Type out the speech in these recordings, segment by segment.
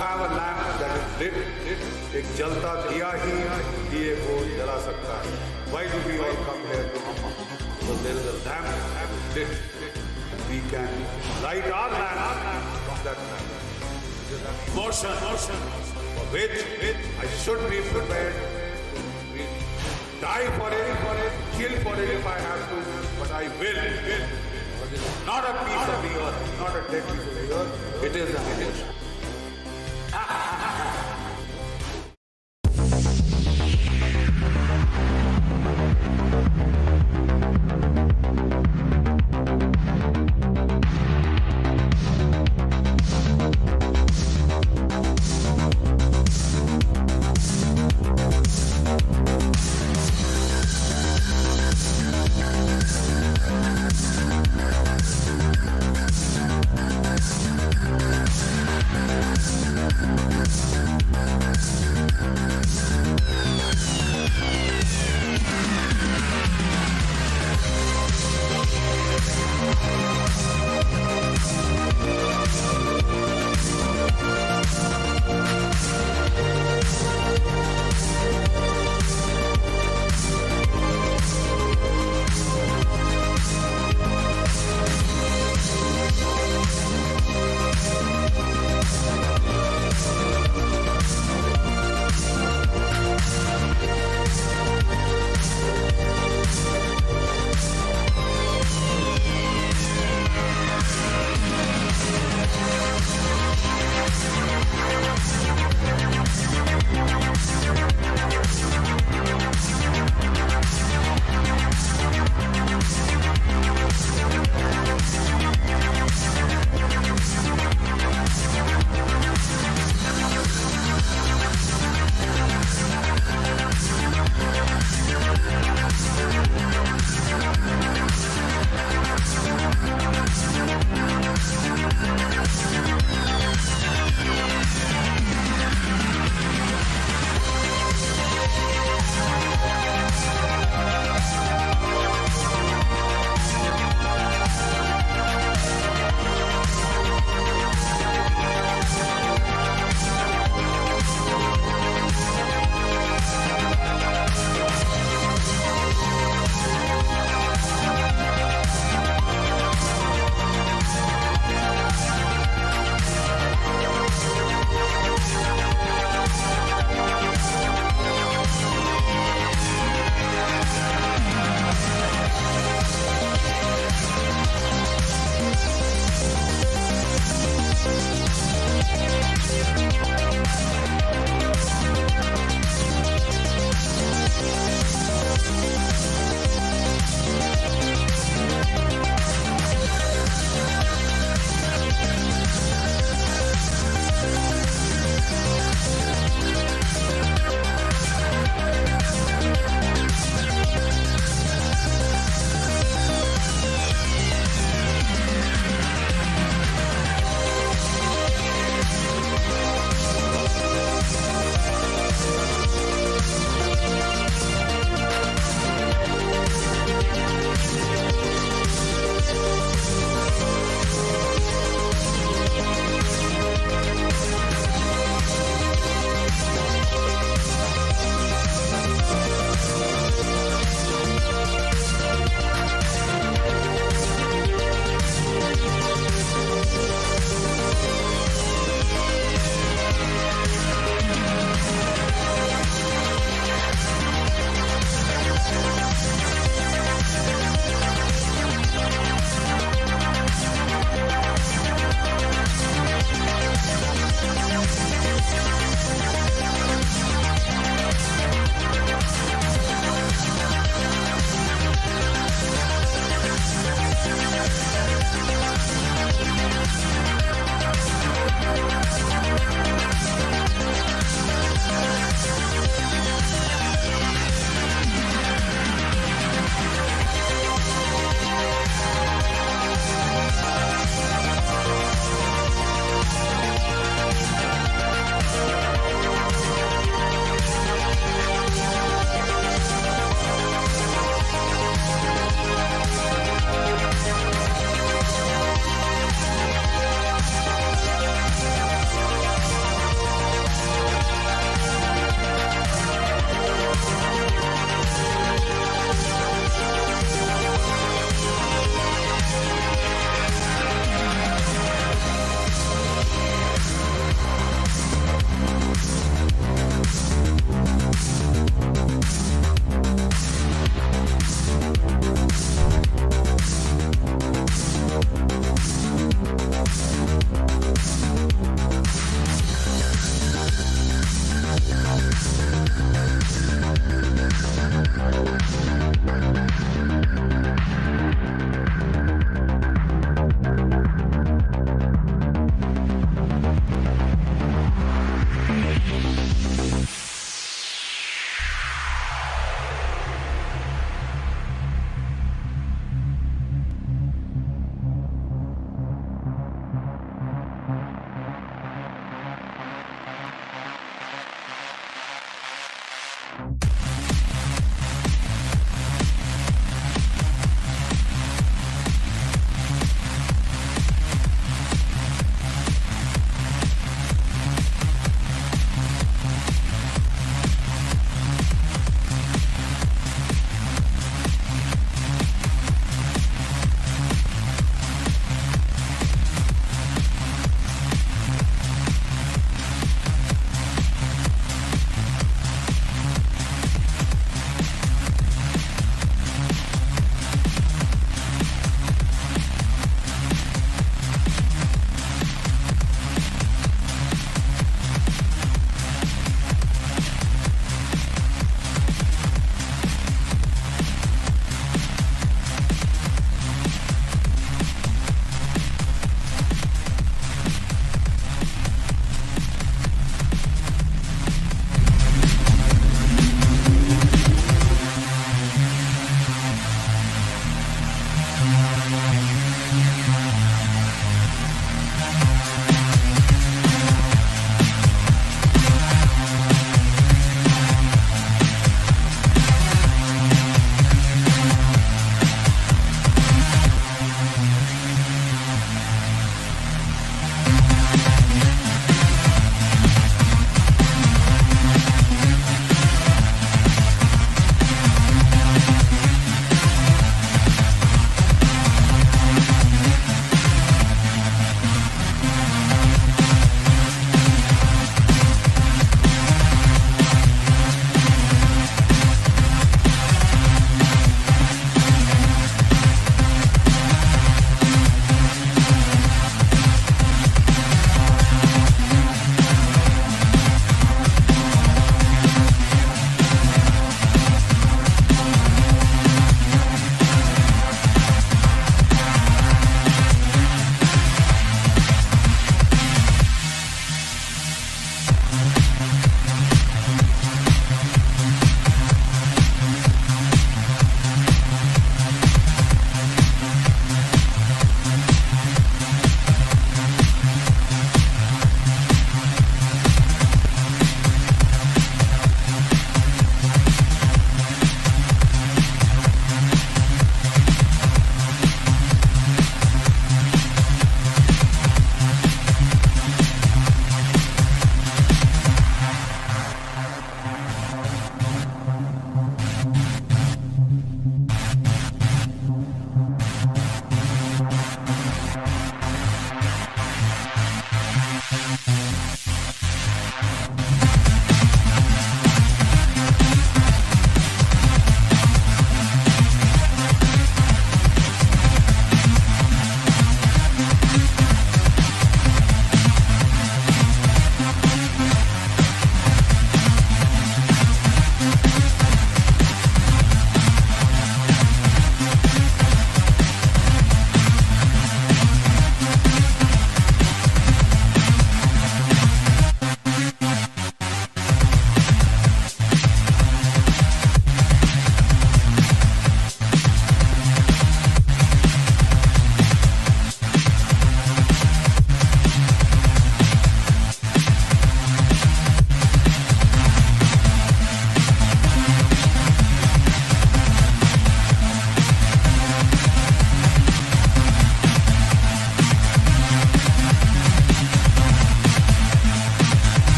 have a lamp that is lit, एक जलता दिया ही दिए को जला सकता है. Why do we all come here to Amma? Because there is a lamp lit. We can light our lamp from that lamp. Motion, for which I should be prepared to die for it, kill for it if I have to, but I will. Not a piece of the earth, not a dead piece of the earth, it is an emotion.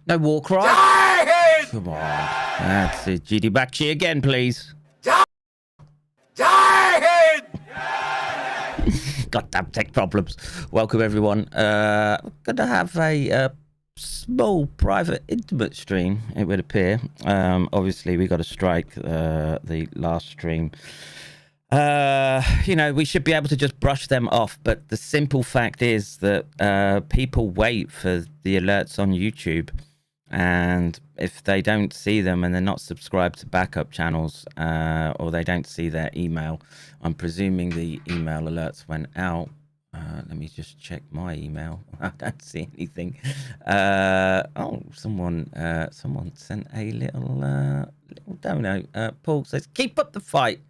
No war cry. Come on. That's it. GD Bakshi again, please. Goddamn tech problems. Welcome, everyone. Going to have a small, private, intimate stream, it would appear. Obviously, we got to strike the last stream. You know, we should be able to just brush them off, but the simple fact is that people wait for the alerts on YouTube, and if they don't see them and they're not subscribed to backup channels, or they don't see their email, I'm presuming the email alerts went out. Let me just check my email. I don't see anything. Oh, someone sent a little dono. Paul says, keep up the fight.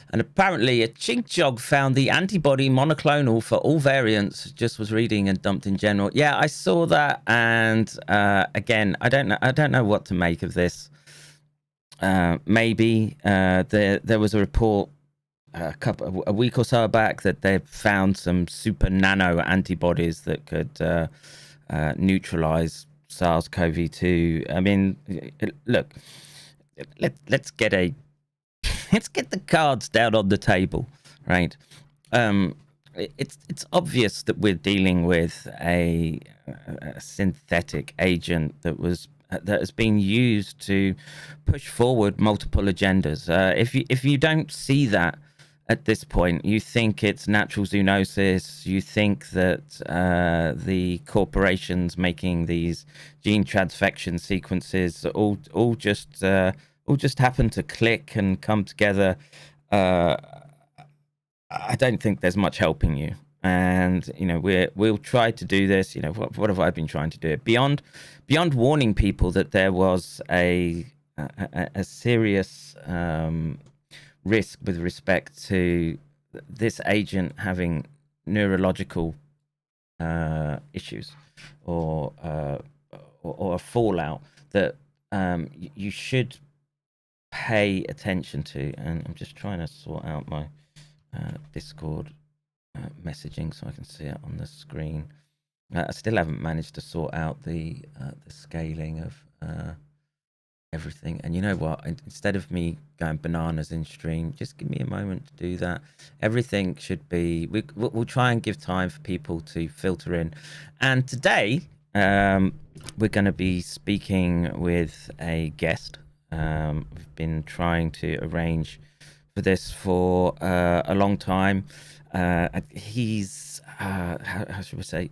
And apparently a Chinkjog found the antibody monoclonal for all variants. Just was reading and dumped in general. Yeah, I saw that. And again, I don't know what to make of this. Maybe there was a report a week or so back that they found some super nano antibodies that could neutralize SARS-CoV-2. I mean, look, let's get the cards down on the table, right? It's obvious that we're dealing with a synthetic agent that has been used to push forward multiple agendas. If you don't see that at this point, you think it's natural zoonosis, you think that the corporations making these gene transfection sequences all just happen to click and come together. I don't think there's much helping you. And you know, we'll try to do this. You know, what have I been trying to do? Beyond warning people that there was a serious risk with respect to this agent having neurological issues or a fallout that you should pay attention to. And I'm just trying to sort out my Discord messaging so I can see it on the screen. I still haven't managed to sort out the scaling of everything. And you know what, instead of me going bananas in stream, just give me a moment to do that. Everything should be, we'll try and give time for people to filter in. And today we're going to be speaking with a guest. We've been trying to arrange for this for a long time. He's how should we say,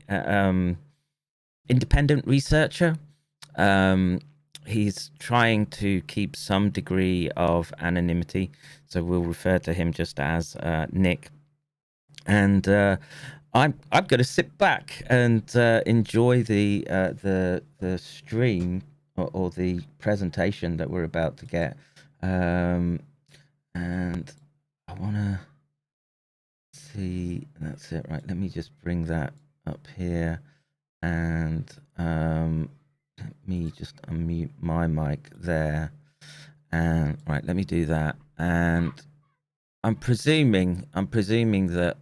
independent researcher. He's trying to keep some degree of anonymity, so we'll refer to him just as Nick. And I'm going to sit back and enjoy the stream or the presentation that we're about to get. And I want to see. That's it, right? Let me just bring that up here, and let me just unmute my mic there. And right, let me do that. And I'm presuming that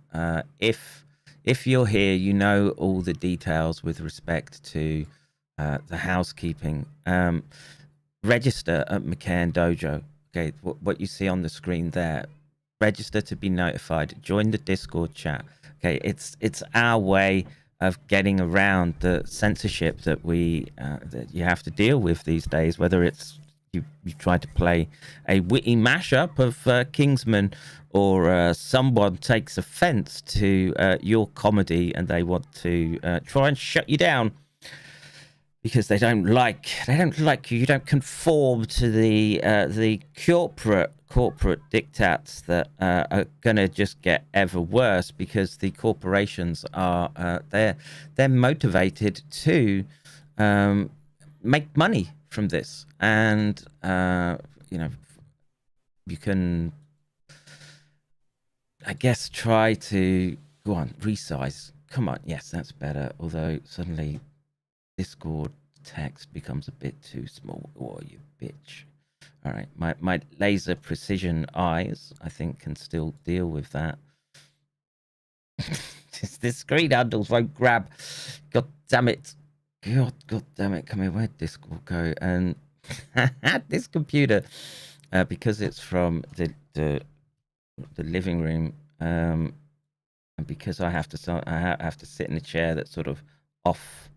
if you're here, you know all the details with respect to the housekeeping. Register at McCairn Dojo. Okay, what you see on the screen there. Register to be notified. Join the Discord chat. Okay, it's our way of getting around the censorship that that you have to deal with these days. Whether it's you try to play a witty mashup of Kingsman, or someone takes offence to your comedy and they want to try and shut you down because they don't like you. You don't conform to the corporate diktats that are gonna just get ever worse, because the corporations are they're motivated to make money from this. And you know, you can, I guess, try to go on, resize. Come on, yes, that's better. Although suddenly Discord text becomes a bit too small. Oh, you bitch. All right, my laser precision eyes, I think, can still deal with that. This screen handles won't grab. God damn it. God damn it! Come here, where'd this all go? And this computer, because it's from the living room, and because I have to sit in a chair that's sort of off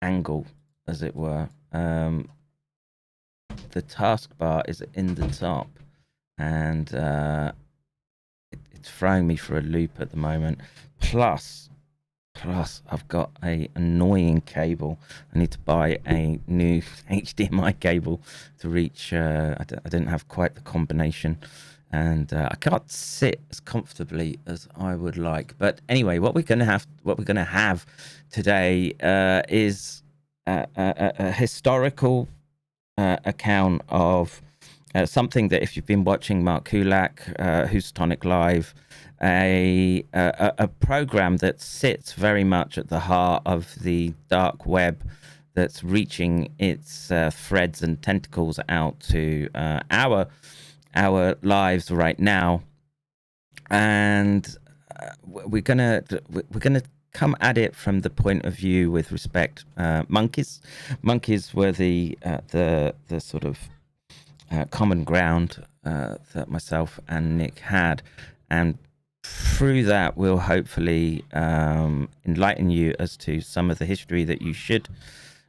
angle, as it were. The taskbar is in the top, and it's throwing me for a loop at the moment. Plus, I've got a annoying cable. I need to buy a new HDMI cable to reach. I didn't have quite the combination, and I can't sit as comfortably as I would like. But anyway, what we're gonna have today is a historical account of something that, if you've been watching Mark Kulak, Who's Tonic Live, a program that sits very much at the heart of the dark web, that's reaching its threads and tentacles out to our lives right now, and we're gonna come at it from the point of view with respect. Monkeys were the sort of common ground that myself and Nick had, and through that we'll hopefully enlighten you as to some of the history that you should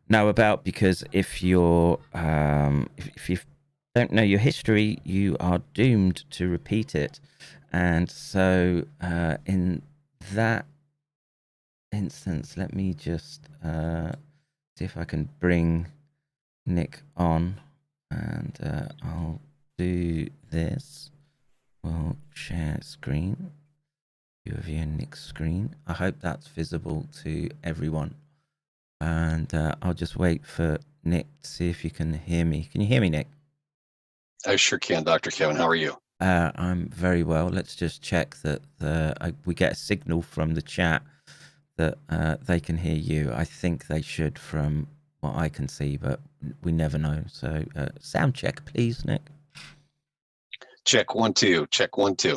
know about, because if you don't know your history, you are doomed to repeat it. And so in that instance, let me just see if I can bring Nick on, and I'll do this. We'll share screen, view of your Nick's screen. I hope that's visible to everyone, and I'll just wait for Nick to see if you can hear me. Can you hear me, Nick? I sure can, Dr. Kevin. How are you? I'm very well. Let's just check that we get a signal from the chat that they can hear you. I think they should, from what I can see, but we never know. So sound check, please, Nick. Check 1 2. Check 1 2.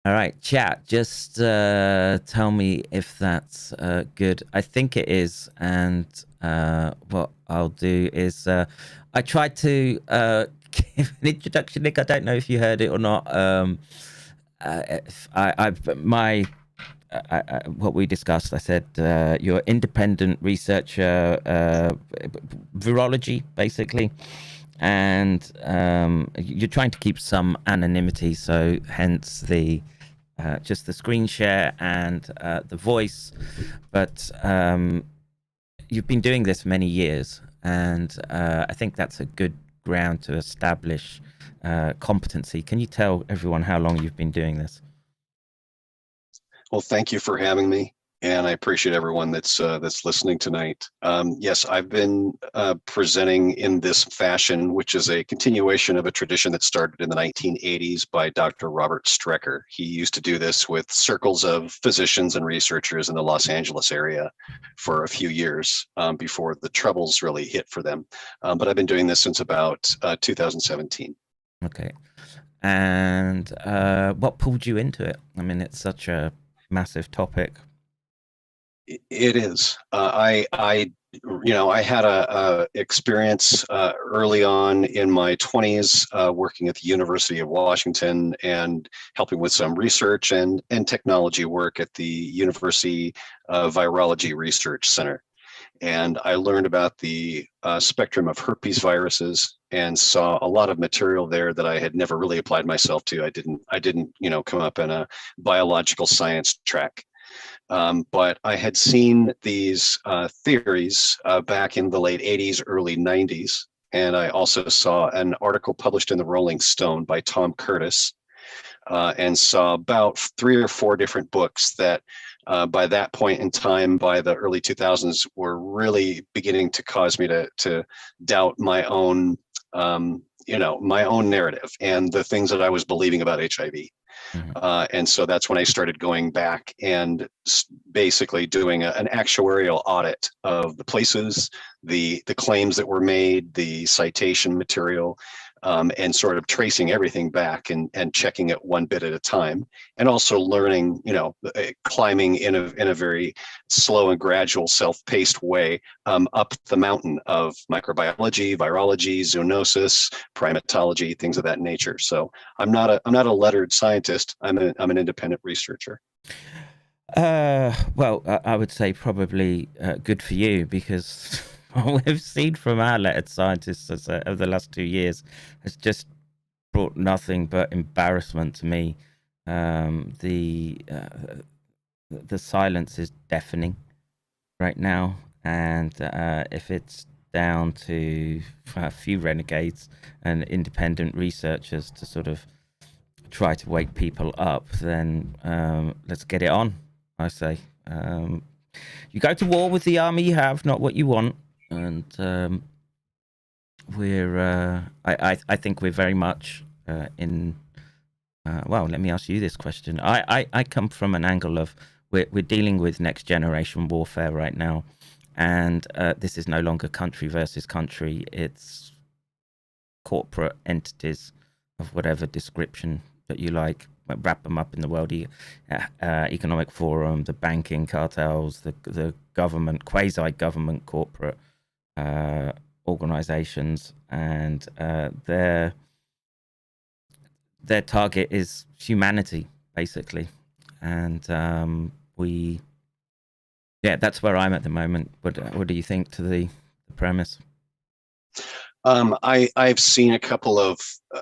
All right, chat. Just tell me if that's good. I think it is. And what I'll do is I tried to give an introduction, Nick. I don't know if you heard it or not. What we discussed, I said you're independent researcher, virology, basically, and you're trying to keep some anonymity, so hence the just the screen share and the voice. But you've been doing this many years, and I think that's a good ground to establish competency. Can you tell everyone how long you've been doing this? Well, thank you for having me, and I appreciate everyone that's listening tonight. Yes, I've been presenting in this fashion, which is a continuation of a tradition that started in the 1980s by Dr. Robert Strecker. He used to do this with circles of physicians and researchers in the Los Angeles area for a few years before the troubles really hit for them. But I've been doing this since about 2017. Okay. And what pulled you into it? I mean, it's such a massive topic. It is. I had a experience early on in my 20s working at the University of Washington and helping with some research and technology work at the University Virology Research Center. And I learned about the spectrum of herpes viruses and saw a lot of material there that I had never really applied myself to. I didn't come up in a biological science track. But I had seen these theories back in the late 80s, early 90s. And I also saw an article published in the Rolling Stone by Tom Curtis and saw about 3 or 4 different books that by that point in time, by the early 2000s, were really beginning to cause me to doubt my own, my own narrative and the things that I was believing about HIV. Mm-hmm. And so that's when I started going back and basically doing an actuarial audit of the places, the claims that were made, the citation material, and sort of tracing everything back and checking it one bit at a time, and also learning, climbing in a very slow and gradual, self-paced way up the mountain of microbiology, virology, zoonosis, primatology, things of that nature. So I'm not a lettered scientist. I'm an independent researcher. Well, I would say probably good for you, because what we've seen from our lettered scientists over the last 2 years has just brought nothing but embarrassment to me. The silence is deafening right now, and if it's down to a few renegades and independent researchers to sort of try to wake people up, then let's get it on, I say. You go to war with the army you have, not what you want. And I think we're very much in, well, let me ask you this question. I come from an angle of we're dealing with next generation warfare right now, and this is no longer country versus country. It's corporate entities of whatever description that you like. Wrap them up in the World Economic Forum, the banking cartels, the government, quasi-government corporate organizations, and their target is humanity, basically. And that's where I'm at the moment. What do you think to the premise? I've seen a couple of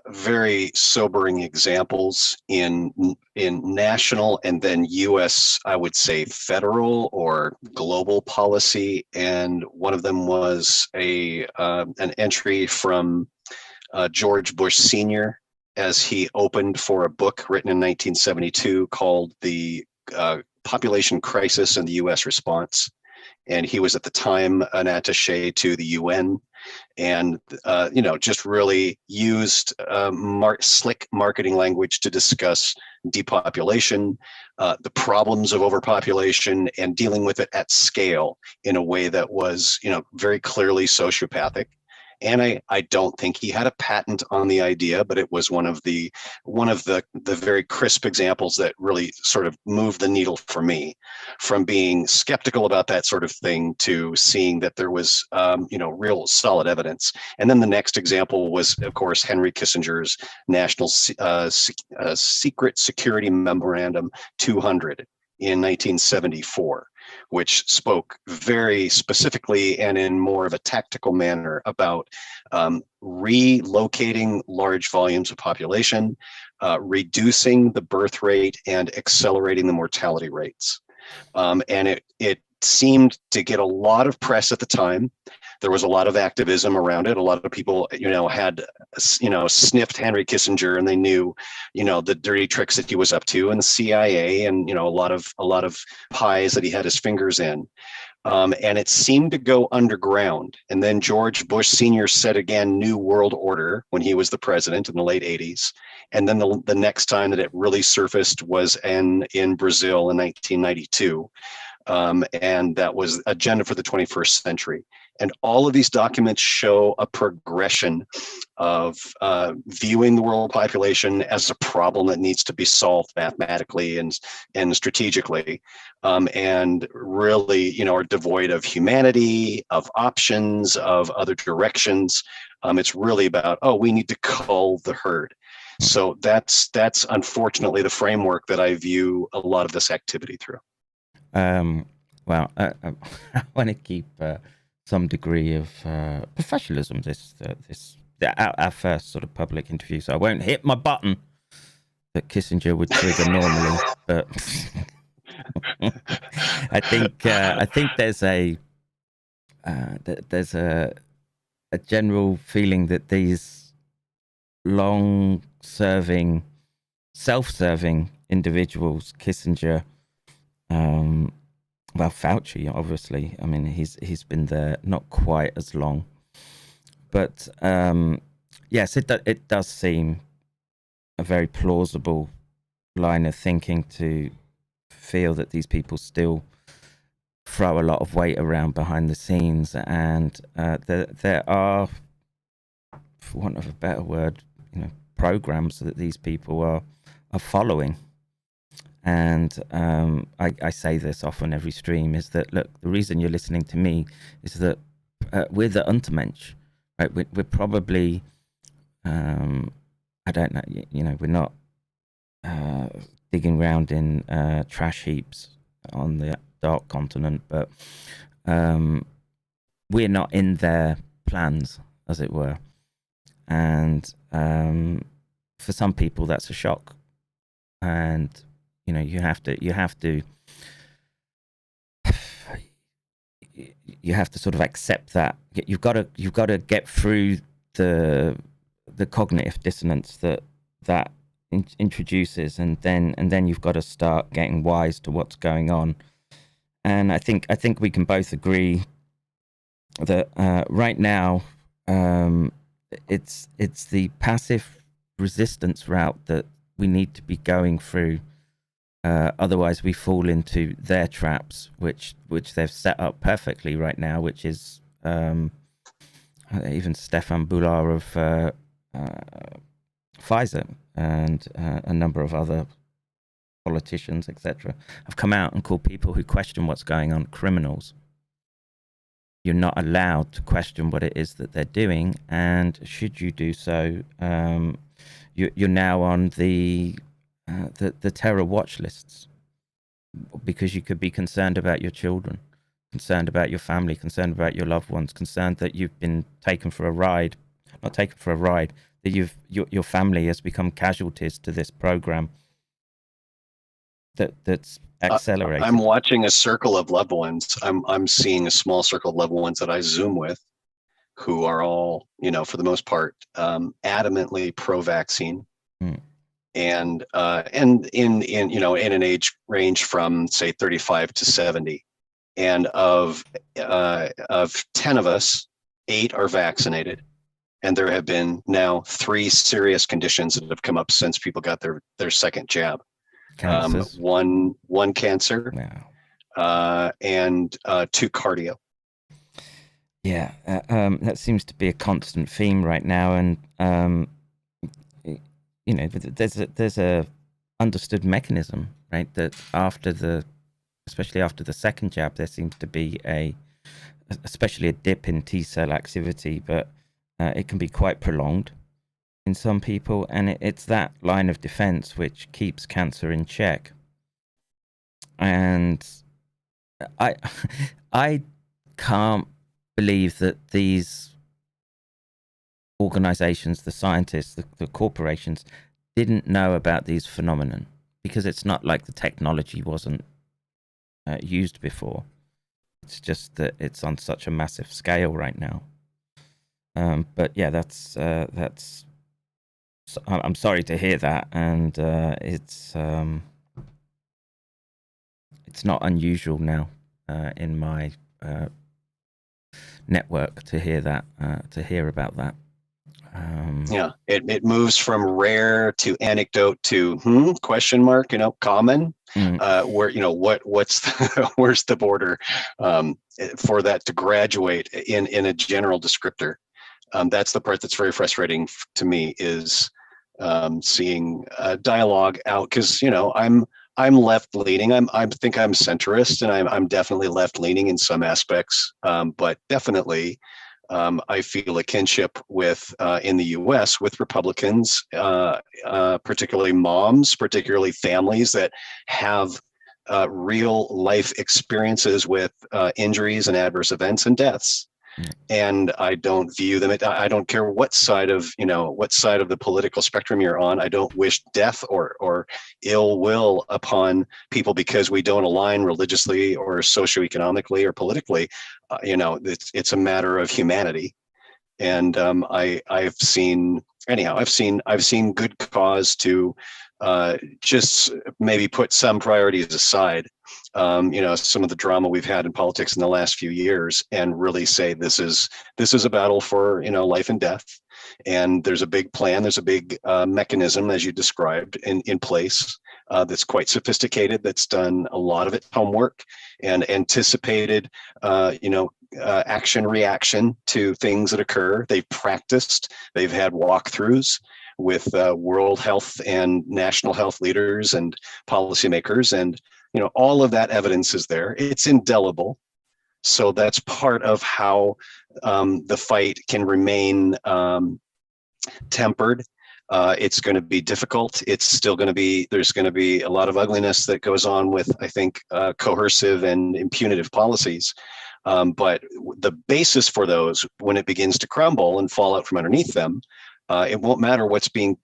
very sobering examples in national and then U.S., I would say federal or global policy, and one of them was an entry from George Bush Sr. as he opened for a book written in 1972 called "The Population Crisis and the U.S. Response," and he was at the time an attaché to the UN. And just really used slick marketing language to discuss depopulation, the problems of overpopulation, and dealing with it at scale in a way that was, very clearly sociopathic. And I don't think he had a patent on the idea, but it was one of the very crisp examples that really sort of moved the needle for me, from being skeptical about that sort of thing to seeing that there was real solid evidence. And then the next example was, of course, Henry Kissinger's National Secret Security Memorandum 200 in 1974. Which spoke very specifically and in more of a tactical manner about relocating large volumes of population, reducing the birth rate, and accelerating the mortality rates. And it seemed to get a lot of press at the time. There was a lot of activism around it. A lot of people, had, sniffed Henry Kissinger, and they knew, the dirty tricks that he was up to, and the CIA, and a lot of pies that he had his fingers in. And it seemed to go underground. And then George Bush Sr. said again, New World Order, when he was the president in the late 80s. And then the next time that it really surfaced was in Brazil in 1992. And that was Agenda for the 21st Century. And all of these documents show a progression of viewing the world population as a problem that needs to be solved mathematically and strategically, and really, are devoid of humanity, of options, of other directions. It's really about, we need to cull the herd. So that's unfortunately the framework that I view a lot of this activity through. Well, I want to keep some degree of professionalism. Our first sort of public interview, so I won't hit my button that Kissinger would trigger normally. But I think there's a general feeling that these long-serving, self-serving individuals, Kissinger, well, Fauci, obviously. I mean, he's been there not quite as long, but yes, it does seem a very plausible line of thinking to feel that these people still throw a lot of weight around behind the scenes, and there are for want of a better word, programs that these people are following. And I say this often every stream, is that, look, the reason you're listening to me is that we're the Untermensch, right? We're probably, I don't know, we're not digging around in trash heaps on the dark continent, but we're not in their plans, as it were. And for some people, that's a shock. And you have to sort of accept that. You've got to get through the cognitive dissonance that introduces, and then you've got to start getting wise to what's going on. And I think we can both agree that right now it's the passive resistance route that we need to be going through. Otherwise, we fall into their traps, which they've set up perfectly right now, which is even Stefan Bular of Pfizer and a number of other politicians, etc., have come out and called people who question what's going on criminals. You're not allowed to question what it is that they're doing, and should you do so, you're now on the terror watch lists, because you could be concerned about your children, concerned about your family, concerned about your loved ones, concerned that you've been taken for a ride, not taken for a ride, that your family has become casualties to this program that's accelerating. I'm watching a circle of loved ones. I'm seeing a small circle of loved ones that I Zoom with, who are all, for the most part, adamantly pro-vaccine. And in an age range from, say, 35 to 70, and of 10 of us, 8 are vaccinated, and there have been now 3 serious conditions that have come up since people got their second jab. One cancer, and 2 cardio. Yeah, that seems to be a constant theme right now, and there's a understood mechanism, right? That especially after the second jab, there seems to be especially a dip in T cell activity, but it can be quite prolonged in some people, and it's that line of defense which keeps cancer in check. And I can't believe that these organizations, the scientists, the corporations, didn't know about these phenomenon, because it's not like the technology wasn't used before. It's just that it's on such a massive scale right now. But yeah, that's I'm sorry to hear that, and it's not unusual now in my network to hear that, to hear about that. Yeah, it moves from rare to anecdote to question mark, common. Where what's where's the border for that to graduate in a general descriptor? That's the part that's very frustrating to me, is seeing dialogue out, because I'm left leaning. I think I'm centrist, and I'm definitely left leaning in some aspects, but definitely I feel a kinship with in the U.S. with Republicans, particularly moms, particularly families that have real life experiences with injuries and adverse events and deaths. And I don't view them. I don't care what side of the political spectrum you're on. I don't wish death or ill will upon people because we don't align religiously or socioeconomically or politically. It's a matter of humanity. And I've seen good cause to just maybe put some priorities aside. Some of the drama we've had in politics in the last few years, and really say this is a battle for life and death, and there's a big plan, there's a big mechanism, as you described, in place that's quite sophisticated, that's done a lot of its homework and anticipated action reaction to things that occur. They've practiced. They've had walkthroughs with world health and national health leaders and policymakers, and all of that evidence is there. It's indelible. So that's part of how the fight can remain tempered. It's going to be difficult. It's still going to be, there's going to be a lot of ugliness that goes on with, I think, coercive and impunitive policies. But the basis for those, when it begins to crumble and fall out from underneath them, it won't matter what's being,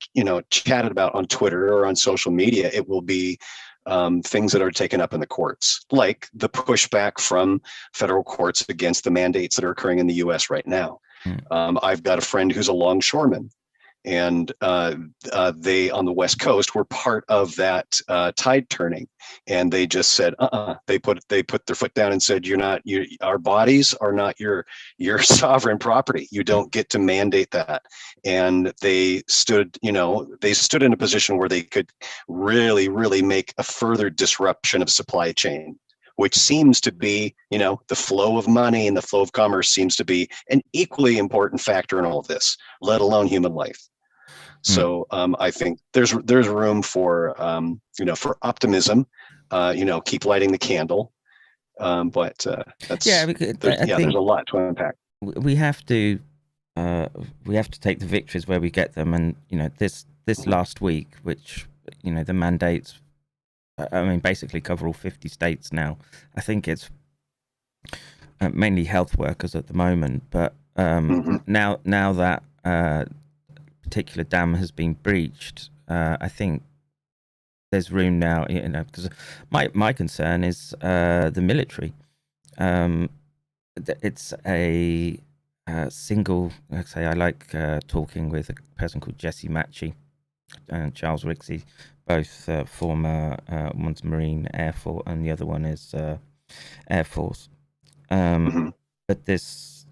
chatted about on Twitter or on social media. It will be things that are taken up in the courts, like the pushback from federal courts against the mandates that are occurring in the U.S. right now. I've got a friend who's a longshoreman, and they on the West Coast were part of that tide turning, and they just said, They put their foot down and said, our bodies are not your sovereign property. You don't get to mandate that. And they stood in a position where they could really, really make a further disruption of supply chain, which seems to be, the flow of money and the flow of commerce seems to be an equally important factor in all of this, let alone human life. So I think there's room for for optimism. Keep lighting the candle. But that's there's a lot to unpack. We have to take the victories where we get them, and this last week, which the mandates, basically cover all 50 states now. I think it's mainly health workers at the moment, but now that particular dam has been breached, I think there's room now, because my concern is the military. It's a single, like I say, I like talking with a person called Jesse Matchey and Charles Rixey, both former, one's Marine Air Force and the other one is Air Force. But this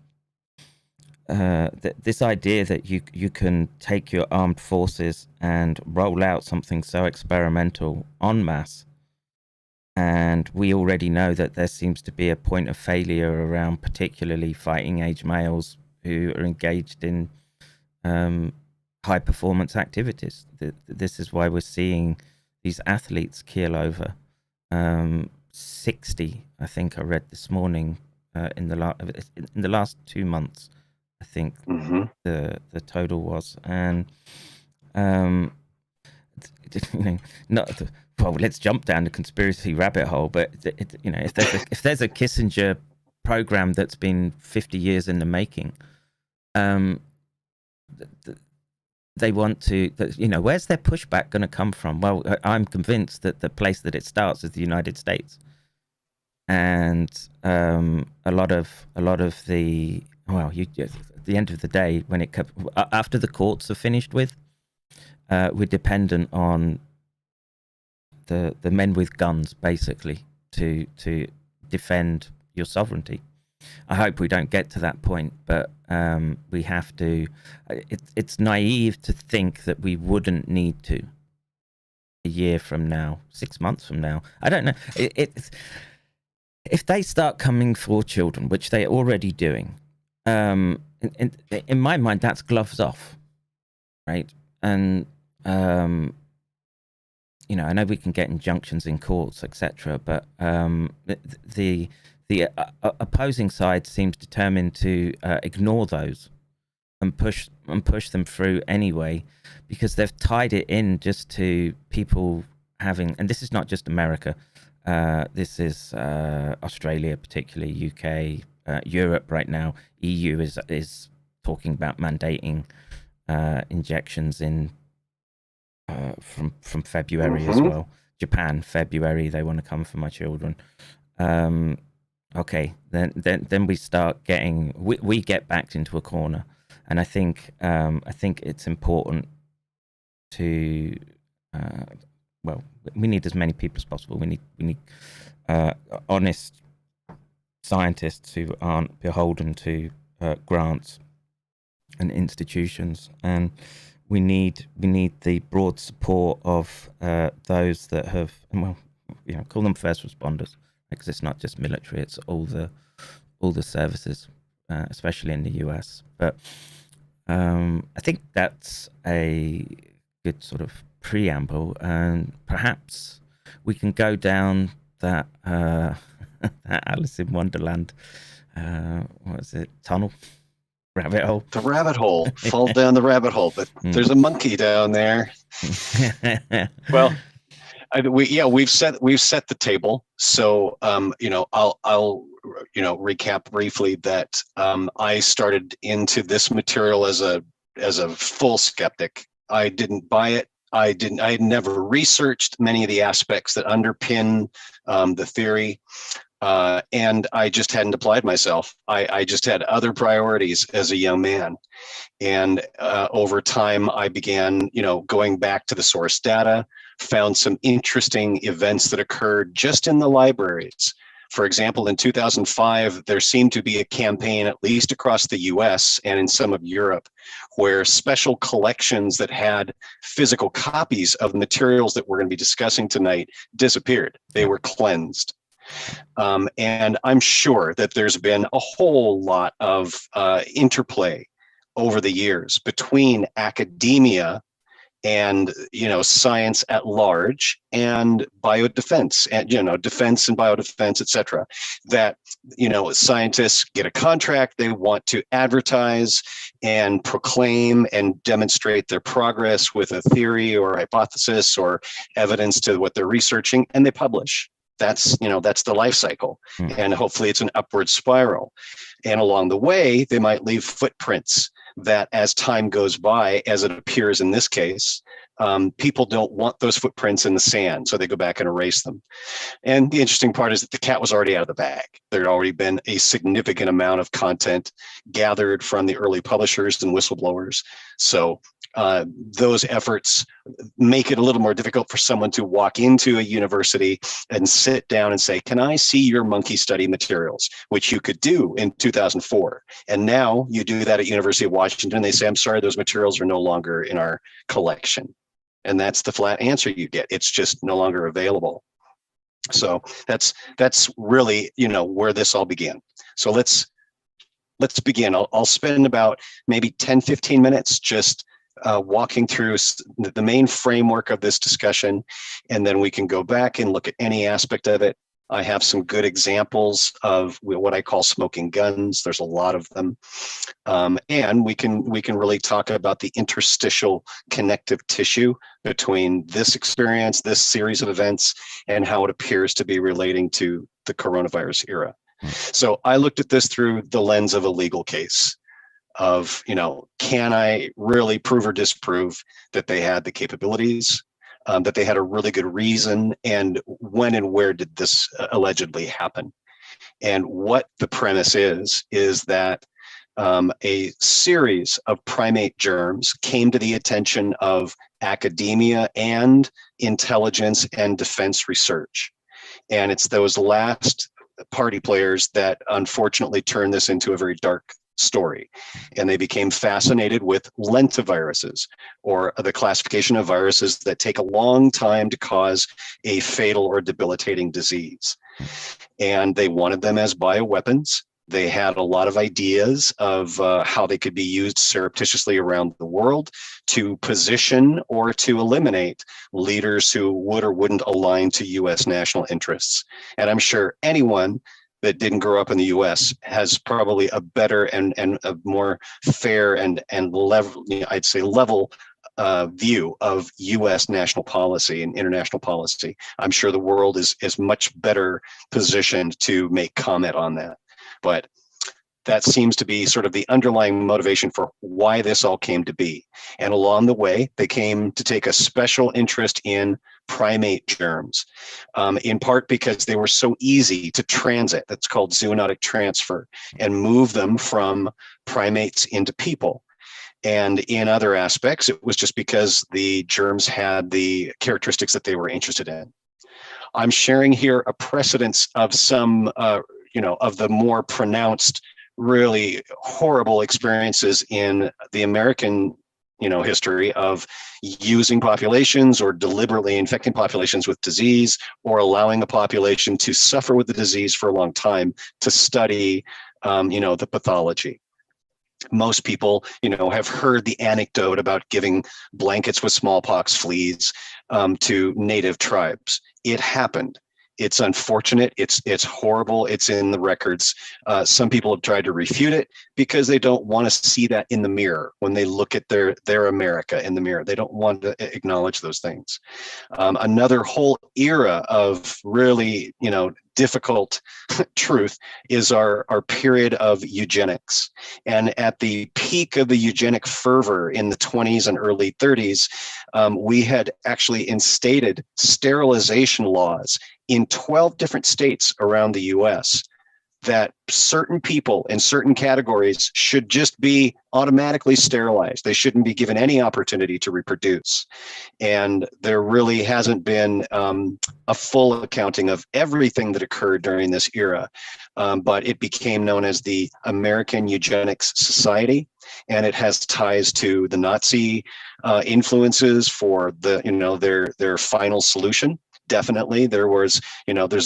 idea that you can take your armed forces and roll out something so experimental en masse, and we already know that there seems to be a point of failure around particularly fighting age males who are engaged in high performance activities. This is why we're seeing these athletes keel over. 60, I think I read this morning, in the last 2 months, I think the total was. And let's jump down the conspiracy rabbit hole, but if there's a Kissinger program that's been 50 years in the making, they want to, where's their pushback going to come from? Well, I'm convinced that the place that it starts is the United States, and a lot of the at the end of the day, when it comes after the courts are finished with, we're dependent on the men with guns, basically, to defend your sovereignty. I hope we don't get to that point, but we have to. It's naive to think that we wouldn't need to. A year from now, 6 months from now, I don't know. If they start coming for children, which they're already doing, in my mind, that's gloves off, right? And I know we can get injunctions in courts, etc., but the opposing side seems determined to ignore those and push them through anyway, because they've tied it in just to people having, and this is not just America, this is Australia, particularly UK, Europe right now. EU is talking about mandating injections in from February as well. Japan, February, they want to come for my children. Okay, then we start getting, we get backed into a corner, and I think it's important to we need as many people as possible. We need honest scientists who aren't beholden to grants and institutions, and we need the broad support of those that have, call them first responders, because it's not just military, it's all the all the services, especially in the US. But I think that's a good sort of preamble, and perhaps we can go down that that Alice in Wonderland, what is it, tunnel, rabbit hole. The rabbit hole. Fall down the rabbit hole, but there's a monkey down there. Well, we've set the table. So I'll recap briefly that I started into this material as a full skeptic. I didn't buy it. I had never researched many of the aspects that underpin the theory. And I just hadn't applied myself. I just had other priorities as a young man. And over time, I began, going back to the source data, found some interesting events that occurred just in the libraries. For example, in 2005, there seemed to be a campaign, at least across the US and in some of Europe, where special collections that had physical copies of materials that we're going to be discussing tonight disappeared. They were cleansed. And I'm sure that there's been a whole lot of interplay over the years between academia and science at large and biodefense and defense and biodefense, etc. That scientists get a contract, they want to advertise and proclaim and demonstrate their progress with a theory or hypothesis or evidence to what they're researching, and they publish. That's the life cycle. And hopefully it's an upward spiral. And along the way, they might leave footprints that as time goes by, as it appears in this case, people don't want those footprints in the sand, so they go back and erase them. And the interesting part is that the cat was already out of the bag. There had already been a significant amount of content gathered from the early publishers and whistleblowers. So those efforts make it a little more difficult for someone to walk into a university and sit down and say, can I see your monkey study materials, which you could do in 2004. And now you do that at University of Washington. They say, I'm sorry, those materials are no longer in our collection. And that's the flat answer you get. It's just no longer available. So that's really, where this all began. So let's begin. I'll spend about maybe 10, 15 minutes just walking through the main framework of this discussion, and then we can go back and look at any aspect of it. I have some good examples of what I call smoking guns. There's a lot of them. And we can really talk about the interstitial connective tissue between this experience, this series of events, and how it appears to be relating to the coronavirus era. So I looked at this through the lens of a legal case of, can I really prove or disprove that they had the capabilities, that they had a really good reason, and when and where did this allegedly happen? And what the premise is that a series of primate germs came to the attention of academia and intelligence and defense research. And it's those last party players that unfortunately turned this into a very dark story. And they became fascinated with lentiviruses, or the classification of viruses that take a long time to cause a fatal or debilitating disease. And they wanted them as bioweapons. They had a lot of ideas of how they could be used surreptitiously around the world to position or to eliminate leaders who would or wouldn't align to U.S. national interests. And I'm sure anyone that didn't grow up in the U.S. has probably a better and a more fair and level, I'd say level view of U.S. national policy and international policy. I'm sure the world is much better positioned to make comment on that. But that seems to be sort of the underlying motivation for why this all came to be. And along the way, they came to take a special interest in primate germs, in part because they were so easy to transit. That's called zoonotic transfer, and move them from primates into people. And in other aspects, it was just because the germs had the characteristics that they were interested in. I'm sharing here a precedence of some, of the more pronounced, really horrible experiences in the American history of using populations or deliberately infecting populations with disease, or allowing a population to suffer with the disease for a long time to study the pathology. Most people, have heard the anecdote about giving blankets with smallpox fleas to native tribes. It happened. It's unfortunate. It's horrible. It's in the records. Some people have tried to refute it because they don't want to see that in the mirror when they look at their America in the mirror. They don't want to acknowledge those things. Another whole era of really, difficult truth is our period of eugenics. And at the peak of the eugenic fervor in the 20s and early 30s, we had actually instated sterilization laws in 12 different states around the US that certain people in certain categories should just be automatically sterilized. They shouldn't be given any opportunity to reproduce. And there really hasn't been a full accounting of everything that occurred during this era. But it became known as the American Eugenics Society, and it has ties to the Nazi influences for their final solution. Definitely, there's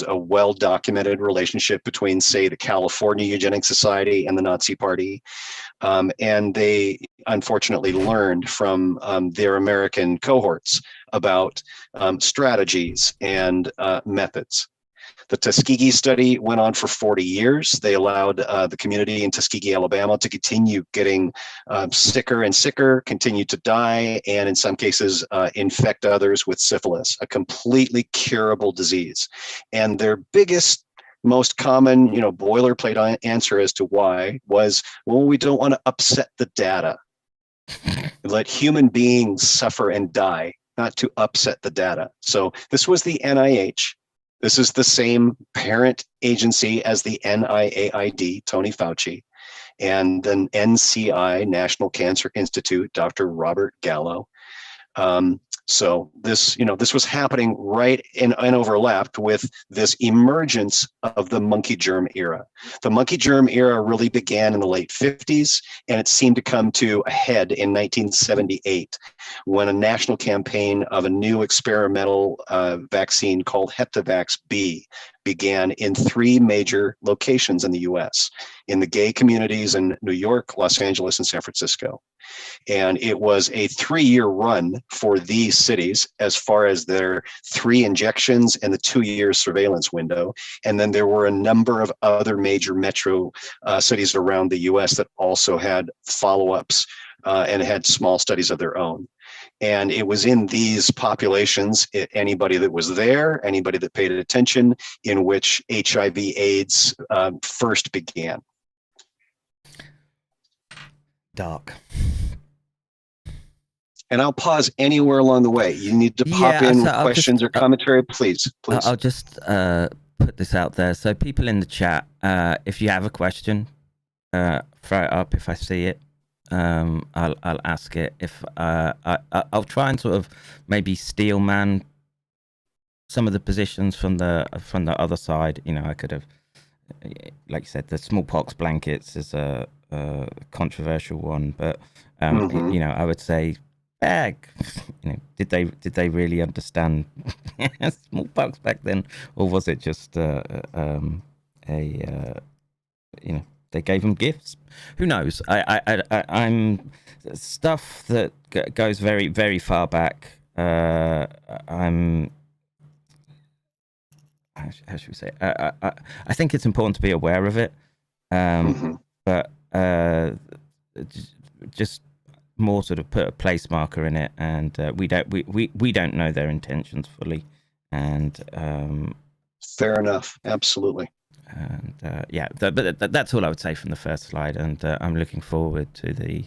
a well-documented relationship between, say, the California Eugenics Society and the Nazi Party. And they unfortunately learned from their American cohorts about strategies and methods. The Tuskegee study went on for 40 years. They allowed the community in Tuskegee, Alabama to continue getting sicker and sicker, continue to die, and in some cases infect others with syphilis, a completely curable disease. And their biggest, most common, boilerplate answer as to why was, well, we don't want to upset the data. Let human beings suffer and die, not to upset the data. So this was the NIH. This is the same parent agency as the NIAID, Tony Fauci, and then NCI, National Cancer Institute, Dr. Robert Gallo. So this was happening right in and overlapped with this emergence of the monkey germ era. The monkey germ era really began in the late 50s, and it seemed to come to a head in 1978 when a national campaign of a new experimental vaccine called Heptavax B began in 3 major locations in the US, in the gay communities in New York, Los Angeles, and San Francisco. And it was a 3-year run for these cities as far as their 3 injections and the 2-year surveillance window. And then there were a number of other major metro cities around the US that also had follow-ups and had small studies of their own. And it was in these populations, anybody that was there, anybody that paid attention, in which HIV/AIDS first began. Dark. And I'll pause anywhere along the way. You need to pop in with questions or commentary, please. I'll just put this out there. So people in the chat, if you have a question, throw it up if I see it. I'll ask it. If I'll try and sort of maybe steel man some of the positions from the other side. I could have, like you said, the smallpox blankets is a controversial one, but I would say, did they really understand smallpox back then, or was it just they gave them gifts? Who knows? I'm stuff that goes very, very far back. I'm, how should we say? I think it's important to be aware of it, but just more sort of put a place marker in it, and we don't know their intentions fully, and fair enough, absolutely. And but that's all I would say from the first slide, and I'm looking forward to the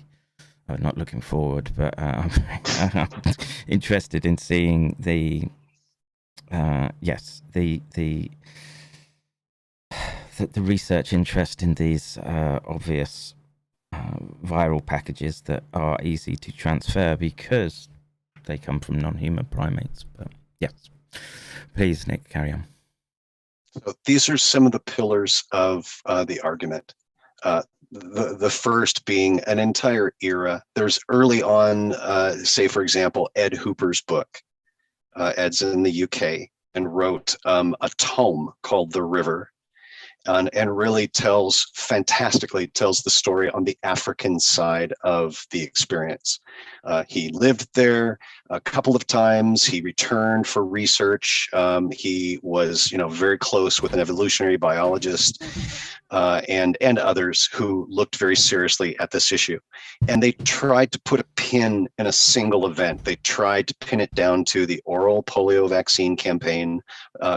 not looking forward, but I'm interested in seeing the research interest in these obvious viral packages that are easy to transfer because they come from non-human primates. But yes, please, Nick, carry on. So these are some of the pillars of the argument. The first being an entire era. There's early on, say, for example, Ed Hooper's book. Ed's in the UK and wrote a tome called The River. and really fantastically tells the story on the African side of the experience. He lived there a couple of times. He returned for research. He was, very close with an evolutionary biologist and others who looked very seriously at this issue. And they tried to put a pin in a single event. They tried to pin it down to the oral polio vaccine campaign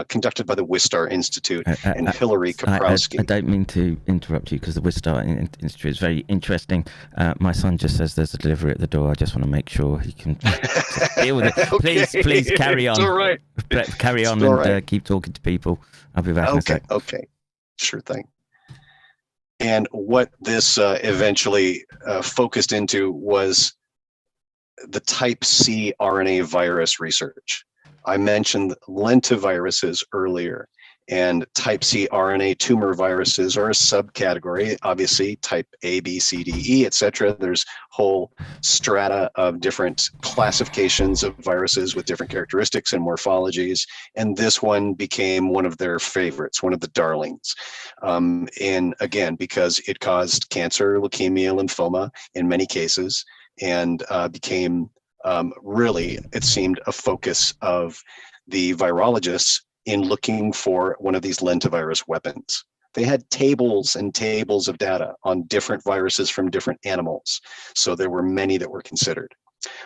conducted by the Wistar Institute and Hillary Kaprowski. I don't mean to interrupt you because the Wistar Institute is very interesting. My son just says there's a delivery at the door. I just want to make sure he can deal with it. Okay. Please carry on. It's all right. Carry on and keep talking to people. I'll be back in a sec. Okay. Sure thing. And what this eventually focused into was the type C RNA virus research. I mentioned lentiviruses earlier, and type C RNA tumor viruses are a subcategory. Obviously, type A, B, C, D, E, etc. There's whole strata of different classifications of viruses with different characteristics and morphologies. And this one became one of their favorites, one of the darlings. And again, because it caused cancer, leukemia, lymphoma in many cases, and became really, it seemed, a focus of the virologists in looking for one of these lentivirus weapons. They had tables and tables of data on different viruses from different animals. So there were many that were considered.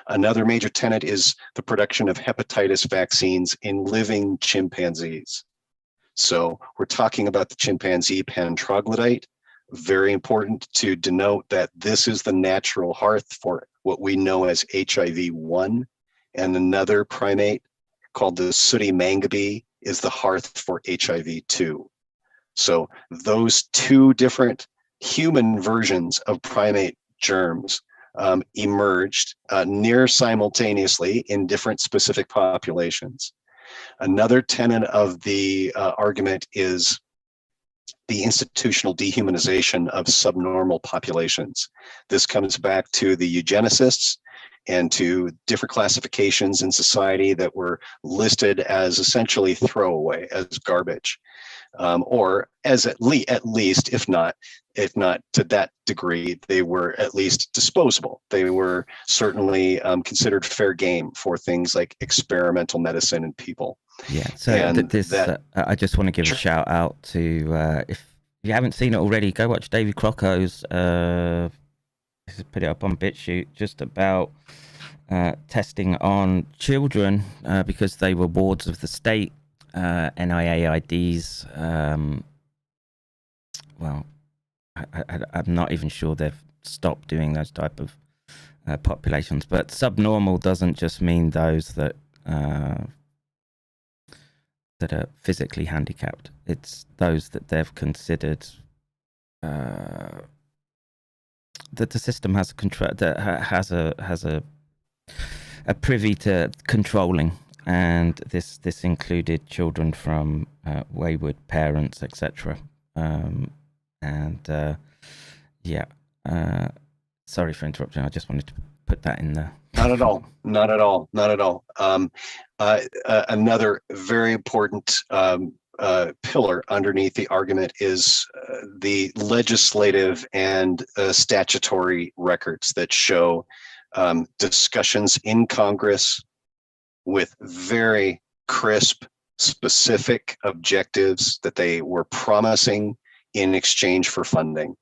Another major tenet is the production of hepatitis vaccines in living chimpanzees. So we're talking about the chimpanzee pan-troglodyte. Very important to denote that this is the natural hearth for what we know as HIV-1, and another primate called the sooty mangabe is the hearth for HIV-2. So those two different human versions of primate germs emerged near simultaneously in different specific populations. Another tenet of the argument is the institutional dehumanization of subnormal populations. This comes back to the eugenicists and to different classifications in society that were listed as essentially throwaway, as garbage, or as at least, if not to that degree, they were at least disposable. They were certainly considered fair game for things like experimental medicine in people. Yeah, so I just want to give a shout out to, if you haven't seen it already, go watch David Crocco's, put it up on BitChute, just about testing on children because they were wards of the state, NIAIDs. Well, I'm not even sure they've stopped doing those type of populations, but subnormal doesn't just mean those that are physically handicapped. It's those that they've considered that the system has control, that has a privy to controlling, and this included children from wayward parents, etc. Sorry for interrupting. I just wanted to put that in there. Not at all. Not at all. Not at all. Another very important pillar underneath the argument is the legislative and statutory records that show discussions in Congress with very crisp, specific objectives that they were promising in exchange for funding.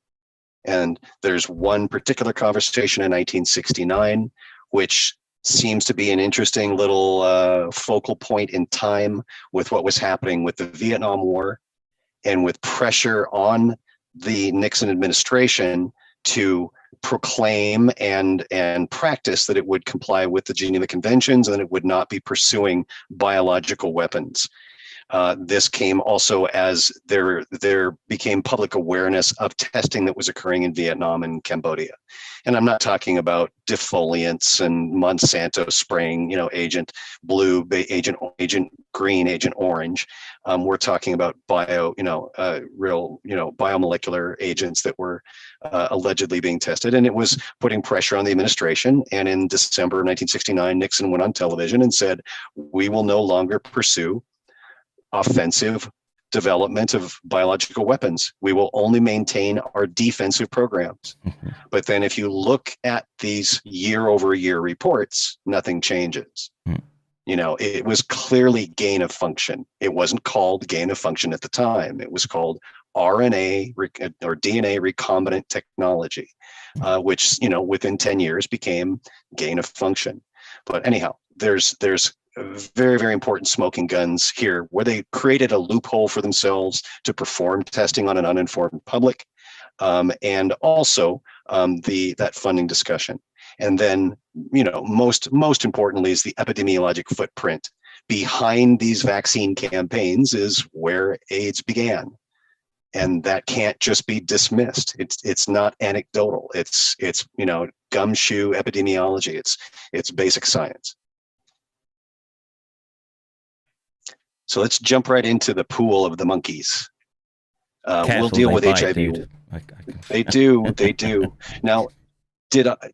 And there's one particular conversation in 1969, which seems to be an interesting little focal point in time with what was happening with the Vietnam War and with pressure on the Nixon administration to proclaim and practice that it would comply with the Geneva Conventions and that it would not be pursuing biological weapons. This came also as there became public awareness of testing that was occurring in Vietnam and Cambodia. And I'm not talking about defoliants and Monsanto spraying, Agent Blue, Agent Green, Agent Orange. We're talking about biomolecular agents that were allegedly being tested, and it was putting pressure on the administration. And in December 1969, Nixon went on television and said, "We will no longer pursue offensive development of biological weapons. We will only maintain our defensive programs. But then if you look at these year-over-year reports, nothing changes. You know, it was clearly gain of function. It wasn't called gain of function at the time. It was called RNA or DNA recombinant technology, which, you know, within 10 years became gain of function. But anyhow, there's very, very important smoking guns here where they created a loophole for themselves to perform testing on an uninformed public, and also that funding discussion. And then, you know, most importantly is the epidemiologic footprint. Behind these vaccine campaigns is where AIDS began. And that can't just be dismissed. It's not anecdotal. It's you know, gumshoe epidemiology. It's basic science. So let's jump right into the pool of the monkeys. We'll deal with HIV. They do. Now,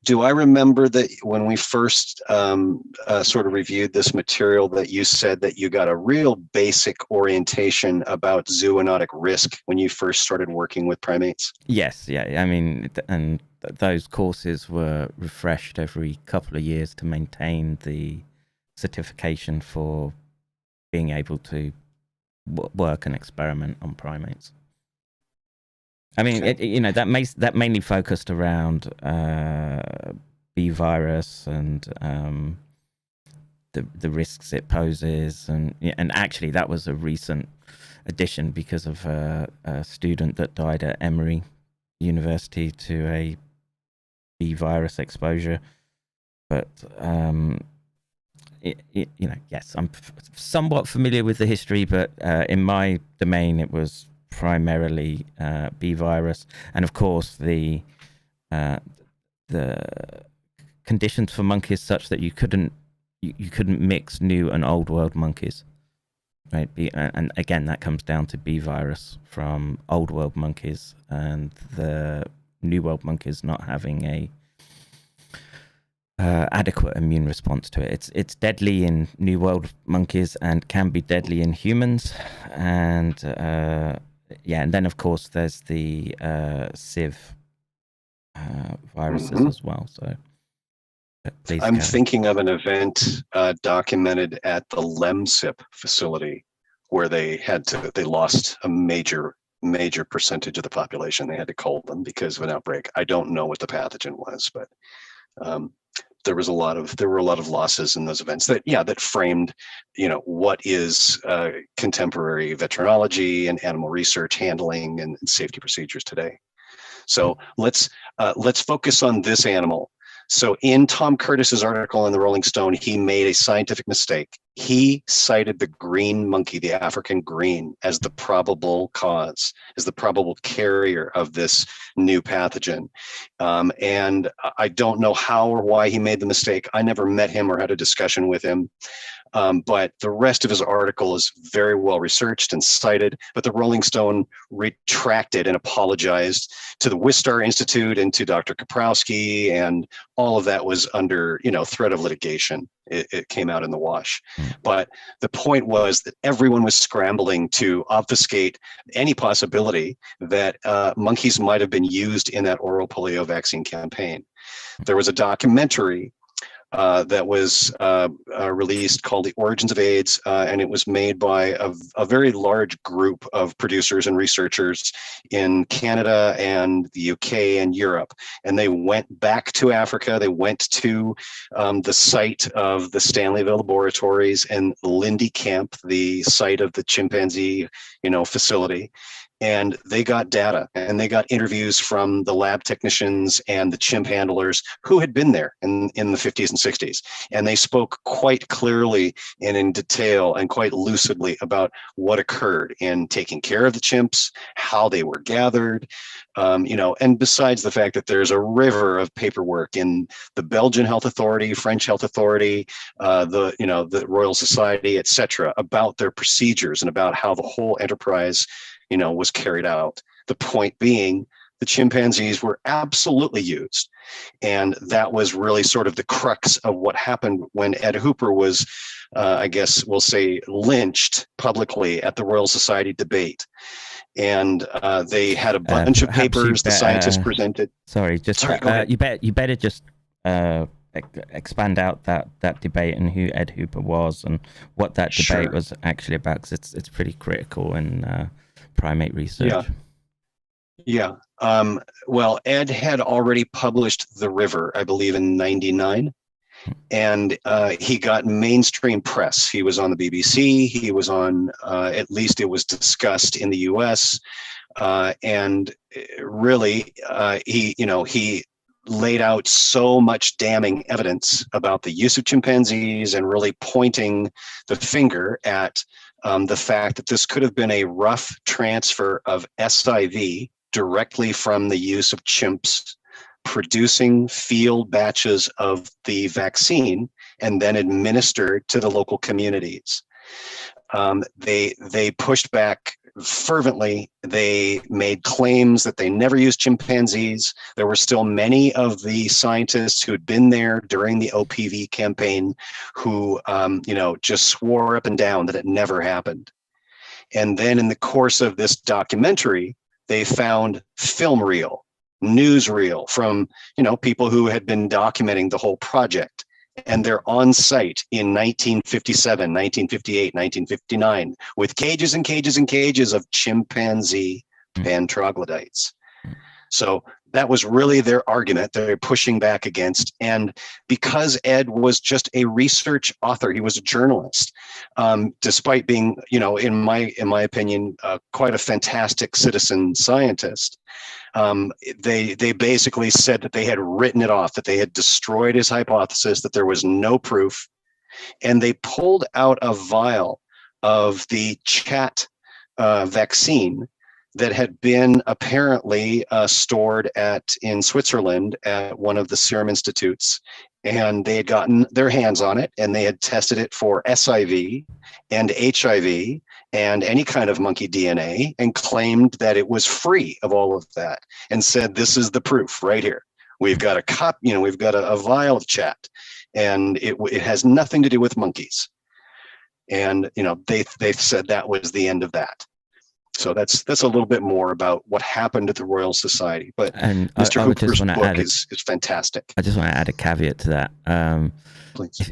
do I remember that when we first sort of reviewed this material that you said that you got a real basic orientation about zoonotic risk when you first started working with primates? Yes, yeah. I mean, and those courses were refreshed every couple of years to maintain the certification for being able to work and experiment on primates. I mean, you know, that mainly focused around B virus and the risks it poses, and actually that was a recent addition because of a student that died at Emory University to a B virus exposure. But you know, yes, I'm somewhat familiar with the history, but in my domain it was primarily B virus, and of course the conditions for monkeys such that you couldn't mix new and old world monkeys, right? And again, that comes down to B virus from old world monkeys and the new world monkeys not having a adequate immune response to it. It's deadly in new world monkeys and can be deadly in humans, and yeah, and then of course there's the CIV viruses as well. So please, I'm thinking of an event documented at the LEMSIP facility where they lost a major percentage of the population. They had to cull them because of an outbreak. I don't know what the pathogen was, but there were a lot of losses in those events that framed, you know, what is contemporary veterinology and animal research handling and safety procedures today. So let's focus on this animal. So in Tom Curtis's article in the Rolling Stone, he made a scientific mistake. He cited the green monkey, the African green, as the probable cause, as the probable carrier of this new pathogen. And I don't know how or why he made the mistake. I never met him or had a discussion with him. But the rest of his article is very well researched and cited, but the Rolling Stone retracted and apologized to the Wistar Institute and to Dr. Kaprowski, and all of that was under, you know, threat of litigation. It came out in the wash. But the point was that everyone was scrambling to obfuscate any possibility that monkeys might have been used in that oral polio vaccine campaign. There was a documentary that was released called The Origins of AIDS, and it was made by a very large group of producers and researchers in Canada and the UK and Europe. And they went back to Africa. They went to the site of the Stanleyville laboratories and Lindy Camp, the site of the chimpanzee, you know, facility. And they got data and they got interviews from the lab technicians and the chimp handlers who had been there in the 50s and 60s. And they spoke quite clearly and in detail and quite lucidly about what occurred in taking care of the chimps, how they were gathered, you know, and besides the fact that there's a river of paperwork in the Belgian Health Authority, French Health Authority, the Royal Society, etc., about their procedures and about how the whole enterprise, you know, was carried out. The point being, the chimpanzees were absolutely used. And that was really sort of the crux of what happened when Ed Hooper was I guess we'll say, lynched publicly at the Royal Society debate. And they had a bunch of papers the scientists presented. Sorry, you better just expand out that debate and who Ed Hooper was and what that debate was actually about, because it's pretty critical in primate research. Yeah. Well, Ed had already published The River, I believe, in '99. And he got mainstream press. He was on the BBC. He was on, at least it was discussed in the US. And really, he laid out so much damning evidence about the use of chimpanzees and really pointing the finger at the fact that this could have been a rough transfer of SIV directly from the use of chimps producing field batches of the vaccine and then administered to the local communities. They pushed back fervently. They made claims that they never used chimpanzees. There were still many of the scientists who had been there during the OPV campaign who, just swore up and down that it never happened. And then in the course of this documentary, they found film reel, newsreel from, people who had been documenting the whole project. And they're on site in 1957, 1958, 1959 with cages and cages and cages of chimpanzee pan-troglodytes. So that was really their argument they're pushing back against. And because Ed was just a research author, he was a journalist, despite being, in my opinion, quite a fantastic citizen scientist. They basically said that they had written it off, that they had destroyed his hypothesis, that there was no proof. And they pulled out a vial of the chat vaccine that had been apparently stored in Switzerland at one of the Serum Institutes. And they had gotten their hands on it, and they had tested it for SIV and HIV and any kind of monkey DNA, and claimed that it was free of all of that, and said, this is the proof right here. We've got we've got a vial of chat, and it has nothing to do with monkeys. And, they said that was the end of that. So that's a little bit more about what happened at the Royal Society. But Mr. Hooper's book is fantastic. I just want to add a caveat to that. Please.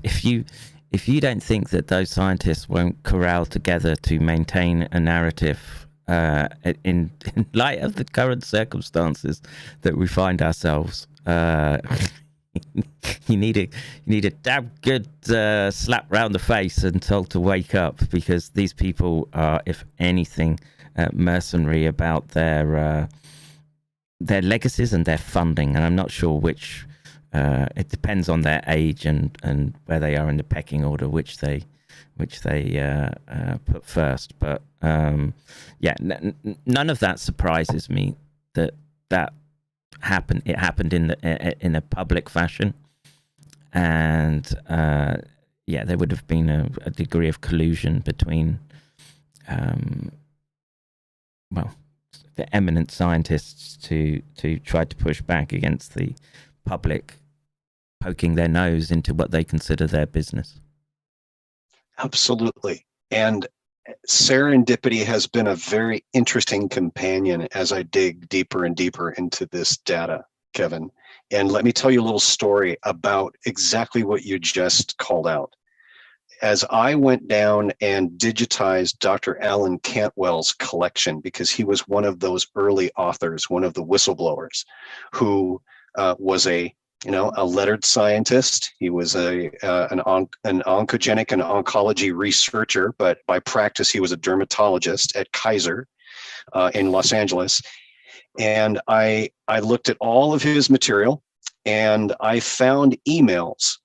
If you don't think that those scientists won't corral together to maintain a narrative in light of the current circumstances that we find ourselves, you need a damn good slap round the face and told to wake up, because these people are, if anything, mercenary about their legacies and their funding. And I'm not sure which. It depends on their age and where they are in the pecking order, which they put first. But none of that surprises me. That happened. It happened in a public fashion, and there would have been a degree of collusion between the eminent scientists to try to push back against the public poking their nose into what they consider their business. Absolutely. And serendipity has been a very interesting companion as I dig deeper and deeper into this data, Kevin. And let me tell you a little story about exactly what you just called out. As I went down and digitized Dr. Alan Cantwell's collection, because he was one of those early authors, one of the whistleblowers, who was a lettered scientist. He was an oncogenic and oncology researcher, but by practice, he was a dermatologist at Kaiser in Los Angeles. And I looked at all of his material, and I found emails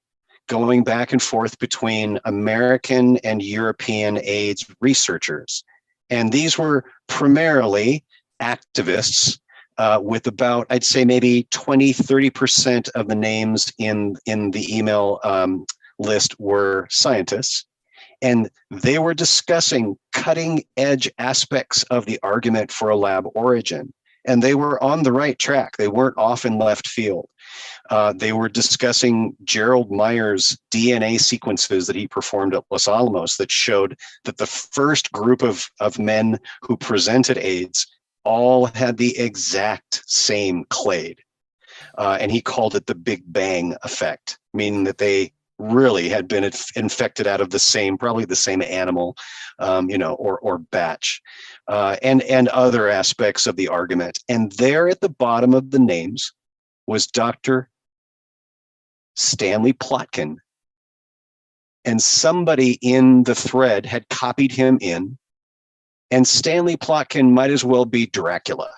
going back and forth between American and European AIDS researchers. And these were primarily activists, with about, I'd say maybe 20-30% of the names in the email list were scientists. And they were discussing cutting edge aspects of the argument for a lab origin. And they were on the right track. They weren't off in left field. They were discussing Gerald Myers' DNA sequences that he performed at Los Alamos that showed that the first group of men who presented AIDS all had the exact same clade. And he called it the Big Bang effect, meaning that they really had been infected out of the same, probably the same animal, or batch, and other aspects of the argument. And there at the bottom of the names was Dr. Stanley Plotkin. And somebody in the thread had copied him in, and Stanley Plotkin might as well be Dracula.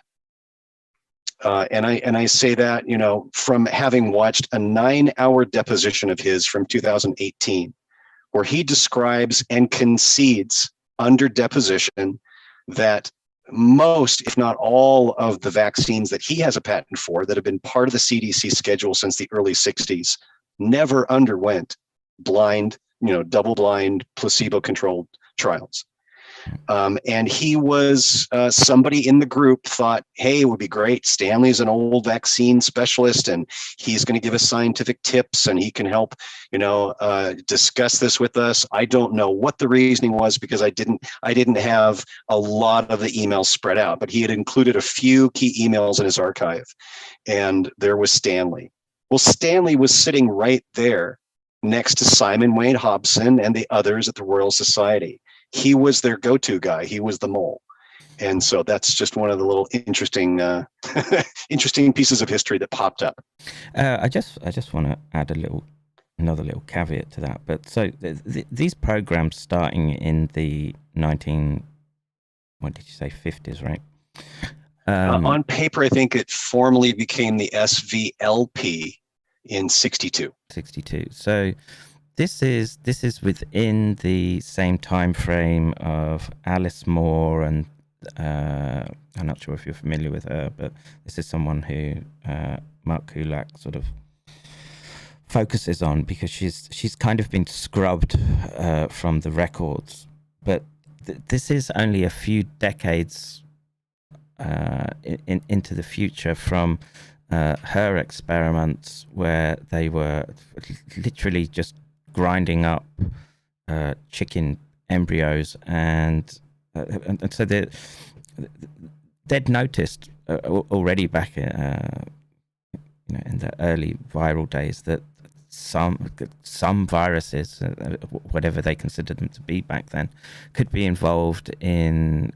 And I say that, from having watched a 9-hour deposition of his from 2018, where he describes and concedes under deposition that most, if not all, of the vaccines that he has a patent for that have been part of the CDC schedule since the early 60s never underwent blind, double-blind, placebo-controlled trials. And he was somebody in the group thought, hey, it would be great. Stanley's an old vaccine specialist, and he's going to give us scientific tips, and he can help, discuss this with us. I don't know what the reasoning was, because I didn't have a lot of the emails spread out, but he had included a few key emails in his archive, and there was Stanley. Well, Stanley was sitting right there next to Simon Wayne Hobson and the others at the Royal Society. He was their go-to guy. He was the mole. And so that's just one of the little interesting pieces of history that popped up. I just want to add another little caveat to that. But so these programs starting in the 50s, right? On paper, I think it formally became the SVLP in 62. 62. So this is within the same time frame of Alice Moore, and I'm not sure if you're familiar with her, but this is someone who Mark Kulak sort of focuses on, because she's kind of been scrubbed from the records. But this is only a few decades into the future from her experiments, where they were literally just grinding up chicken embryos, and so they'd noticed already back in the early viral days that some viruses, whatever they considered them to be back then, could be involved in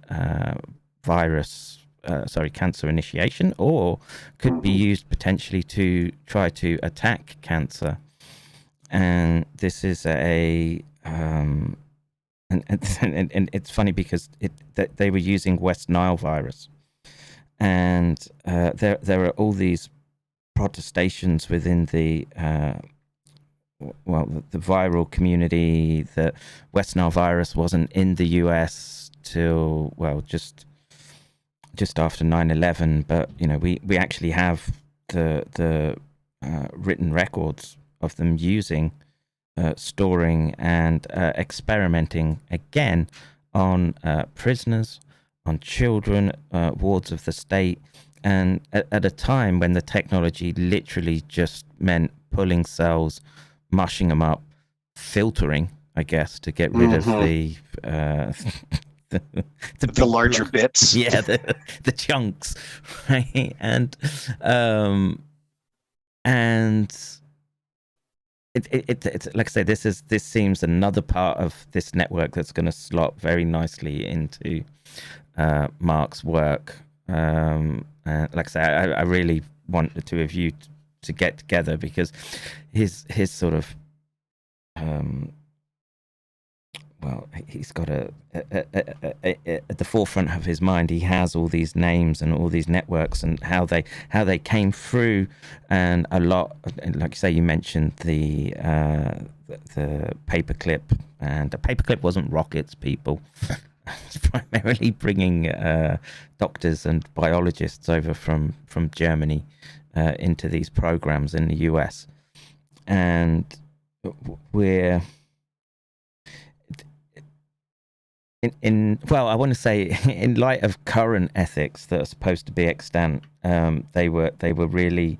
cancer initiation, or could be used potentially to try to attack cancer. And this is and it's funny because they were using West Nile virus, and there are all these protestations within the viral community that West Nile virus wasn't in the US till just after 9/11, but we actually have the written records of them using, storing, and experimenting again on prisoners, on children, wards of the state, and at a time when the technology literally just meant pulling cells, mushing them up, filtering, I guess, to get rid of the the larger bits. Yeah, the chunks, right? And it's like I say, this seems another part of this network that's going to slot very nicely into Mark's work. And like I say, I really want the two of you to get together, because his sort of he's got at the forefront of his mind, he has all these names and all these networks and how they came through, and a lot, like you say, you mentioned the paperclip, and the paperclip wasn't rockets, people. It's primarily bringing doctors and biologists over from Germany into these programs in the US, and we're I want to say, in light of current ethics that are supposed to be extant, they were really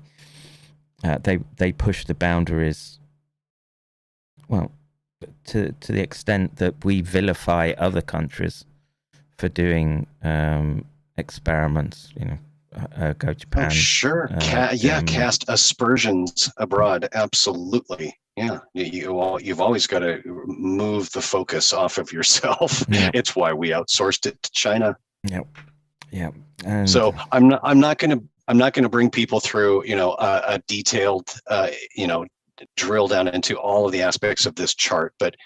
they push the boundaries, well, to the extent that we vilify other countries for doing experiments. Go Japan. Oh, sure. Cast aspersions abroad. Absolutely. Yeah. You've always got to move the focus off of yourself. Yeah. It's why we outsourced it to China. Yeah. And so I'm not going to bring people through, a detailed, drill down into all of the aspects of this chart, but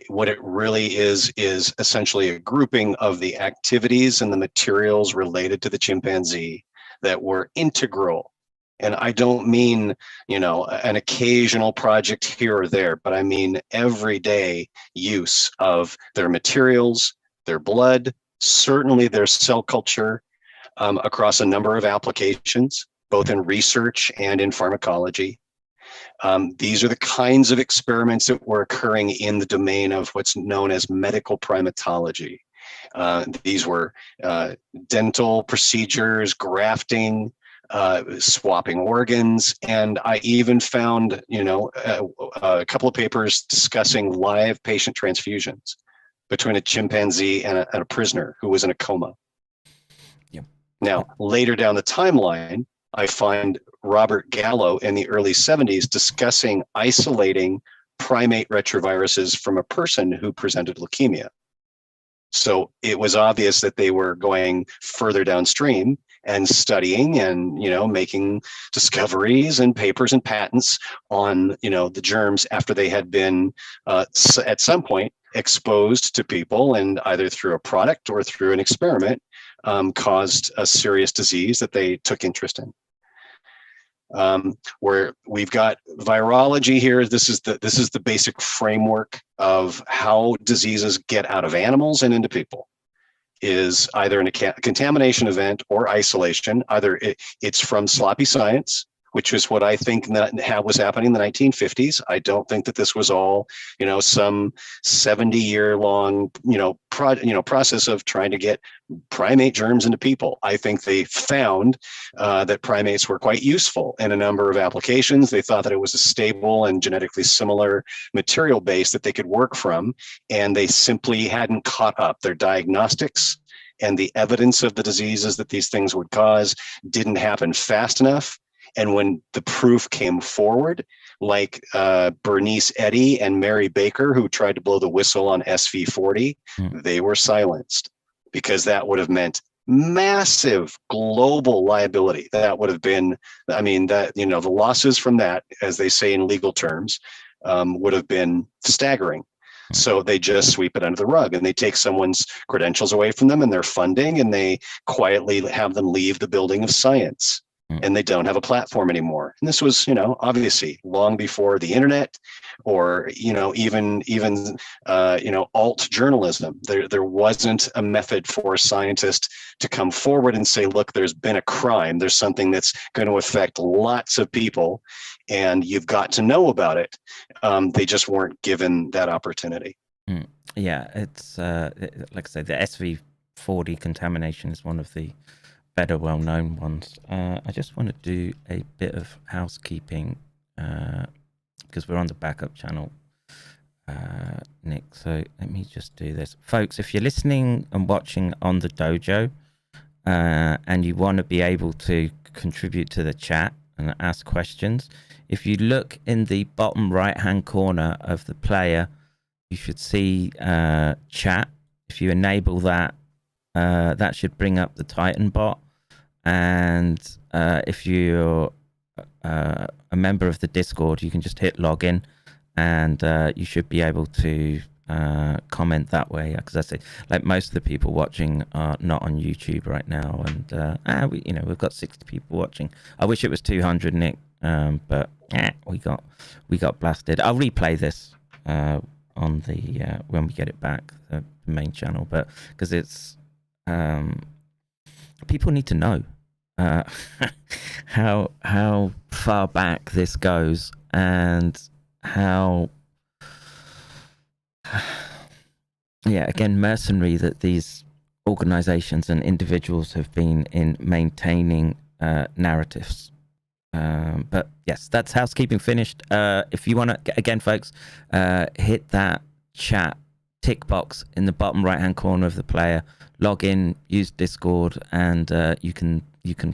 what it really is essentially a grouping of the activities and the materials related to the chimpanzee that were integral. And I don't mean, an occasional project here or there, but I mean everyday use of their materials, their blood, certainly their cell culture, across a number of applications, both in research and in pharmacology. These are the kinds of experiments that were occurring in the domain of what's known as medical primatology. These were dental procedures, grafting, swapping organs, and I even found, a couple of papers discussing live patient transfusions between a chimpanzee and a prisoner who was in a coma. Yep. Now, later down the timeline, I find Robert Gallo in the early 70s discussing isolating primate retroviruses from a person who presented leukemia. So it was obvious that they were going further downstream and studying and, making discoveries and papers and patents on, the germs after they had been at some point exposed to people, and either through a product or through an experiment caused a serious disease that they took interest in. Where we've got virology here. This is the basic framework of how diseases get out of animals and into people. Is either a contamination event or isolation. Either it's from sloppy science, which is what I think that was happening in the 1950s. I don't think that this was all, some 70-year-long, process of trying to get primate germs into people. I think they found that primates were quite useful in a number of applications. They thought that it was a stable and genetically similar material base that they could work from, and they simply hadn't caught up. Their diagnostics and the evidence of the diseases that these things would cause didn't happen fast enough. And when the proof came forward, like Bernice Eddy and Mary Baker, who tried to blow the whistle on SV40, they were silenced, because that would have meant massive global liability. That would have been, the losses from that, as they say in legal terms, would have been staggering. So they just sweep it under the rug, and they take someone's credentials away from them and their funding, and they quietly have them leave the building of science. And they don't have a platform anymore. And this was, obviously long before the internet, or, even alt journalism. There wasn't a method for a scientist to come forward and say, look, there's been a crime. There's something that's going to affect lots of people, and you've got to know about it. They just weren't given that opportunity. Yeah, it's like I say, the SV40 contamination is one of the better well-known ones. I just want to do a bit of housekeeping because we're on the backup channel, Nick. So let me just do this. Folks, if you're listening and watching on the dojo and you want to be able to contribute to the chat and ask questions, if you look in the bottom right-hand corner of the player, you should see chat. If you enable that, that should bring up the Titan bot. And if you're a member of the Discord, you can just hit login, and you should be able to comment that way. Because I say, like, most of the people watching are not on YouTube right now, and we've got 60 people watching. I wish it was 200, Nick, but we got blasted. I'll replay this on the when we get it back, the main channel, but because it's people need to know how far back this goes, and how again mercenary that these organizations and individuals have been in maintaining narratives But yes, that's housekeeping finished. If you want to, again, folks, hit that chat tick box in the bottom right hand corner of the player, log in, use Discord, and you can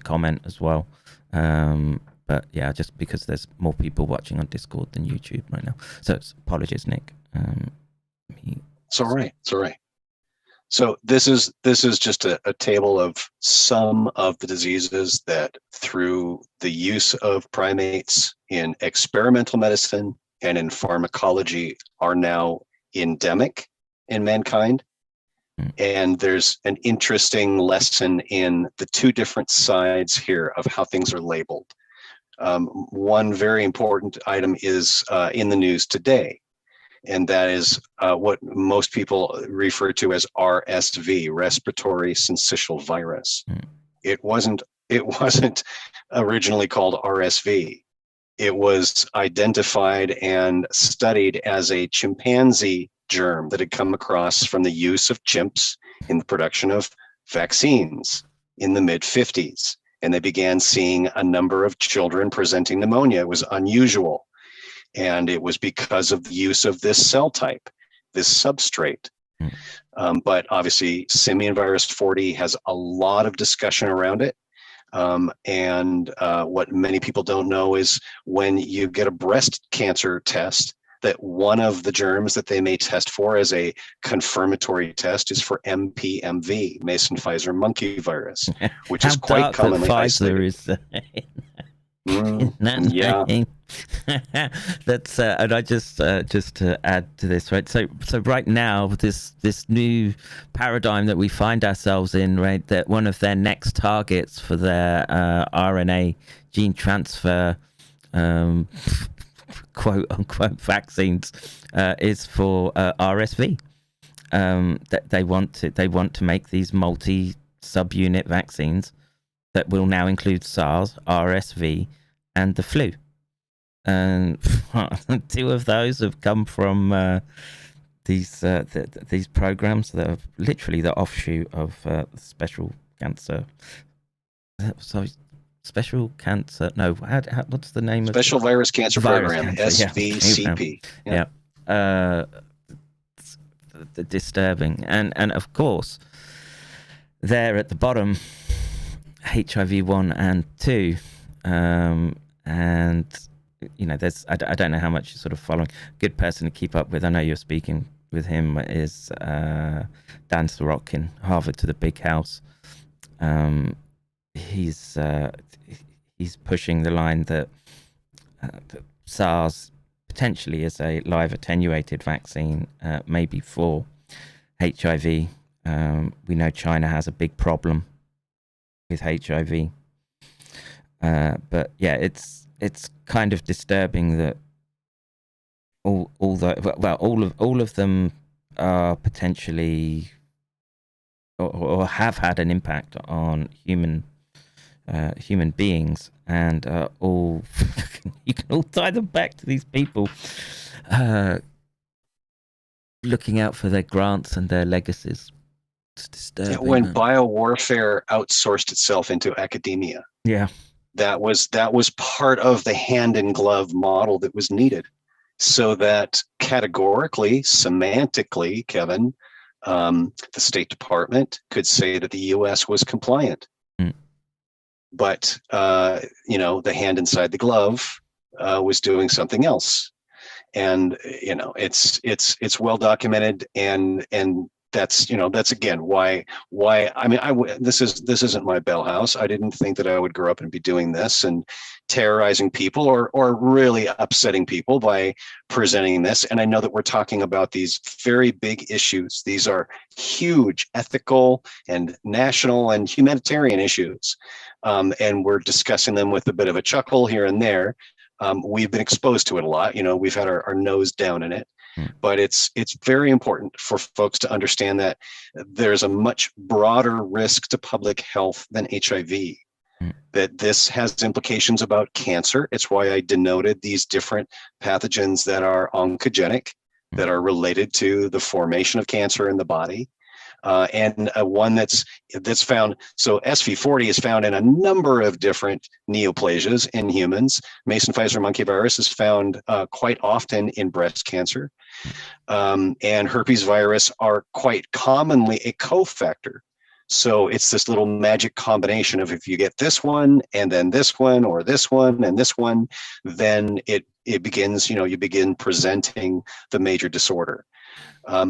comment as well. But yeah, just because there's more people watching on Discord than YouTube right now, so apologies, Nick. It's all right. It's all right. So this is just a table of some of the diseases that, through the use of primates in experimental medicine and in pharmacology, are now endemic in mankind. And there's an interesting lesson in the two different sides here of how things are labeled. One very important item is in the news today, and that is what most people refer to as RSV, respiratory syncytial virus. It wasn't originally called RSV. It was identified and studied as a chimpanzee germ that had come across from the use of chimps in the production of vaccines in the mid-50s. And they began seeing a number of children presenting pneumonia. It was unusual. And it was because of the use of this cell type, this substrate. But obviously, simian virus 40 has a lot of discussion around it. And what many people don't know is when you get a breast cancer test, that one of the germs that they may test for as a confirmatory test is for MPMV, Mason Pfizer monkey virus, which is quite commonly isolated. Yeah. That's and I just to add to this, right? So right now, this new paradigm that we find ourselves in, right? That one of their next targets for their RNA gene transfer, quote unquote, vaccines is for RSV. That they want to make these multi subunit vaccines that will now include SARS, RSV, and the flu. And two of those have come from these programs that are literally the offshoot of special cancer. Sorry, special cancer. No, what's the name Special of Virus Cancer Program, cancer, SVCP. Yeah. Disturbing, and of course, there at the bottom, HIV 1 and 2, and you know, there's I don't know how much you're sort of following. Good person to keep up with. I know you're speaking with him is Dan Sorokin, Harvard to the Big House. He's pushing the line that SARS potentially is a live attenuated vaccine, maybe for HIV. We know China has a big problem with HIV, but yeah, it's kind of disturbing that all of them are potentially or have had an impact on human beings, and all you can all tie them back to these people looking out for their grants and their legacies. It's disturbing. When biowarfare outsourced itself into academia, that was part of the hand in glove model that was needed, so that categorically, semantically, Kevin, the State Department could say that the U.S. was compliant. But the hand inside the glove was doing something else, and it's well documented, and that's again why I mean this isn't my bell house. I didn't think that I would grow up and be doing this and terrorizing people or really upsetting people by presenting this. And I know that we're talking about these very big issues. These are huge ethical and national and humanitarian issues. And we're discussing them with a bit of a chuckle here and there. We've been exposed to it a lot. We've had our nose down in it. But it's very important for folks to understand that there's a much broader risk to public health than HIV, that this has implications about cancer. It's why I denoted these different pathogens that are oncogenic, that are related to the formation of cancer in the body. and one that's found. So SV40 is found in a number of different neoplasias in humans. Mason-Pfizer monkey virus is found quite often in breast cancer, and herpes virus are quite commonly a cofactor. So it's this little magic combination of if you get this one and then this one or this one and this one, then it begins, you begin presenting the major disorder.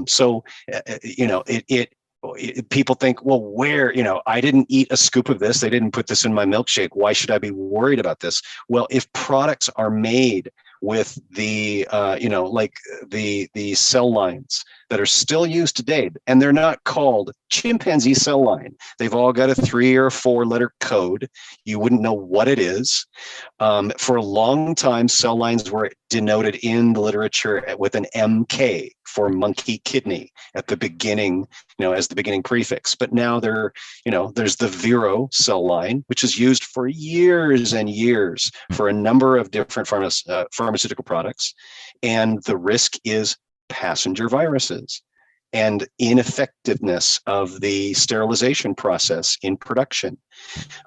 So people think, well, where, I didn't eat a scoop of this. They didn't put this in my milkshake. Why should I be worried about this? Well, if products are made with the, like the cell lines that are still used today, and they're not called chimpanzee cell line. They've all got a 3 or 4 letter code. You wouldn't know what it is. For a long time, cell lines were denoted in the literature with an MK for monkey kidney at the beginning, as the beginning prefix. But now there's the Vero cell line, which is used for years and years for a number of different pharmaceutical products. And the risk is passenger viruses and ineffectiveness of the sterilization process in production.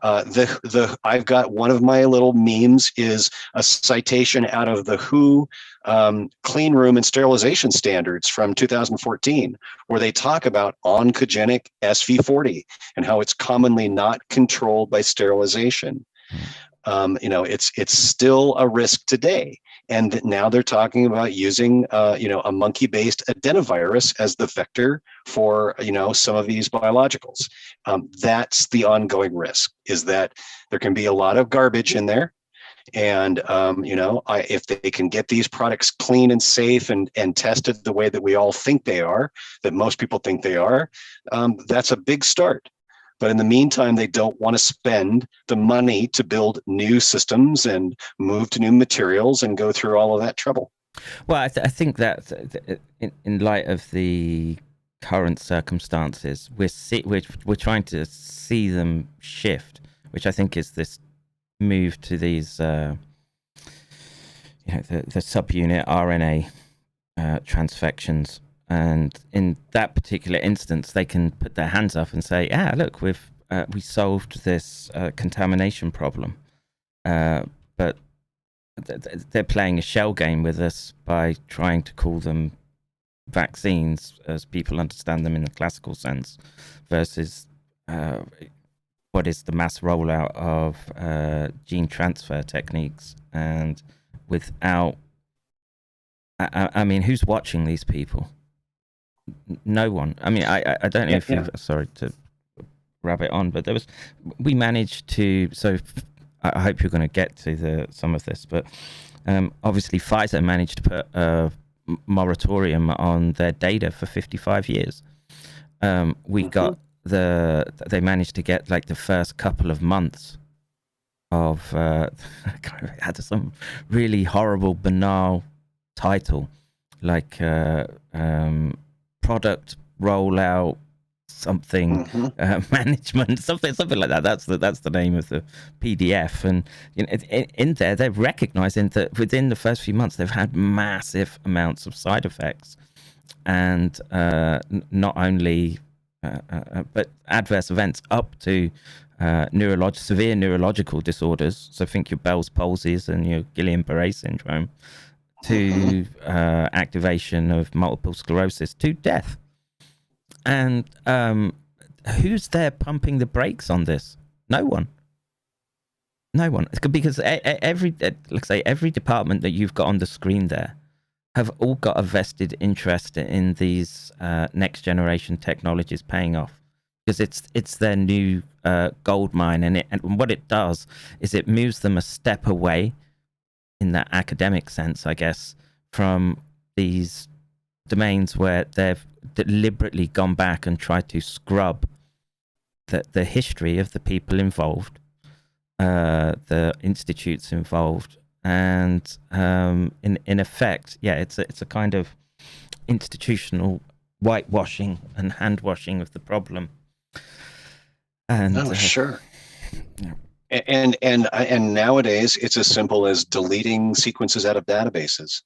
I've got one of my little memes is a citation out of the WHO clean room and sterilization standards from 2014, where they talk about oncogenic SV40 and how it's commonly not controlled by sterilization. It's still a risk today. And now they're talking about using, a monkey-based adenovirus as the vector for, some of these biologicals. That's the ongoing risk, is that there can be a lot of garbage in there. And, if they can get these products clean and safe and tested the way that we all think they are, that most people think they are, that's a big start. But in the meantime, they don't want to spend the money to build new systems and move to new materials and go through all of that trouble. Well, I think that in light of the current circumstances, we're trying to see them shift, which I think is this move to these, the subunit RNA transfections. And in that particular instance, they can put their hands up and say, look, we solved this contamination problem. But they're playing a shell game with us by trying to call them vaccines as people understand them in the classical sense, versus what is the mass rollout of gene transfer techniques. And without, I mean, who's watching these people? No one. I mean, I don't know if you've, sorry to rabbit on, but we managed to, so I hope you're going to get to some of this, but obviously Pfizer managed to put a moratorium on their data for 55 years. We got they managed to get like the first couple of months of, had some really horrible, banal title, like product rollout something management, something like that. That's the name of the PDF. And in there they're recognizing that within the first few months they've had massive amounts of side effects, and not only but adverse events up to severe neurological disorders. So think your Bell's palsies and your Guillain-Barré syndrome, to activation of multiple sclerosis, to death. And who's there pumping the brakes on this? No one. Because every department that you've got on the screen there have all got a vested interest in these next generation technologies paying off, because it's their new gold mine, and what it does is it moves them a step away, in that academic sense, I guess, from these domains where they've deliberately gone back and tried to scrub the history of the people involved, the institutes involved, and in effect, it's a kind of institutional whitewashing and hand washing of the problem. And sure. Yeah. And nowadays it's as simple as deleting sequences out of databases.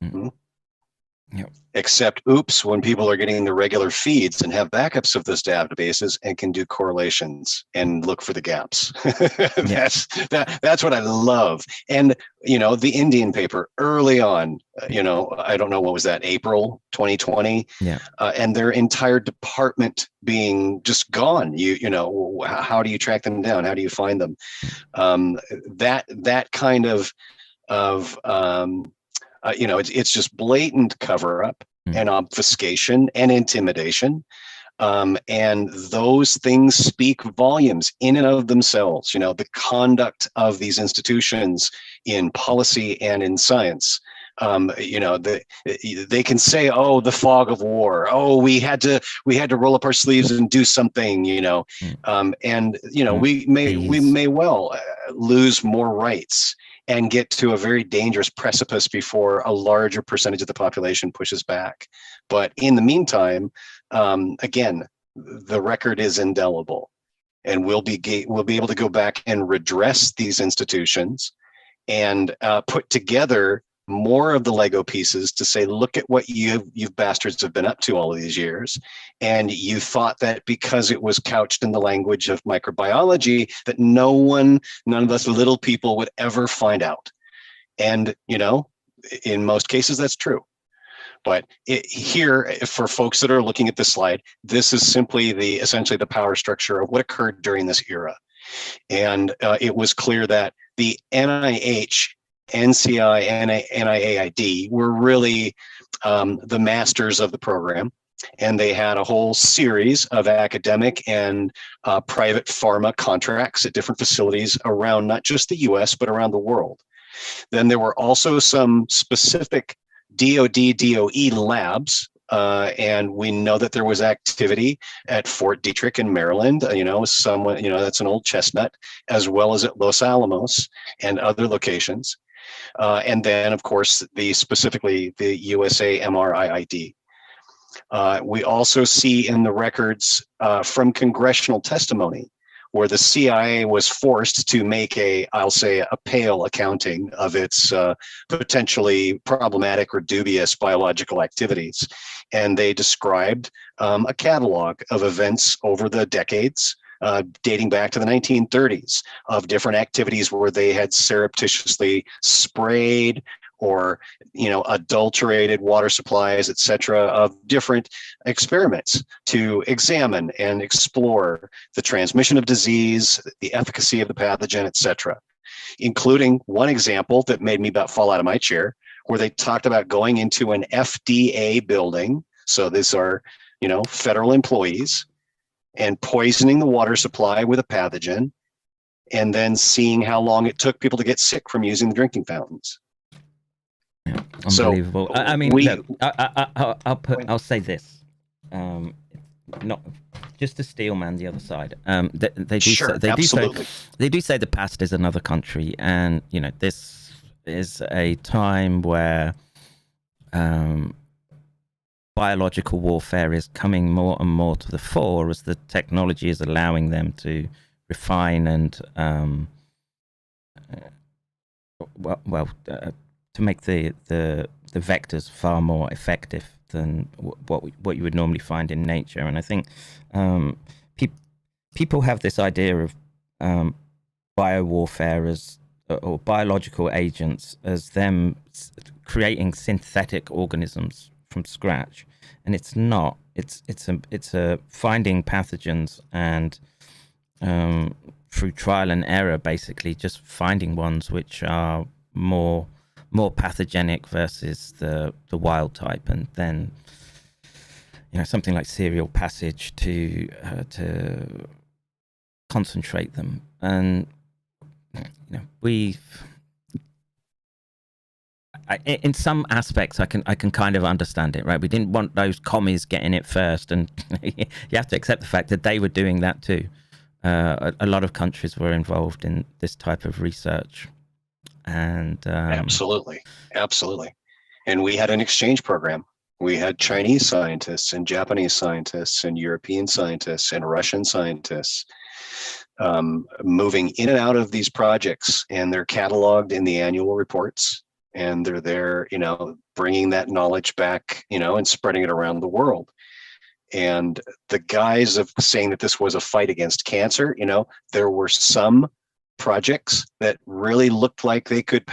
Yep. Except, oops, when people are getting the regular feeds and have backups of those databases and can do correlations and look for the gaps. That's what I love. And, you know, the Indian paper early on, you know, I don't know, what was that, April 2020? Yeah. And their entire department being just gone. You know, how do you track them down? How do you find them? That kind of you know, it's just blatant cover up and obfuscation and intimidation. And those things speak volumes in and of themselves. You know, the conduct of these institutions in policy and in science. You know, they can say, "Oh, the fog of war. Oh, we had to roll up our sleeves and do something." You know, and you know, we may well lose more rights and get to a very dangerous precipice before a larger percentage of the population pushes back. But in the meantime, again, the record is indelible, and we'll be able to go back and redress these institutions and put together more of the Lego pieces to say, look at what you bastards have been up to all of these years. And you thought that because it was couched in the language of microbiology, that none of us little people would ever find out. And, you know, in most cases, that's true. But here, for folks that are looking at this slide, this is simply essentially the power structure of what occurred during this era. And it was clear that the NIH, NCI, and NIAID were really the masters of the program. And they had a whole series of academic and private pharma contracts at different facilities around not just the US, but around the world. Then there were also some specific DoD, DOE labs. And we know that there was activity at Fort Detrick in Maryland, you know, that's an old chestnut, as well as at Los Alamos and other locations. And then, of course, specifically the USA MRIID. We also see in the records from congressional testimony where the CIA was forced to make I'll say a pale accounting of its potentially problematic or dubious biological activities. And they described a catalog of events over the decades dating back to the 1930s of different activities where they had surreptitiously sprayed or, you know, adulterated water supplies, et cetera, of different experiments to examine and explore the transmission of disease, the efficacy of the pathogen, et cetera, including one example that made me about fall out of my chair, where they talked about going into an FDA building. So these are, you know, federal employees, and poisoning the water supply with a pathogen, and then seeing how long it took people to get sick from using the drinking fountains. Yeah, unbelievable. So I mean, look, I'll say this, not just to steel man the other side. They do say the past is another country, and you know, this is a time where biological warfare is coming more and more to the fore as the technology is allowing them to refine and to make the vectors far more effective than what you would normally find in nature. And I think people have this idea of biowarfare as or biological agents as them creating synthetic organisms from scratch, and it's not. It's a finding pathogens and through trial and error, basically just finding ones which are more pathogenic versus the wild type, and then, you know, something like serial passage to concentrate them. And you know, in some aspects I can kind of understand it, right? We didn't want those commies getting it first, and you have to accept the fact that they were doing that too. A lot of countries were involved in this type of research. And absolutely. And we had an exchange program. We had Chinese scientists and Japanese scientists and European scientists and Russian scientists moving in and out of these projects, and they're cataloged in the annual reports. and they're there, bringing that knowledge back, and spreading it around the world. And the guise of saying that this was a fight against cancer, there were some projects that really looked like they could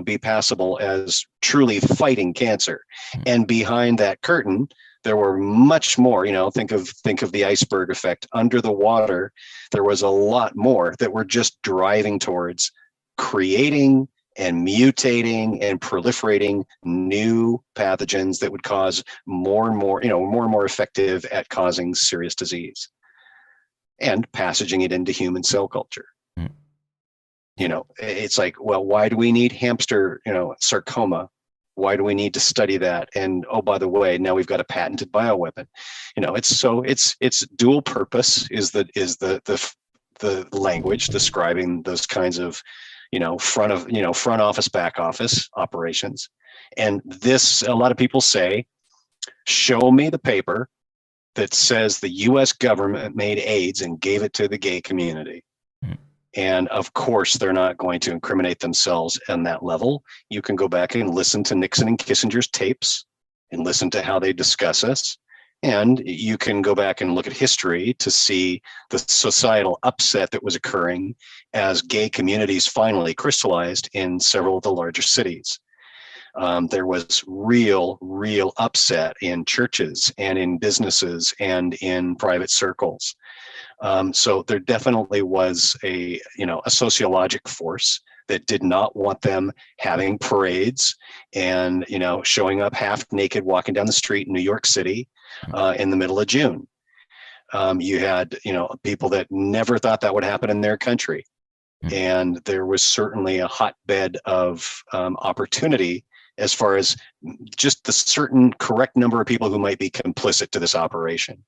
be passable as truly fighting cancer. And behind that curtain, there were much more, think of the iceberg effect. Under the water, there was a lot more that were just driving towards creating and mutating and proliferating new pathogens that would cause more and more effective at causing serious disease and passaging it into human cell culture. It's like, well, why do we need hamster, sarcoma? Why do we need to study that? And oh, by the way, now we've got a patented bioweapon. It's dual purpose is the language describing those kinds of front office, back office operations. And this, a lot of people say, show me the paper that says the US government made AIDS and gave it to the gay community. And of course, they're not going to incriminate themselves on that level. You can go back and listen to Nixon and Kissinger's tapes and listen to how they discuss us. And you can go back and look at history to see the societal upset that was occurring as gay communities finally crystallized in several of the larger cities. There was real upset in churches and in businesses and in private circles. So there definitely was a sociologic force that did not want them having parades and, showing up half naked, walking down the street in New York City in the middle of June. You had, people that never thought that would happen in their country. And there was certainly a hotbed of opportunity as far as just the certain correct number of people who might be complicit to this operation.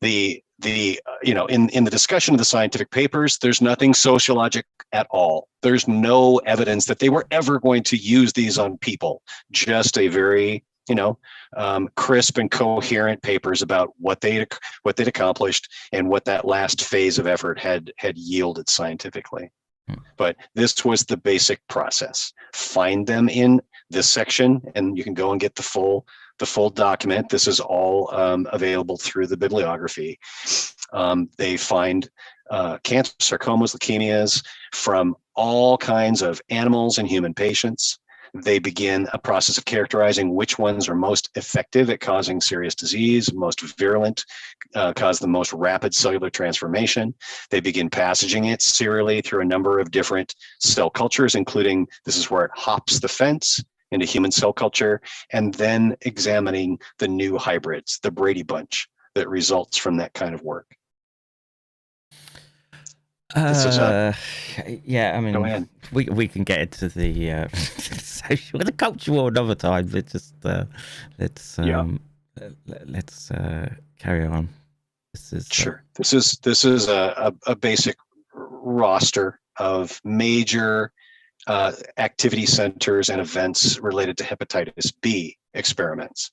In the discussion of the scientific papers, there's nothing sociologic at all. There's no evidence that they were ever going to use these on people. Just a very, crisp and coherent papers about what they'd accomplished and what that last phase of effort had yielded scientifically. But this was the basic process. Find them in this section, and you can go and get the full document. This is all available through the bibliography. They find cancer, sarcomas, leukemias from all kinds of animals and human patients. They begin a process of characterizing which ones are most effective at causing serious disease, most virulent, cause the most rapid cellular transformation. They begin passaging it serially through a number of different cell cultures, including, this is where it hops the fence into human cell culture, and then examining the new hybrids, the Brady Bunch that results from that kind of work. Yeah, I mean, we can get into the social, the cultural another time. But just let's carry on. This is sure. This is a basic roster of major activity centers and events related to hepatitis B experiments.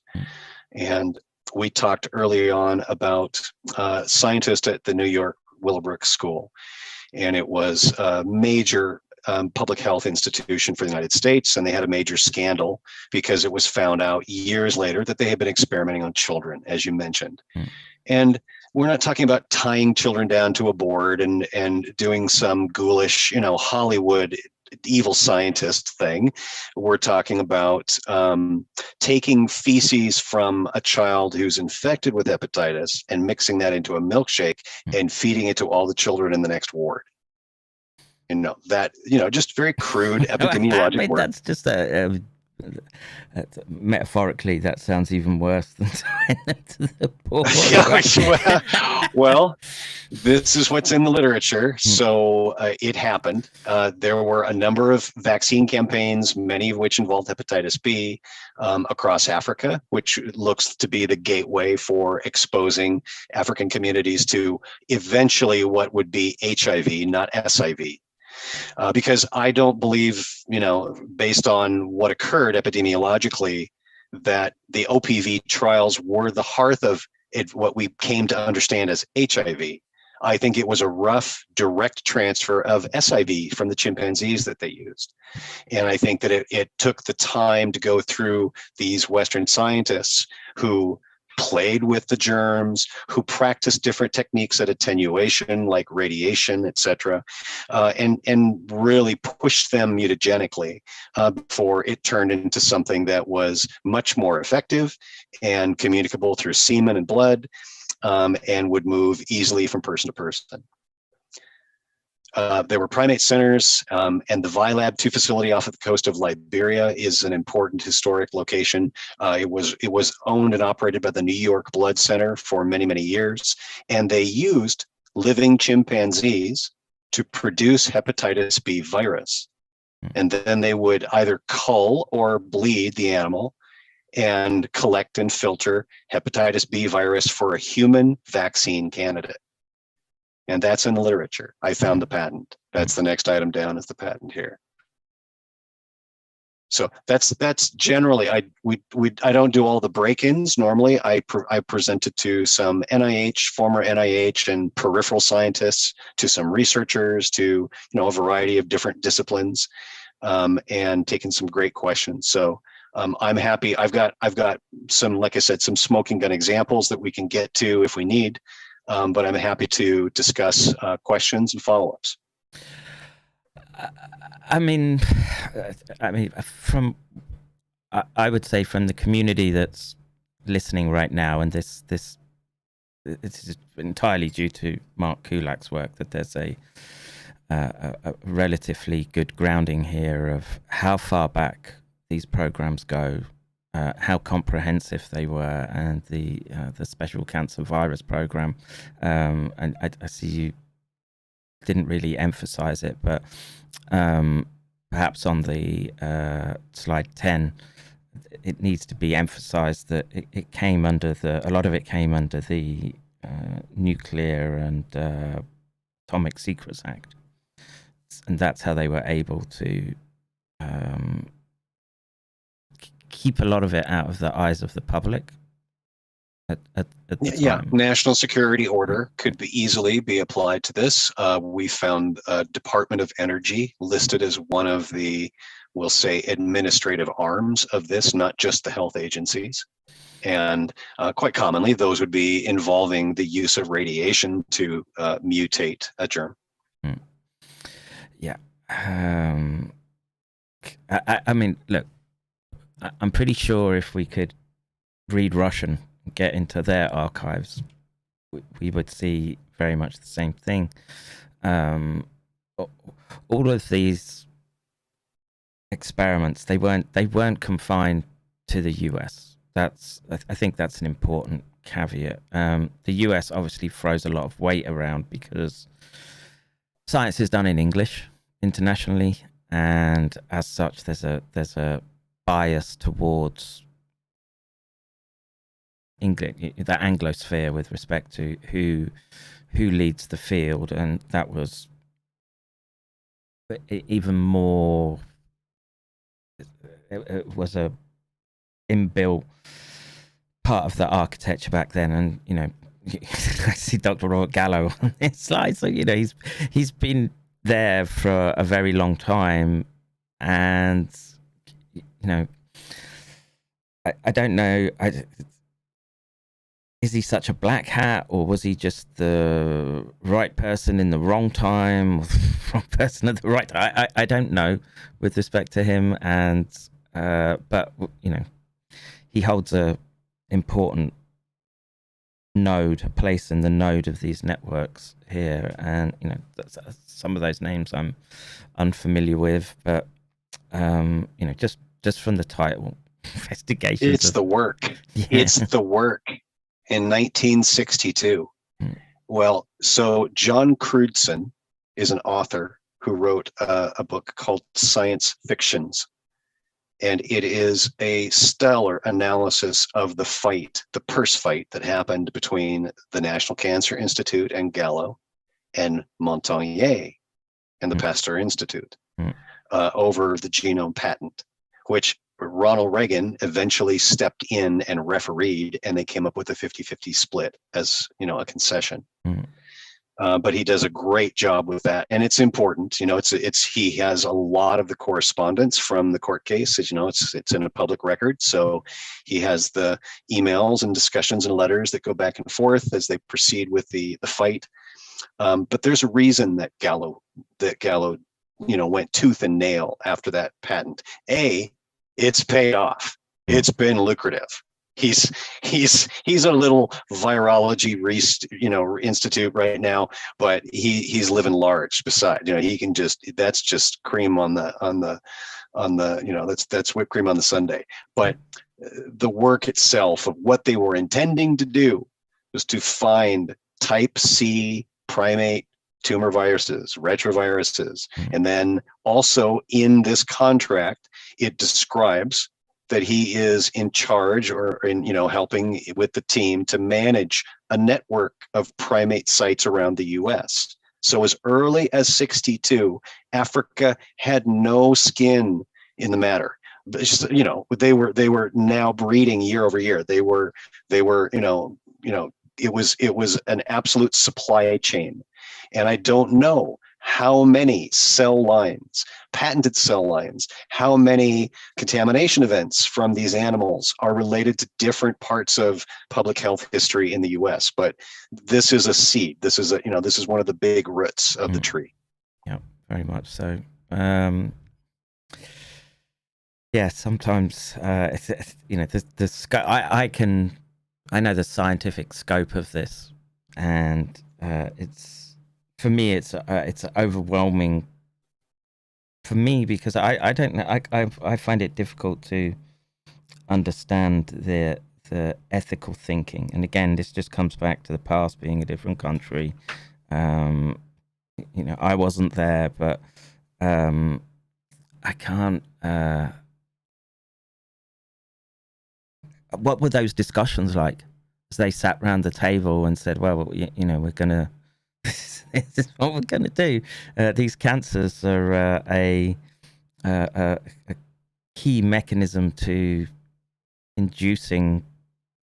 And we talked early on about scientists at the New York Willowbrook School, and it was a major public health institution for the United States, and they had a major scandal because it was found out years later that they had been experimenting on children, as you mentioned. And we're not talking about tying children down to a board and doing some ghoulish, Hollywood evil scientist thing. We're talking about taking feces from a child who's infected with hepatitis and mixing that into a milkshake and feeding it to all the children in the next ward. Just very crude epidemiologic work. That's just metaphorically, that sounds even worse than tying them to the board. Well, this is what's in the literature. So it happened. There were a number of vaccine campaigns, many of which involved hepatitis B across Africa, which looks to be the gateway for exposing African communities to eventually what would be HIV, not SIV. Because I don't believe, based on what occurred epidemiologically, that the OPV trials were the hearth of it, what we came to understand as HIV. I think it was a rough, direct transfer of SIV from the chimpanzees that they used. And I think that it took the time to go through these Western scientists who played with the germs, who practiced different techniques at attenuation, like radiation, etc., and really pushed them mutagenically before it turned into something that was much more effective and communicable through semen and blood, and would move easily from person to person. There were primate centers, and the ViLab 2 facility off of the coast of Liberia is an important historic location. It was owned and operated by the New York Blood Center for many, many years, and they used living chimpanzees to produce hepatitis B virus. And then they would either cull or bleed the animal and collect and filter hepatitis B virus for a human vaccine candidate. And that's in the literature. I found the patent. That's the next item down, is the patent here. So that's generally, I don't do all the break-ins normally. I present it to some NIH, former NIH, and peripheral scientists, to some researchers, to a variety of different disciplines, and taking some great questions. So I'm happy. I've got some, like I said, some smoking gun examples that we can get to if we need. But I'm happy to discuss questions and follow-ups. I mean, I would say from the community that's listening right now, and this is entirely due to Mark Kulak's work, that there's a relatively good grounding here of how far back these programs go, how comprehensive they were, and the special cancer virus program. And I see you didn't really emphasize it, but perhaps on the slide 10, it needs to be emphasized that it came under a lot of it came under the Nuclear and Atomic Secrets Act, and that's how they were able to keep a lot of it out of the eyes of the public at the time. National security order could easily be applied to this. We found Department of Energy listed as one of the, we'll say, administrative arms of this, not just the health agencies. And quite commonly, those would be involving the use of radiation to mutate a germ. Yeah. I mean, look, I'm pretty sure if we could read Russian, get into their archives, we would see very much the same thing. All of these experiments, they weren't confined to the US. I think that's an important caveat. The US obviously throws a lot of weight around because science is done in English internationally, and as such, there's a bias towards England, that Anglosphere, with respect to who leads the field, and that was even more. It was a inbuilt part of the architecture back then, and I see Dr. Robert Gallo on this slide, so he's been there for a very long time, and I don't know. Is he such a black hat, or was he just the right person in the wrong time, or the wrong person at the right time? I don't know with respect to him, and but he holds a important place in the node of these networks here, and some of those names I'm unfamiliar with, but just from the title, investigations. It's the work. Yeah. It's the work. In 1962. Well, so John Crudson is an author who wrote a book called Science Fictions. And it is a stellar analysis of the purse fight that happened between the National Cancer Institute and Gallo and Montagnier and the Pasteur Institute over the genome patent, which Ronald Reagan eventually stepped in and refereed, and they came up with a 50-50 split as a concession. But he does a great job with that, and it's important. You know, he has a lot of the correspondence from the court case. As you know, it's in a public record, so he has the emails and discussions and letters that go back and forth as they proceed with the fight. But there's a reason that Gallo, went tooth and nail after that patent. It's paid off. It's been lucrative. He's a little virology institute right now, but he's living large. Beside, he can that's just cream on the that's whipped cream on the sundae. But the work itself of what they were intending to do was to find type C primate tumor viruses, retroviruses, and then also in this contract it describes that he is in charge or helping with the team to manage a network of primate sites around the US. So as early as 62, Africa had no skin in the matter. It's just, they were now breeding year over year. They were it was an absolute supply chain. And I don't know how many patented cell lines, how many contamination events from these animals are related to different parts of public health history in the US. But this is a seed. This is this is one of the big roots of the tree. Yeah, very much so. Yeah, sometimes the scope. I know the scientific scope of this, and for me it's overwhelming. For me, because I don't know, I find it difficult to understand the ethical thinking. And again, this just comes back to the past being a different country. I wasn't there, but I can't. What were those discussions like? As they sat around the table and said, "Well, we're gonna." This is what we're going to do. These cancers are a key mechanism to inducing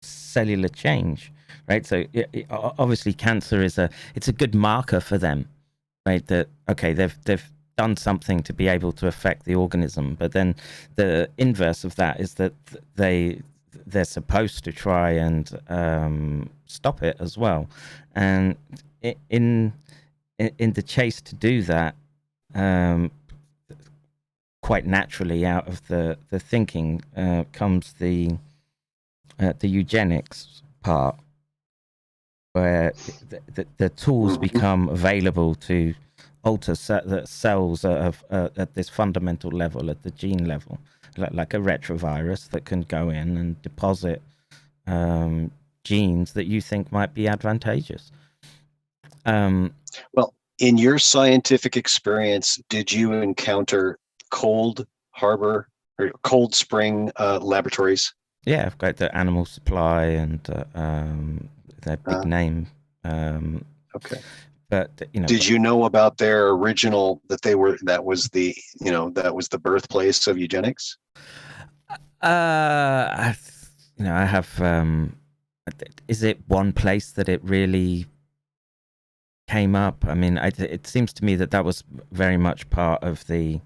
cellular change, right? So obviously, cancer it's a good marker for them, right? That they've done something to be able to affect the organism, but then the inverse of that is that they're supposed to try and stop it as well, and in the chase to do that, quite naturally out of the thinking comes the eugenics part, where the tools become available to alter the cells at this fundamental level, at the gene level, like a retrovirus that can go in and deposit genes that you think might be advantageous. Well, in your scientific experience, did you encounter Cold Harbor or Cold Spring laboratories? Yeah, I've got the Animal Supply and their big name. Okay. But did you know about their original that was the birthplace of eugenics? I have. Is it one place that it really came up? I mean, it seems to me that was very much part of the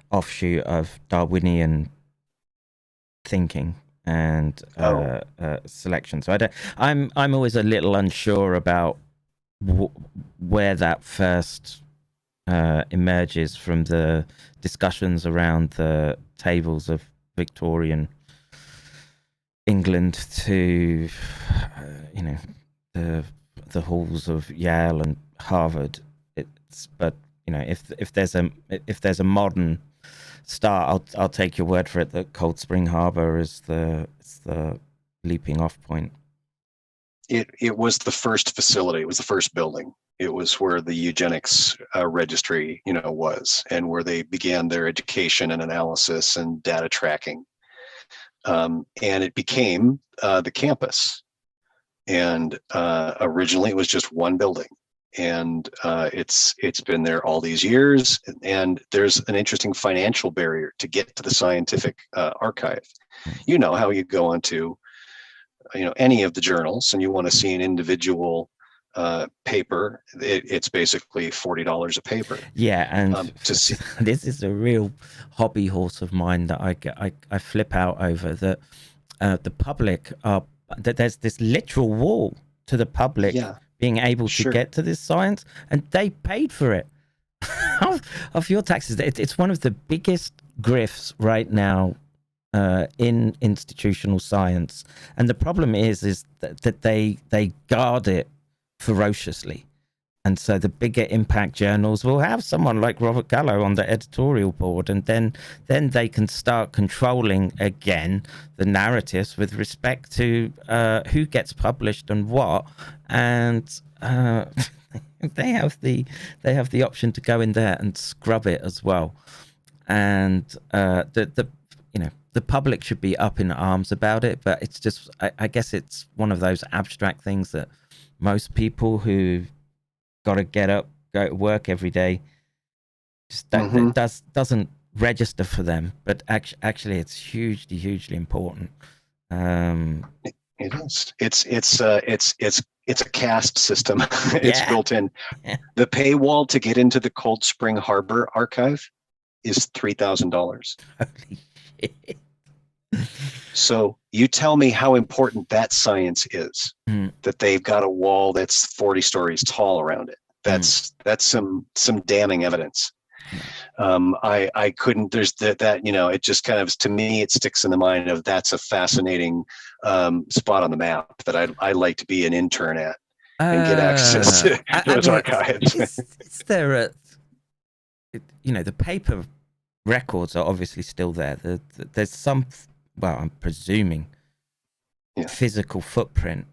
offshoot of Darwinian thinking and selection. So I'm always a little unsure about where that first emerges from the discussions around the tables of Victorian England to the halls of Yale and Harvard. But if there's a modern start, I'll take your word for it that Cold Spring Harbor is the leaping off point. It was the first facility. It was the first building. It was where the eugenics registry was, and where they began their education and analysis and data tracking. And it became the campus. And originally it was just one building, and it's been there all these years. And there's an interesting financial barrier to get to the scientific archive. How you go onto any of the journals and you want to see an individual paper, it's basically $40 a paper. Yeah, and To see. this is a real hobby horse of mine that I flip out over, that the public are, that there's this literal wall to the public being able to get to this science, and they paid for it of your taxes. It's one of the biggest grifts right now in institutional science, and the problem is that they guard it ferociously. And so the bigger impact journals will have someone like Robert Gallo on the editorial board, and then they can start controlling again the narratives with respect to who gets published and what, and they have the option to go in there and scrub it as well. And the public should be up in arms about it, but it's just I guess it's one of those abstract things that most people who got to get up, go to work every day, just doesn't register for them. But actually, it's hugely important. It is. It's a caste system. It's built in. Yeah. The paywall to get into the Cold Spring Harbor archive is $3,000. Holy shit. So you tell me how important that science is, that they've got a wall that's 40 stories tall around it. That's some damning evidence. I couldn't, there's that, it just kind of, to me, it sticks in the mind of, that's a fascinating spot on the map that I'd like to be an intern at and get access to those archives. Is there the paper records are obviously still there. There's some, well, I'm presuming, physical footprint.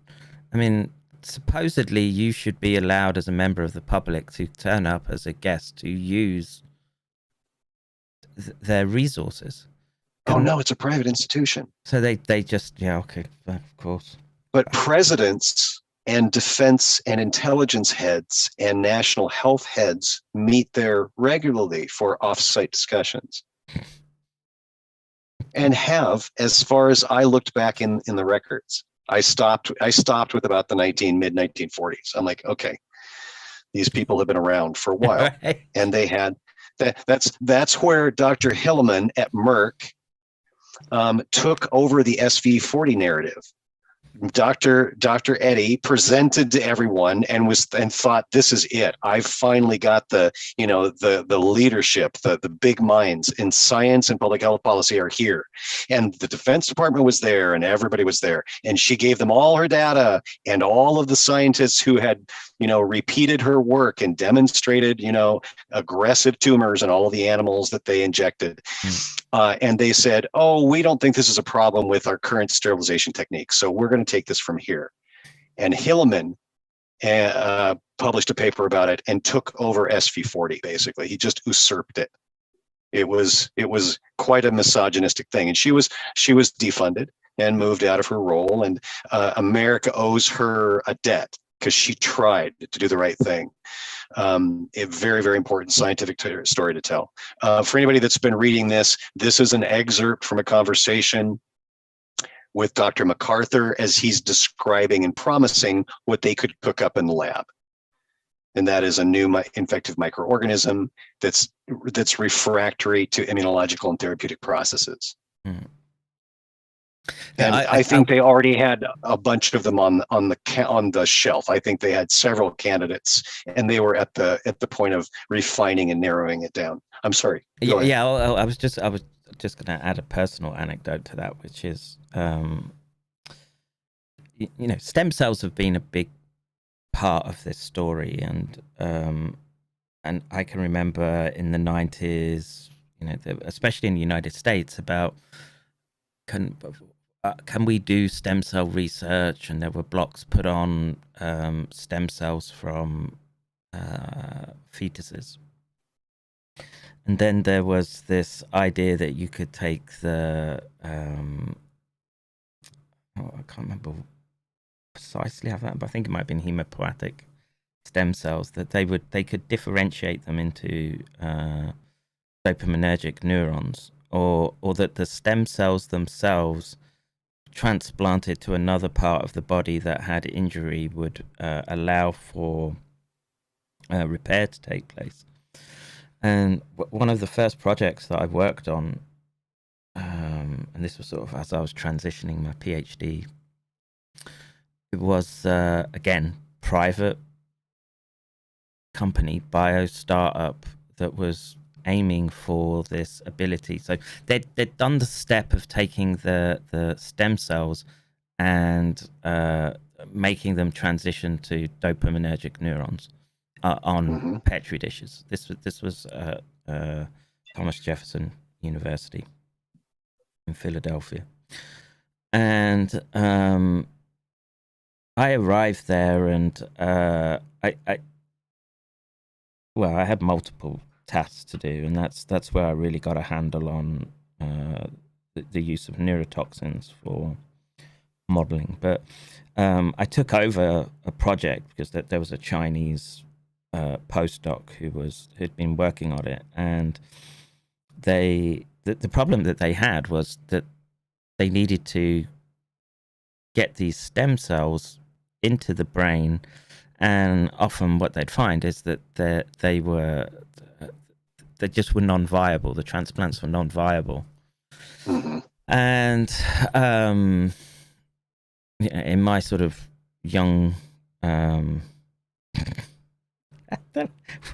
I mean, supposedly you should be allowed as a member of the public to turn up as a guest to use their resources. Oh no, it's a private institution. So they just, okay, of course. But presidents and defense and intelligence heads and national health heads meet there regularly for off-site discussions. And have, as far as I looked back in the records, I stopped with about the mid-1940s. I'm like, okay, these people have been around for a while. Right. And they had that's where Dr. Hilleman at Merck took over the SV40 narrative. Dr. Eddy presented to everyone and thought, this is it. I've finally got the leadership, the big minds in science and public health policy are here. And the Defense Department was there and everybody was there. And she gave them all her data and all of the scientists who had, repeated her work and demonstrated, aggressive tumors in all of the animals that they injected. And they said, oh, we don't think this is a problem with our current sterilization techniques, so we're going to take this from here. And Hilleman published a paper about it and took over SV40. Basically, he just usurped it. It was quite a misogynistic thing, and she was defunded and moved out of her role. And America owes her a debt because she tried to do the right thing. A very, very important scientific story to tell. For anybody that's been reading this is an excerpt from a conversation with Dr. MacArthur as he's describing and promising what they could cook up in the lab. And that is a new infective microorganism that's refractory to immunological and therapeutic processes. And I think they already had a bunch of them on the shelf. I think they had several candidates, and they were at the point of refining and narrowing it down. I'm sorry. Yeah. I was just going to add a personal anecdote to that, which is, stem cells have been a big part of this story, and I can remember in the 90s, especially in the United States, about can we do stem cell research? And there were blocks put on stem cells from fetuses. And then there was this idea that you could take the, I can't remember precisely how that, but I think it might have been hemopoietic stem cells, that they could differentiate them into dopaminergic neurons, or that the stem cells themselves transplanted to another part of the body that had injury would allow for repair to take place. And one of the first projects that I worked on, and this was sort of as I was transitioning my PhD, it was again private company, bio startup, that was aiming for this ability. So they'd done the step of taking the stem cells and making them transition to dopaminergic neurons on petri dishes. This was Thomas Jefferson University in Philadelphia, and I arrived there, and I had multiple tasks to do, and that's where I really got a handle on the use of neurotoxins for modeling. But I took over a project because there was a Chinese postdoc who'd been working on it, and the problem that they had was that they needed to get these stem cells into the brain, and often what they'd find is that they just were non-viable. The transplants were non-viable. And in my sort of young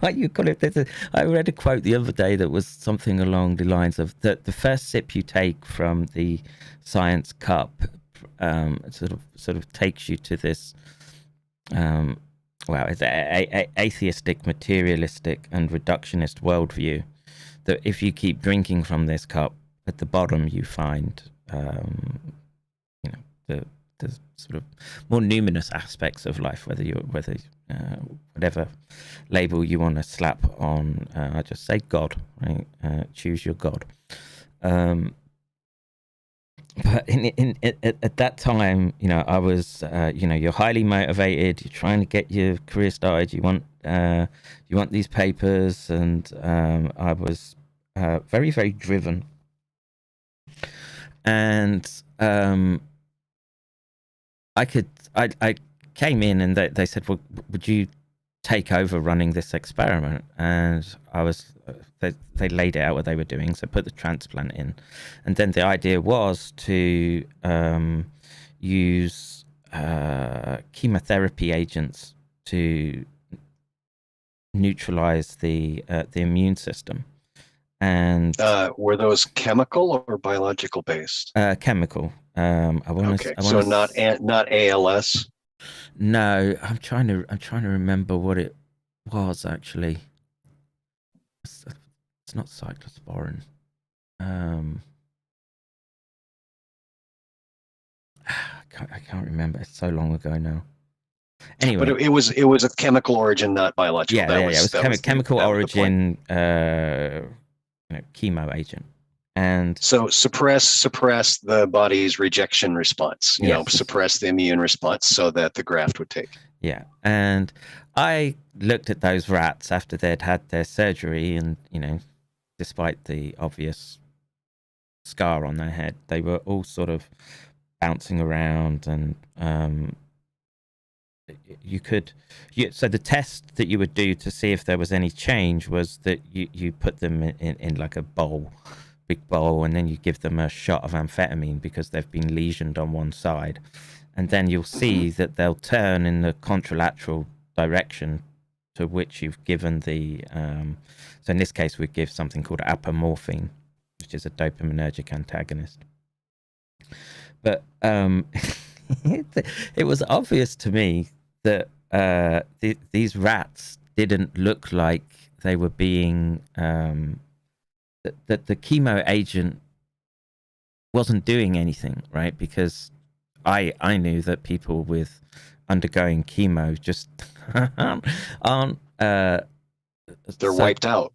what you call it, I read a quote the other day that was something along the lines of that the first sip you take from the science cup sort of takes you to this it's a atheistic, materialistic, and reductionist worldview. That if you keep drinking from this cup, at the bottom you find, the sort of more numinous aspects of life. Whatever label you want to slap on, I just say God, right? Choose your God. But at that time, I was, you're highly motivated. You're trying to get your career started. You want these papers, and I was very, very driven. And I came in, and they said, "Well, would you take over running this experiment?" And I was. They laid it out what they were doing, so put the transplant in, and then the idea was to use chemotherapy agents to neutralize the immune system. And were those chemical or biological based? Chemical. So not ALS. No, I'm trying to remember what it was actually. It's not cyclosporin. I can't remember. It's so long ago now. Anyway, but it was a chemical origin, not biological. Yeah, it was chemical origin. Chemo agent, and so suppress the body's rejection response. Suppress the immune response so that the graft would take. Yeah, and I looked at those rats after they'd had their surgery, and despite the obvious scar on their head, they were all sort of bouncing around, and so the test that you would do to see if there was any change was that you put them in like a big bowl, and then you give them a shot of amphetamine because they've been lesioned on one side, and then you'll see that they'll turn in the contralateral direction to which you've given the so in this case we give something called apomorphine, which is a dopaminergic antagonist. But it was obvious to me that these rats didn't look like they were being that the chemo agent wasn't doing anything, right? Because I knew that people with undergoing chemo just aren't they're wiped out.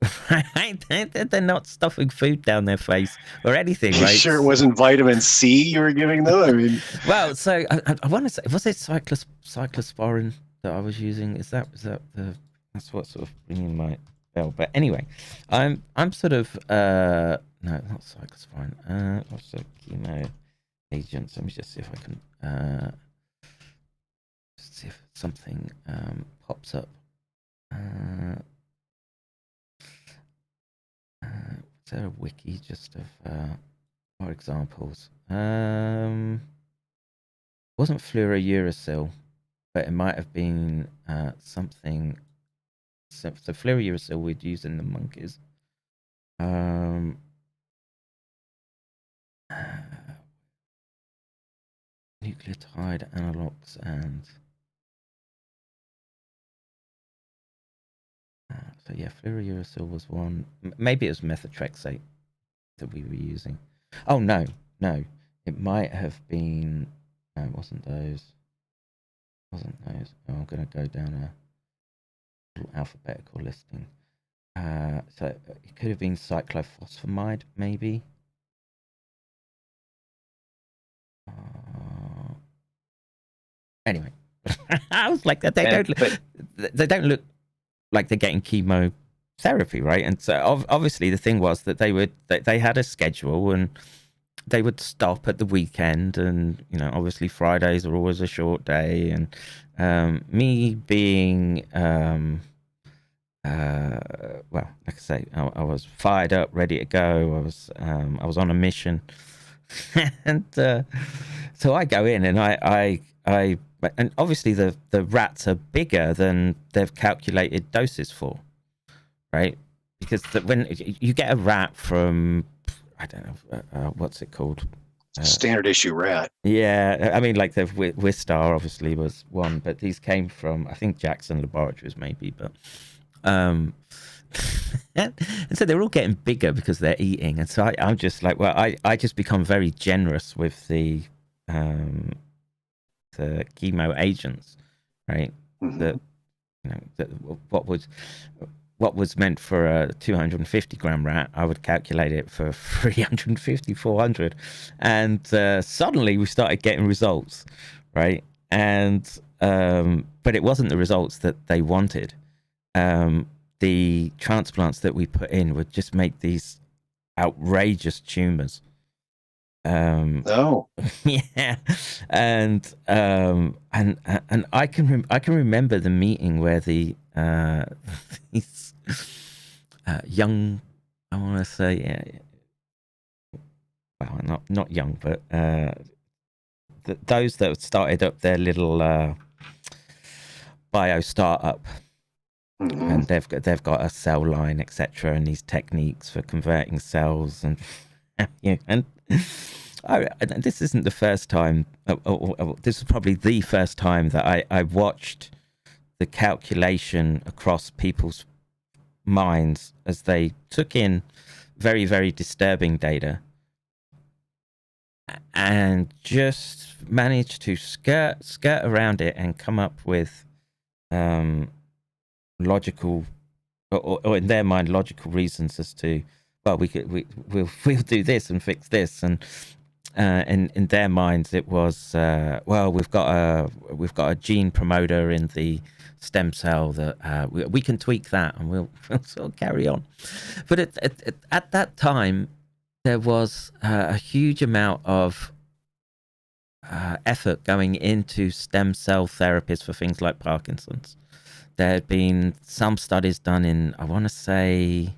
They're not stuffing food down their face or anything, right? You sure it wasn't vitamin C you were giving them? I mean, well, so I want to say, was it cyclosporin that I was using? Is that that's what sort of ringing my bell? But anyway, I'm sort of no, not cyclosporin. What's the chemo agents. Let me just see if I can see if something pops up. Is there a wiki just of more examples? Wasn't fluorouracil, but it might have been something. So fluorouracil we'd use in the monkeys. Nucleotide analogs and so yeah, fluorouracil was one. Maybe it was methotrexate that we were using. Oh no, it might have been. No, it wasn't those. Oh, I'm gonna go down a little alphabetical listing. So it could have been cyclophosphamide, maybe. Anyway, I was like, they don't look like they're getting chemotherapy, right? And so obviously the thing was that they had a schedule and they would stop at the weekend, and obviously Fridays are always a short day, and me being well, like I say, I was fired up, ready to go. I was on a mission. And so I go in and I and obviously the rats are bigger than they've calculated doses for, right? Because when you get a rat from, I don't know, what's it called? Standard issue rat. Yeah, I mean, like the Wistar obviously was one, but these came from, I think, Jackson Laboratories maybe, but and so they're all getting bigger because they're eating, and so I'm just like, well, I just become very generous with the chemo agents, right? Mm-hmm. That what was meant for a 250 gram rat, I would calculate it for 350, 400, and suddenly we started getting results, right? And but it wasn't the results that they wanted. The transplants that we put in would just make these outrageous tumors. Oh, yeah, and I can remember the meeting where the these young, I want to say, well, not young, but those that started up their little bio startup. mm-hmm. And they've got a cell line, etc., and these techniques for converting cells, and and this isn't the first time. This is probably the first time that I watched the calculation across people's minds as they took in very, very disturbing data and just managed to skirt around it and come up with logical, or in their mind, logical reasons as to, well, we'll do this and fix this, and in their minds it was, well, we've got a gene promoter in the stem cell that we can tweak that and we'll sort of carry on. But at that time there was a huge amount of effort going into stem cell therapies for things like Parkinson's. There had been some studies done in, I want to say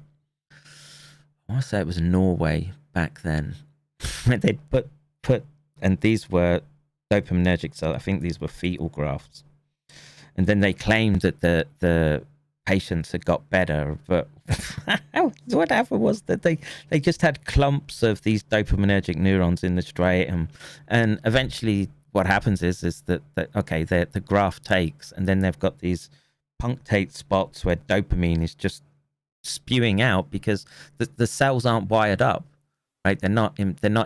it was Norway back then, where they'd put, and these were dopaminergic cells. I think these were fetal grafts, and then they claimed that the patients had got better, but what happened was that they just had clumps of these dopaminergic neurons in the striatum, and eventually what happens is that okay, the graft takes, and then they've got these punctate spots where dopamine is just spewing out because the cells aren't wired up, right? They're not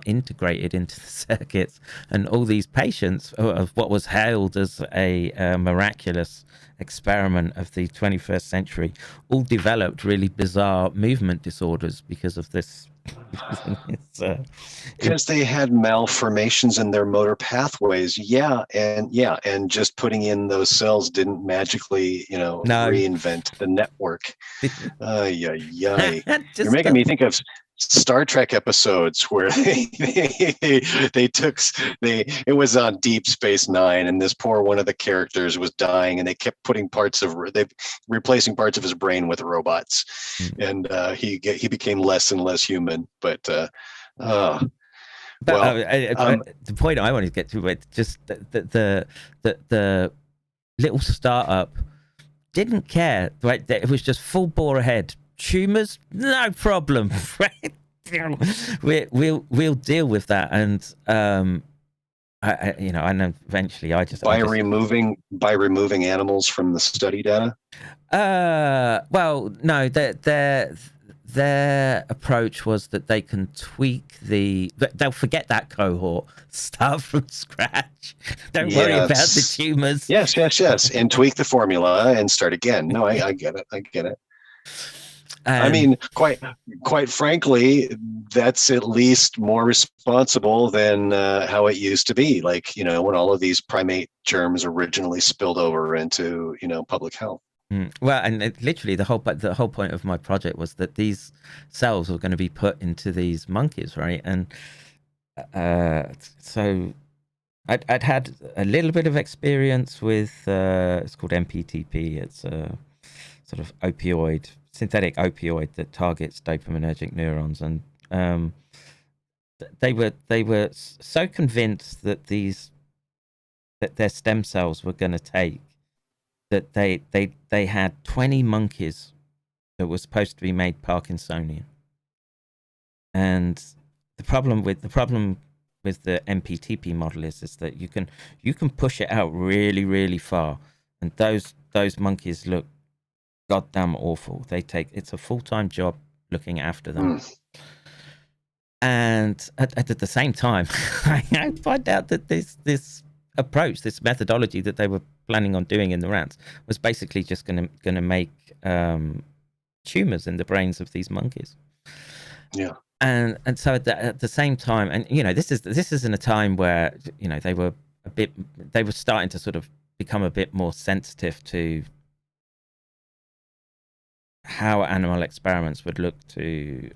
integrated into the circuits, and all these patients of what was hailed as a miraculous experiment of the 21st century all developed really bizarre movement disorders because of this It's, Because they had malformations in their motor pathways. And just putting in those cells didn't magically, no, reinvent the network. You're just making me think of Star Trek episodes where it was on Deep Space Nine, and this poor one of the characters was dying, and they kept putting replacing parts of his brain with robots, and he became less and less human. But the point I wanted to get to was just the little startup didn't care, right? It was just full bore ahead. Tumors, no problem. Right? We'll deal with that. And I know eventually removing animals from the study data. Well, no, their approach was that they can tweak they'll forget that cohort, start from scratch. Don't worry about the tumors. Yes, and tweak the formula and start again. No, I get it. I mean, quite frankly, that's at least more responsible than how it used to be. Like, when all of these primate germs originally spilled over into, public health. Well, and literally the whole point of my project was that these cells were going to be put into these monkeys, right? And so I'd had a little bit of experience with it's called MPTP. It's a sort of synthetic opioid that targets dopaminergic neurons, and they were so convinced that their stem cells were going to take that they had 20 monkeys that were supposed to be made Parkinsonian. And the problem with the MPTP model is that you can push it out really, really far, and those monkeys look goddamn awful. It's a full-time job looking after them. And at the same time, I find out that this approach, this methodology that they were planning on doing in the rats, was basically just going to make tumors in the brains of these monkeys. Yeah. And so at the same time, and this is in a time where they were starting to sort of become a bit more sensitive to how animal experiments would look to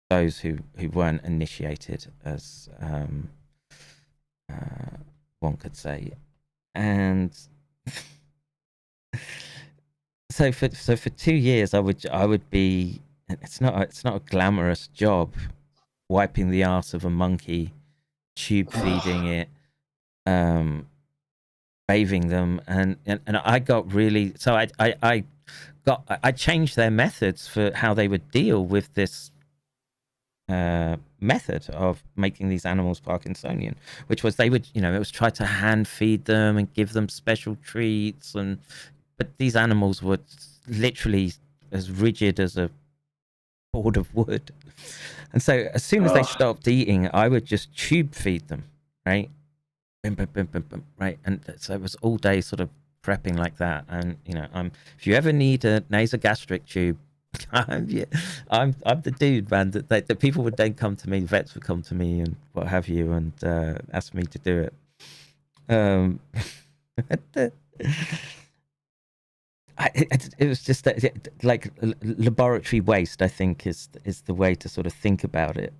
those who weren't initiated, as one could say. And so for 2 years I would be, it's not a glamorous job, wiping the arse of a monkey, tube feeding it, bathing them, and I got really, so I changed their methods for how they would deal with this method of making these animals Parkinsonian, which was it was try to hand feed them and give them special treats, but these animals were literally as rigid as a board of wood. And so as soon as they stopped eating, I would just tube feed them, right? Right. And so it was all day sort of prepping like that. And if you ever need a nasogastric tube, I'm the dude, man. That people would then come to me, vets would come to me and what have you, and ask me to do it. It was just like laboratory waste, I think, is the way to sort of think about it.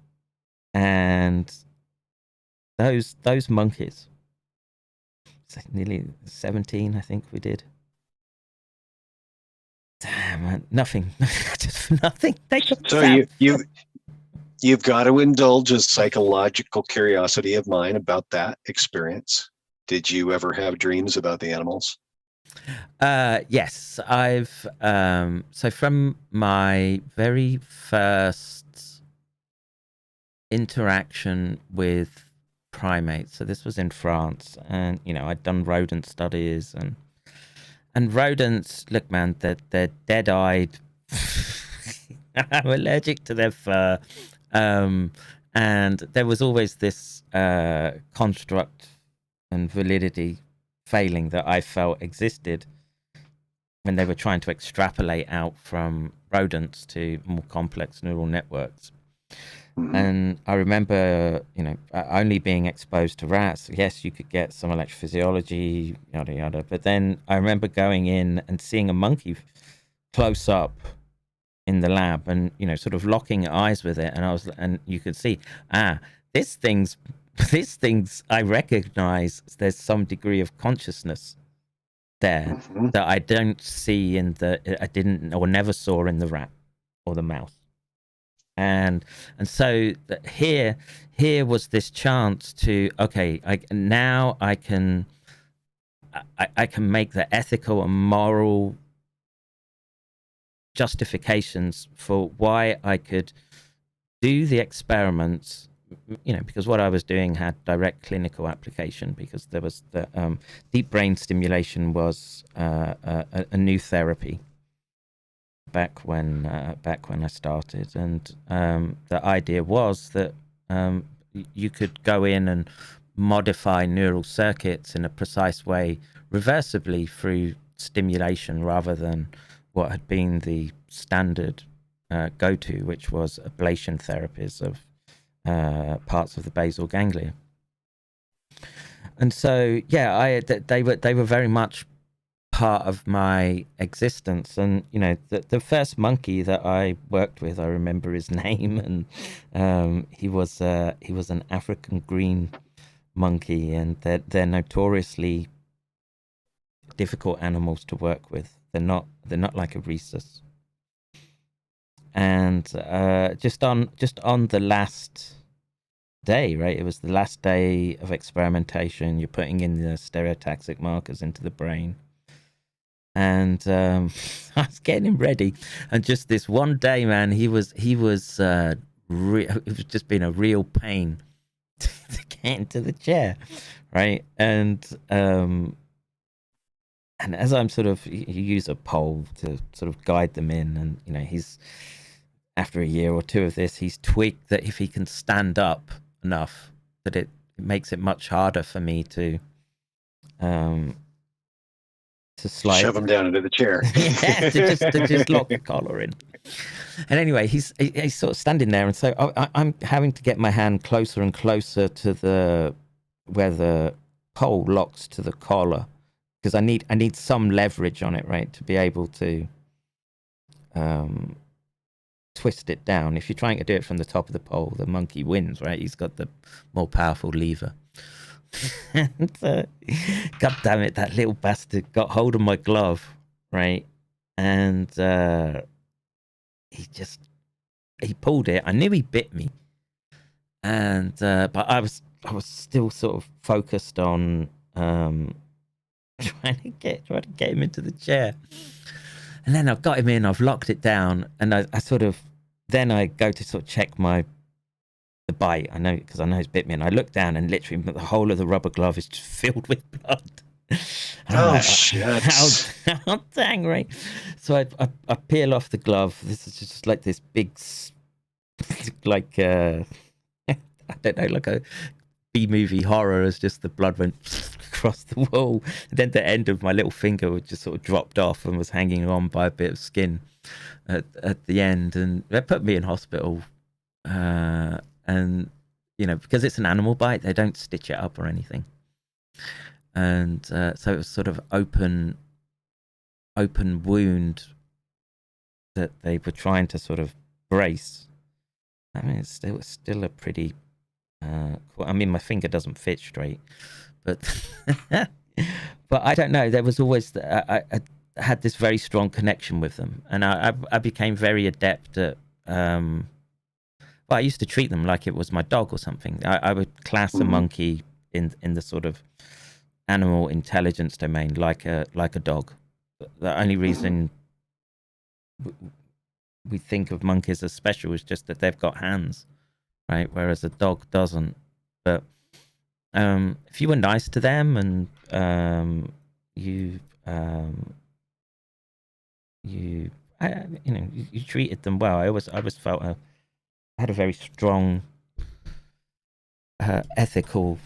And those monkeys, nearly 17, I think we did. Damn, man, nothing. Just nothing. So you've got to indulge a psychological curiosity of mine about that experience. Did you ever have dreams about the animals? Yes, I've so from my very first interaction with primates, so this was in France, and I'd done rodent studies, and rodents, look, man, they're dead-eyed. I'm allergic to their fur, and there was always this construct and validity failing that I felt existed, when they were trying to extrapolate out from rodents to more complex neural networks. And I remember, only being exposed to rats. Yes, you could get some electrophysiology, yada yada. But then I remember going in and seeing a monkey close up in the lab, and sort of locking eyes with it, and you could see, this thing's I recognize there's some degree of consciousness there that I don't see I didn't or never saw in the rat or the mouse. And so here was this chance to, okay, I can make the ethical and moral justifications for why I could do the experiments, because what I was doing had direct clinical application, because there was the deep brain stimulation was a new therapy back when I started, and the idea was that you could go in and modify neural circuits in a precise way reversibly through stimulation, rather than what had been the standard go-to, which was ablation therapies of parts of the basal ganglia. And so they were very much part of my existence. And the first monkey that I worked with, I remember his name, and he was an African green monkey, and they're notoriously difficult animals to work with. They're not like a rhesus. And just on the last day, right? It was the last day of experimentation. You're putting in the stereotaxic markers into the brain. And I was getting him ready, and just this one day, man, it was just been a real pain to get into the chair, right? And as I'm you use a pole to sort of guide them in, and he's, after a year or two of this, he's tweaked that if he can stand up enough, that it makes it much harder for me to slide, shove him down into the chair. yeah, to just lock the collar in. And anyway, he's sort of standing there, and so I'm having to get my hand closer and closer to where the pole locks to the collar, because I need some leverage on it, right, to be able to twist it down. If you're trying to do it from the top of the pole, the monkey wins, right? He's got the more powerful lever. And God damn it, that little bastard got hold of my glove, right? And he pulled it. I knew he bit me, and but I was still sort of focused on trying to get him into the chair. And then I've got him in, I've locked it down, and I go to sort of check the bite. I know, because I know he's bit me, and I look down, and literally the whole of the rubber glove is just filled with blood. Oh, shit. How dang, right? So I peel off the glove. This is just like this big, like, I don't know, like a B-movie horror, as just the blood went across the wall. And then the end of my little finger was just sort of dropped off and was hanging on by a bit of skin at the end. And they put me in hospital. And, because it's an animal bite, they don't stitch it up or anything. And so it was sort of open wound that they were trying to sort of brace. I mean, it's still a pretty cool. I mean, my finger doesn't fit straight, but but I don't know. There was always I had this very strong connection with them, and I became very adept at. Well, I used to treat them like it was my dog or something. I would class a monkey in the sort of animal intelligence domain like a dog. The only reason we think of monkeys as special is just that they've got hands, right? Whereas a dog doesn't. But if you were nice to them and you treated them well, I always felt I had a very strong ethical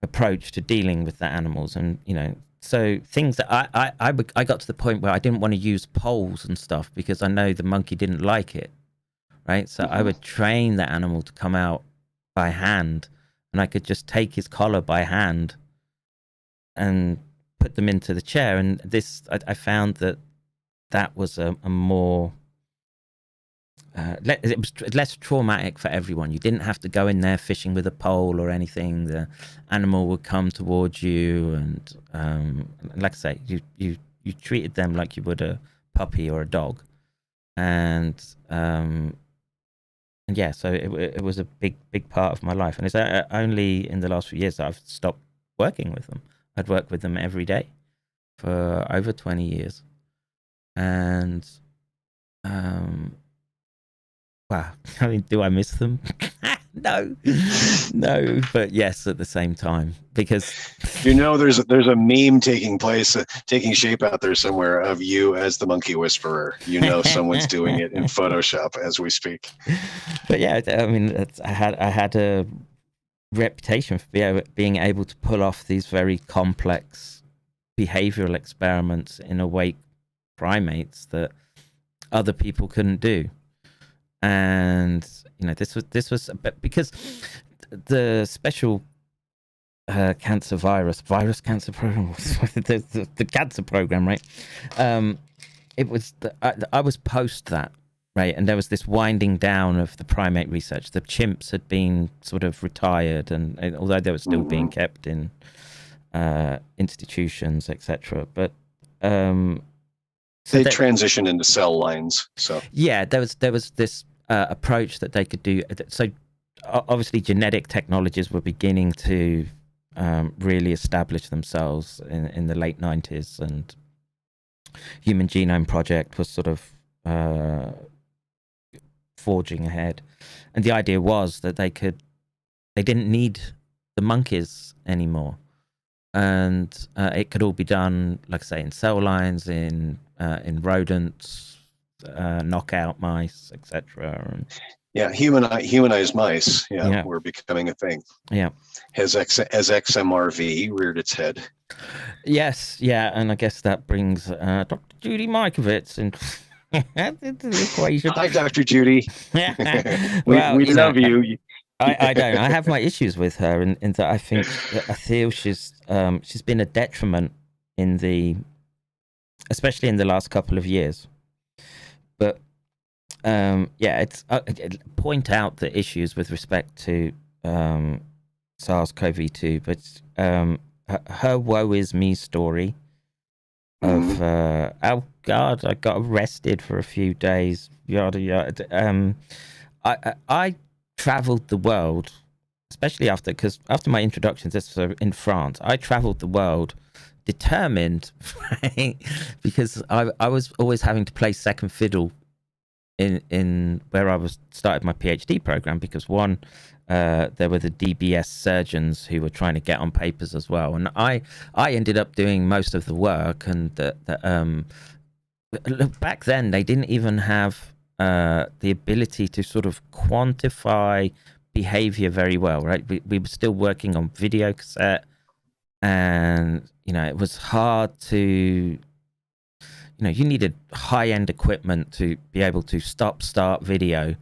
approach to dealing with the animals. And so things that I got to the point where I didn't want to use poles and stuff because I know the monkey didn't like it, right? So I would train the animal to come out by hand, and I could just take his collar by hand and put them into the chair. And this, I found that was a more it was less traumatic for everyone. You didn't have to go in there fishing with a pole or anything. The animal would come towards you, and like I say, you treated them like you would a puppy or a dog, and yeah, so it was a big part of my life. And it's only in the last few years that I've stopped working with them. I'd work with them every day for over 20 years, and wow, I mean, do I miss them? No, but yes, at the same time, because there's a meme taking shape out there somewhere of you as the monkey whisperer. Someone's doing it in Photoshop as we speak. But yeah, I mean, I had a reputation for being able to pull off these very complex behavioral experiments in awake primates that other people couldn't do. And this was because the special cancer virus cancer program, the cancer program, right? It was I was post that, right? And there was this winding down of the primate research. The chimps had been sort of retired, and although they were still being kept in institutions, etc. But they transitioned into cell lines. So yeah, there was this approach that they could do. So obviously genetic technologies were beginning to really establish themselves in the late 90s, and Human Genome Project was sort of forging ahead. And the idea was that they didn't need the monkeys anymore, and it could all be done, like I say, in cell lines, in rodents, knockout mice, etc. Yeah, humanized mice. Yeah, were becoming a thing. Yeah, as XMRV reared its head. Yes, yeah, and I guess that brings Dr. Judy Mikovits into the equation. Hi, Dr. Judy. we love you. I don't. I have my issues with her, in that I feel she's been a detriment especially in the last couple of years. But it's point out the issues with respect to SARS-CoV-2, but her woe is me story of oh God, I got arrested for a few days, yada yada. I traveled the world, especially after my introductions, this was in France. I traveled the world determined, right? Because I was always having to play second fiddle in where I started my PhD program, because one, there were the DBS surgeons who were trying to get on papers as well, and I ended up doing most of the work. And back then they didn't even have the ability to sort of quantify behavior very well, right? We were still working on video cassette, and it was hard to, you needed high-end equipment to be able to start video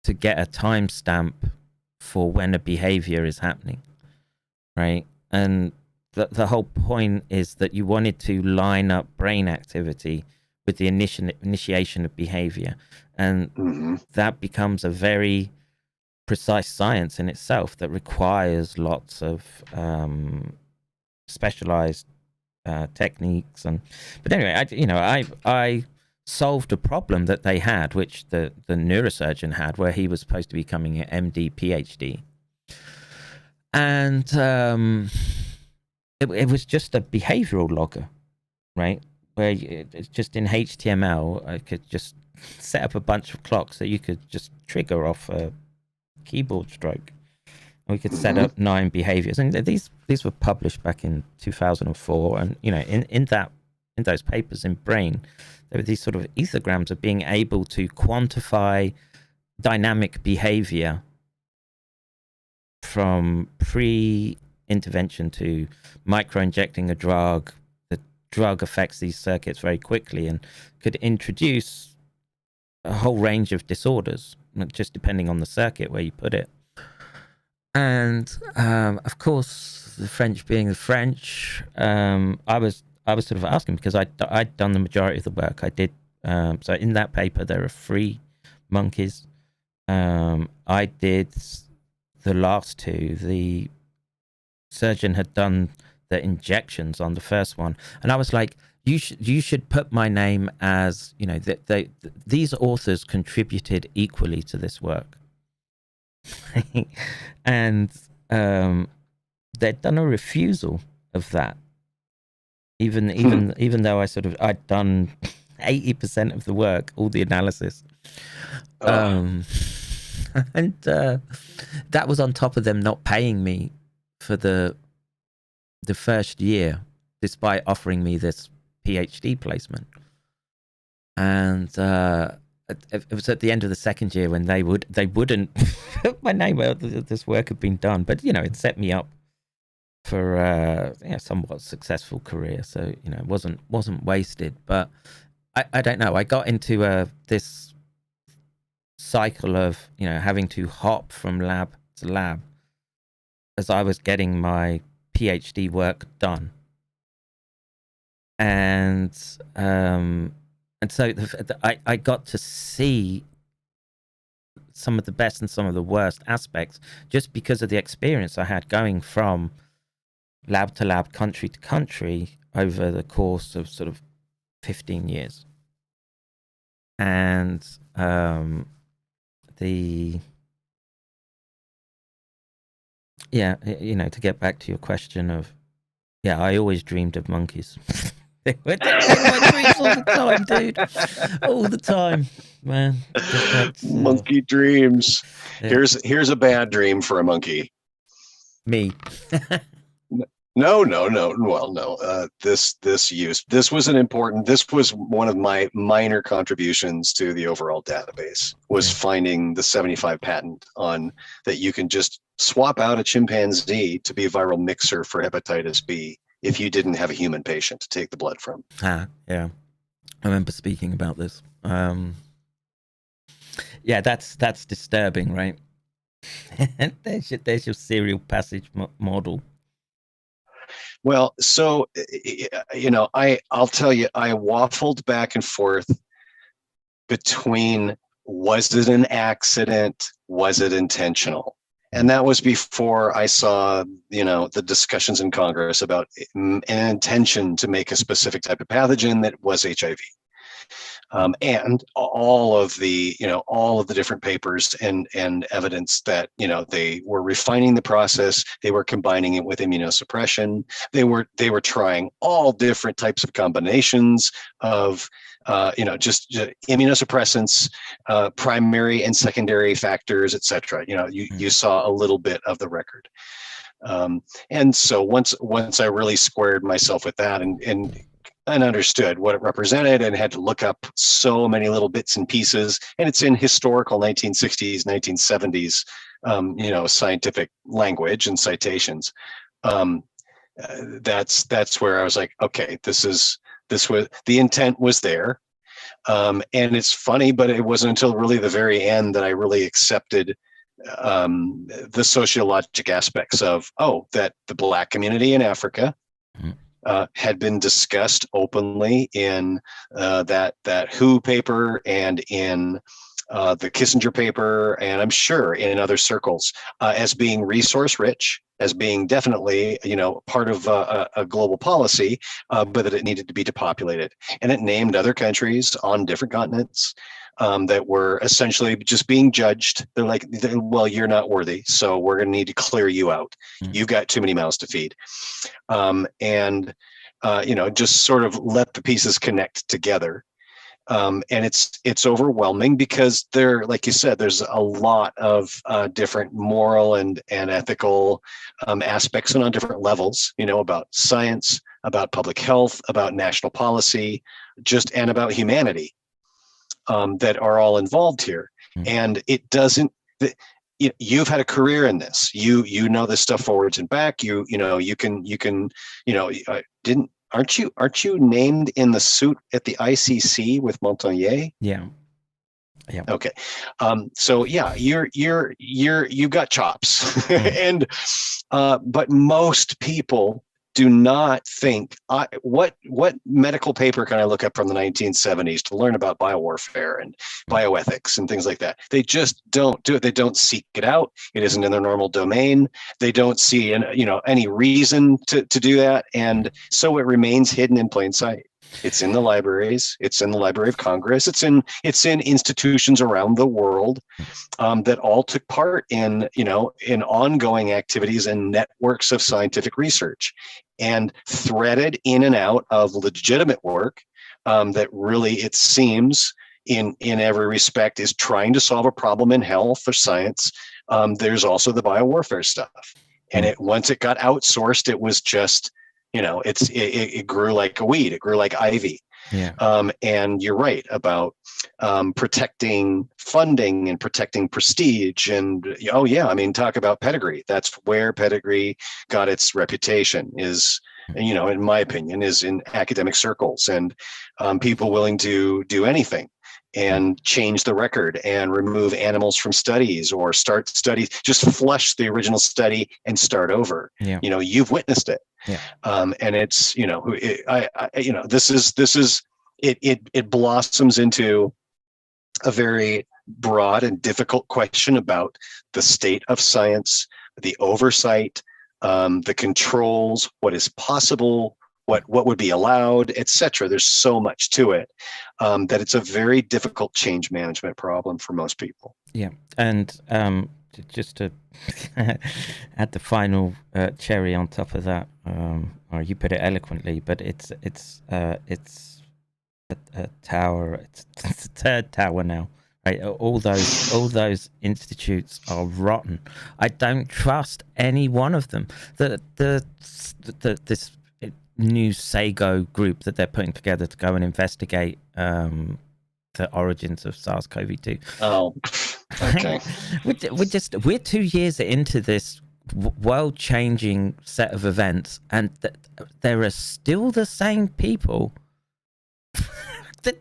to get a timestamp for when a behavior is happening, right? And the whole point is that you wanted to line up brain activity with the initiation of behavior, and that becomes a very precise science in itself that requires lots of specialized techniques. But anyway, I solved a problem that they had, which the neurosurgeon had, where he was supposed to be becoming an MD, Ph.D. And it was just a behavioral logger, right? Where it's just in HTML, I could just set up a bunch of clocks that you could just trigger off a keyboard stroke. We could set up 9 behaviors, and these were published back in 2004. And in those papers in Brain, there were these sort of ethograms of being able to quantify dynamic behavior from pre-intervention to micro-injecting a drug, drug affects these circuits very quickly and could introduce a whole range of disorders, just depending on the circuit where you put it. And of course, the French being the French, I was sort of asking, because I'd done the majority of the work. I did. So in that paper, there are 3 monkeys. I did the last 2. The surgeon had done the injections on the first one, and I was like, you should put my name as, you know, that these authors contributed equally to this work. And they'd done a refusal of that, even though I'd done 80% of the work, all the analysis. And that was on top of them not paying me for the first year, despite offering me this PhD placement. And it was at the end of the second year when they wouldn't put my name where this work had been done. But, you know, it set me up for a somewhat successful career. So, you know, it wasn't wasted. But I don't know. I got into this cycle of, you know, having to hop from lab to lab as I was getting my PhD work done. And so I got to see some of the best and some of the worst aspects just because of the experience I had going from lab to lab, country to country over the course of sort of 15 years. And you know, to get back to your question of, I always dreamed of monkeys. They were in my dreams all the time, dude. All the time, man. Monkey dreams. Yeah. Here's a bad dream for a monkey. Me. No. Well, no. This was one of my minor contributions to the overall database, was finding the 75 patent on that you can just swap out a chimpanzee to be a viral mixer for hepatitis B if you didn't have a human patient to take the blood from. Yeah. I remember speaking about this. That's disturbing, right? there's your serial passage model. Well, so, you know, I'll tell you, I waffled back and forth between, was it an accident? Was it intentional? And that was before I saw, you know, the discussions in Congress about an intention to make a specific type of pathogen that was HIV. And all of the different papers and evidence that, you know, they were refining the process, they were combining it with immunosuppression, they were trying all different types of combinations of just immunosuppressants, primary and secondary factors, etc. You know, you saw a little bit of the record. And so once I really squared myself with that and understood what it represented and had to look up so many little bits and pieces, and it's in historical 1960s, 1970s, scientific language and citations. That's where I was like, okay, this was the intent was there. And it's funny, but it wasn't until really the very end that I really accepted the sociologic aspects of, that the Black community in Africa had been discussed openly in that WHO paper and in the Kissinger paper, and I'm sure in other circles, as being resource rich, as being definitely, you know, part of a global policy, but that it needed to be depopulated. And it named other countries on different continents that were essentially just being judged. They're like, well, you're not worthy, so we're going to need to clear you out. You've got too many mouths to feed. Just sort of let the pieces connect together. And it's overwhelming because there, like you said, there's a lot of different moral and ethical aspects, and on different levels, you know, about science, about public health, about national policy, and about humanity that are all involved here. And it doesn't. You've had a career in this. You know this stuff forwards and back. You can. aren't you named in the suit at the ICC with Montagnier? Yeah. Yeah. Okay. So yeah, you've got chops, and but most people do not think. What medical paper can I look up from the 1970s to learn about biowarfare and bioethics and things like that? They just don't do it. They don't seek it out. It isn't in their normal domain. They don't see any reason to do that, and so it remains hidden in plain sight. It's in the libraries. It's in the Library of Congress. It's in institutions around the world that all took part in ongoing activities and networks of scientific research, and threaded in and out of legitimate work that really, it seems, in every respect, is trying to solve a problem in health or science. There's also the biowarfare stuff, and once it got outsourced, it was just. It grew like a weed. It grew like ivy. Yeah. And you're right about protecting funding and protecting prestige. And talk about pedigree. That's where pedigree got its reputation. Is in my opinion, is in academic circles, and people willing to do anything and change the record and remove animals from studies or start studies, just flush the original study and start over. Yeah. You've witnessed it. Yeah. And it's, it blossoms into a very broad and difficult question about the state of science, the oversight, the controls, what is possible, what would be allowed, etc. There's so much to it that it's a very difficult change management problem for most people. Yeah, and just to add the final cherry on top of that, or you put it eloquently, but it's a tower. It's a third tower now. Right? All those institutes are rotten. I don't trust any one of them. This new SAGO group that they're putting together to go and investigate the origins of SARS-CoV-2. Oh, okay. we're 2 years into this world-changing set of events, and there are still the same people. I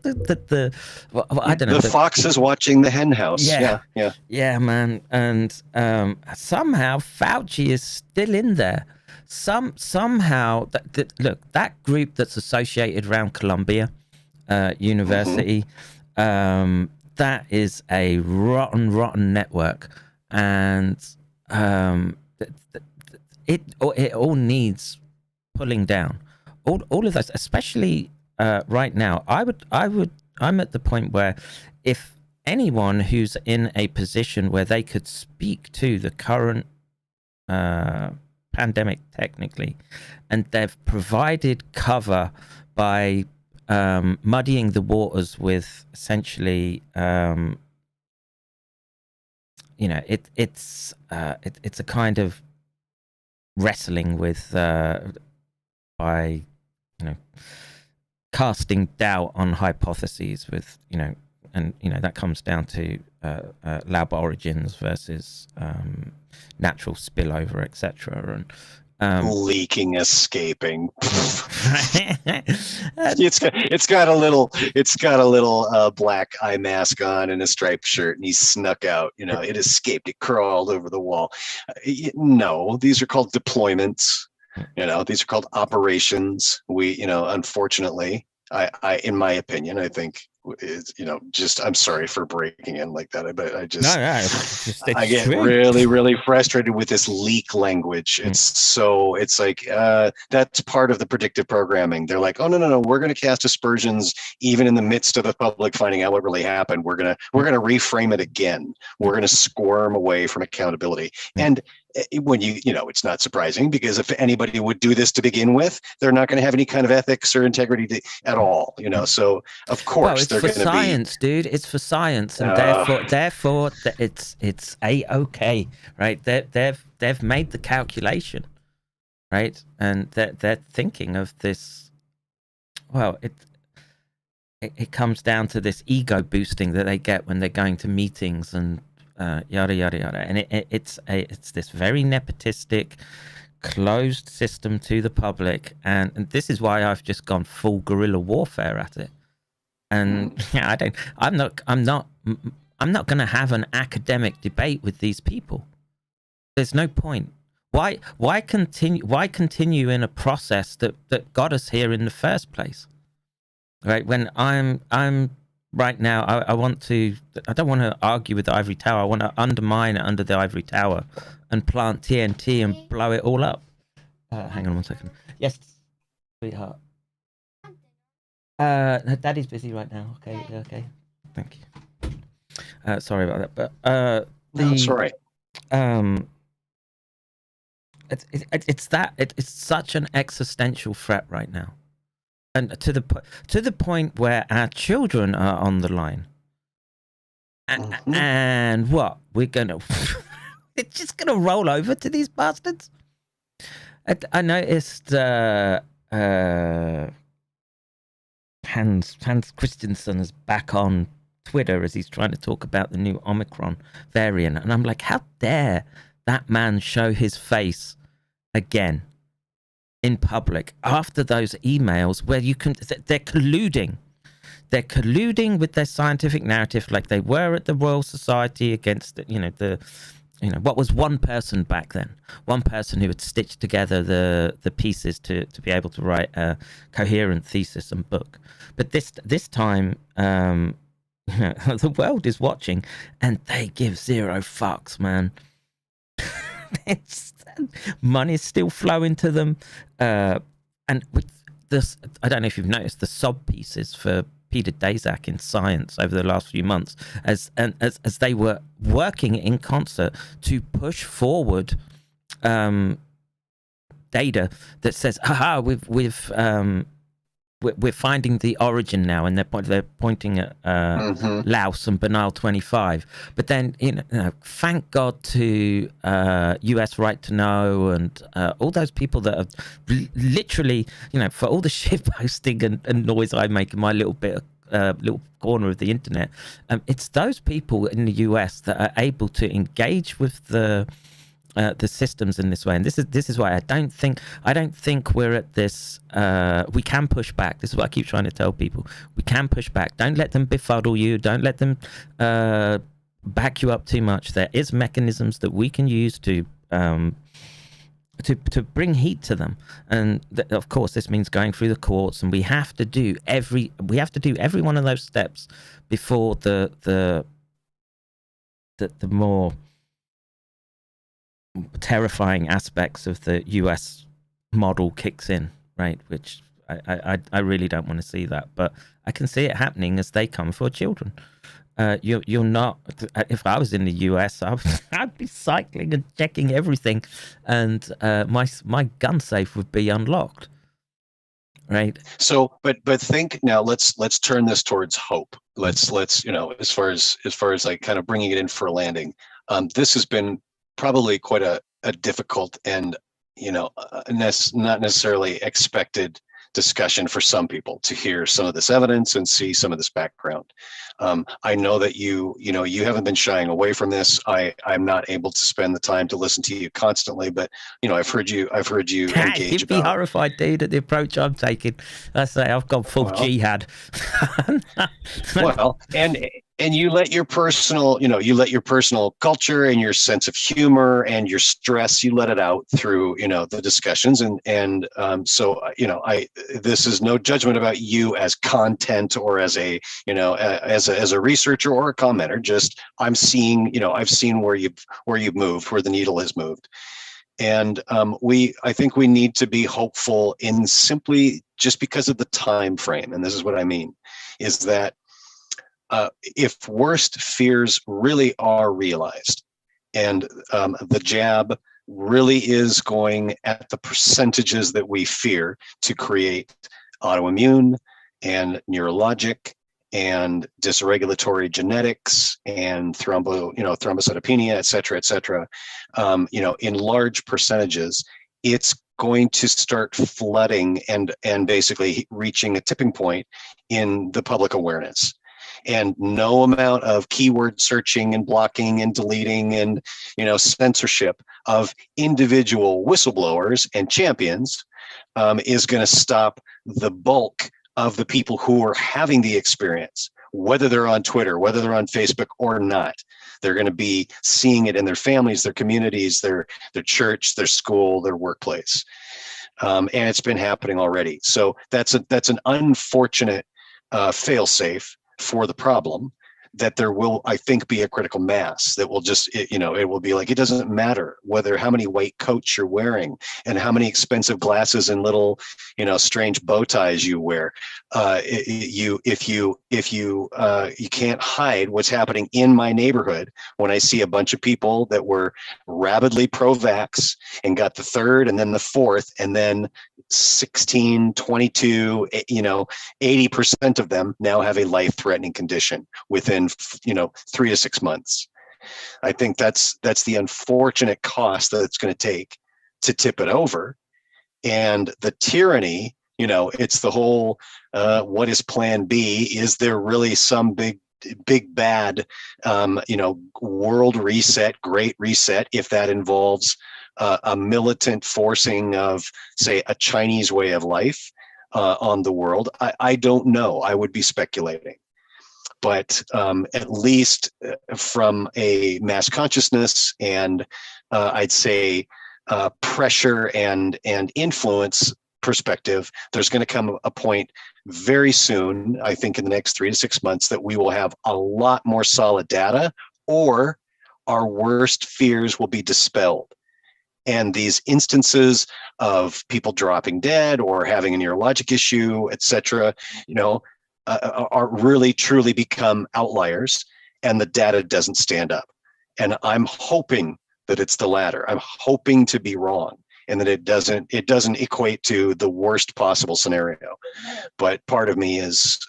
don't know. The fox is watching the hen house. Yeah, man. And somehow Fauci is still in there. Somehow, look, that group that's associated around Columbia University, that is a rotten network, and it all needs pulling down. All of those, especially right now. I'm at the point where if anyone who's in a position where they could speak to the current pandemic technically, and they've provided cover by muddying the waters with essentially it's a kind of wrestling with by casting doubt on hypotheses with and that comes down to lab origins versus natural spillover, etc. And leaking, escaping. it's got a little black eye mask on and a striped shirt, and he snuck out. It escaped. It crawled over the wall. No, these are called deployments. These are called operations. We, unfortunately, I in my opinion, I think is, I'm sorry for breaking in like that, but I just, I get true. really frustrated with this leak language. It's like, that's part of the predictive programming. They're like, oh, no, we're going to cast aspersions even in the midst of the public finding out what really happened. We're going to reframe it again. We're going to squirm away from accountability. And when it's not surprising, because if anybody would do this to begin with, they're not going to have any kind of ethics or integrity at all. So of course they're going to be. It's for science, dude. It's for science, and therefore it's a-okay, right? They've made the calculation, right? And they're thinking of this. Well, it comes down to this ego boosting that they get when they're going to meetings and yada yada yada, and it's this very nepotistic closed system to the public, and this is why I've just gone full guerrilla warfare at it. And yeah, I'm not going to have an academic debate with these people. There's no point. Why continue in a process that got us here in the first place? Right? When I'm right now, I don't want to argue with the ivory tower. I want to undermine it under the ivory tower and plant TNT and blow it all up. Hang on 1 second. Yes, sweetheart. Daddy's busy right now. Okay. Thank you. Sorry about that, but that's all right. It's such an existential threat right now, and to the point where our children are on the line, and what we're gonna it's just gonna roll over to these bastards. I noticed Hans Christensen is back on Twitter as he's trying to talk about the new Omicron variant, and I'm like, how dare that man show his face again in public after those emails where they're colluding with their scientific narrative, like they were at the Royal Society against what was one person back then, one person who had stitched together the pieces to be able to write a coherent thesis and book. But this time, the world is watching, and they give zero fucks, man. Money's still flowing to them, and with this, I don't know if you've noticed the sub pieces for Peter Daszak in Science over the last few months, as they were working in concert to push forward data that says, we're finding the origin now, and they're pointing at Laos and Banal 25. But then, thank God to US Right to Know and all those people that have literally, for all the shit posting and noise I make in my little corner of the internet, it's those people in the US that are able to engage with the systems in this way. And this is why I don't think we're at this. We can push back. This is what I keep trying to tell people. We can push back. Don't let them befuddle you. Don't let them back you up too much. There is mechanisms that we can use to bring heat to them, and of course this means going through the courts, and we have to do every one of those steps before the more terrifying aspects of the US model kicks in, right? Which I really don't want to see that, but I can see it happening as they come for children. You're not. If I was in the US, I'd be cycling and checking everything, and my gun safe would be unlocked, right? So, but think now. Let's turn this towards hope. Let's as far as like kind of bringing it in for a landing. This has been probably quite a difficult and not necessarily expected discussion for some people to hear some of this evidence and see some of this background. I know that you haven't been shying away from this. I'm not able to spend the time to listen to you constantly, but I've heard you engage. You'd be horrified, dude, at the approach I'm taking. I say I've gone full jihad. Well, and you let your personal culture and your sense of humor and your stress, you let it out through, the discussions. And so, this is no judgment about you as content or as a, as a researcher or a commenter. Just I've seen where you've moved, where the needle has moved. And I think we need to be hopeful in simply just because of the time frame. And this is what I mean, is that if worst fears really are realized, and the jab really is going at the percentages that we fear to create autoimmune and neurologic and dysregulatory genetics and thrombocytopenia, et cetera, in large percentages, it's going to start flooding and basically reaching a tipping point in the public awareness. And no amount of keyword searching and blocking and deleting and, censorship of individual whistleblowers and champions is going to stop the bulk of the people who are having the experience, whether they're on Twitter, whether they're on Facebook or not. They're going to be seeing it in their families, their communities, their church, their school, their workplace. And it's been happening already. So that's an unfortunate fail-safe for the problem, that there will, I think, be a critical mass that will just, it will be like, it doesn't matter how many white coats you're wearing and how many expensive glasses and little, strange bow ties you wear. You can't hide what's happening in my neighborhood when I see a bunch of people that were rabidly pro-vax and got the third and then the fourth, and then 16, 22, 80% of them now have a life-threatening condition within 3 to 6 months. I think that's the unfortunate cost that it's going to take to tip it over. And the tyranny, it's the whole what is plan B? Is there really some big bad world reset, great reset, if that involves a militant forcing of, say, a Chinese way of life on the world? I don't know. I would be speculating. But at least from a mass consciousness and I'd say pressure and influence perspective, there's going to come a point very soon, I think in the next 3 to 6 months, that we will have a lot more solid data, or our worst fears will be dispelled. And these instances of people dropping dead or having a neurologic issue, etc., are really truly become outliers, and the data doesn't stand up. And I'm hoping that it's the latter. I'm hoping to be wrong, and that it doesn't equate to the worst possible scenario. But part of me is,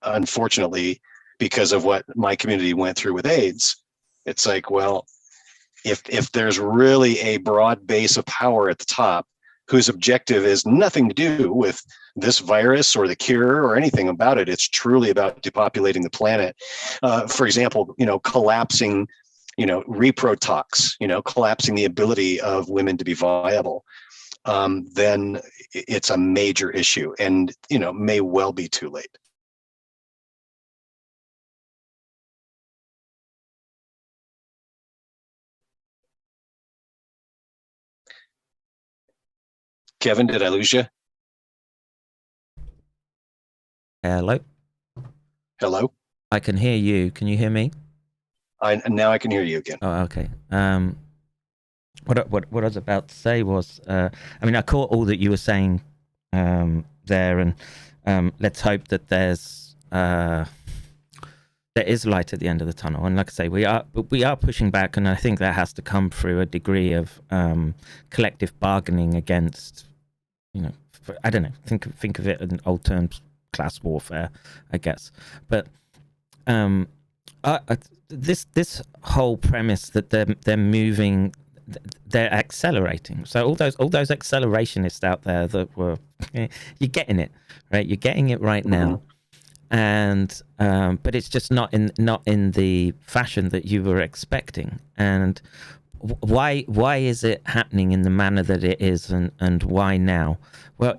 unfortunately, because of what my community went through with AIDS, it's like, well, if there's really a broad base of power at the top whose objective is nothing to do with this virus or the cure or anything about it, it's truly about depopulating the planet. For example, collapsing, reprotox, collapsing the ability of women to be viable, then it's a major issue, and, may well be too late. Kevin, did I lose you? Hello. Hello. I can hear you. Can you hear me? Now I can hear you again. Oh, okay. What I was about to say was, I caught all that you were saying there, and let's hope that there is light at the end of the tunnel. And like I say, we are pushing back, and I think that has to come through a degree of collective bargaining against, I don't know, think of it in old terms, class warfare, I guess. But this whole premise that they're moving, they're accelerating. So all those accelerationists out there that were, you're getting it, right? You're getting it right now. And but it's just not in the fashion that you were expecting. And why is it happening in the manner that it is, and why now? Well,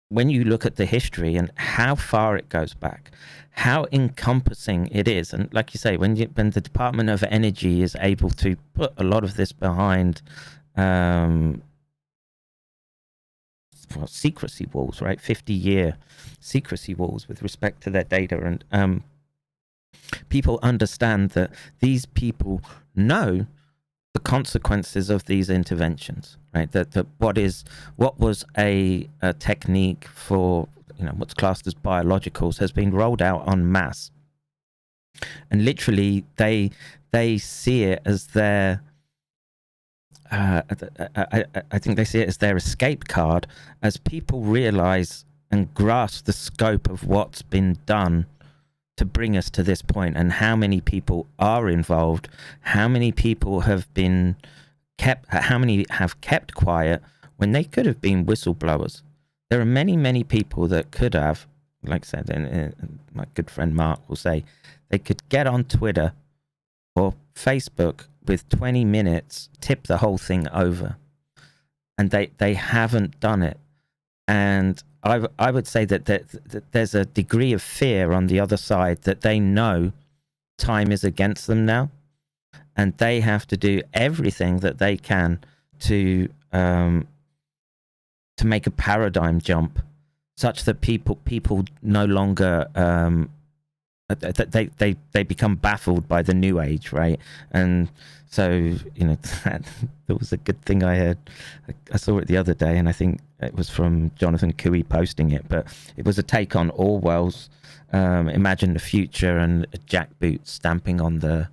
when you look at the history and how far it goes back, how encompassing it is, and like you say, when the Department of Energy is able to put a lot of this behind secrecy walls, right? 50-year secrecy walls with respect to their data, and people understand that these people know the consequences of these interventions, right? That what was a technique for what's classed as biologicals has been rolled out en masse, and literally they see it as their I think they see it as their escape card, as people realize and grasp the scope of what's been done to bring us to this point, and how many people are involved, how many people have been how many have kept quiet when they could have been whistleblowers. There are many people that could have, like I said, and my good friend Mark will say, they could get on Twitter or Facebook with 20 minutes, tip the whole thing over. And they haven't done it. And I would say that there's a degree of fear on the other side that they know time is against them now. And they have to do everything that they can to make a paradigm jump such that people no longer they become baffled by the new age, right? And so, there was a good thing I heard. I saw it the other day, and I think it was from Jonathan Cooey posting it, but it was a take on Orwell's Imagine the Future and a jackboot stamping on the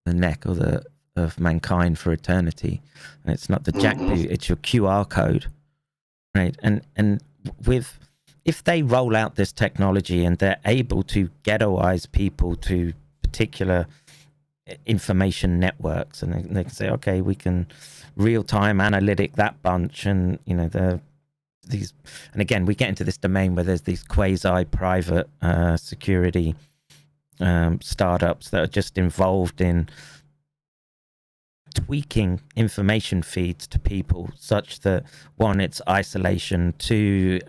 neck of mankind for eternity. And it's not the jackboot, it's your QR code, right? And if they roll out this technology and they're able to ghettoize people to particular information networks, and they can say, okay, we can real-time analytic that bunch, and these, and again, we get into this domain where there's these quasi-private security startups that are just involved in tweaking information feeds to people such that, one, it's isolation, two,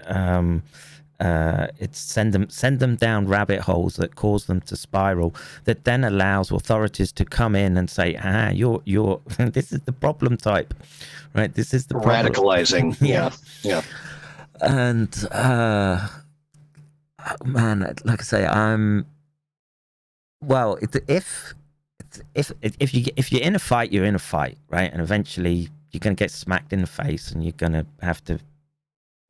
it's send them down rabbit holes that cause them to spiral, that then allows authorities to come in and say, you're this is the problem type, right? This is the problem. Radicalizing. yeah. And man, like I say, if you're in a fight, you're in a fight, right? And eventually you're going to get smacked in the face, and you're going to have to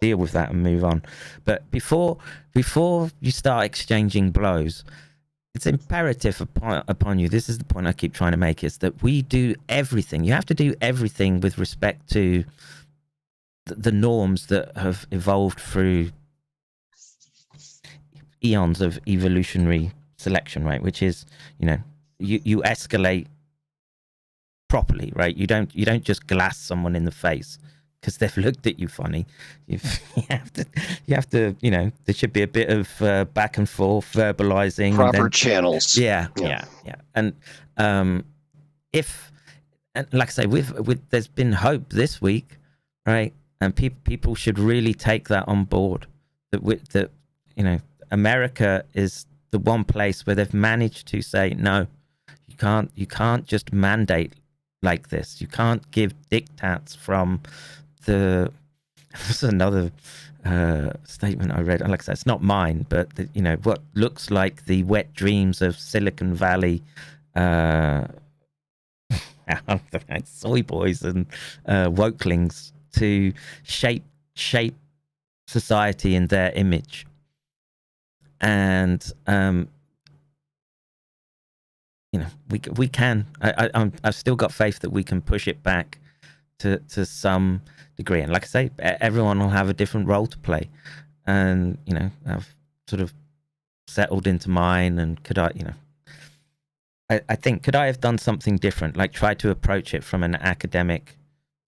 deal with that and move on. But before you start exchanging blows, it's imperative upon you. This is the point I keep trying to make, is that we do everything. You have to do everything with respect to the norms that have evolved through eons of evolutionary selection, right? Which is, you escalate properly, right? You don't just glass someone in the face because they've looked at you funny. You have to, there should be a bit of back and forth verbalizing. Proper channels. Yeah. And and like I say, with there's been hope this week, right? And people should really take that on board. That America is the one place where they've managed to say, no, you can't just mandate like this. You can't give diktats from the. This is another statement I read. Like I said, it's not mine, but what looks like the wet dreams of Silicon Valley soy boys and wokelings to shape society in their image. And we can. I've still got faith that we can push it back to some degree. And like I say, everyone will have a different role to play. And I've sort of settled into mine. And could I think, could I have done something different? Like try to approach it from an academic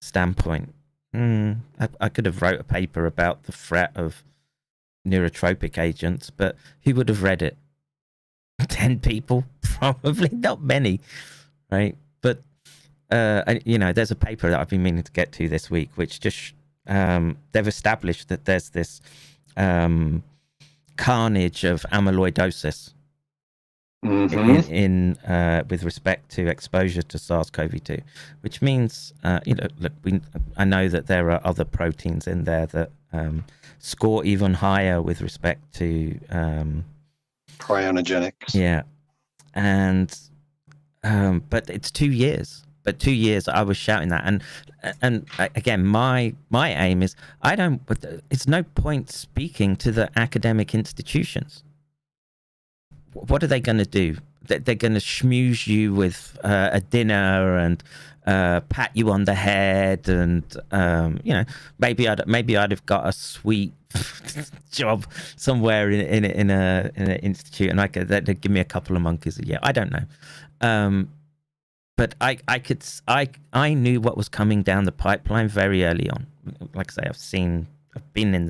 standpoint. I could have wrote a paper about the threat of neurotropic agents, but who would have read it? 10 people? Probably not many, right? But there's a paper that I've been meaning to get to this week, which just they've established that there's this carnage of amyloidosis in with respect to exposure to SARS-CoV-2, which means look, I know that there are other proteins in there that score even higher with respect to cryogenics. Yeah, and but it's 2 years. But 2 years I was shouting that, and again, my aim is it's no point speaking to the academic institutions. What are they going to do? They're going to schmooze you with a dinner and pat you on the head, and maybe I'd have got a sweet job somewhere in an institute, and they'd give me a couple of monkeys a year. I don't know, but I knew what was coming down the pipeline very early on. Like I say, I've been in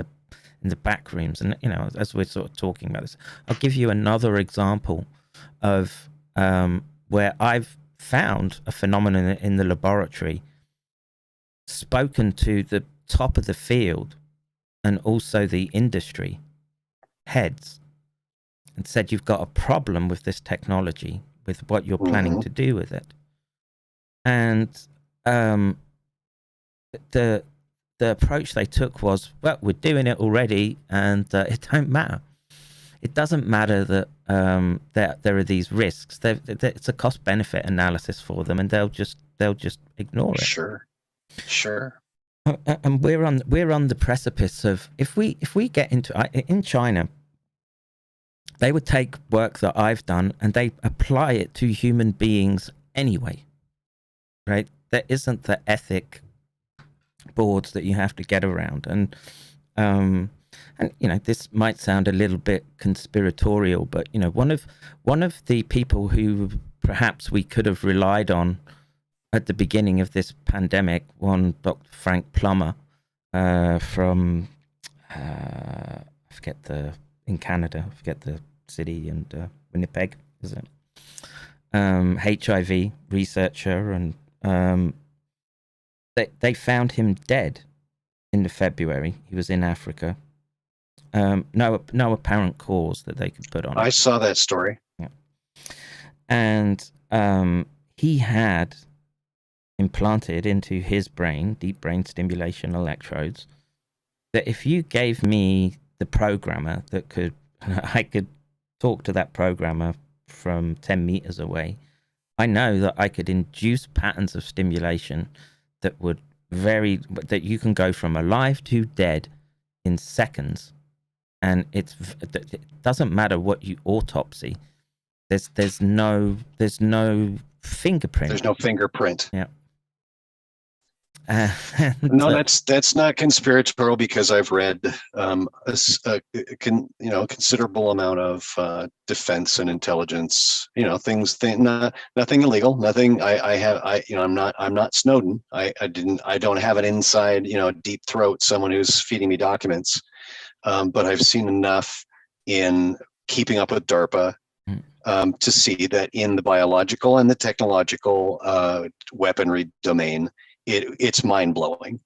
in the back rooms. And, you know, as we're sort of talking about this, I'll give you another example of where I've found a phenomenon in the laboratory, spoken to the top of the field and also the industry heads, and said, you've got a problem with this technology, with what you're planning to do with it. And the approach they took was, well, we're doing it already, and it don't matter. It doesn't matter that there are these risks. It's a cost-benefit analysis for them, and they'll just ignore it. Sure. And we're on the precipice of, if we get into, in China, they would take work that I've done and they apply it to human beings anyway, right? There isn't the ethic boards that you have to get around. And you know, this might sound a little bit conspiratorial, but, you know, one of the people who perhaps we could have relied on at the beginning of this pandemic, one Dr. Frank Plummer from in Canada, I forget the city, and Winnipeg, is it? HIV researcher, and they found him dead in the February. He was in Africa. No apparent cause that they could put on it. I saw that story. Yeah. And he had implanted into his brain, deep brain stimulation electrodes, that if you gave me the programmer that I could talk to that programmer from 10 meters away, I know that I could induce patterns of stimulation that that you can go from alive to dead in seconds. And it doesn't matter what you autopsy. There's no fingerprint. There's no fingerprint. Yeah. No, that's not conspiratorial, because I've read considerable amount of defense and intelligence, nothing illegal, nothing. I'm not Snowden. I don't have an inside, deep throat, someone who's feeding me documents. But I've seen enough in keeping up with DARPA to see that in the biological and the technological weaponry domain, it's mind-blowing.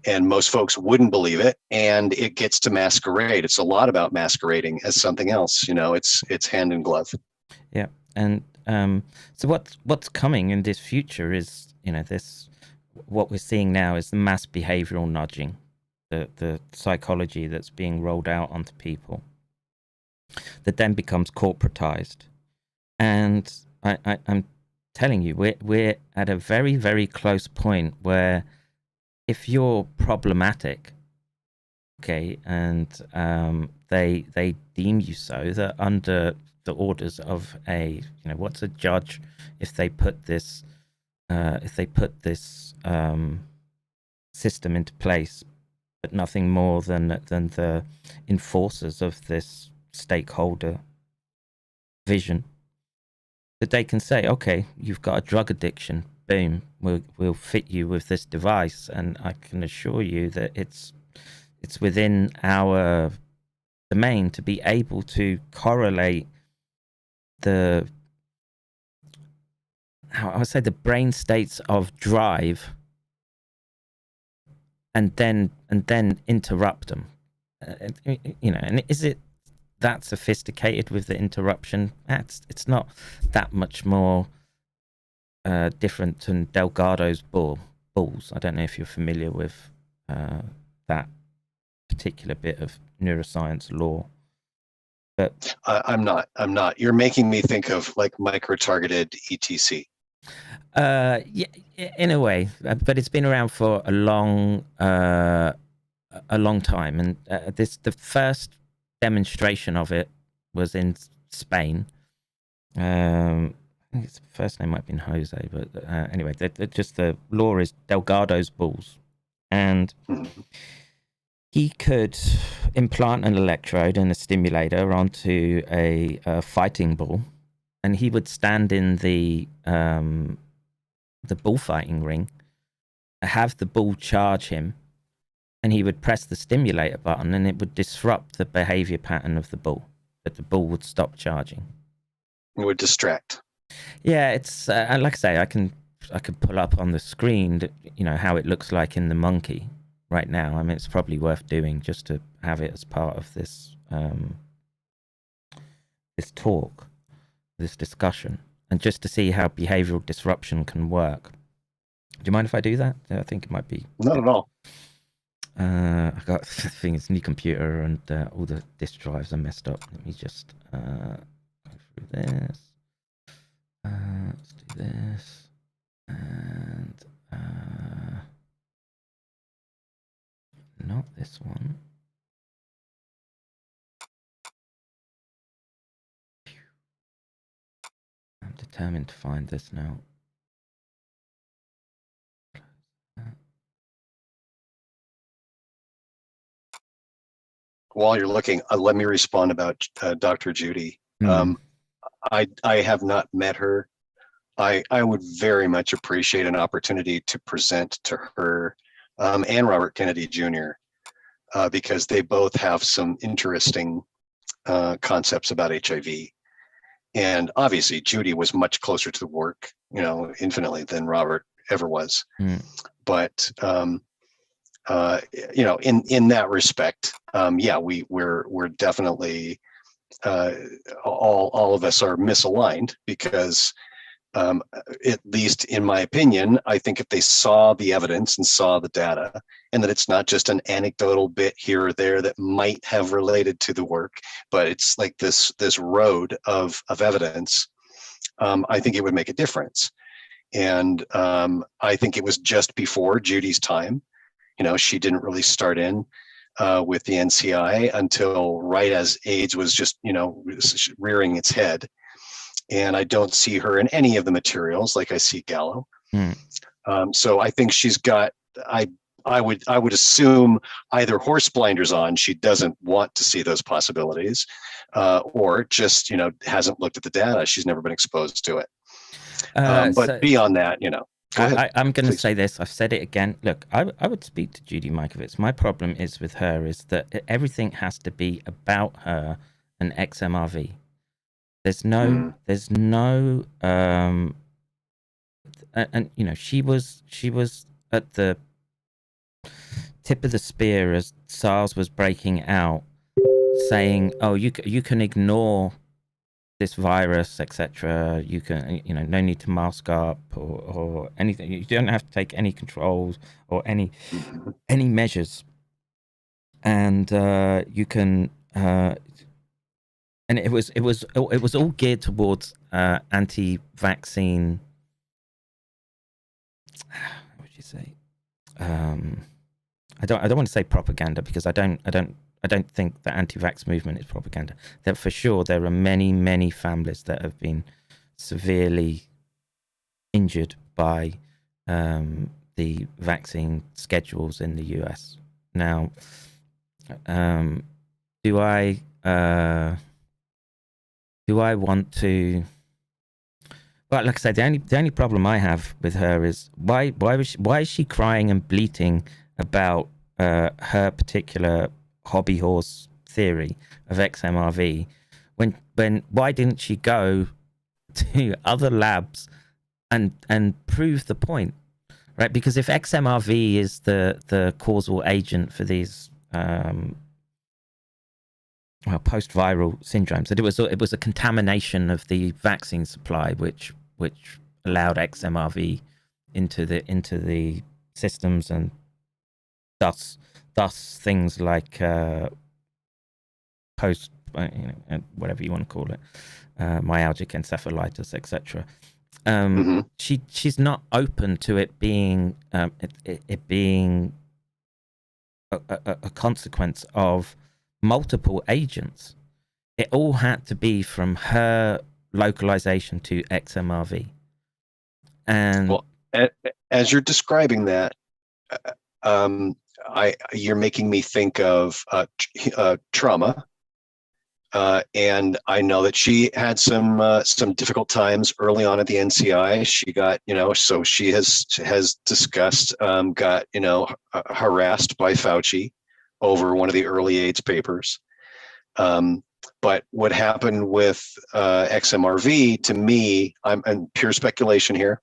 And most folks wouldn't believe it, and it gets to masquerade. It's a lot about masquerading as something else. It's hand in glove. Yeah. And so what's coming in this future is, what we're seeing now is the mass behavioral nudging, the psychology that's being rolled out onto people that then becomes corporatized. And I'm telling you, we're at a very, very close point where, if you're problematic, okay, and they deem you so, that under the orders of what's a judge, if they put this system into place, but nothing more than the enforcers of this stakeholder vision, that they can say, okay, you've got a drug addiction, boom, we'll fit you with this device. And I can assure you that it's within our domain to be able to correlate the brain states of drive and then interrupt them. And is it that sophisticated with the interruption? It's not that much more different than Delgado's balls. I don't know if you're familiar with that particular bit of neuroscience law, but I'm not. You're making me think of like micro-targeted ETC. Yeah, in a way, but it's been around for a long time, and the first demonstration of it was in Spain. I think its first name might have been Jose, but anyway, just the law is Delgado's balls, and he could implant an electrode and a stimulator onto a fighting ball, and he would stand in the bullfighting ring, have the ball charge him, and he would press the stimulator button, and it would disrupt the behavior pattern of the bull, that the bull would stop charging. It would distract. Yeah, it's like I say, I can pull up on the screen, how it looks like in the monkey right now. I mean, it's probably worth doing just to have it as part of this this talk, this discussion, and just to see how behavioral disruption can work. Do you mind if I do that? I think it might be. Not at all. I got the thing, it's a new computer, and all the disk drives are messed up. Let me just go through this. Let's do this, and not this one. I'm determined to find this now. While you're looking, let me respond about Dr. Judy. I have not met her. I would very much appreciate an opportunity to present to her and Robert Kennedy Jr. Because they both have some interesting concepts about HIV. And obviously, Judy was much closer to the work, infinitely than Robert ever was. But in that respect, yeah, we're definitely all of us are misaligned, because at least in my opinion, I think if they saw the evidence and saw the data, and that it's not just an anecdotal bit here or there that might have related to the work, but it's like this road of evidence, I think it would make a difference. And I think it was just before Judy's time. She didn't really start in with the NCI until right as AIDS was just, rearing its head. And I don't see her in any of the materials like I see Gallo. So I think she's got, I would assume either horse blinders on, she doesn't want to see those possibilities, or just, hasn't looked at the data. She's never been exposed to it. But beyond that, go ahead. I'm going to say this. I've said it again. Look, I would speak to Judy Mikovits. My problem is with her is that everything has to be about her and XMRV. There's no, and she was at the tip of the spear as SARS was breaking out, saying, "Oh, you can ignore this virus, etc. You can, no need to mask up or anything. You don't have to take any controls or any measures, and you can." And it was all geared towards anti-vaccine. What would you say? I don't want to say propaganda, because I don't think the anti-vax movement is propaganda. That for sure there are many families that have been severely injured by the vaccine schedules in the US. Now, do I want to? Well, like I said, the only problem I have with her is why is she crying and bleating about her particular hobby horse theory of XMRV when why didn't she go to other labs and prove the point, right? Because if XMRV is the causal agent for these post-viral syndromes, that it was a contamination of the vaccine supply which allowed XMRV into the systems, and thus things like post whatever you want to call it, myalgic encephalitis, etc. She's not open to it being it being a consequence of multiple agents. It all had to be from her localization to XMRV. And well, as you're describing that, you're making me think of trauma, And I know that she had some difficult times early on at the NCI. She got, so she has discussed, got, harassed by Fauci over one of the early AIDS papers. But what happened with XMRV, to me, I'm pure speculation here,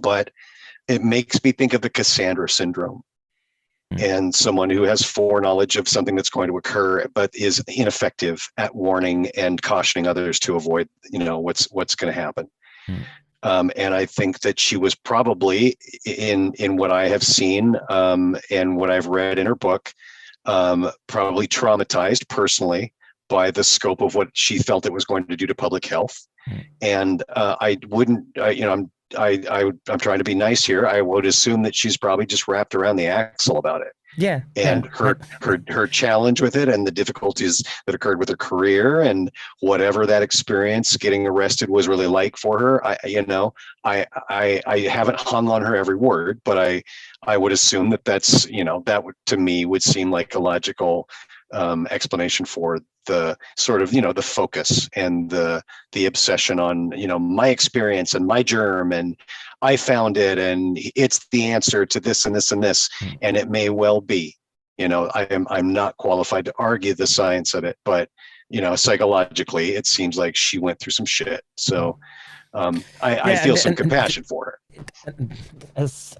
but it makes me think of the Cassandra syndrome. And someone who has foreknowledge of something that's going to occur, but is ineffective at warning and cautioning others to avoid, what's going to happen. And I think that she was probably, in what I have seen and what I've read in her book, probably traumatized personally by the scope of what she felt it was going to do to public health. And I wouldn't, I'm trying to be nice here. I would assume that she's probably just wrapped around the axle about it. Yeah. And her challenge with it and the difficulties that occurred with her career and whatever that experience getting arrested was really like for her. I haven't hung on her every word, but I would assume that's, that would, to me, would seem like a logical explanation for the sort of, the focus and the obsession on, my experience and my germ, and I found it and it's the answer to this and this and this. And it may well be, I'm not qualified to argue the science of it, but, psychologically, it seems like she went through some shit. So I feel some compassion for her. As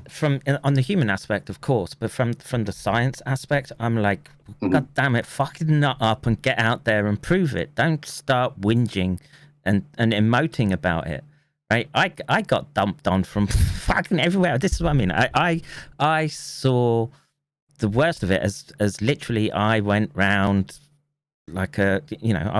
on the human aspect, of course, but from the science aspect, I'm like, God damn it, fucking nut up and get out there and prove it. Don't start whinging and emoting about it. Right? I got dumped on from fucking everywhere. This is what I mean. I saw the worst of it as literally I went round like I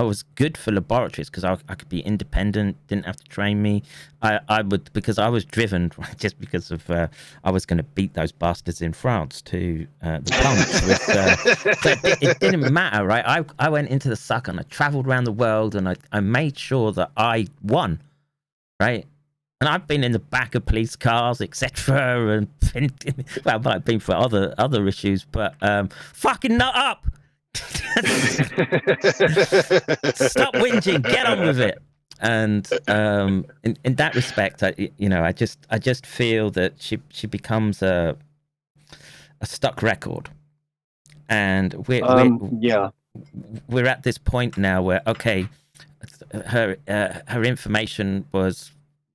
was good for laboratories because I could be independent, didn't have to train me. I would, because I was driven just because of I was going to beat those bastards in France to the punch. So it didn't matter, right? I went into the suck and I traveled around the world and I made sure that I won, right? And I've been in the back of police cars, etc. And well, I've been for other issues, but fucking nut up. Stop whinging, get on with it. And in that respect, I just feel that she becomes a stuck record, and we're at this point now where her information was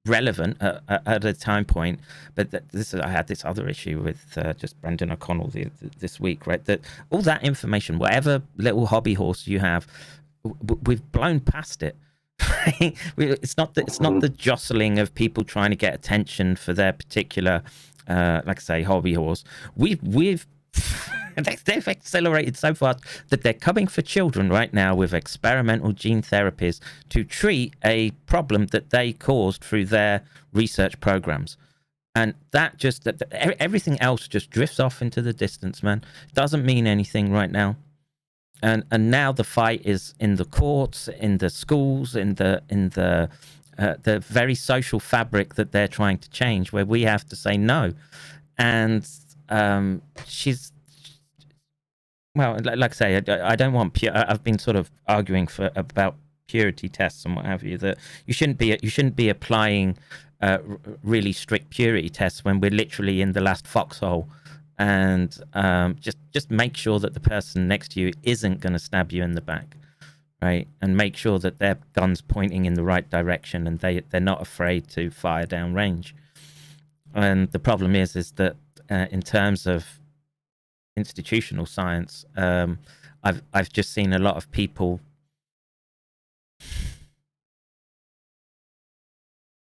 relevant at a time point, but I had this other issue with just Brendan O'Connell this week, right? That all that information, whatever little hobby horse you have, we've blown past it. Right? It's not the jostling of people trying to get attention for their particular, like I say, hobby horse. We've they've accelerated so fast that they're coming for children right now with experimental gene therapies to treat a problem that they caused through their research programs. And that everything else just drifts off into the distance, man. Doesn't mean anything right now. And now the fight is in the courts, in the schools, in the very social fabric that they're trying to change, where we have to say no. And she's, well, like I say, I don't want I've been sort of arguing about purity tests and what have you, that you shouldn't be applying really strict purity tests when we're literally in the last foxhole. And just make sure that the person next to you isn't going to stab you in the back, right? And make sure that their gun's pointing in the right direction and they're not afraid to fire down range. And the problem is that in terms of institutional science, I've just seen a lot of people,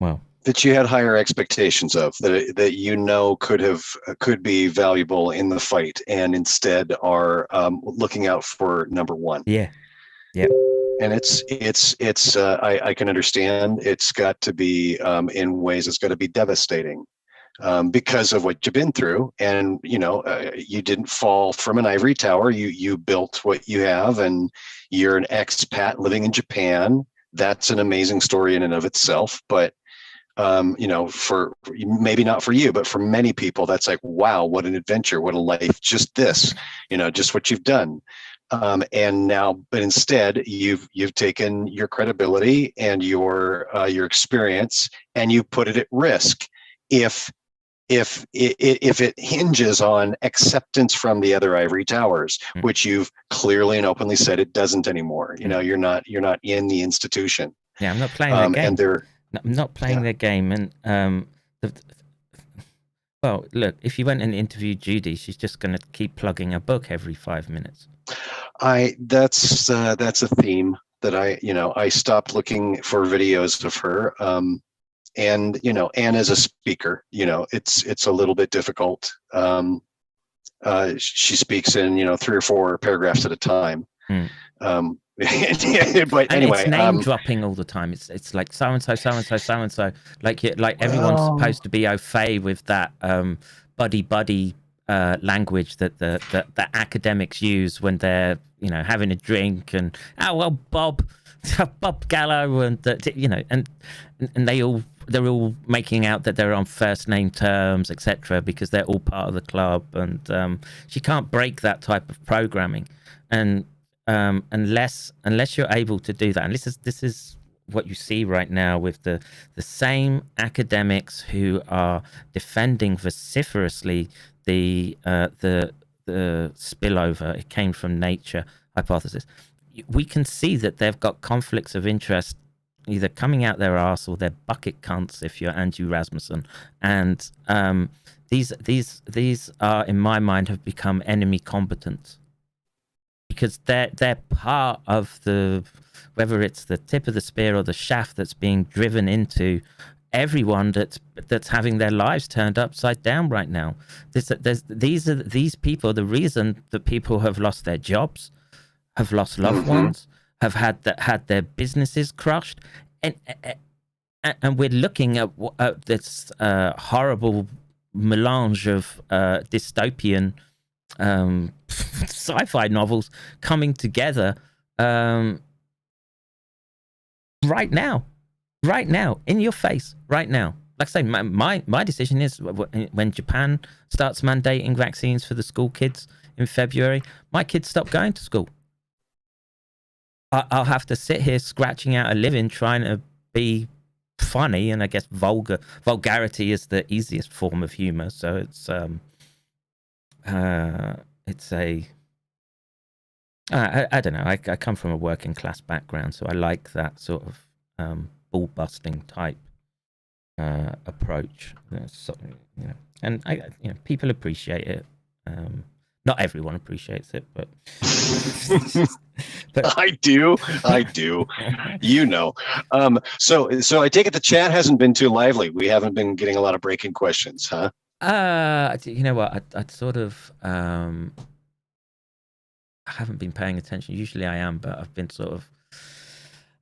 well, that you had higher expectations of, that could be valuable in the fight, and instead are looking out for number one. Yeah. And I can understand. It's got to be in ways. It's got to be devastating because of what you've been through, and you didn't fall from an ivory tower. You built what you have, and you're an expat living in Japan. That's an amazing story in and of itself, but. For maybe not for you, but for many people, that's like, wow, what an adventure, what a life, just this, just what you've done. And now, but instead, you've taken your credibility and your experience, and you put it at risk if it hinges on acceptance from the other ivory towers, which you've clearly and openly said it doesn't anymore. You know, you're not in the institution. Yeah, I'm not playing their game. And they're I'm not playing their game. And well, look, if you went and interviewed Judy, she's just going to keep plugging a book every 5 minutes. That's a theme that I stopped looking for videos of her. And and as a speaker, it's a little bit difficult. She speaks in 3 or 4 paragraphs at a time. But anyway, it's name dropping all the time. It's like so and so, so and so, so and so. Like everyone's supposed to be au fait with that buddy language that the academics use when they're having a drink and Bob Gallo and and they're all making out that they're on first name terms, etc., because they're all part of the club, and she can't break that type of programming, and unless you're able to do that. And this is what you see right now with the same academics who are defending vociferously the spillover, it came from nature hypothesis. We can see that they've got conflicts of interest either coming out their arse or they're bucket cunts if you're Andrew Rasmussen. And these are, in my mind, have become enemy combatants, because they're part of whether it's the tip of the spear or the shaft that's being driven into everyone that's having their lives turned upside down right now. These people, the reason that people have lost their jobs, have lost loved ones, have had their businesses crushed, and we're looking at this horrible melange of dystopian sci-fi novels coming together right now, in your face, right now. Like I say, my decision is when Japan starts mandating vaccines for the school kids in February, my kids stop going to school. I'll have to sit here scratching out a living trying to be funny, and I guess vulgarity is the easiest form of humor. So it's I don't know. I come from a working class background, so I like that sort of ball busting type approach. So, and people appreciate it. Not everyone appreciates it, but I do. So I take it the chat hasn't been too lively. We haven't been getting a lot of breaking questions, huh? You know what? I'd sort of I haven't been paying attention. Usually I am, but I've been sort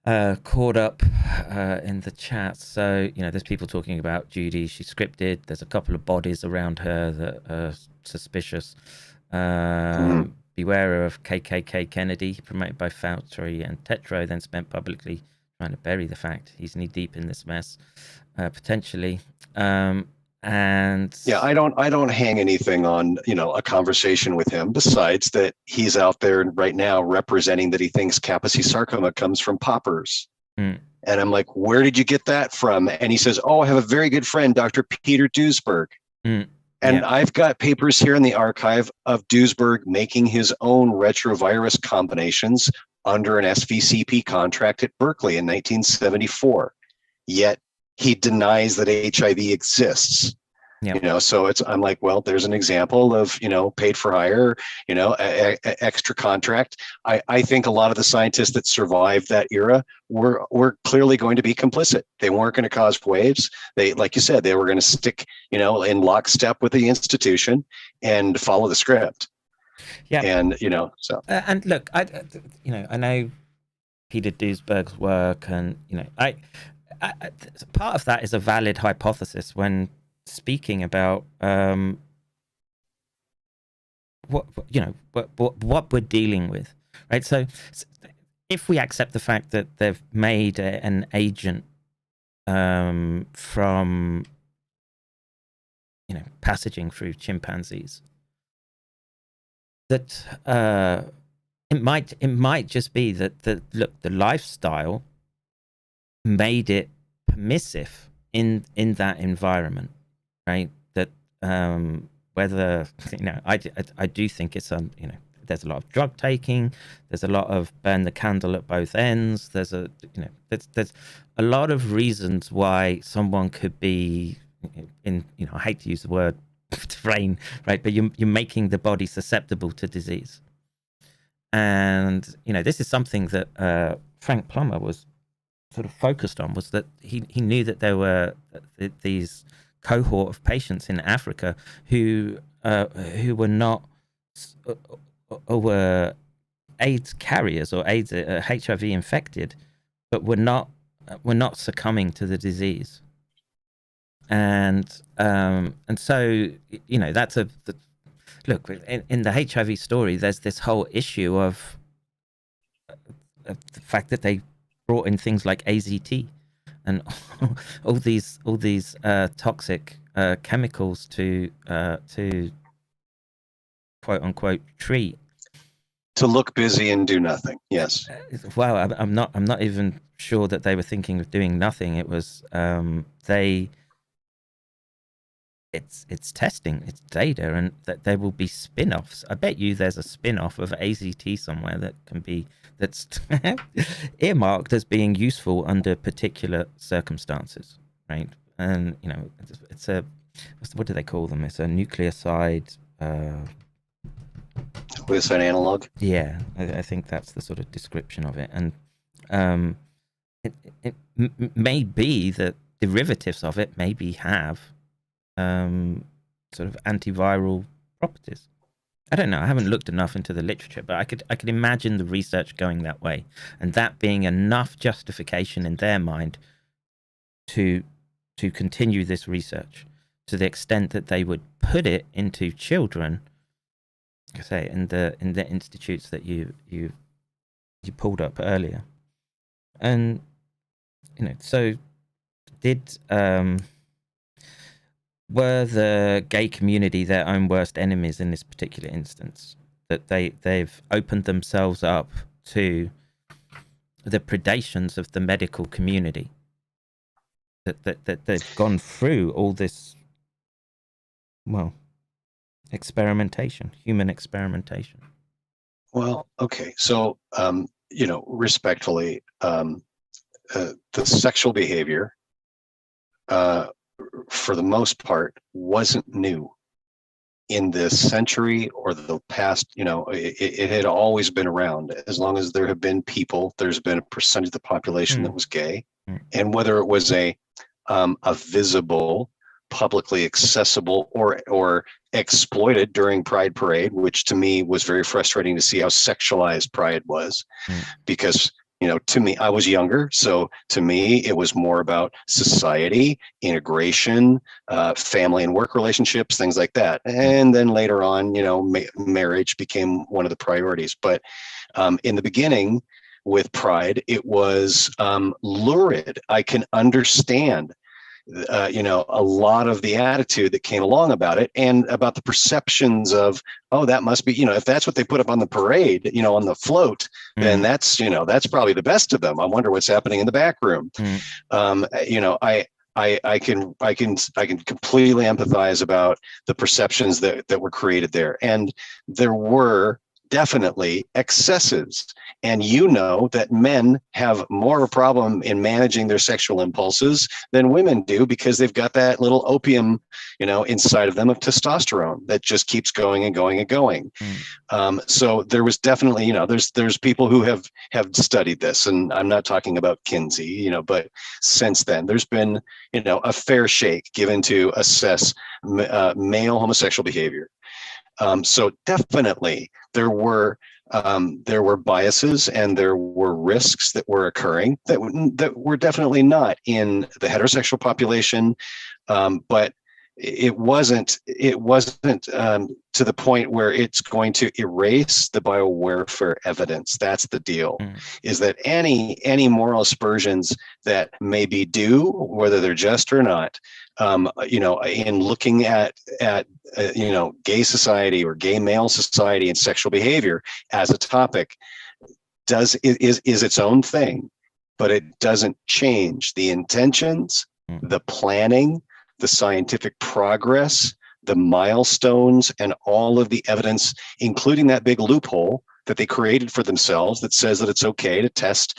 of caught up in the chat. So there's people talking about Judy. She's scripted. There's a couple of bodies around her that are suspicious. Beware of KKK Kennedy, promoted by Fauci and Tetro, then spent publicly trying to bury the fact he's knee deep in this mess, potentially. And yeah, I don't hang anything on a conversation with him, besides that he's out there right now representing that he thinks Kaposi sarcoma comes from poppers. And I'm like, where did you get that from? And he says, I have a very good friend, Dr. Peter Duesberg. And I've got papers here in the archive of Duesberg making his own retrovirus combinations under an SVCP contract at Berkeley in 1974. Yet he denies that HIV exists. So I'm like, well, there's an example of, paid for hire, extra contract. I think a lot of the scientists that survived that era were clearly going to be complicit. They weren't going to cause waves. They, like you said, they were going to stick, in lockstep with the institution and follow the script. Yeah. And, so. And look, I know Peter Duesberg's work, and, I part of that is a valid hypothesis when speaking about what we're dealing with, right? So if we accept the fact that they've made an agent from passaging through chimpanzees, that it might just be that the lifestyle made it permissive in that environment, right? That whether, you know, I do think it's you know, there's a lot of drug taking, there's a lot of burn the candle at both ends, there's a, you know, there's a lot of reasons why someone could be in, you know, I hate to use the word brain, right, but you're making the body susceptible to disease. And, you know, this is something that Frank Plummer was sort of focused on, was that he knew that there were these cohort of patients in Africa who were not, or were AIDS carriers or AIDS HIV infected, but were not succumbing to the disease. And so, you know, that's look, in the HIV story, there's this whole issue of the fact that they brought in things like AZT and all these toxic chemicals to quote unquote treat. To look busy and do nothing. Yes. Well, I'm not even sure that they were thinking of doing nothing. It was it's testing, it's data, and that there will be spin-offs. I bet you there's a spin-off of AZT somewhere that's earmarked as being useful under particular circumstances, right? And, you know, it's a, what do they call them? It's a nucleoside. Nucleoside analog. Yeah, I think that's the sort of description of it. And it may be that derivatives of it maybe have sort of antiviral properties. I don't know. I haven't looked enough into the literature, but I could imagine the research going that way, and that being enough justification in their mind to continue this research to the extent that they would put it into children, say in the institutes that you pulled up earlier. And, you know, so did were the gay community their own worst enemies in this particular instance? That they've opened themselves up to the predations of the medical community. That they've gone through all this, well, experimentation, human experimentation. Well, okay. So, you know, respectfully, the sexual behavior, for the most part, wasn't new in this century or the past. You know, it had always been around. As long as there have been people, there's been a percentage of the population that was gay. And whether it was a visible, publicly accessible, or exploited during Pride Parade, which to me was very frustrating to see how sexualized Pride was, because, you know, to me, I was younger, so to me, it was more about society, integration, family and work relationships, things like that. And then later on, you know, marriage became one of the priorities. But in the beginning with Pride, it was lurid. I can understand you know, a lot of the attitude that came along about it, and about the perceptions of, oh, that must be, you know, if that's what they put up on the parade, you know, on the float, then that's, you know, that's probably the best of them. I wonder what's happening in the back room. You know, I can completely empathize about the perceptions that were created there, and there were definitely excesses. And you know that men have more of a problem in managing their sexual impulses than women do, because they've got that little opium, you know, inside of them of testosterone that just keeps going and going and going. So there was definitely, you know, there's people who have studied this, and I'm not talking about Kinsey, you know, but since then there's been, you know, a fair shake given to assess male homosexual behavior. So definitely there were biases and there were risks that were occurring that were definitely not in the heterosexual population. But it wasn't to the point where it's going to erase the biowarfare evidence. That's the deal. Is that any moral aspersions that may be due, whether they're just or not, in looking at gay society or gay male society and sexual behavior as a topic is its own thing, but it doesn't change the intentions, the planning, the scientific progress, the milestones, and all of the evidence, including that big loophole that they created for themselves that says that it's okay to test,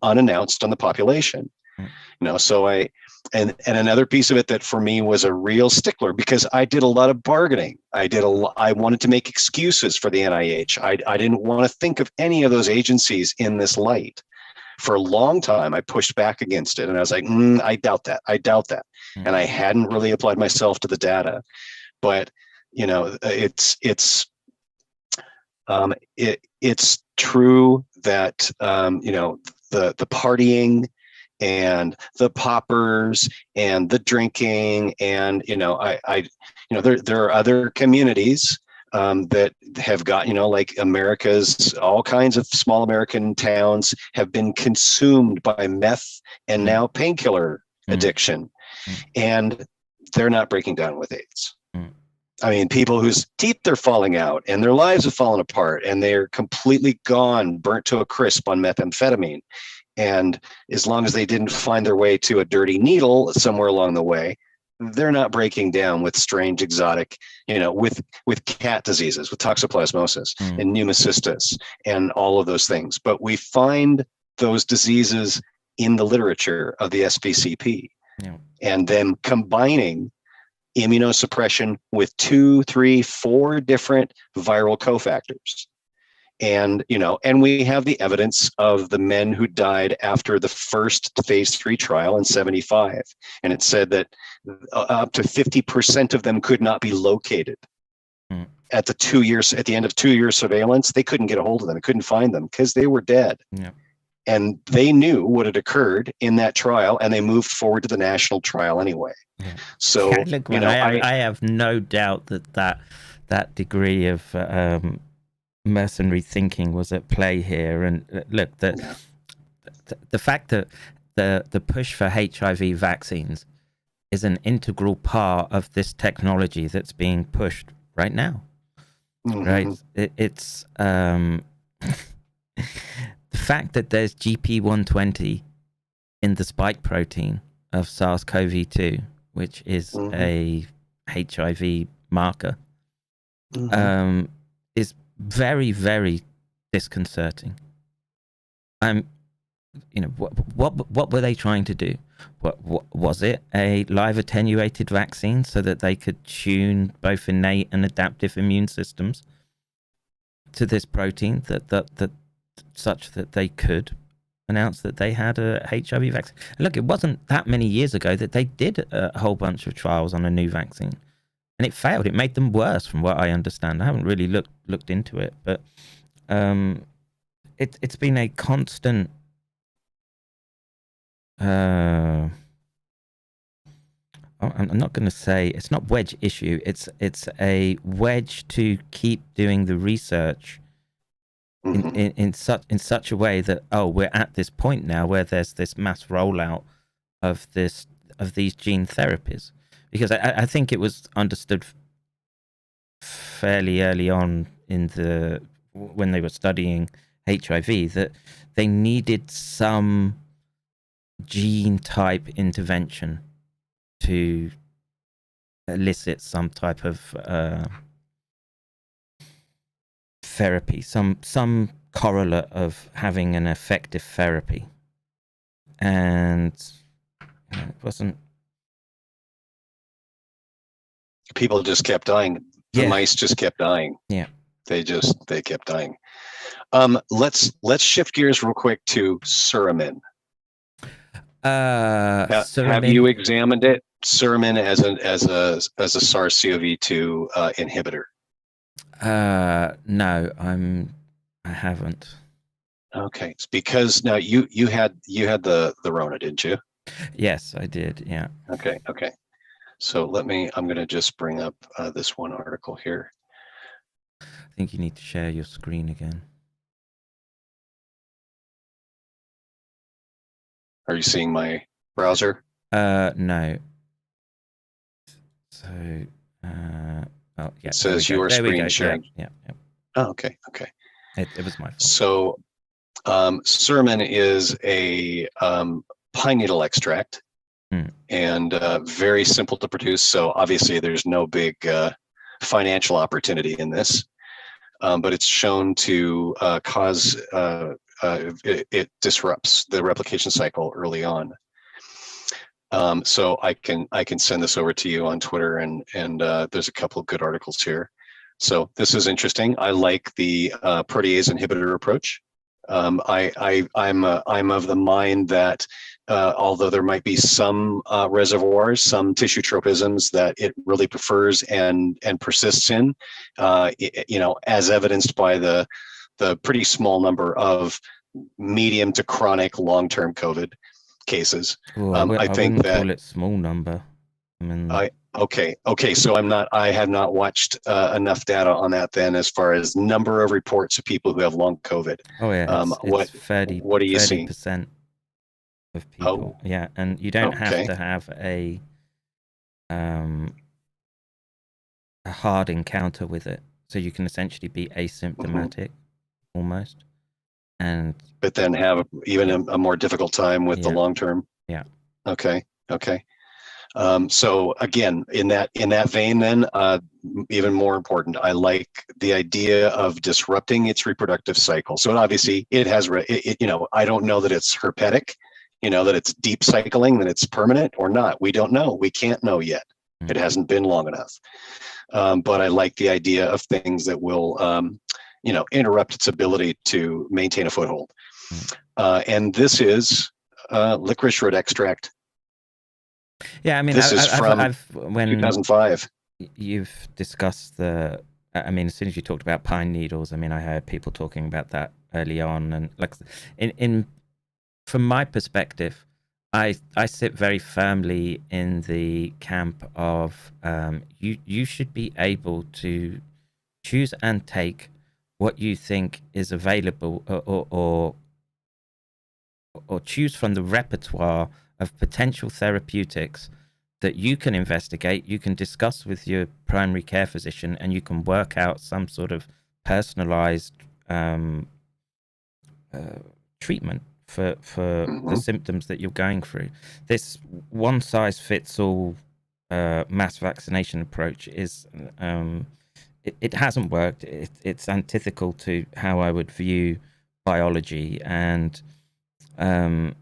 unannounced on the population. So and another piece of it that for me was a real stickler, because I did a lot of bargaining. I wanted to make excuses for the NIH. I didn't want to think of any of those agencies in this light. For a long time, I pushed back against it, and I was like, I doubt that. And I hadn't really applied myself to the data. But it's true that the partying and the poppers and the drinking, and there are other communities that have got, like America's, all kinds of small American towns have been consumed by meth and now painkiller addiction, and they're not breaking down with AIDS. I mean, people whose teeth are falling out and their lives have fallen apart and they're completely gone, burnt to a crisp on methamphetamine. And as long as they didn't find their way to a dirty needle somewhere along the way, they're not breaking down with strange exotic, with cat diseases, with toxoplasmosis and pneumocystis and all of those things. But we find those diseases in the literature of the SVCP, and them combining immunosuppression with 2, 3, 4 different viral cofactors. And, and we have the evidence of the men who died after the first phase 3 trial in 75. And it said that up to 50% of them could not be located. At the end of 2 years surveillance, they couldn't get a hold of them. They couldn't find them because they were dead. And they knew what had occurred in that trial, and they moved forward to the national trial anyway. So, look, I have no doubt that degree of mercenary thinking was at play here. And look, the fact that the push for HIV vaccines is an integral part of this technology that's being pushed right now. Right? It's the fact that there's GP120 in the spike protein of SARS-CoV-2, which is a HIV marker, is very, very disconcerting. What were they trying to do? What was it? A live attenuated vaccine so that they could tune both innate and adaptive immune systems to this protein that such that they could announce that they had a HIV vaccine? Look, it wasn't that many years ago that they did a whole bunch of trials on a new vaccine, and it failed. It made them worse, from what I understand. I haven't really looked into it, but it's been a constant I'm not going to say it's not wedge issue. It's a wedge to keep doing the research in such a way that, we're at this point now where there's this mass rollout of these gene therapies, because I think it was understood fairly early on when they were studying HIV that they needed some gene type intervention to elicit some type of therapy, some correlate of having an effective therapy. And it wasn't. People just kept dying. The mice just kept dying. Yeah. They kept dying. Let's shift gears real quick to Suramin. Have you examined it? Suramin as a SARS-CoV-2 inhibitor? No, I haven't. Okay, it's because now you had the Rona, didn't you? Yes, I did. Yeah. Okay. So I'm going to just bring up this one article here. I think you need to share your screen again. Are you seeing my browser? No. So, oh yeah. It says your screen sharing. Yeah. Oh, okay. It was my fault. So, Sermon is a pine needle extract, and very simple to produce. So obviously, there's no big financial opportunity in this, but it's shown to cause it disrupts the replication cycle early on. So I can send this over to you on Twitter, and there's a couple of good articles here. So this is interesting. I like the protease inhibitor approach. I'm of the mind that although there might be some reservoirs, some tissue tropisms that it really prefers and persists in, as evidenced by the pretty small number of medium to chronic long-term COVID cases. Well, I think wouldn't that call it small number. I mean, okay. So I have not watched enough data on that then, as far as number of reports of people who have long COVID. Oh yeah, it's 30, what are you 30% of people. Oh, yeah, and you don't have to have a hard encounter with it, so you can essentially be asymptomatic almost, but then have even a more difficult time with the long term. Yeah. Okay. So again, in that vein, then even more important, I like the idea of disrupting its reproductive cycle. So obviously, it has I don't know that it's herpetic, that it's deep cycling, that it's permanent or not. We don't know. We can't know yet. It hasn't been long enough. But I like the idea of things that will interrupt its ability to maintain a foothold. And this is licorice root extract. Yeah, I mean, this is from when 2005. You've discussed I mean, as soon as you talked about pine needles, I mean, I heard people talking about that early on, and like from my perspective, I sit very firmly in the camp of you should be able to choose and take what you think is available, or choose from the repertoire of potential therapeutics that you can investigate, you can discuss with your primary care physician, and you can work out some sort of personalized treatment for the symptoms that you're going through. This one size fits all mass vaccination approach is it hasn't worked. It's antithetical to how I would view biology, and and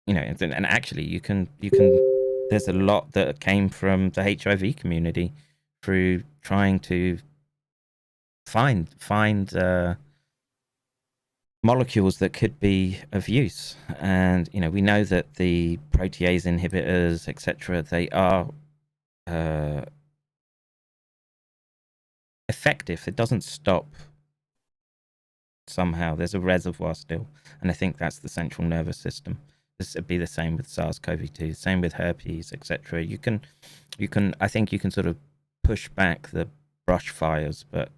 actually you can there's a lot that came from the HIV community through trying to find molecules that could be of use. And we know that the protease inhibitors, etc., they are effective. It doesn't stop somehow. There's a reservoir still, and I think that's the central nervous system. This would be the same with SARS-CoV-2, same with herpes, etc. I think you can sort of push back the brush fires, but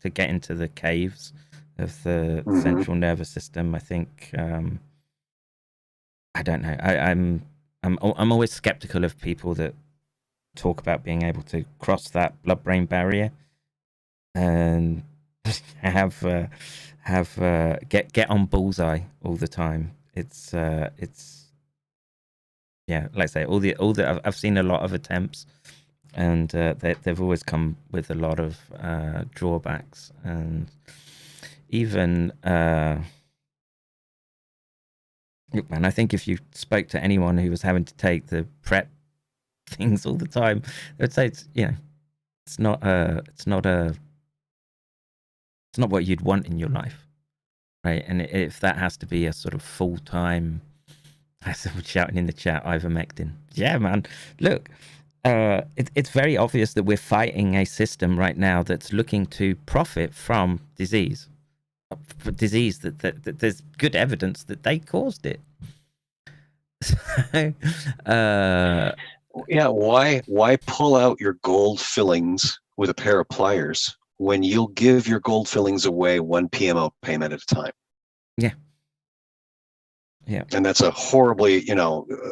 to get into the caves of the central nervous system, I think I don't know. I'm always skeptical of people that talk about being able to cross that blood-brain barrier and get on bullseye all the time. It's yeah, like I say, all the I've seen a lot of attempts, and they've always come with a lot of drawbacks. And even look, man, I think if you spoke to anyone who was having to take the PrEP things all the time, they'd say it's not what you'd want in your life. Right, and if that has to be a sort of full-time, as someone shouting in the chat, ivermectin. Yeah, man. Look, it's very obvious that we're fighting a system right now that's looking to profit from disease. Disease that there's good evidence that they caused it. Yeah, why pull out your gold fillings with a pair of pliers when you'll give your gold fillings away one PMO payment at a time? Yeah. Yeah. And that's a horribly,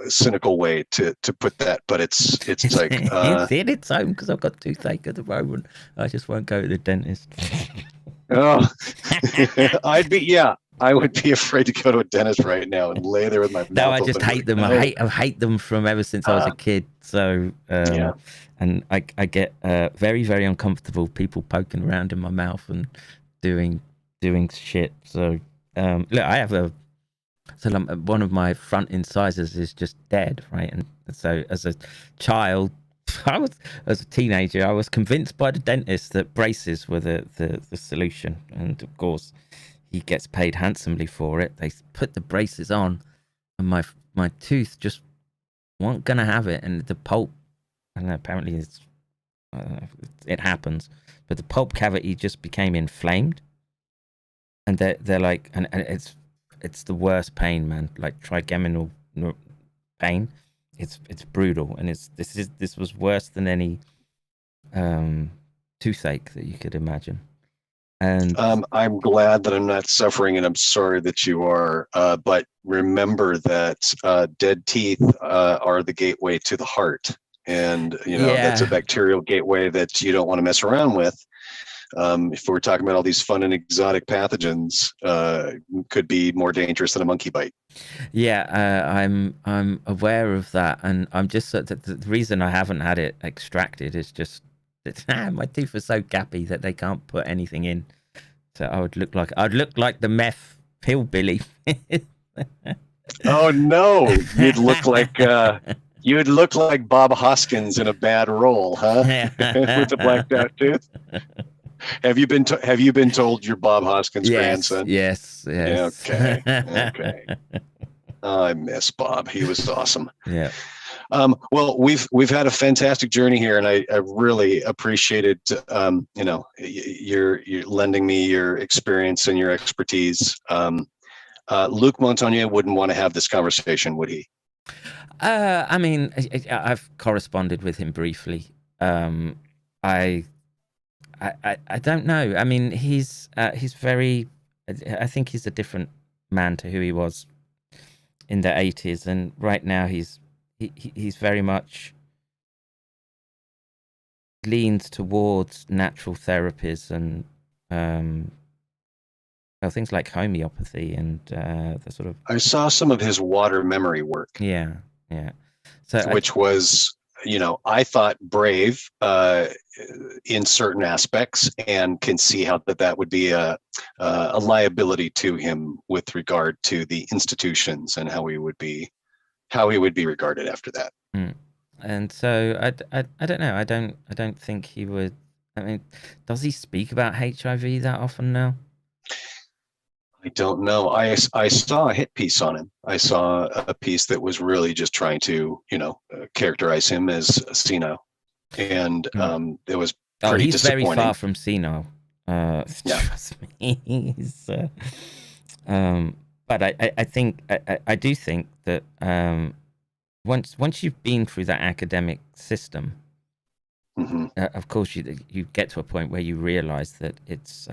cynical way to put that, but it's like It's in its own because I've got toothache at the moment. I just won't go to the dentist. oh, I would be afraid to go to a dentist right now and lay there with my mouth No, I just open. hate them. I hate them from ever since I was a kid. So Yeah. and I get very, very uncomfortable people poking around in my mouth and doing shit. So look, I have one of my front incisors is just dead, right? And so as a child, as a teenager, I was convinced by the dentist that braces were the solution. And of course, he gets paid handsomely for it. They put the braces on, and my tooth just weren't gonna have it. And the pulp, I don't know, apparently it happens, but the pulp cavity just became inflamed. And they're like, and it's the worst pain, man. Like trigeminal pain. It's brutal, and this was worse than any toothache that you could imagine. And I'm glad that I'm not suffering, and I'm sorry that you are. But remember that dead teeth are the gateway to the heart, and that's a bacterial gateway that you don't want to mess around with. If we're talking about all these fun and exotic pathogens, could be more dangerous than a monkey bite. Yeah, I'm aware of that, and I'm just the reason I haven't had it extracted is just that my teeth are so gappy that they can't put anything in. So I'd look like the meth hillbilly. Oh no, you'd look like Bob Hoskins in a bad role, huh? With the blacked out tooth. Have you been told you're Bob Hoskins' grandson? Yes. Okay. Oh, I miss Bob. He was awesome. Yeah. Well, we've had a fantastic journey here, and I really appreciated you're lending me your experience and your expertise. Luc Montagnier wouldn't want to have this conversation, would he? I mean, I've corresponded with him briefly. I don't know. I mean, he's very. I think he's a different man to who he was in the 80s, and right now he's very much leans towards natural therapies and things like homeopathy and the sort of. I saw some of his water memory work. Yeah. So which was, I thought brave in certain aspects, and can see how that would be a liability to him with regard to the institutions and how he would be regarded after that. And so I don't know. I don't think he would. I mean, does he speak about HIV that often now? I don't know. I saw a hit piece on him. I saw a piece that was really just trying to, characterize him as senile, and it was pretty he's disappointing. Very far from senile. Trust me. He's, but I think I do think that once you've been through that academic system, of course you get to a point where you realize that it's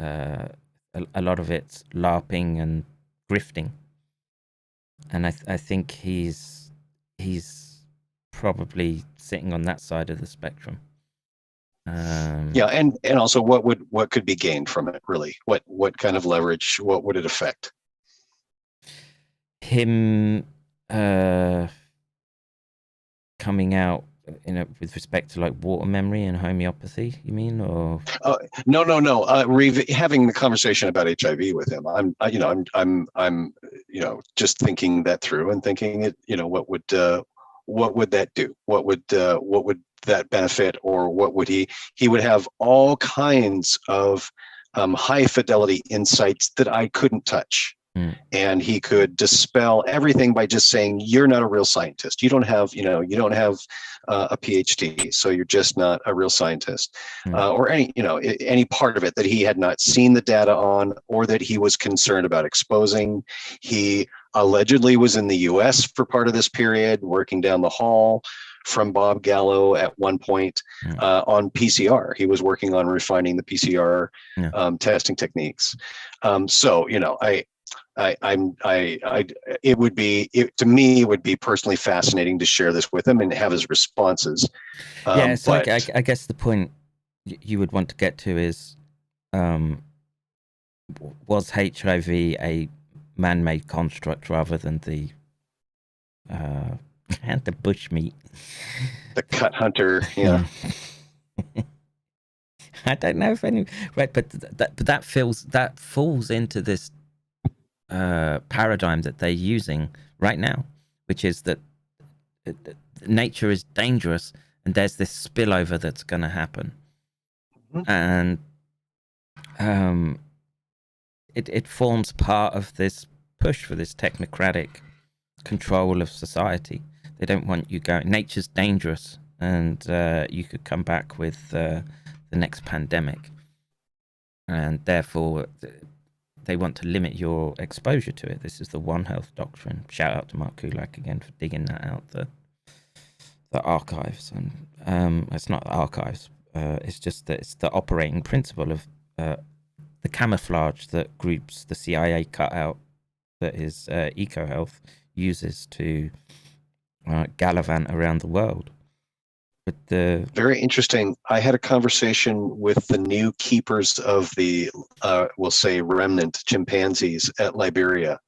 a lot of it's LARPing and grifting, and I think he's probably sitting on that side of the spectrum. And also what could be gained from it, really? What kind of leverage? What would it affect? Him coming out with respect to like water memory and homeopathy, you mean? Or no. Having the conversation about HIV with him, I'm just thinking that through and thinking it. What would that do? What would that benefit, or what would he would have all kinds of high fidelity insights that I couldn't touch. And he could dispel everything by just saying, you're not a real scientist. You don't have a Ph.D. So you're just not a real scientist, or any part of it that he had not seen the data on, or that he was concerned about exposing. He allegedly was in the US for part of this period, working down the hall from Bob Gallo at one point on PCR. He was working on refining the PCR testing techniques. So, you know, it would be, to me, it would be personally fascinating to share this with him and have his responses. Yeah, so I guess the point you would want to get to is, was HIV a man-made construct rather than the and the bushmeat, the cut hunter? Yeah. I don't know if any right, but that falls into this paradigm that they're using right now, which is that nature is dangerous and there's this spillover that's going to happen. And it forms part of this push for this technocratic control of society. They don't want you going, nature's dangerous, and you could come back with the next pandemic, and therefore they want to limit your exposure to it. This is the One Health doctrine. Shout out to Mark Kulak again for digging that out, the archives. And it's not archives, it's just that it's the operating principle of the camouflage that groups the CIA cut out, that is EcoHealth, uses to gallivant around the world. But very interesting. I had a conversation with the new keepers of the, we'll say, remnant chimpanzees at Liberia,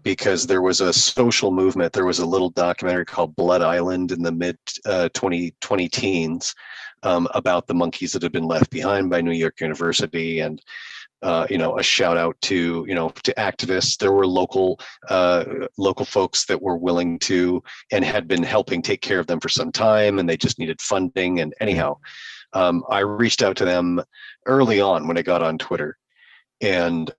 because there was a social movement. There was a little documentary called Blood Island in the mid 2020 teens about the monkeys that had been left behind by New York University, and you know, a shout out to, you know, to activists. There were local folks that were willing to and had been helping take care of them for some time, and they just needed funding. And anyhow, I reached out to them early on when I got on Twitter, and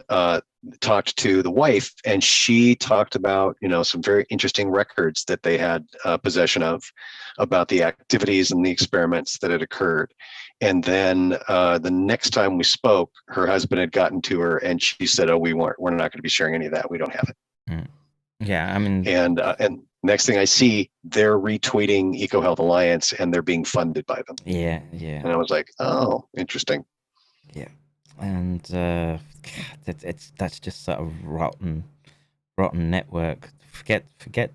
talked to the wife, and she talked about, you know, some very interesting records that they had possession of about the activities and the experiments that had occurred. And then the next time we spoke, her husband had gotten to her, and she said, "Oh, we're not going to be sharing any of that. We don't have it." Yeah, I mean, and next thing I see, they're retweeting EcoHealth Alliance, and they're being funded by them. Yeah. And I was like, "Oh, interesting." Yeah, and that's just sort of rotten network. Forget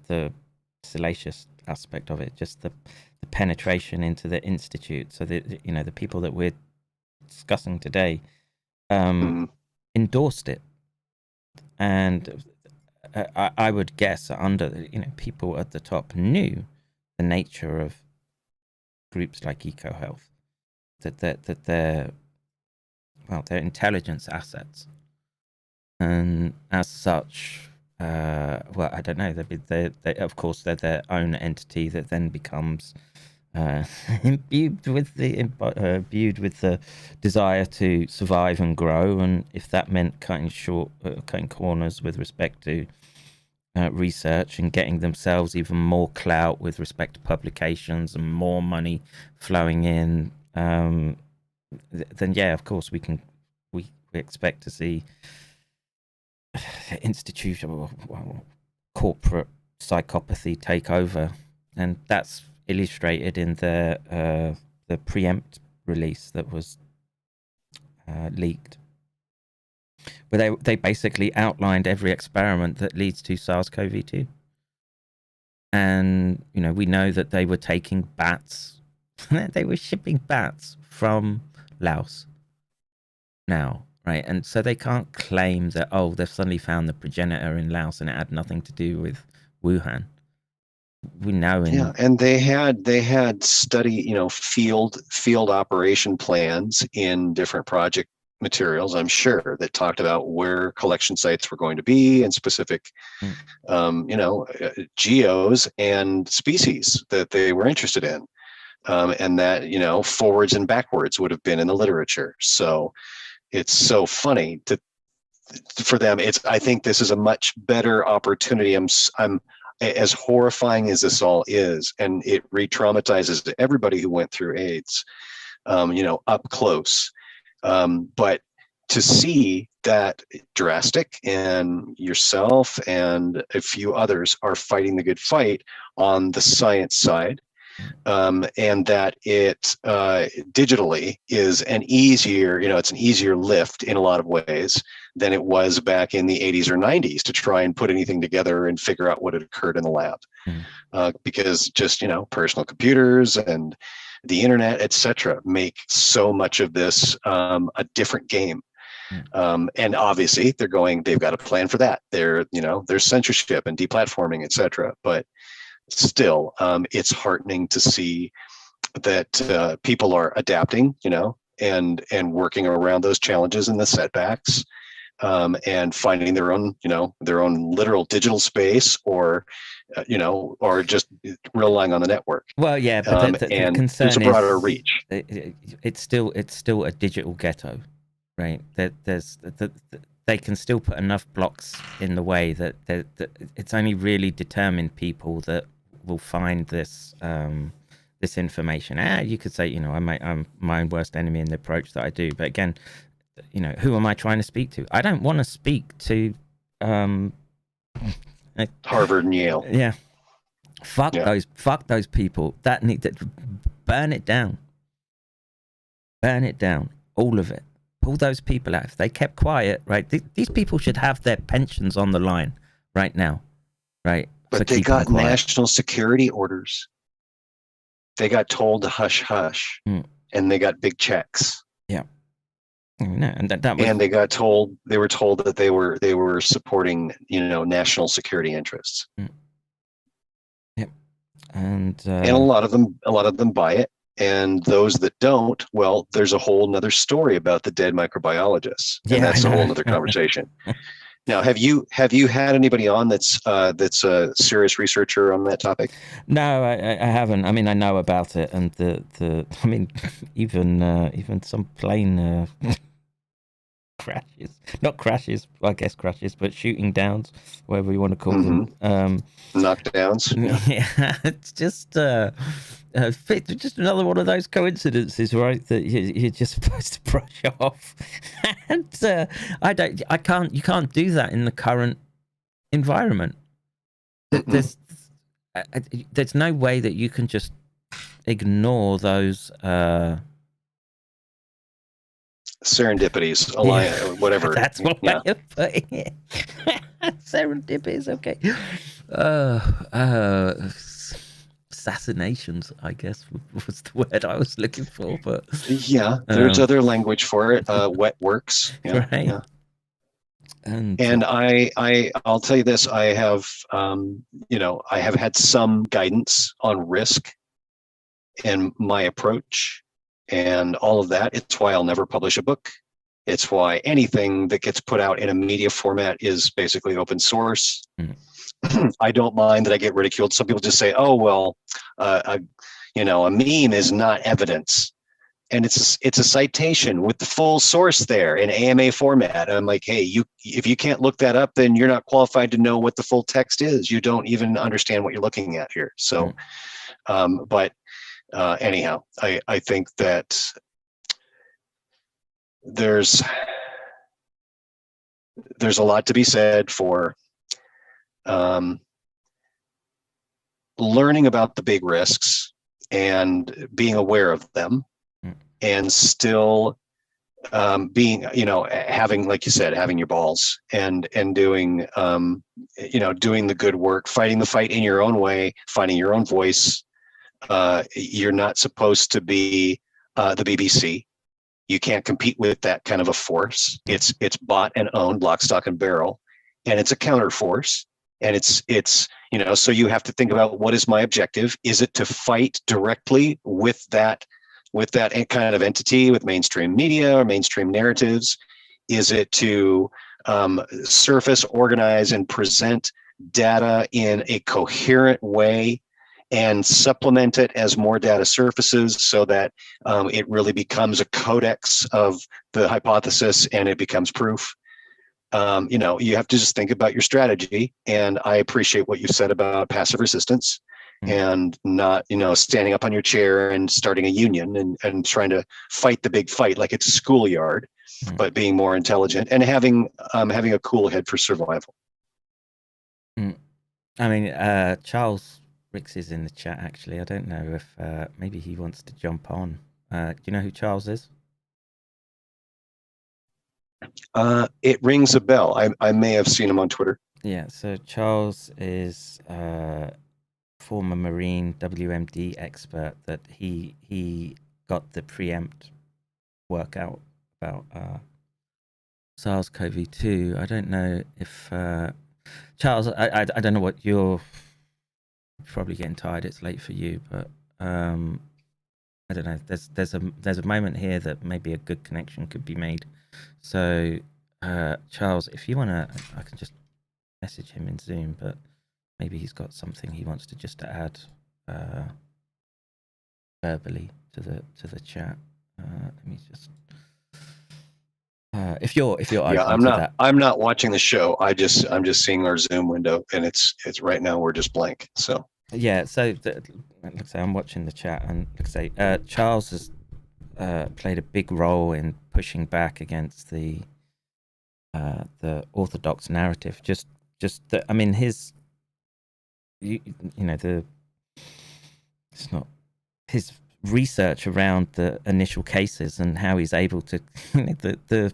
the salacious aspect of it. Just the penetration into the institute. So that, you know, the people that we're discussing today endorsed it, and I would guess under, you know, people at the top knew the nature of groups like EcoHealth, that they're intelligence assets, and as such, well, I don't know. They of course they're their own entity that then becomes imbued with the desire to survive and grow. And if that meant cutting corners with respect to research and getting themselves even more clout with respect to publications and more money flowing in, then yeah, of course we expect to see institutional corporate psychopathy take over, and that's illustrated in the preempt release that was leaked, where they basically outlined every experiment that leads to SARS-CoV-2. And, you know, we know that they were taking bats, they were shipping bats from Laos now, right? And so they can't claim that, oh, they've suddenly found the progenitor in Laos and it had nothing to do with Wuhan. We know. Yeah, and they had study, you know, field operation plans in different project materials, I'm sure, that talked about where collection sites were going to be and specific, you know, geos and species that they were interested in, and that, you know, forwards and backwards would have been in the literature. So it's so funny for them. I think this is a much better opportunity. I'm as horrifying as this all is, and it re-traumatizes everybody who went through AIDS, you know, up close. But to see that Drastic and yourself and a few others are fighting the good fight on the science side, and that it digitally is an easier, it's an easier lift in a lot of ways than it was back in the 80s or 90s to try and put anything together and figure out what had occurred in the lab. Because just, personal computers and the internet, etc., make so much of this a different game. And obviously they've got a plan for that. There's censorship and deplatforming, etc. But still, it's heartening to see that people are adapting, and working around those challenges and the setbacks, and finding their own literal digital space, or just relying on the network. Well, yeah, but the concern it's a broader reach. It's still a digital ghetto, right? They can still put enough blocks in the way that it's only really determined people that will find this this information. You could say, I'm my own worst enemy in the approach that I do. But again, who am I trying to speak to? I don't want to speak to Harvard and Yale. Yeah. Fuck those people. That need to burn it down. Burn it down. All of it. Pull those people out. If they kept quiet, right? These people should have their pensions on the line right now, right? But they got national security orders. They got told to hush hush, and they got big checks. Yeah, and that was, and they were told that they were supporting national security interests. Yep, and a lot of them buy it. And those that don't, well, there's a whole nother story about the dead microbiologists, and that's a whole nother conversation. Now, have you had anybody on that's a serious researcher on that topic? No, I haven't. I mean, I know about it, and even some plane crashes, not crashes, I guess crashes, but shooting downs, whatever you want to call them, knockdowns. Yeah, it's just another one of those coincidences, right? That you're just supposed to brush off, and you can't do that in the current environment. There's no way that you can just ignore those serendipities, whatever. That's one way of putting it. Serendipities, okay. Assassinations, I guess, was the word I was looking for. But yeah, there's other language for it. Wet works, right? Yeah. And I'll tell you this: I have I have had some guidance on risk and my approach and all of that. It's why I'll never publish a book. It's why anything that gets put out in a media format is basically open source. I don't mind that I get ridiculed. Some people just say, "Oh well, a meme is not evidence," and it's a citation with the full source there in AMA format. And I'm like, "Hey, if you can't look that up, then you're not qualified to know what the full text is. You don't even understand what you're looking at here." So, anyhow, I think that there's a lot to be said for learning about the big risks and being aware of them, and still being, having, like you said, having your balls and doing, doing the good work, fighting the fight in your own way, finding your own voice. You're not supposed to be the BBC. You can't compete with that kind of a force. It's bought and owned, lock, stock, and barrel, and it's a counter force. And it's so you have to think about, what is my objective? Is it to fight directly with that kind of entity, with mainstream media or mainstream narratives? Is it to surface, organize, and present data in a coherent way and supplement it as more data surfaces, so that it really becomes a codex of the hypothesis and it becomes proof? You have to just think about your strategy. And I appreciate what you said about passive resistance, and not, standing up on your chair and starting a union and trying to fight the big fight like it's a schoolyard, but being more intelligent and having a cool head for survival. I mean, Charles Rix is in the chat, actually. I don't know if maybe he wants to jump on. Do you know who Charles is? It rings a bell. I may have seen him on Twitter. Yeah, so Charles is former Marine WMD expert that he got the preempt workout about SARS-CoV-2. I don't know if Charles, I don't know what you're probably getting tired. It's late for you, but I don't know. There's a moment here that maybe a good connection could be made. So Charles, if you wanna, I can just message him in Zoom, but maybe he's got something he wants to just add verbally to the chat. Let me just if you're Yeah, I'm not watching the show. I'm just seeing our Zoom window, and it's right now we're just blank. So yeah, so let's say I'm watching the chat, and let's say Charles has played a big role in pushing back against the orthodox narrative. Just I mean, his it's not his research around the initial cases and how he's able to the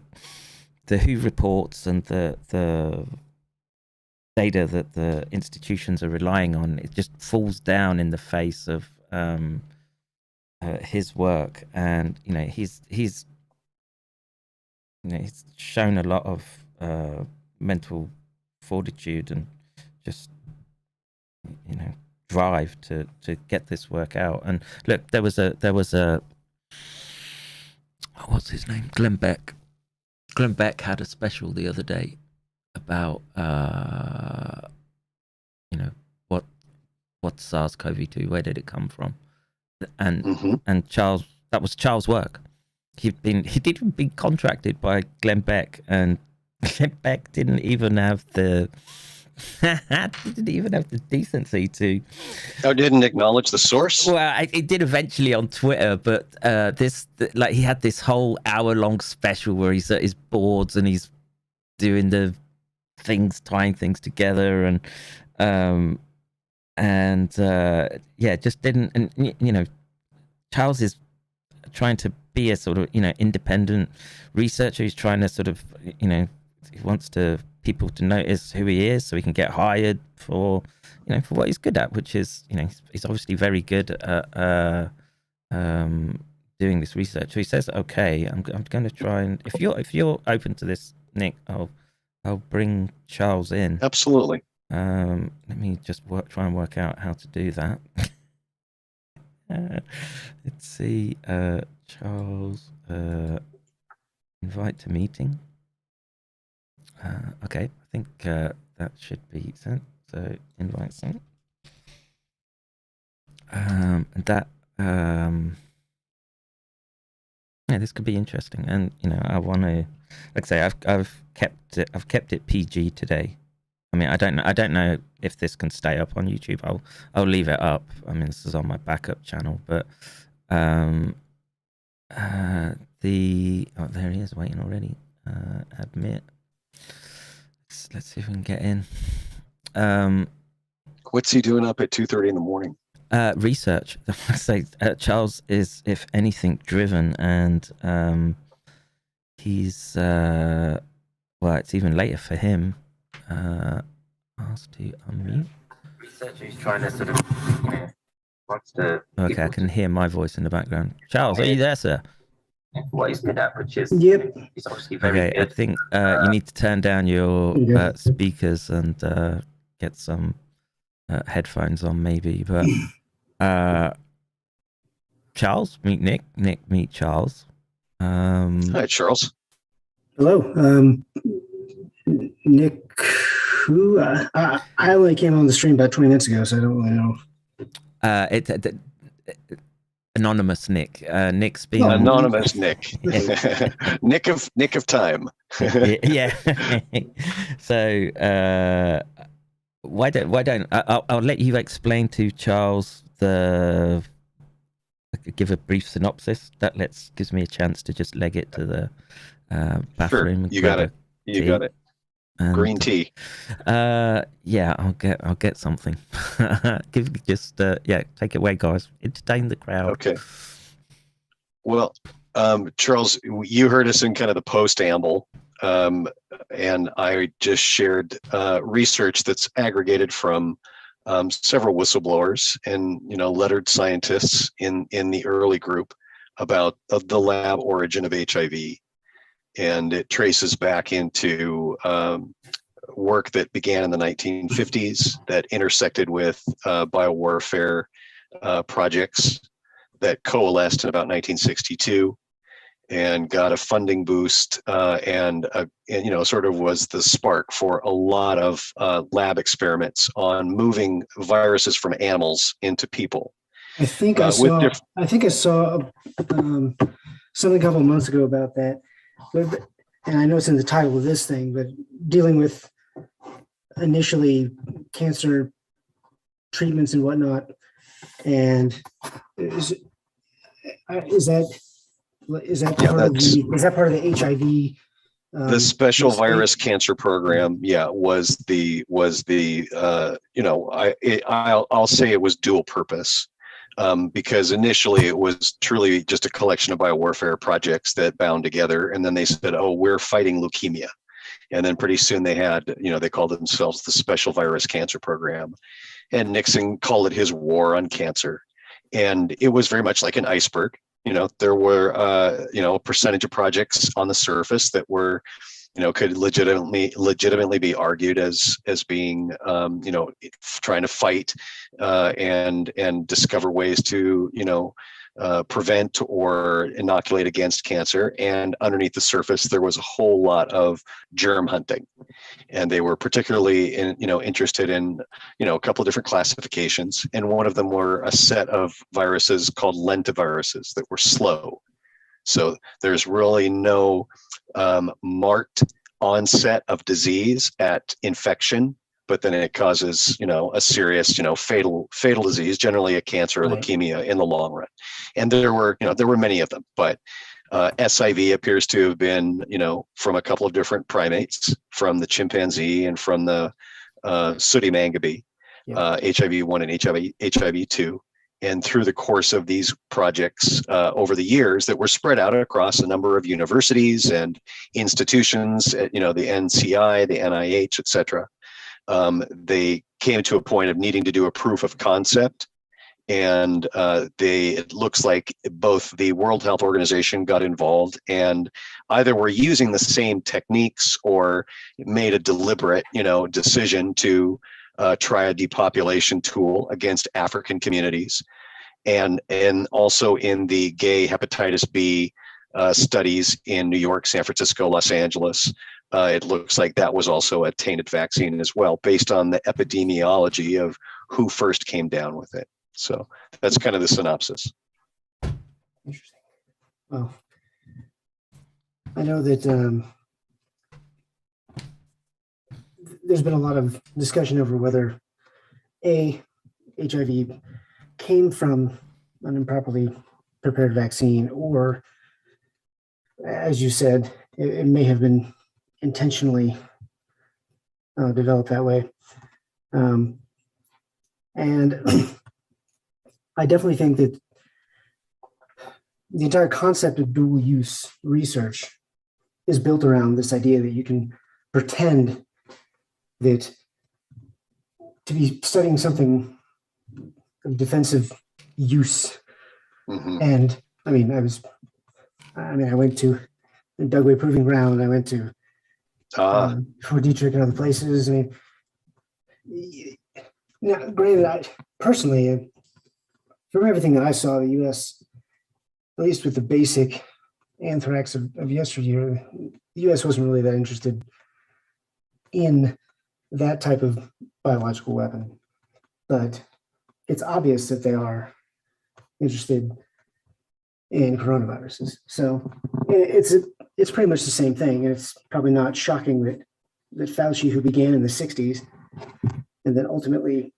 WHO reports and the data that the institutions are relying on, it just falls down in the face of his work. And he's shown a lot of mental fortitude and just drive to get this work out. And look, there was a what's his name, Glenn Beck had a special the other day about what's SARS-CoV-2, where did it come from, and Charles, that was Charles' work. He'd been contracted by Glenn Beck, and Glenn Beck didn't even have the decency to. Oh, didn't acknowledge the source? Well, it did eventually on Twitter, but he had this whole hour-long special where he's at his boards and he's doing the things, tying things together, and just didn't. And Charles is trying to be a sort of independent researcher. He's trying to sort of he wants people to notice who he is so he can get hired for for what he's good at, which is he's obviously very good at doing this research. So he says, okay, I'm going to try, and if you're open to this, Nick, I'll bring Charles in. Absolutely. Let me just try and work out how to do that. Let's see, Charles, invite to meeting. Okay, I think that should be sent. So invite sent. And that this could be interesting. And I want to, like I say, I've kept it PG today. I mean, I don't know if this can stay up on YouTube. I'll leave it up. I mean, this is on my backup channel, but there he is waiting already. Admit. Let's see if we can get in. What's he doing up at 2:30 in the morning? Research. I say Charles is, if anything, driven, and he's it's even later for him. Asked to unmute. Researcher is trying to sort of wants to. Okay, I can hear my voice in the background. Charles, are you there, sir? What he's good at, which is he's obviously very good. I think you need to turn down your speakers and get some headphones on, maybe. But Charles, meet Nick. Nick, meet Charles. Hi, Charles. Hello, Nick. Who? I only came on the stream about 20 minutes ago, so I don't really know. Anonymous Nick. Nick's being anonymous Nick. Nick of time. Yeah. So why don't I'll let you explain to Charles give a brief synopsis. That gives me a chance to just leg it to the bathroom. Sure. You got it. And, green tea. Yeah, I'll get something. Yeah, take it away, guys. Entertain the crowd. Okay. Well, Charles, you heard us in kind of the post-amble, and I just shared research that's aggregated from several whistleblowers and lettered scientists in the early group about the lab origin of HIV, and it traces back into work that began in the 1950s that intersected with biowarfare projects that coalesced in about 1962 and got a funding boost and sort of was the spark for a lot of lab experiments on moving viruses from animals into people. I think I saw something a couple of months ago about that, and I know it's in the title of this thing, but dealing with initially cancer treatments and whatnot. And is that part of the HIV? The special virus cancer program, was the I'll say it was dual purpose, because initially it was truly just a collection of biowarfare projects that bound together, and then they said, "Oh, we're fighting leukemia," and then pretty soon they had, they called themselves the Special Virus Cancer Program, and Nixon called it his war on cancer, and it was very much like an iceberg. There were, a percentage of projects on the surface that were, could legitimately be argued as being, trying to fight and discover ways to, prevent or inoculate against cancer. And underneath the surface, there was a whole lot of germ hunting. And they were particularly interested in, a couple of different classifications. And one of them were a set of viruses called lentiviruses that were slow. So there's really no marked onset of disease at infection, but then it causes, a serious, fatal disease, generally a cancer or leukemia in the long run. And there were many of them, but SIV appears to have been, from a couple of different primates, from the chimpanzee and from the sooty mangabe, HIV-1 and HIV-2. And through the course of these projects over the years that were spread out across a number of universities and institutions, the NCI, the NIH, et cetera, they came to a point of needing to do a proof of concept. And it looks like both the World Health Organization got involved and either were using the same techniques or made a deliberate, decision to try a depopulation tool against African communities. And also in the gay hepatitis B studies in New York, San Francisco, Los Angeles, it looks like that was also a tainted vaccine as well, based on the epidemiology of who first came down with it. So that's kind of the synopsis. Interesting. Well, I know that there's been a lot of discussion over whether HIV came from an improperly prepared vaccine, or, as you said, it may have been intentionally developed that way. And I definitely think that the entire concept of dual use research is built around this idea that you can pretend that to be studying something of defensive use. Mm-hmm. And I went to the Dugway Proving Ground. I went to Fort Detrick and other places. Now, granted, personally, from everything that I saw, the U.S., at least with the basic anthrax of yesteryear, the U.S. wasn't really that interested in that type of biological weapon. But it's obvious that they are interested in coronaviruses. So it's pretty much the same thing. And it's probably not shocking that Fauci, who began in the 60s, and then ultimately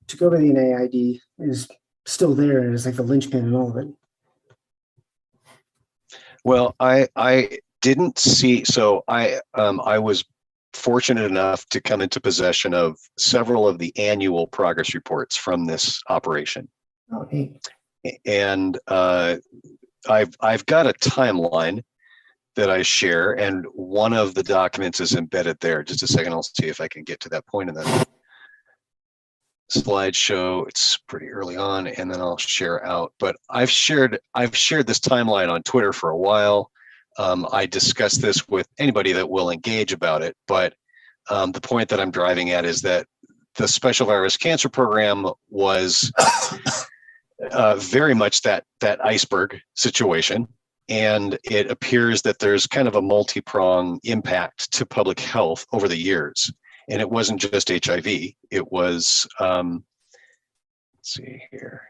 took over the NIAID, is still there and is like the linchpin in all of it. Well, I didn't see. So I was fortunate enough to come into possession of several of the annual progress reports from this operation. Oh, neat. And I've got a timeline that I share, and one of the documents is embedded there. Just a second, I'll see if I can get to that point in the slideshow. It's pretty early on, and then I'll share out. But I've shared this timeline on Twitter for a while. I discuss this with anybody that will engage about it, but the point that I'm driving at is that the special virus cancer program was very much that iceberg situation, and it appears that there's kind of a multi-prong impact to public health over the years. And it wasn't just HIV; it was let's see here.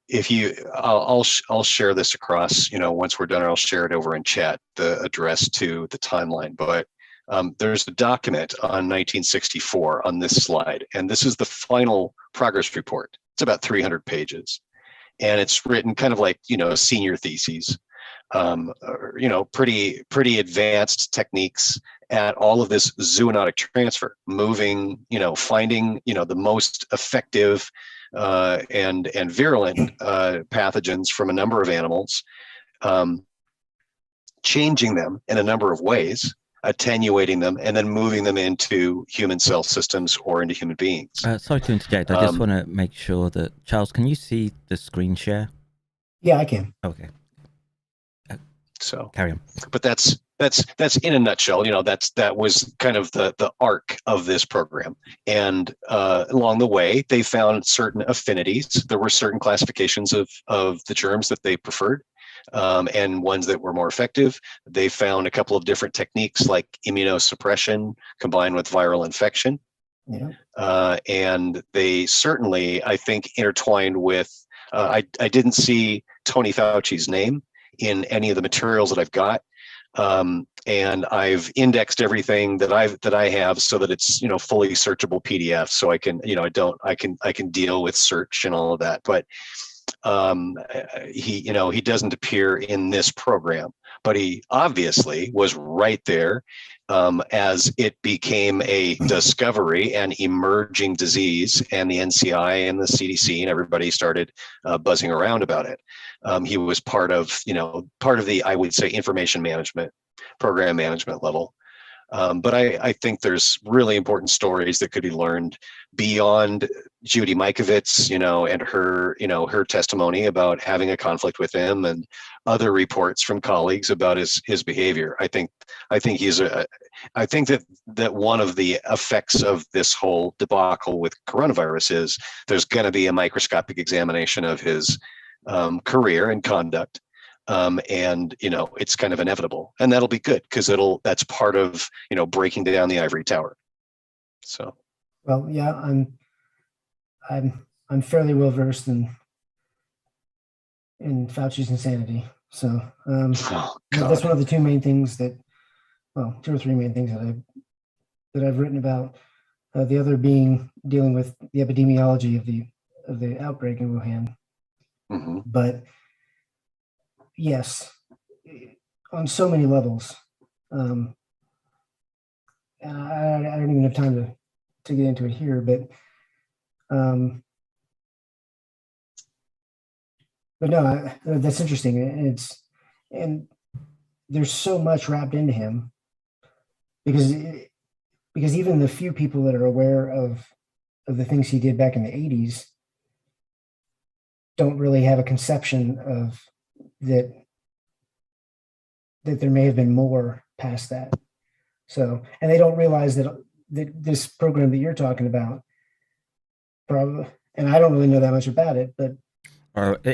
If you, I'll share this across, once we're done, I'll share it over in chat, the address to the timeline. But there's a document on 1964 on this slide, and this is the final progress report. It's about 300 pages, and it's written kind of like, senior theses, pretty advanced techniques at all of this zoonotic transfer, moving, finding, the most effective and virulent pathogens from a number of animals, changing them in a number of ways, attenuating them, and then moving them into human cell systems or into human beings. Sorry to interject. I just want to make sure that, Charles, can you see the screen share? Yeah, I can. Okay. So Carry on. But that's in a nutshell. That was kind of the arc of this program. And along the way, they found certain affinities. There were certain classifications of the germs that they preferred, and ones that were more effective. They found a couple of different techniques like immunosuppression combined with viral infection. Yeah. And they certainly, I think, intertwined with. I didn't see Tony Fauci's name in any of the materials that I've got, and I've indexed everything that I have so that it's fully searchable PDF, so I can I can deal with search and all of that. But he doesn't appear in this program, but he obviously was right there as it became a discovery and emerging disease, and the NCI and the CDC and everybody started buzzing around about it. He was part of the, I would say, information management, program management level. But I think there's really important stories that could be learned beyond Judy Mikovits, and her testimony about having a conflict with him, and other reports from colleagues about his behavior. I think that one of the effects of this whole debacle with coronavirus is there's going to be a microscopic examination of his career and conduct. And it's kind of inevitable, and that'll be good because that's part of breaking down the ivory tower. So, well, yeah, I'm fairly well versed in Fauci's insanity. So that's one of the two or three main things that I've written about. The other being dealing with the epidemiology of the outbreak in Wuhan. Mm-hmm. But yes, on so many levels. And I don't even have time to get into it here, but no, that's interesting. And there's so much wrapped into him because even the few people that are aware of the things he did back in the 80s don't really have a conception of that there may have been more past that. So, and they don't realize that this program that you're talking about, probably, and I don't really know that much about it, but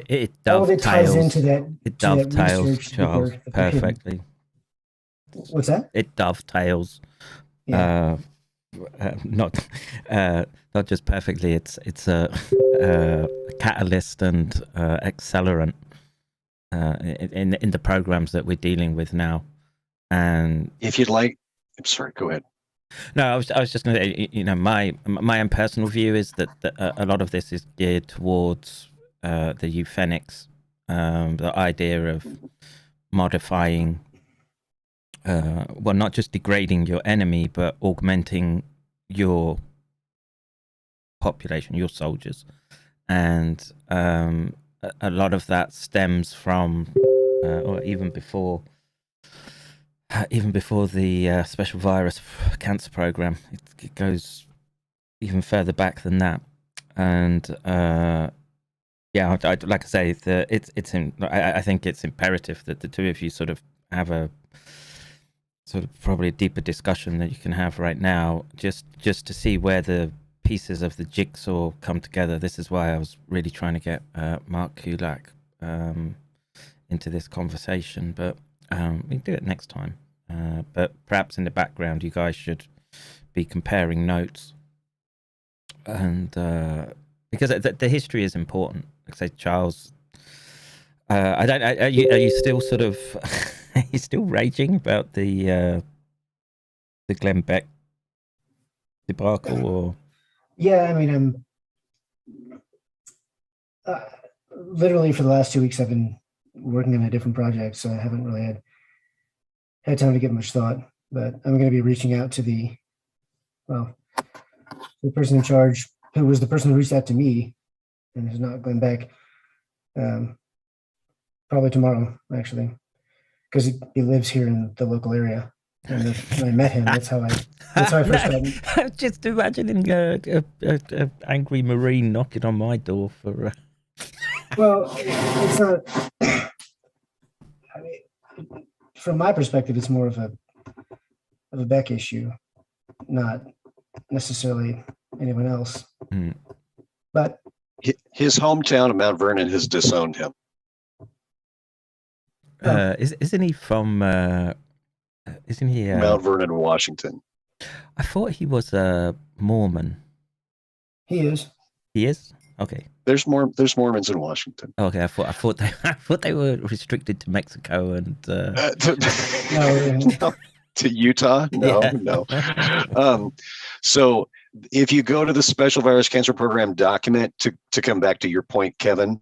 it all of it ties into that. It dovetails, Charles, perfectly. What's that? It dovetails. Yeah. Not just perfectly. It's a catalyst and accelerant in the programs that we're dealing with now. And if you'd like, I'm sorry, go ahead. No, I was just going to say, my own personal view is that a lot of this is geared towards the euphenics, the idea of modifying well, not just degrading your enemy, but augmenting your population, your soldiers. And a lot of that stems from, or even before the special virus cancer program, it goes even further back than that. And yeah, like I say, I think it's imperative that the two of you sort of have a sort of probably a deeper discussion that you can have right now, just to see where the pieces of the jigsaw come together. This is why I was really trying to get Mark Kulak into this conversation, but we can do it next time. But perhaps in the background, you guys should be comparing notes, and because the history is important. Like I say, Charles, are you still sort of are you still raging about the Glenn Beck debacle, or? Yeah, I mean, I'm literally for the last 2 weeks I've been working on a different project, so I haven't really had time to give much thought. But I'm going to be reaching out to the person in charge, who was the person who reached out to me and has not gone back. Probably tomorrow, actually, because he lives here in the local area. And when I met him, that's how I first got him. I'm just imagining a angry Marine knocking on my door for. Well, it's not. I mean, from my perspective, it's more of a Beck issue, not necessarily anyone else. Mm. But his hometown of Mount Vernon has disowned him. Isn't he from? Isn't he Mount Vernon, Washington? I thought he was a Mormon. He is. He is? Okay. There's Mormons in Washington. Okay, I thought they were restricted to Mexico and No, to Utah. No. So if you go to the Special Virus Cancer Program document, to come back to your point, Kevin,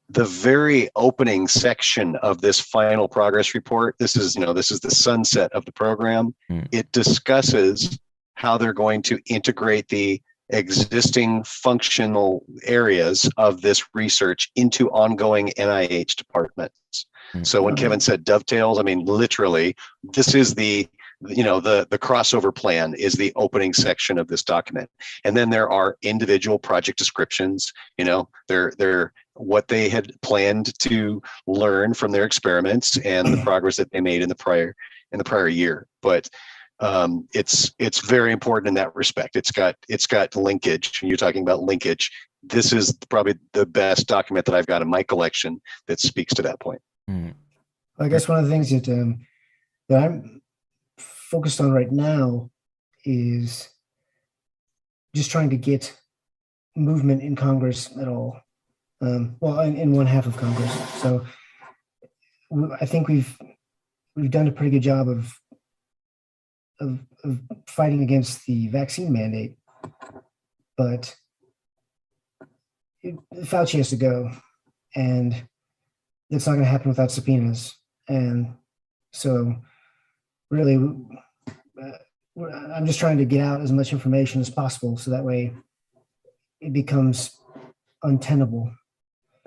the very opening section of this final progress report, this is the sunset of the program. It discusses how they're going to integrate the existing functional areas of this research into ongoing NIH departments. So when Kevin said dovetails, I mean, literally, this is the crossover plan is the opening section of this document. And then there are individual project descriptions, they're what they had planned to learn from their experiments and the progress that they made in the prior year. But it's very important in that respect. It's got linkage. You're talking about linkage. This is probably the best document that I've got in my collection that speaks to that point. I guess one of the things that I'm focused on right now is just trying to get movement in Congress at all. In one half of Congress. So I think we've done a pretty good job of fighting against the vaccine mandate, but Fauci has to go, and it's not going to happen without subpoenas. And so really, I'm just trying to get out as much information as possible so that way it becomes untenable.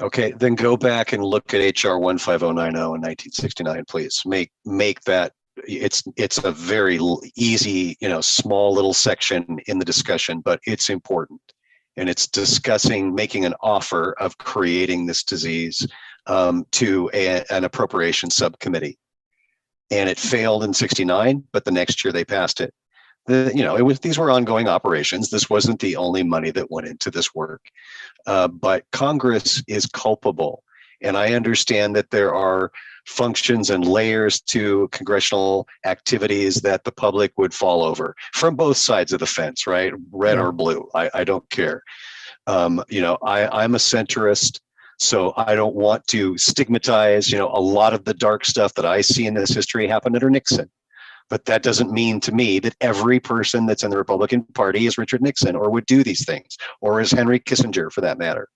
Okay, then go back and look at HR 15090 in 1969, please. Make that, it's a very easy, small little section in the discussion, but it's important. And it's discussing making an offer of creating this disease to an appropriation subcommittee. And it failed in 69, but the next year they passed it. These were ongoing operations. This wasn't the only money that went into this work, but Congress is culpable. And I understand that there are functions and layers to congressional activities that the public would fall over from both sides of the fence, right? Red or blue, I don't care. I'm a centrist, so I don't want to stigmatize, a lot of the dark stuff that I see in this history happened under Nixon. But that doesn't mean to me that every person that's in the Republican Party is Richard Nixon or would do these things, or is Henry Kissinger for that matter.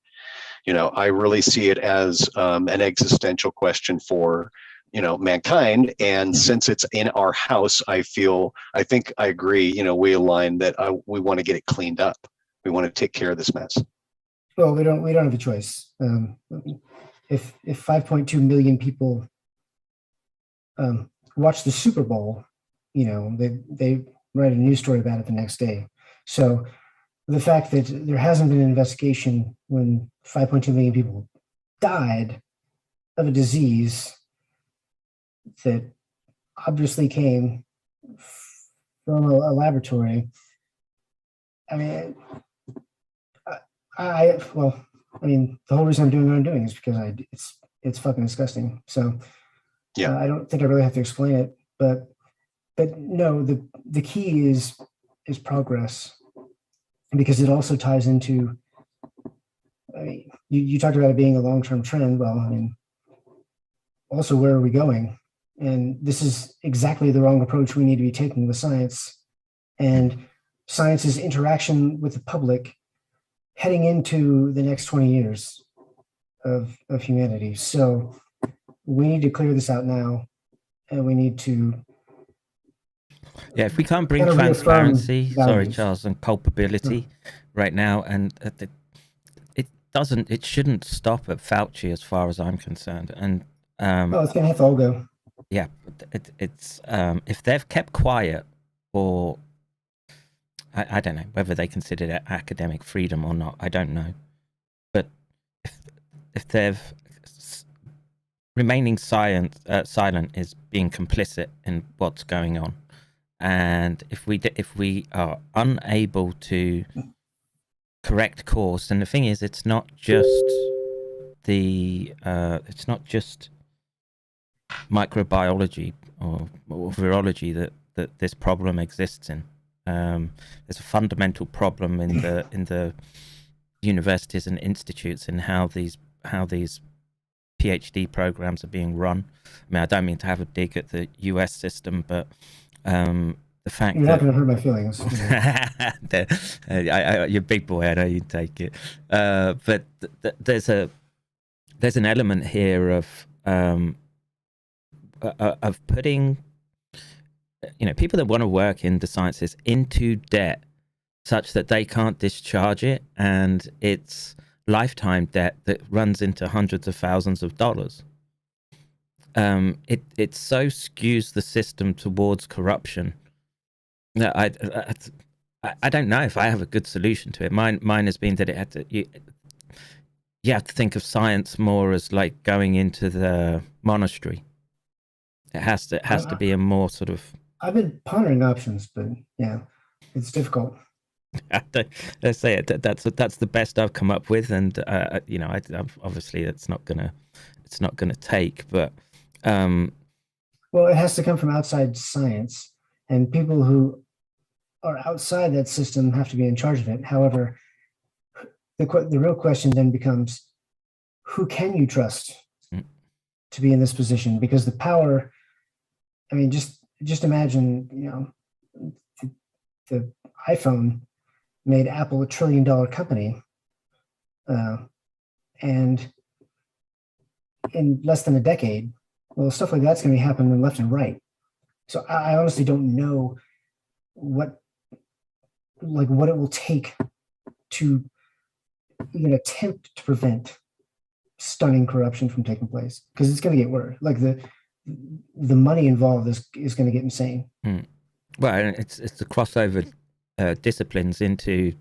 I really see it as an existential question for mankind. And since it's in our house, I think I agree, we align that we want to get it cleaned up. We want to take care of this mess. Well, we don't have a choice. If 5.2 million people watch the Super Bowl, they write a news story about it the next day. So the fact that there hasn't been an investigation when 5.2 million people died of a disease that obviously came from a laboratory. I mean, the whole reason I'm doing what I'm doing is because it's fucking disgusting. So yeah, I don't think I really have to explain it, but no, the key is progress, because it also ties into, I mean, you talked about it being a long-term trend. Well, I mean, also, where are we going? And this is exactly the wrong approach we need to be taking with science and science's interaction with the public heading into the next 20 years of humanity. So we need to clear this out now, and we need to. Yeah, if we can't bring transparency, sorry, Charles, and culpability right now, and it shouldn't stop at Fauci as far as I'm concerned. And it's gonna have to all go. Yeah, it's if they've kept quiet, or I don't know whether they consider it academic freedom or not. I don't know, but if they've remaining silent is being complicit in what's going on. And if we are unable to correct course, and the thing is, it's not just microbiology or virology that this problem exists in. There's a fundamental problem in the universities and institutes in how these Ph.D. programs are being run. I mean, I don't mean to have a dig at the US system, but the fact you're not going to hurt my feelings. You're a big boy, I know you take it. But there's an element here of putting, people that want to work in the sciences into debt such that they can't discharge it, and it's lifetime debt that runs into hundreds of thousands of dollars. It so skews the system towards corruption. I don't know if I have a good solution to it. Mine has been that you have to think of science more as like going into the monastery. It has to be a more sort of. I've been pondering options, but yeah, it's difficult. Let's say it. That's the best I've come up with, and obviously it's not gonna take, but. Well, it has to come from outside science, and people who are outside that system have to be in charge of it. However, the real question then becomes, who can you trust to be in this position? Because the power, I mean, just imagine, the iPhone made Apple $1 trillion company, and in less than a decade, well, stuff like that's going to be happening left and right. So I honestly don't know what it will take to even attempt to prevent stunning corruption from taking place, because it's going to get worse. Like the money involved is going to get insane. Well, it's the crossover disciplines into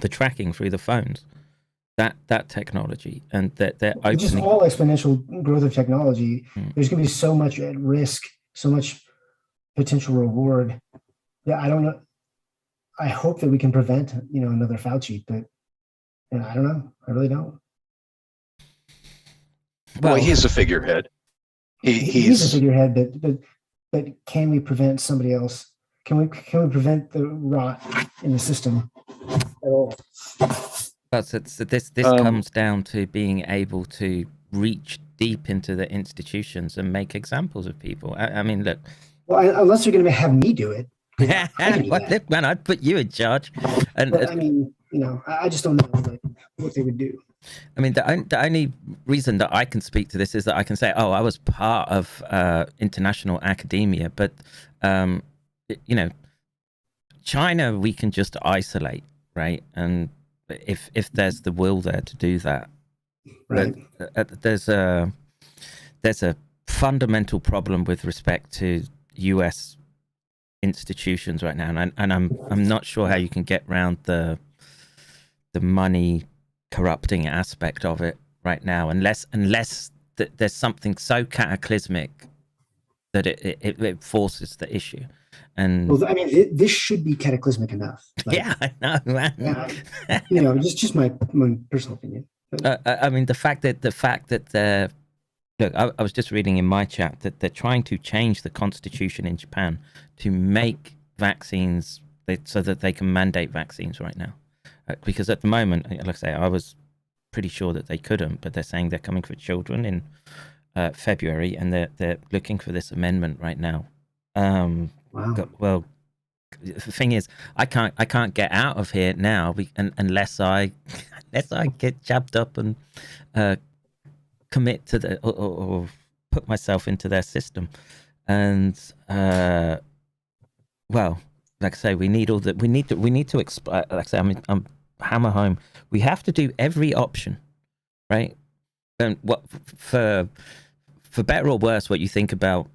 the tracking through the phones. That technology, and that they're opening. Just all exponential growth of technology. There's going to be so much at risk, so much potential reward. Yeah, I don't know. I hope that we can prevent, another Fauci, but I don't know. I really don't. Well, he's a figurehead. He's a figurehead, but can we prevent somebody else? Can we prevent the rot in the system at all? So this comes down to being able to reach deep into the institutions and make examples of people. I mean, look. Well, unless you're going to have me do it. Man, I'd put you in charge. But I mean, I just don't know what they would do. I mean, the only reason that I can speak to this is that I can say, oh, I was part of international academia, but you know, China we can just isolate, right? And if there's the will there to do that, Right. but there's a fundamental problem with respect to U.S. institutions right now, and I'm not sure how you can get around the money corrupting aspect of it right now, unless there's something so cataclysmic that it forces the issue. And Well, I mean, this should be cataclysmic enough. Like, yeah, I know, man. you know, just my personal opinion. I mean, the fact that they're look, I was just reading in my chat that they're trying to change the constitution in Japan to make vaccines so that they can mandate vaccines right now. Because at the moment, like I say, I was pretty sure that they couldn't, but they're saying they're coming for children in February, and they're looking for this amendment right now. Wow. Well, the thing is, I can't get out of here now unless I get jabbed up and commit to the or put myself into their system. And well, like I say, we need to like I say, I mean, hammer home, we have to do every option, right? And what for better or worse, what you think about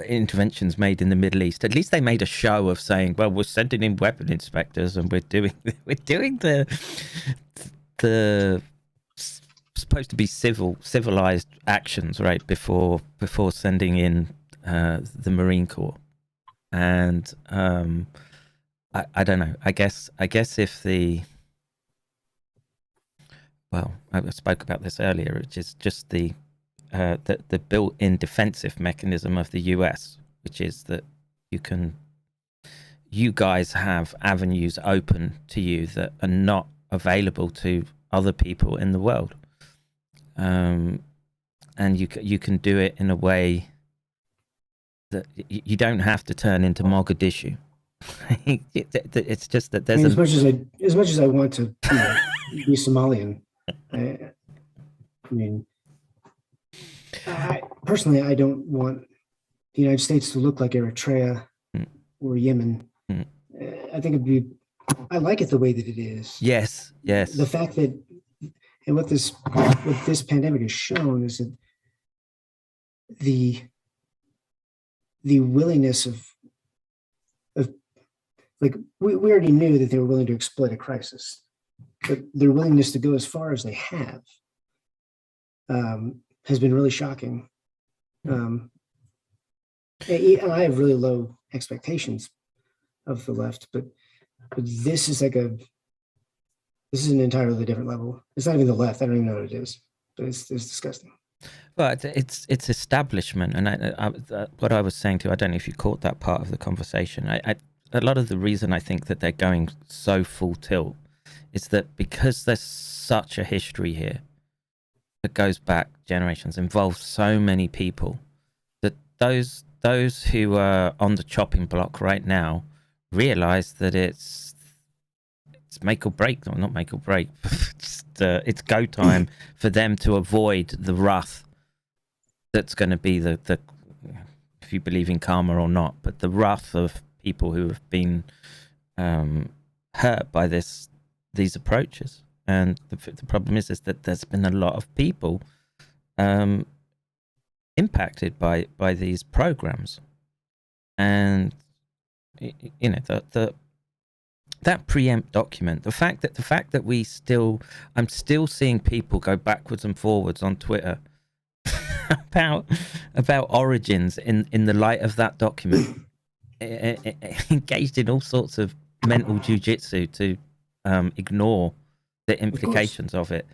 interventions made in the Middle East, at least they made a show of saying, well, we're sending in weapon inspectors and we're doing the supposed to be civilized actions, right, before sending in the Marine Corps. And I don't know, I guess if well, I spoke about this earlier, which is just the built-in defensive mechanism of the US, which is that you guys have avenues open to you that are not available to other people in the world, and you can do it in a way that you don't have to turn into Mogadishu. It's just that there's I mean, as much as I want to be Somalian, I mean, personally, I don't want the United States to look like Eritrea or Yemen. I think I like it the way that it is. Yes. The fact that, and what this pandemic has shown is that the willingness of like, we already knew that they were willing to exploit a crisis, but their willingness to go as far as they have has been really shocking. And I have really low expectations of the left, but this is an entirely different level. It's not even the left. I don't even know what it is, but it's disgusting. Well, it's establishment, and what I was saying to you, I don't know if you caught that part of the conversation. A lot of the reason I think that they're going so full tilt is that because there's such a history here that goes back generations, involves so many people, that those who are on the chopping block right now realize that it's make or break, or not make or break. It's go time for them to avoid the wrath that's going to be the if you believe in karma or not, but the wrath of people who have been hurt by these approaches. And the problem is that there's been a lot of people impacted by these programs, and you know that preempt document, the fact that I'm still seeing people go backwards and forwards on Twitter about origins in the light of that document, engaged in all sorts of mental jujitsu to ignore the implications of it.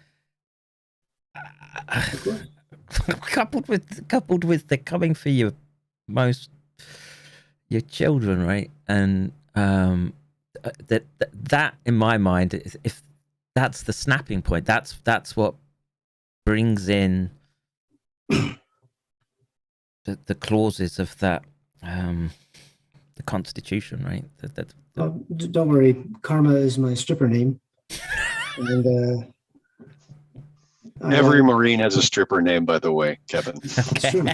coupled with they're coming for your children, right? And that in my mind, if that's the snapping point, that's what brings in the clauses of that the Constitution, right? Don't worry, Karma is my stripper name, and Every Marine has a stripper name, by the way, Kevin. It's true.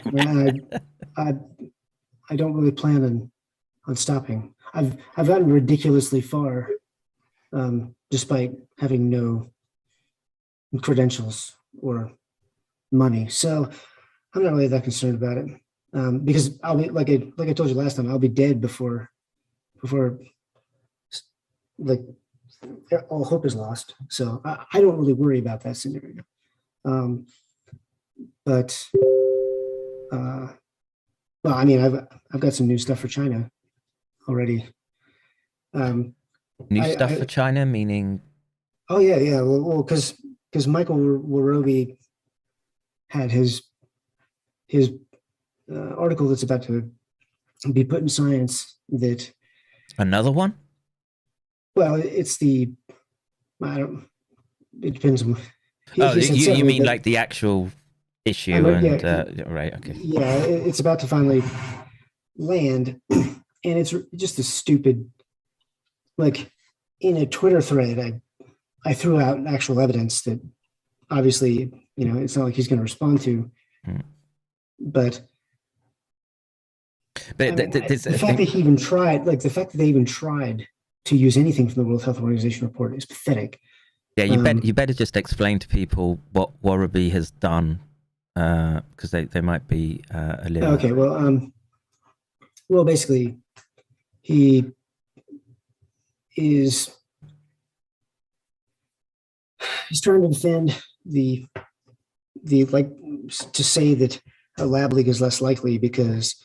I don't really plan on stopping. I've gotten ridiculously far, despite having no credentials or money. So I'm not really that concerned about it, because I'll be like I told you last time, I'll be dead before like all hope is lost. So I don't really worry about that scenario. But well, I mean, I've got some new stuff for China already. New stuff for China, meaning? Oh yeah. Well, because Michael Warobi had his article that's about to be put in Science. That Another one? Well, it's the it depends on. Oh, he said you several, mean but- like the actual issue? I know, And yeah. right, okay. Yeah, it's about to finally land, and it's just a stupid, like, in a Twitter thread, I threw out actual evidence that obviously, it's not like he's going to respond to, but I mean, the fact that he even tried, like the fact that they even tried to use anything from the World Health Organization report is pathetic. Yeah, you better just explain to people what Warobi has done, because they might be a little. Okay, well, basically, he's trying to defend the like to say that a lab leak is less likely because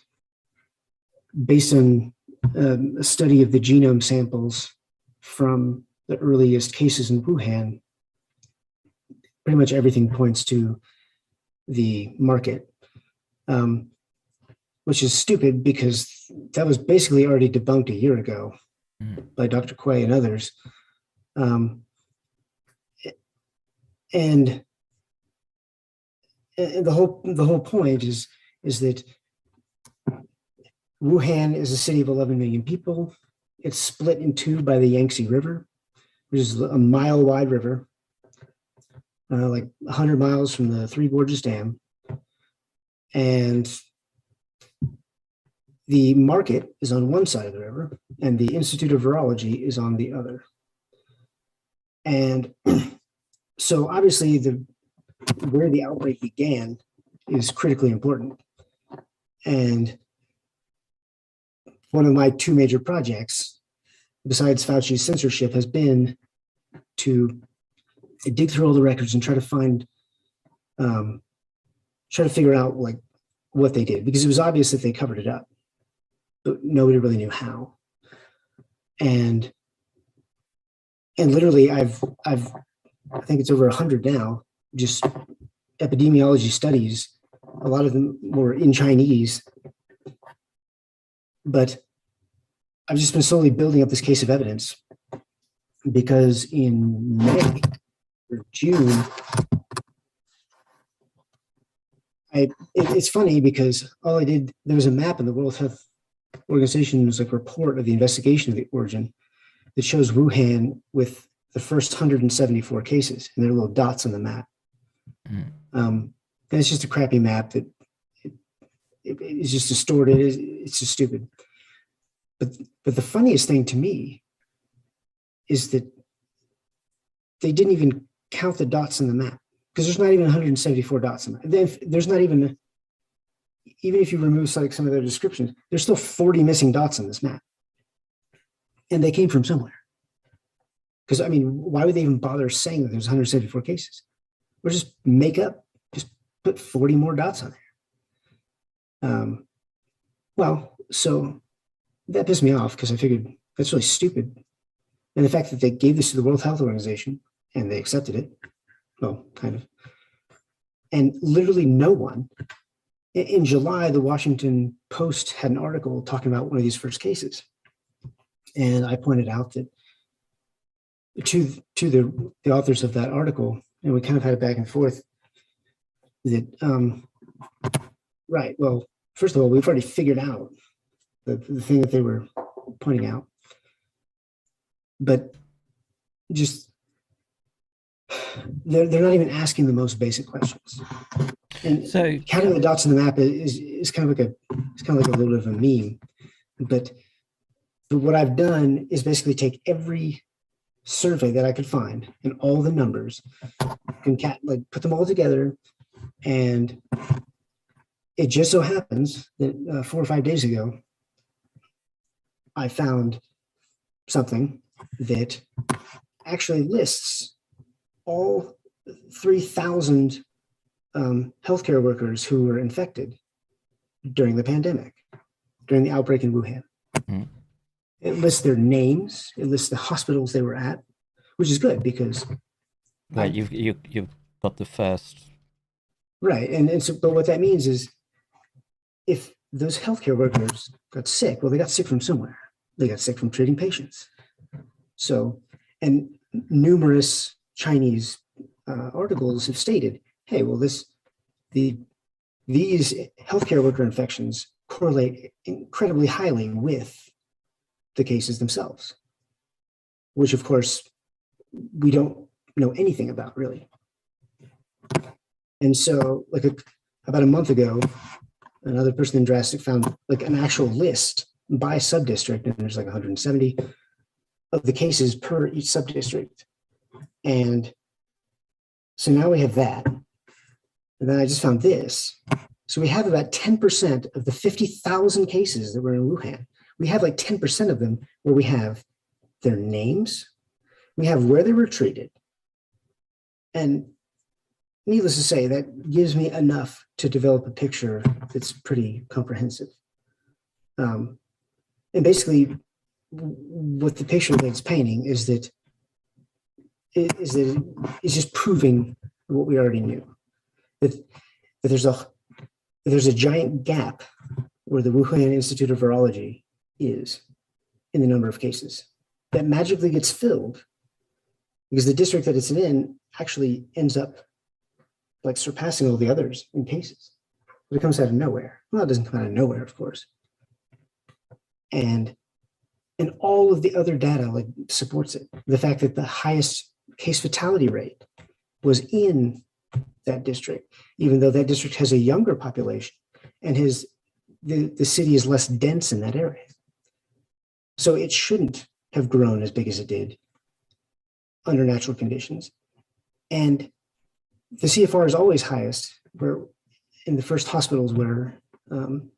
based on a study of the genome samples from the earliest cases in Wuhan, pretty much everything points to the market, which is stupid because that was basically already debunked a year ago by Dr. Quay and others. And the whole point is that Wuhan is a city of 11 million people. It's split in two by the Yangtze River, which is a mile-wide river, like 100 miles from the Three Gorges Dam. And the market is on one side of the river, and the Institute of Virology is on the other. And so obviously where the outbreak began is critically important. And one of my two major projects, besides Fauci's censorship, has been to dig through all the records and try to figure out like what they did, because it was obvious that they covered it up, but nobody really knew how. And literally, I think it's over 100 now, just epidemiology studies. A lot of them were in Chinese, but I've just been slowly building up this case of evidence because in May or June, it's funny because all I did, there was a map in the World Health Organization's like report of the investigation of the origin that shows Wuhan with the first 174 cases, and there are little dots on the map. And it's just a crappy map that it's just distorted. It's just stupid. But the funniest thing to me is that they didn't even count the dots on the map, because there's not even 174 dots on that. There's not even if you remove like some of their descriptions, there's still 40 missing dots on this map, and they came from somewhere. Because I mean, why would they even bother saying that there's 174 cases? Or just just put 40 more dots on there. Well, so that pissed me off because I figured that's really stupid. And the fact that they gave this to the World Health Organization and they accepted it, well, kind of. And literally no one. In July, the Washington Post had an article talking about one of these first cases. And I pointed out that to the authors of that article, and we kind of had it back and forth, that, right, well, first of all, we've already figured out the thing that they were pointing out. But just they're not even asking the most basic questions. And So counting the dots on the map is kind of like a little bit of a meme. But what I've done is basically take every survey that I could find and all the numbers, put them all together, and it just so happens that 4 or 5 days ago, I found something that actually lists all 3,000 healthcare workers who were infected during the pandemic, during the outbreak in Wuhan. Mm-hmm. It lists their names. It lists the hospitals they were at, which is good because you've got the first right. And so, but what that means is, if those healthcare workers got sick, well, they got sick from somewhere. They got sick from treating patients. So, and numerous Chinese articles have stated, hey, well, these healthcare worker infections correlate incredibly highly with the cases themselves, which of course we don't know anything about really. And so about a month ago, another person in Drastic found an actual list by subdistrict, and there's 170 of the cases per each subdistrict. And so now we have that. And then I just found this. So we have about 10% of the 50,000 cases that were in Wuhan. We have 10% of them where we have their names, we have where they were treated. And needless to say, that gives me enough to develop a picture that's pretty comprehensive. And basically, what the picture that's painting is that it's just proving what we already knew. That there's a giant gap where the Wuhan Institute of Virology is in the number of cases that magically gets filled because the district that it's in actually ends up surpassing all the others in cases. But it comes out of nowhere. Well, it doesn't come out of nowhere, of course. And all of the other data supports it. The fact that the highest case fatality rate was in that district, even though that district has a younger population and the city is less dense in that area. So it shouldn't have grown as big as it did under natural conditions. And the CFR is always highest where in the first hospitals where, in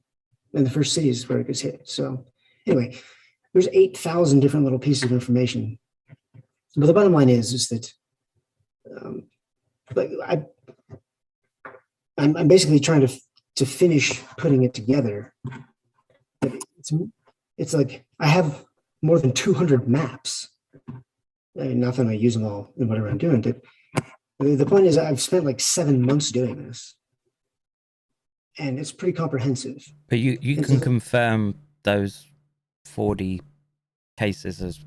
the first cities where it gets hit. So anyway, there's 8,000 different little pieces of information. But the bottom line is that I'm basically trying to finish putting it together. But it's I have more than 200 maps. I mean, not that I use them all in whatever I'm doing, but the point is I've spent 7 months doing this. And it's pretty comprehensive. But you can confirm those 40 cases as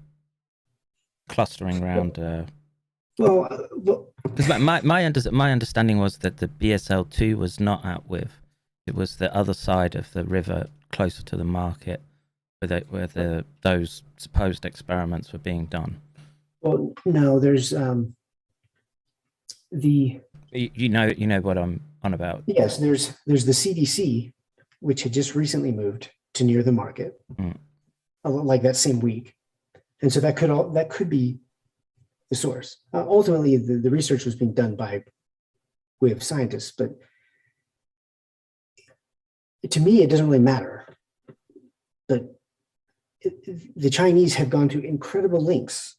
clustering around. Because my understanding was that the BSL-2 was not out with. It was the other side of the river, closer to the market, where those supposed experiments were being done. Well, no, there's you know what I'm on about. Yes, there's the CDC, which had just recently moved to near the market, that same week, and so that could be the source. Ultimately, the research was being done by way of scientists, but to me, it doesn't really matter. But the Chinese have gone to incredible lengths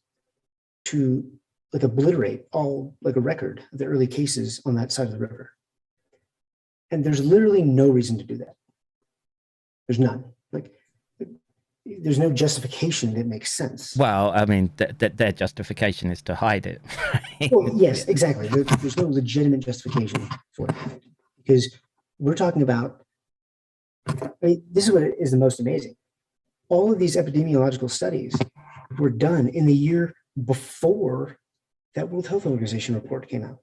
to obliterate all a record of the early cases on that side of the river. And there's literally no reason to do that. There's none. There's no justification that makes sense. Well, I mean, their justification is to hide it. Right? Well, yes, exactly. There's no legitimate justification for it. Because we're talking about, this is what is the most amazing. All of these epidemiological studies were done in the year before that World Health Organization report came out.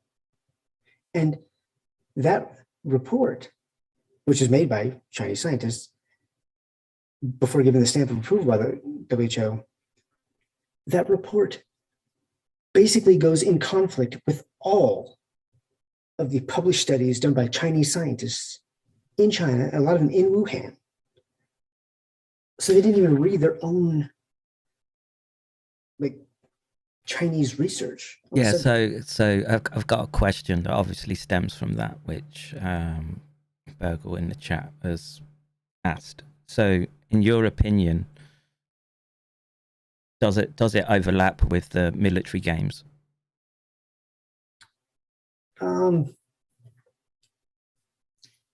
And that report, which is made by Chinese scientists, before giving the stamp of approval by the WHO, that report basically goes in conflict with all of the published studies done by Chinese scientists in China, a lot of them in Wuhan. So they didn't even read their own like Chinese research. Yeah, so I've got a question that obviously stems from that, which Bergel in the chat has asked. So, in your opinion, does it overlap with the military games?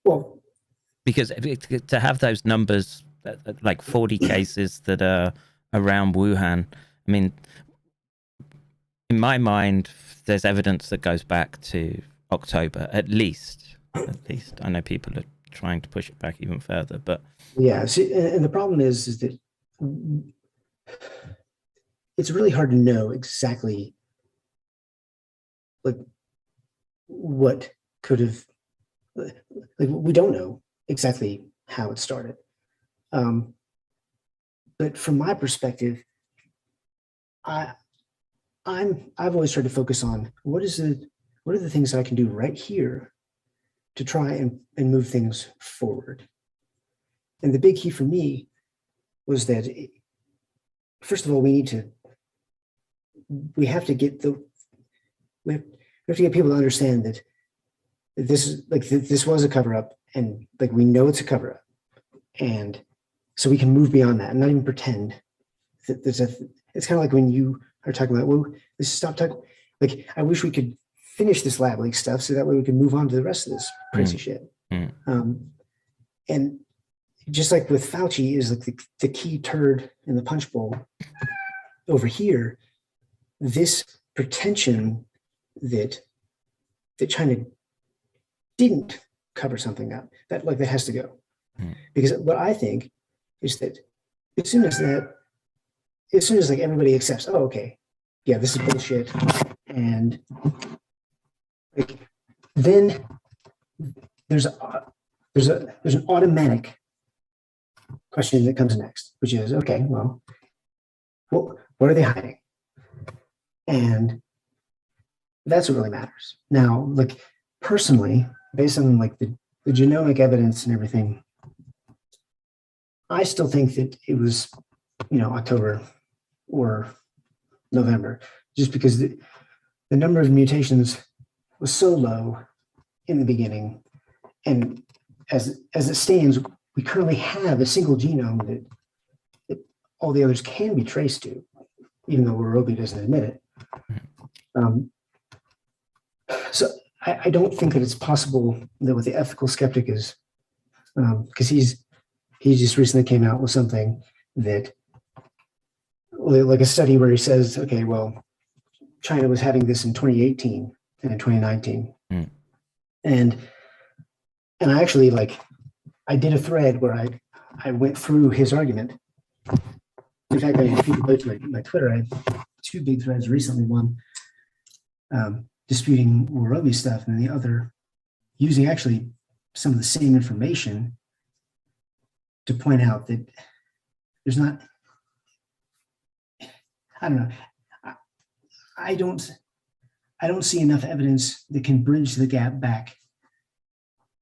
Well, because to have those numbers, like 40 cases that are around Wuhan, I mean, in my mind, there's evidence that goes back to October, at least. I know people are trying to push it back even further, but yeah. See, and the problem is that it's really hard to know exactly like what could have, like we don't know exactly how it started. But from my perspective, I've always tried to focus on what are the things I can do right here to try and move things forward. And the big key for me was that, first of all, we have to get people to understand that this is like this was a cover up, and like we know it's a cover up, and so we can move beyond that and not even pretend that it's kind of like when you are talking about, well, let's stop talking. Like, I wish we could finish this lab leak stuff so that way we can move on to the rest of this crazy shit. And just like with Fauci is like the key turd in the punch bowl over here, this pretension that China didn't cover something up, that has to go. Because what I think is that as soon as like everybody accepts, oh, okay, yeah, this is bullshit, and like then there's an automatic question that comes next, which is, okay, well, what are they hiding? And that's what really matters. Now, like personally, based on like the genomic evidence and everything, I still think that it was, October or November, just because the number of mutations was so low in the beginning. And as it stands, we currently have a single genome that all the others can be traced to, even though Roby doesn't admit it. So I don't think that it's possible that what the ethical skeptic is, because he just recently came out with something that, like a study where he says, okay, well, China was having this in 2018 and in 2019. And I actually, I did a thread where I went through his argument. In fact, if you go to my Twitter, I had two big threads recently, one disputing Roby stuff, and the other using actually some of the same information to point out that there's not, I don't know, I don't see enough evidence that can bridge the gap back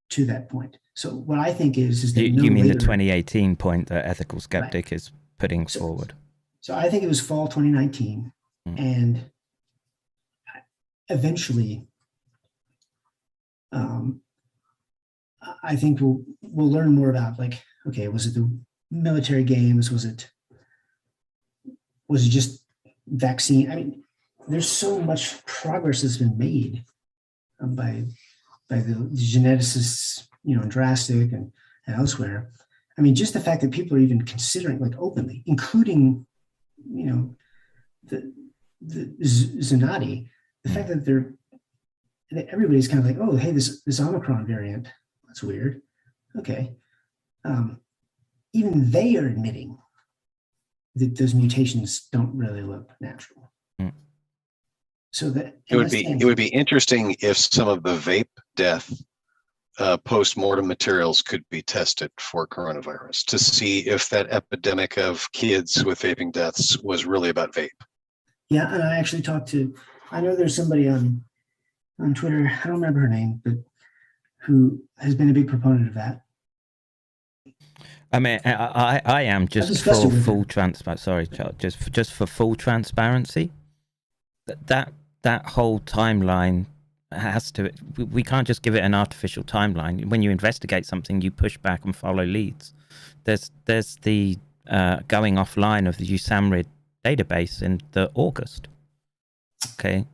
to that point. So what I think is that you mean the 2018 point that ethical skeptic is putting forward? So I think it was fall 2019, and eventually, I think we'll learn more about, okay, was it the military games? Was it just vaccine? I mean, there's so much progress that's been made by the geneticists, in Drastic and elsewhere. I mean, just the fact that people are even considering, openly, including, the Zunati, the fact that everybody's kind of like, oh, hey, this Omicron variant, that's weird. Okay. Even they are admitting that those mutations don't really look natural. So that it would be interesting if some of the vape death post-mortem materials could be tested for coronavirus to see if that epidemic of kids with vaping deaths was really about vape. Yeah, and I actually talked to, I know there's somebody on Twitter, I don't remember her name, but who has been a big proponent of that. I mean, I am just discussed for it with full her. transparency. Sorry, Charles, just for full transparency. That whole timeline has to. We can't just give it an artificial timeline. When you investigate something, you push back and follow leads. There's the going offline of the USAMRIID database in the August. Okay,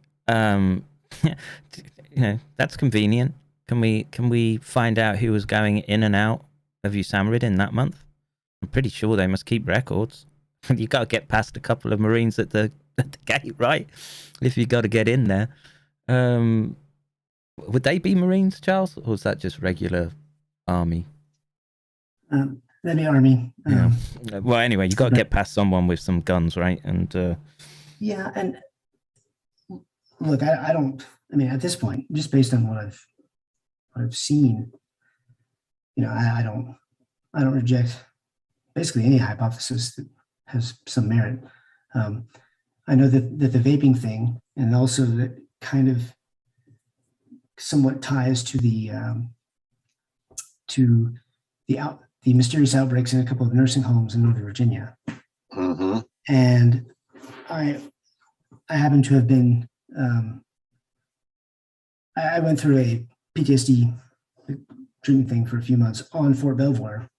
that's convenient. Can we find out who was going in and out of USAMRIID in that month? I'm pretty sure they must keep records. You got to get past a couple of Marines at the gate, right? If you got to get in there. Would they be Marines, Charles, or is that just regular army? That'd be Army. Yeah. Well, anyway, you got to get past someone with some guns, right? And yeah, and look, I don't. I mean, at this point, just based on what I've seen, I don't reject basically any hypothesis that has some merit. I know that the vaping thing, and also that kind of somewhat ties to the mysterious outbreaks in a couple of nursing homes in Northern Virginia. Mm-hmm. And I happen to have been, I went through a PTSD treatment thing for a few months on Fort Belvoir,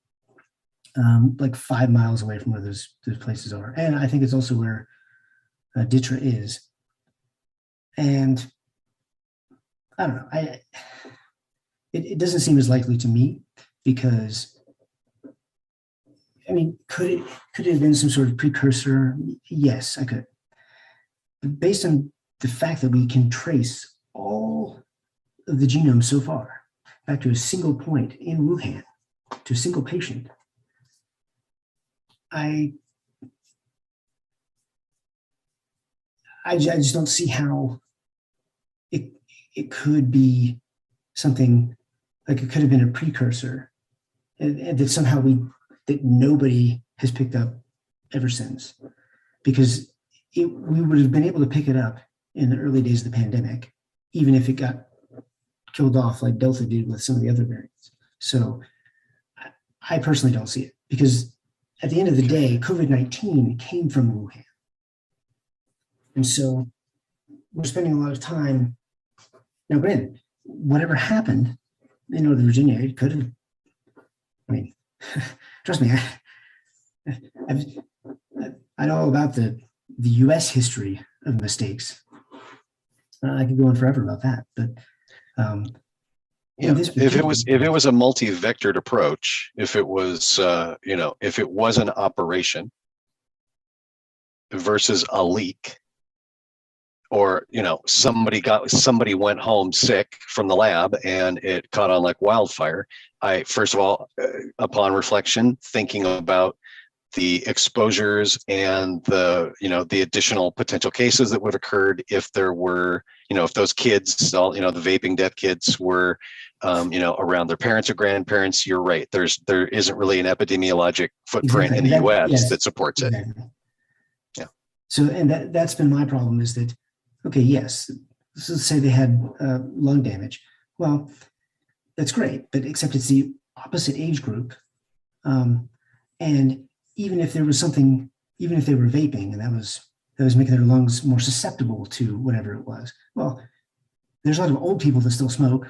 like 5 miles away from where those places are. And I think it's also where Ditra is. And I don't know, it doesn't seem as likely to me, because I mean, could it have been some sort of precursor? Yes, I could. But based on the fact that we can trace all of the genome so far back to a single point in Wuhan, to a single patient, I just don't see how it could be something like it could have been a precursor, and that somehow that nobody has picked up ever since, because we would have been able to pick it up in the early days of the pandemic, even if it got killed off like Delta did with some of the other variants. So I personally don't see it, because at the end of the day, COVID-19 came from Wuhan. And so we're spending a lot of time. Now, granted, whatever happened in Northern Virginia, it could have, I mean, trust me, I know about the U.S. history of mistakes. I could go on forever about that, but yeah, if it was a multi-vectored approach, if it was if it was an operation versus a leak, or somebody went home sick from the lab and it caught on like wildfire, I first of all, upon reflection, thinking about the exposures and the additional potential cases that would have occurred if there were, if those kids, the vaping death kids were, around their parents or grandparents. You're right. There isn't really an epidemiologic footprint in the U.S. that supports it. Yeah. So, and that's been my problem, is that, okay, yes, let's say they had lung damage. Well, that's great, but except it's the opposite age group. And even if there was something, even if they were vaping and that was making their lungs more susceptible to whatever it was, well, there's a lot of old people that still smoke,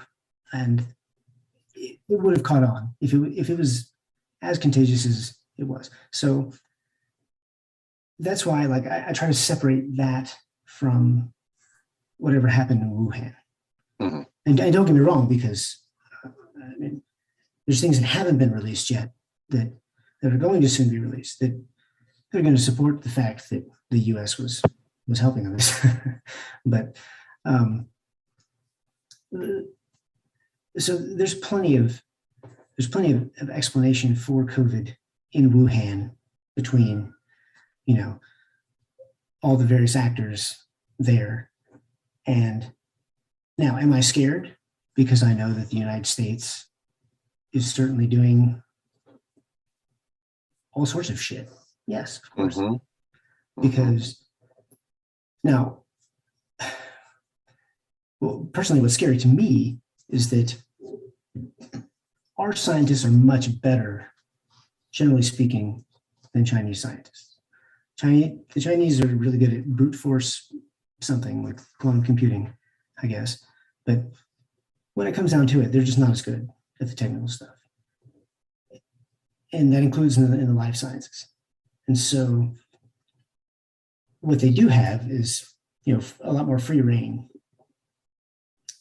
and it would have caught on if it was as contagious as it was. So that's why, like, I try to separate that from whatever happened in Wuhan. Mm-hmm. And don't get me wrong, because I mean, there's things that haven't been released yet that are going to soon be released, that they're going to support the fact that the U.S. was helping on this. But so there's plenty of explanation for COVID in Wuhan between all the various actors there. And now, am I scared? Because I know that the United States is certainly doing all sorts of shit. Yes, of course. Mm-hmm. Because Now, well, personally, what's scary to me is that our scientists are much better, generally speaking, than Chinese scientists. The Chinese are really good at brute force something like quantum computing, I guess. But when it comes down to it, they're just not as good at the technical stuff. And that includes in the life sciences. And so what they do have is, a lot more free reign.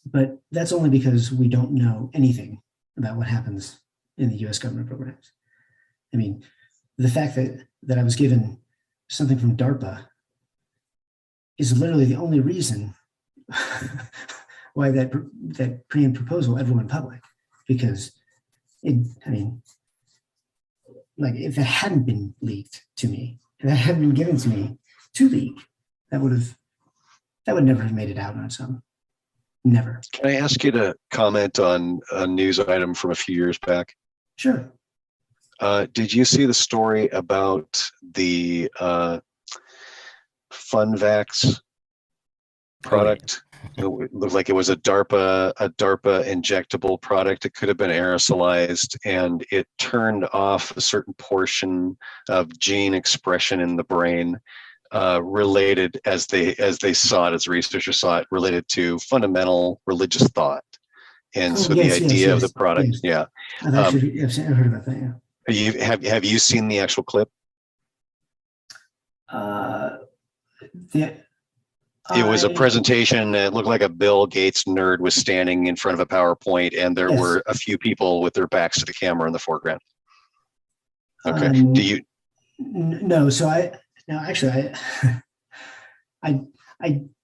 But that's only because we don't know anything about what happens in the US government programs. I mean, the fact that I was given something from DARPA is literally the only reason why that pre-end proposal ever went public. Because like if it hadn't been leaked to me, if that hadn't been given to me to leak, that would never have made it out on its own. Never. Can I ask you to comment on a news item from a few years back? Sure. Did you see the story about the FunVax product? It looked like it was a DARPA injectable product. It could have been aerosolized, and it turned off a certain portion of gene expression in the brain related, as they saw it, as researchers saw it, related to fundamental religious thought. And so the idea of the product, yeah. I've heard about that, yeah. Have you seen the actual clip? It was a presentation. It looked like a Bill Gates nerd was standing in front of a PowerPoint, and there were a few people with their backs to the camera in the foreground. Okay. Do you? No. So I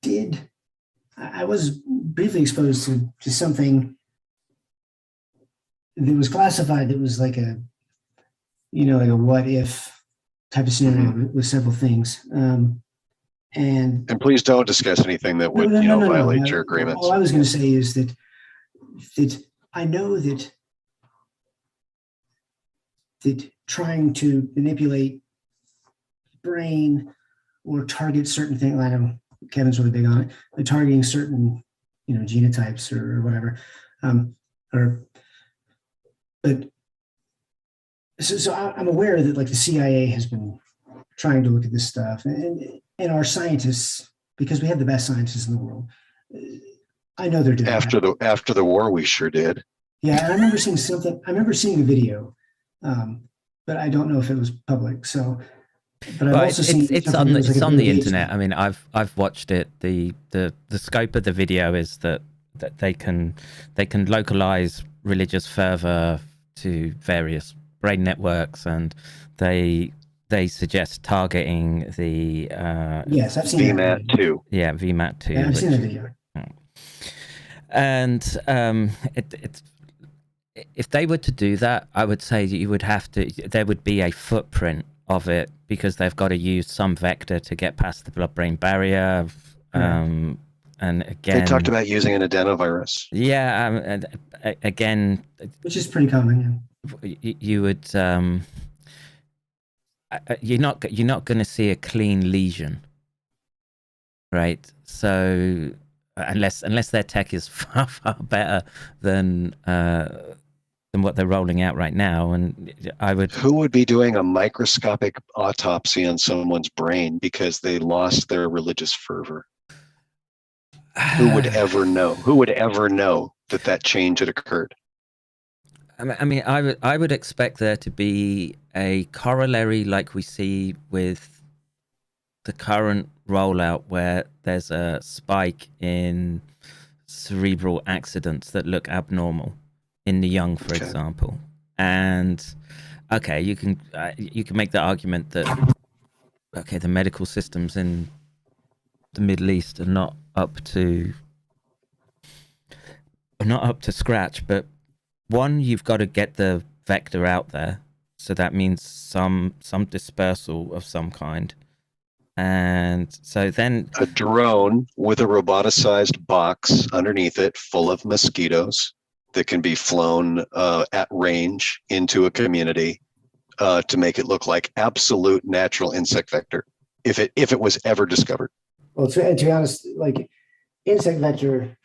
did. I was briefly exposed to something that was classified. That was like a what if type of scenario with several things. And please don't discuss anything that would violate your agreements. All I was going to say is that I know that trying to manipulate brain or target certain things. I know Kevin's really big on it, but targeting certain genotypes or whatever, so I'm aware that like the CIA has been trying to look at this stuff, and our scientists, because we have the best scientists in the world, I know they're doing that. After the war, we sure did. Yeah, and I remember seeing something. I remember seeing a video, but I don't know if it was public. So, but I've also seen it's on the internet. I mean, I've watched it. The scope of the video is that they can localize religious fervor to various brain networks, and they suggest targeting the yes, I've seen VMAT2. Yeah, VMAT2. Yeah, I've seen the video. And if they were to do that, I would say that there would be a footprint of it, because they've got to use some vector to get past the blood-brain barrier. And again, they talked about using an adenovirus. Yeah, again, which is pretty common. Yeah. You would. You're not going to see a clean lesion, right? So unless their tech is far better than what they're rolling out right now, and who would be doing a microscopic autopsy on someone's brain because they lost their religious fervor? Who would ever know? Who would ever know that change had occurred? I mean, I would expect there to be a corollary like we see with the current rollout, where there's a spike in cerebral accidents that look abnormal in the young, for example. And okay, you can make the argument that the medical systems in the Middle East are not up to scratch, but one, you've got to get the vector out there, so that means some dispersal of some kind, and so then a drone with a roboticized box underneath it full of mosquitoes that can be flown at range into a community to make it look like absolute natural insect vector, if it was ever discovered. Well, to be honest, like insect vector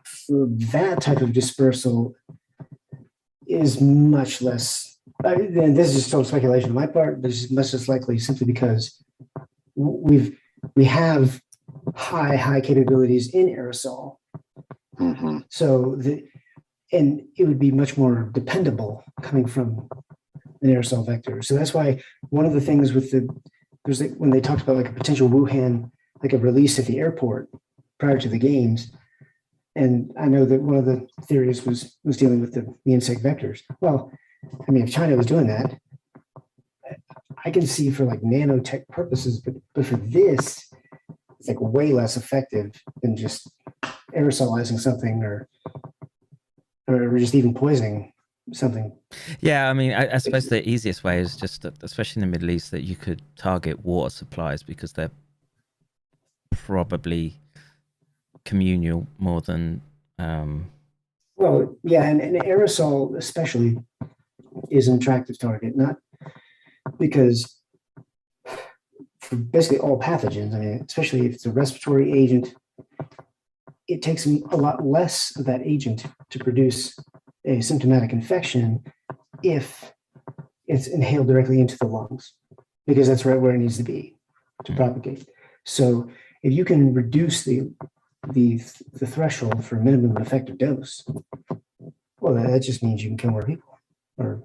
for that type of dispersal is much less. And this is just total speculation on my part, but it's much less likely simply because we have high capabilities in aerosol. Mm-hmm. So and it would be much more dependable coming from an aerosol vector. So that's why one of the things with when they talked about like a potential Wuhan, like a release at the airport prior to the games. And I know that one of the theories was dealing with the insect vectors. Well, I mean, if China was doing that, I can see for like nanotech purposes, but for this, it's like way less effective than just aerosolizing something or just even poisoning something. Yeah, I mean, I suppose the easiest way is just, especially in the Middle East, that you could target water supplies because they're probably communal more than. Well, yeah, and aerosol especially is an attractive target, not because for basically all pathogens. I mean, especially if it's a respiratory agent, it takes a lot less of that agent to produce a symptomatic infection if it's inhaled directly into the lungs, because that's right where it needs to be to propagate. So if you can reduce the threshold for minimum effective dose, well, that just means you can kill more people, or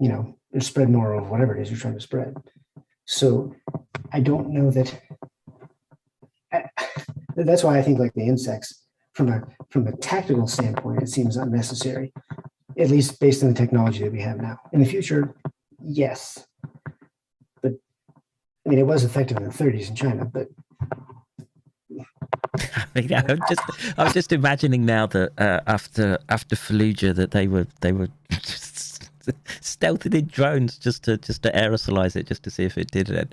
or spread more of whatever it is you're trying to spread. So I don't know that. That's why I think like the insects, from a tactical standpoint, it seems unnecessary, at least based on the technology that we have now. In the future, yes, but I mean it was effective in the 30s in China, but. I mean, I'm just imagining now that after Fallujah that they were just stealthing in drones just to aerosolize it, just to see if it did it.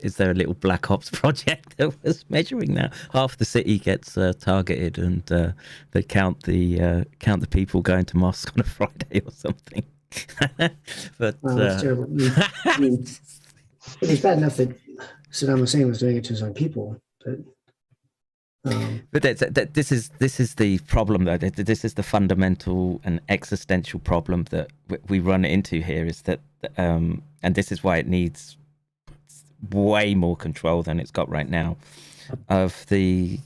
Is there a little black ops project that was measuring now? Half the city gets targeted, and they count the people going to mosque on a Friday or something. But that's terrible. I mean, it was bad enough that Saddam Hussein was doing it to his own people, but. But this is the problem, though. This is the fundamental and existential problem that we run into here. Is that, and this is why it needs way more control than it's got right now, of the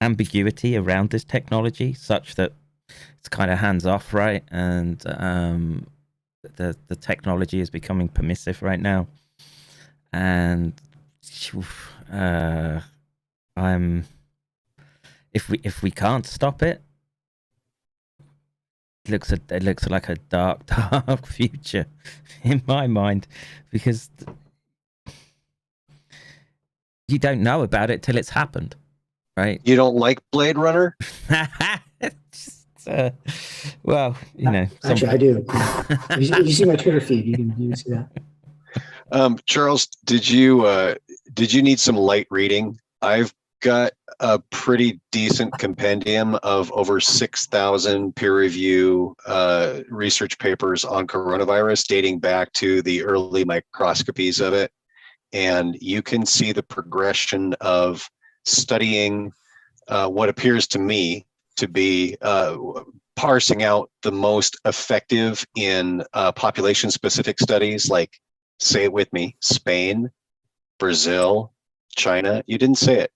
ambiguity around this technology, such that it's kind of hands off, right? And the technology is becoming permissive right now, and. If we can't stop it, it looks like a dark future in my mind, because you don't know about it till it's happened, right? You don't like Blade Runner? Well, actually, I do. If you see my Twitter feed, you can see that. Charles, did you need some light reading? I've got a pretty decent compendium of over 6,000 peer review research papers on coronavirus dating back to the early microscopies of it. And you can see the progression of studying what appears to me to be parsing out the most effective in population-specific studies, like, say it with me, Spain, Brazil, China. You didn't say it.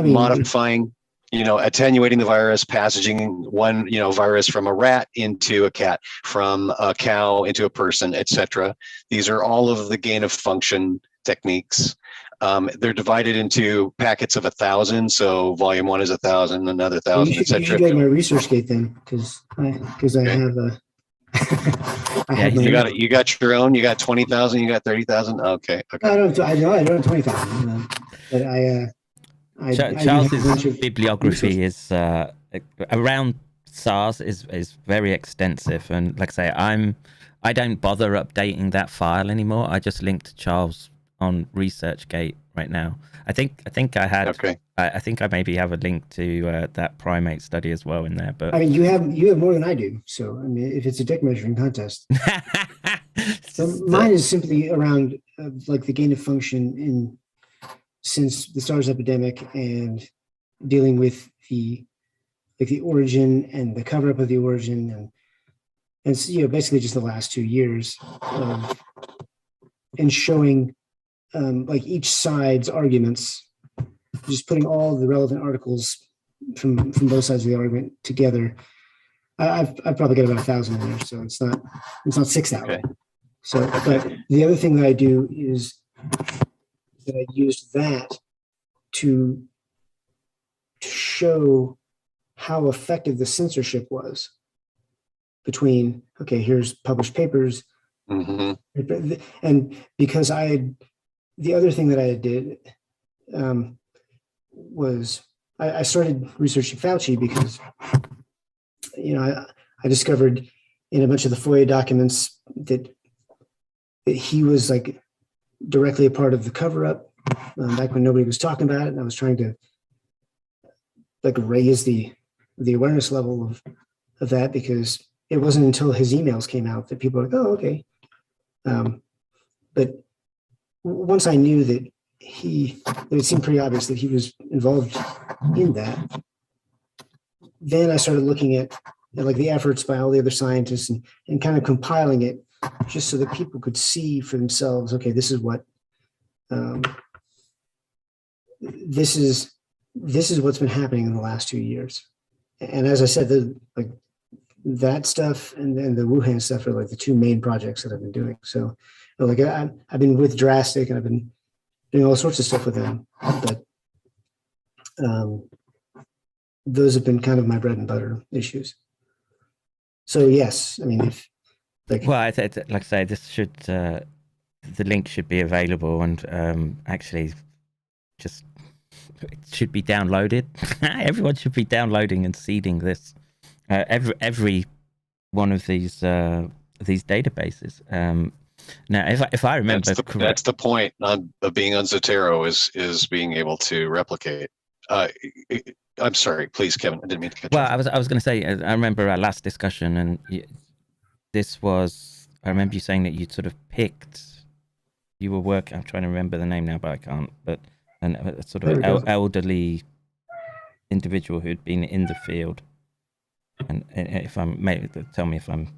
Modifying, attenuating the virus, passaging one, virus from a rat into a cat, from a cow into a person, etc. These are all of the gain of function techniques. They're divided into packets of 1,000. So volume 1 is 1,000, another 1,000, etc. You should go to my ResearchGate then, because I have a. You got your own. You got 20,000. You got 30,000. Okay. I don't have 20,000. But Charles's bibliography is around SARS is very extensive, and like I say, I don't bother updating that file anymore. I just link to Charles on ResearchGate right now. I think I had. Okay. I think I maybe have a link to that primate study as well in there. But I mean, you have more than I do. So I mean, if it's a dick measuring contest, So mine is simply around like the gain of function since the SARS epidemic and dealing with the origin and the cover up of the origin and so, basically just the last 2 years and showing like each side's arguments, just putting all the relevant articles from both sides of the argument together. I've probably got about 1,000 in there, so it's not 6,000. Okay. So, but the other thing that I do is that I used that to show how effective the censorship was between, okay, here's published papers. Mm-hmm. And because the other thing that I did was I started researching Fauci because, I discovered in a bunch of the FOIA documents that he was like directly a part of the cover up back when nobody was talking about it. And I was trying to like raise the awareness level of that, because it wasn't until his emails came out that people were like, oh, okay. But once I knew that it seemed pretty obvious that he was involved in that, then I started looking at like the efforts by all the other scientists and kind of compiling it just so that people could see for themselves, okay, this is what, this is what's been happening in the last 2 years. And as I said, that stuff and the Wuhan stuff are like the two main projects that I've been doing. So like I've been with Drastic and I've been doing all sorts of stuff with them, but those have been kind of my bread and butter issues. So yes, I mean, if like, well, like I say, this should, the link should be available and actually just, it should be downloaded. Everyone should be downloading and seeding this. Every one of these databases. Now, if I remember, that's the point of being on Zotero is being able to replicate. I'm sorry, please, Kevin. I didn't mean to cut you off. Well, I was going to say, I remember our last discussion, and I remember you saying that you sort of you were working. I'm trying to remember the name now, but I can't. But a sort of elderly individual who'd been in the field. And if maybe tell me if I'm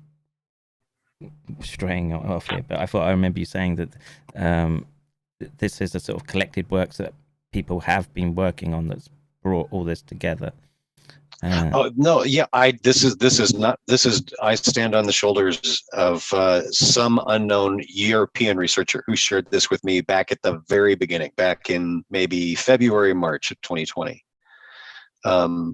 straying off here, but I remember you saying that this is a sort of collected works that people have been working on that's brought all this together. Oh no, yeah, I stand on the shoulders of some unknown European researcher who shared this with me back at the very beginning, back in maybe February, March of 2020.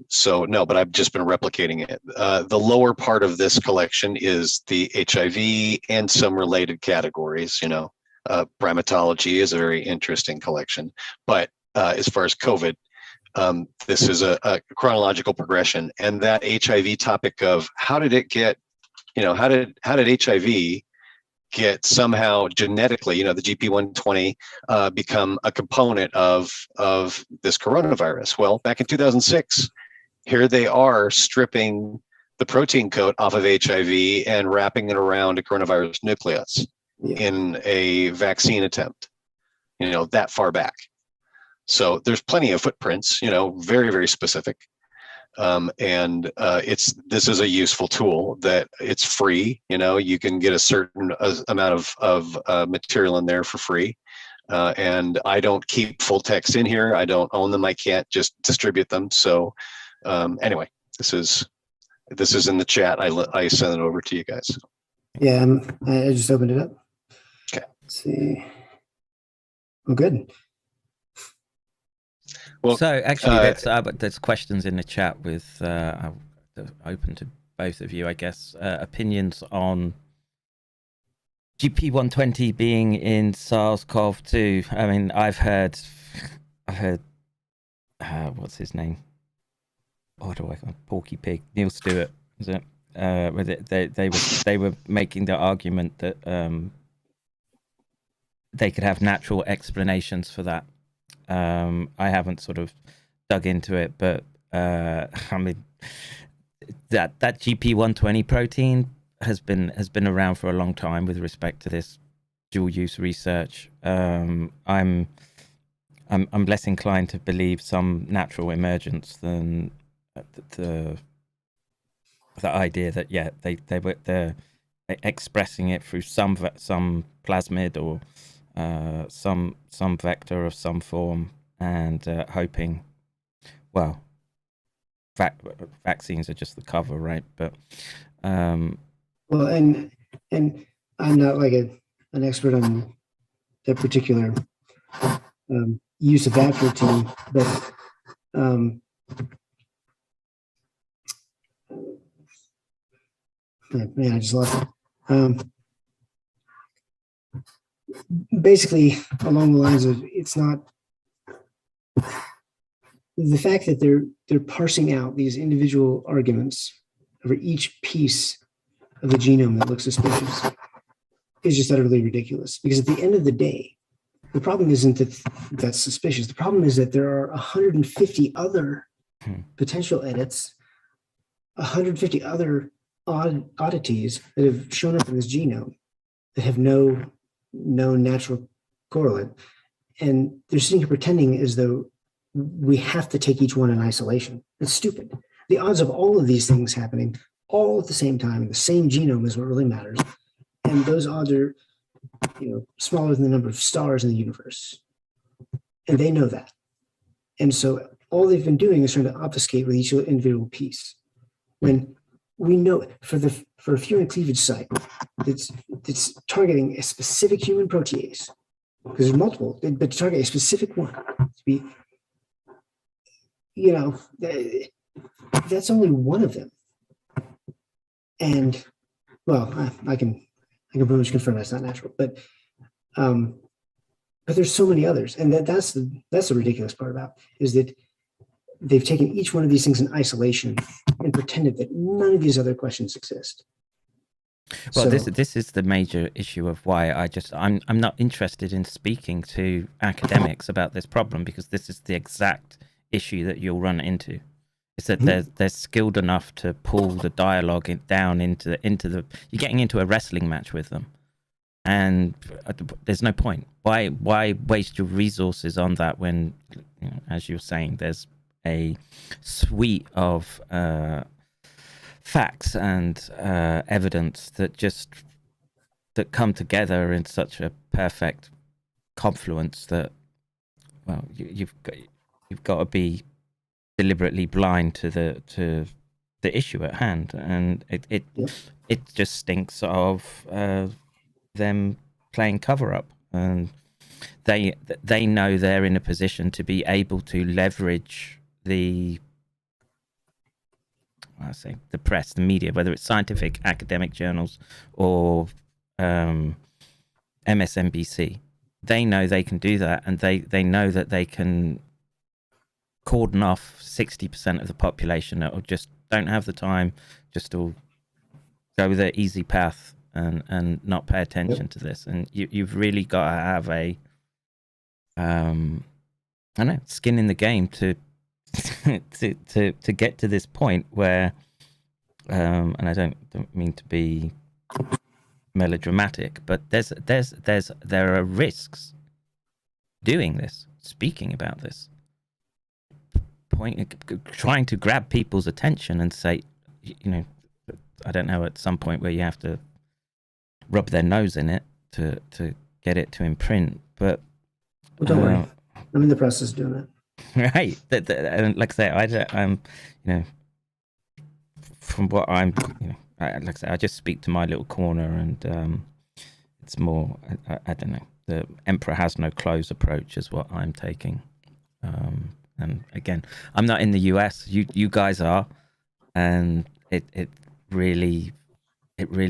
So no, but I've just been replicating it. The lower part of this collection is the HIV and some related categories. Primatology is a very interesting collection, but as far as COVID, this is a chronological progression, and that HIV topic of how did it get, how did HIV get somehow genetically, the GP120 become a component of this coronavirus? Well, back in 2006, here they are stripping the protein coat off of HIV and wrapping it around a coronavirus nucleus in a vaccine attempt, that far back. So there's plenty of footprints, very, very specific. This is a useful tool that it's free. You can get a certain amount of material in there for free. And I don't keep full text in here. I don't own them. I can't just distribute them. So anyway, this is in the chat. I sent it over to you guys. Yeah, I just opened it up. Okay. Let's see. Oh, good. Well, so actually, there's questions in the chat with open to both of you, I guess. Opinions on GP120 being in SARS-CoV-2. I mean, I've heard, what's his name? What do I call Porky Pig? Neil Stewart, is it? They were making the argument that they could have natural explanations for that. I haven't sort of dug into it, but I mean that GP120 protein, has been around for a long time with respect to this dual use research. I'm less inclined to believe some natural emergence than the idea that they're expressing it through some plasmid or some vector of some form, and hoping, well, vaccines are just the cover, right? But well, and I'm not like an expert on that particular use of that protein, but man, I just lost it. Basically, along the lines of, it's not the fact that they're parsing out these individual arguments over each piece of the genome that looks suspicious is just utterly ridiculous. Because at the end of the day, the problem isn't that that's suspicious. The problem is that there are 150 other potential edits, 150 other oddities that have shown up in this genome that have no natural correlate. And they're sitting here pretending as though we have to take each one in isolation. It's stupid. The odds of all of these things happening all at the same time in the same genome is what really matters. And those odds are, smaller than the number of stars in the universe. And they know that. And so all they've been doing is trying to obfuscate with each individual piece. When we know for a furin cleavage site that's targeting a specific human protease, because there's multiple, but to target a specific one, to be, that's only one of them. And well, I can pretty much confirm that's not natural, but there's so many others, and that's the ridiculous part about is that they've taken each one of these things in isolation and pretended that none of these other questions exist. Well, this is the major issue of why I'm not interested in speaking to academics about this problem, because this is the exact issue that you'll run into. It's that they're skilled enough to pull the dialogue down into the you're getting into a wrestling match with them, and there's no point. Why waste your resources on that when, as you were saying, there's a suite of facts and evidence that come together in such a perfect confluence that, well, you've got to be deliberately blind to the issue at hand, and it just stinks of them playing cover up, and they know they're in a position to be able to leverage the press, the media, whether it's scientific academic journals or MSNBC. They know they can do that, and they know that they can cordon off 60% of the population that just don't have the time, just to go the easy path and not pay attention to this. And you've really got to have a skin in the game to get to this point where and I don't mean to be melodramatic, but there are risks doing this, speaking about this, trying to grab people's attention and say, I don't know, at some point where you have to rub their nose in it to get it to imprint. But don't worry, I'm in the process of doing that. Right. Like I say, from what I'm, like I say, I just speak to my little corner, and it's more, I don't know, the emperor has no clothes approach is what I'm taking. And again, I'm not in the US. You guys are, and it really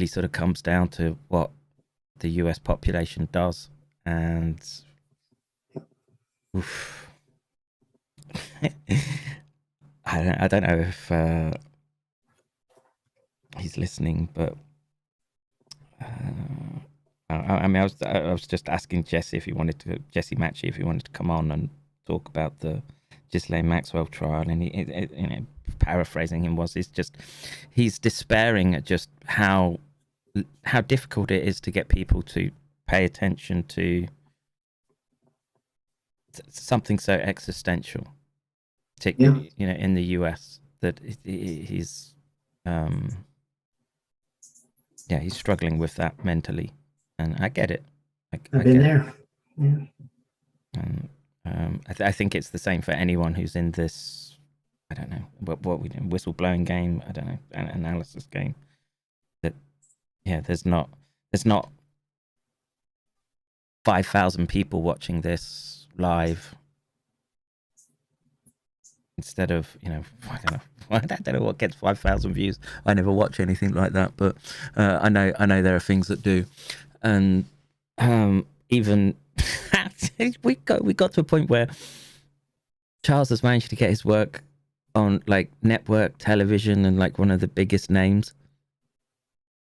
sort of comes down to what the US population does, and oof. I don't know if he's listening, but I was just asking Jesse Matchy if he wanted to come on and talk about the Ghislaine Maxwell trial, and he paraphrasing him he's despairing at just how how difficult it is to get people to pay attention to something so existential, particularly in the US, that he's he's struggling with that mentally, and I get it. I've been there. Yeah. And I think it's the same for anyone who's in this, I don't know what we do, whistleblowing game, I don't know, an analysis game, that there's not 5,000 people watching this live instead of I don't know what gets 5,000 views. I never watch anything like that, but I know there are things that do. And even we got to a point where Charles has managed to get his work on like network television and like one of the biggest names,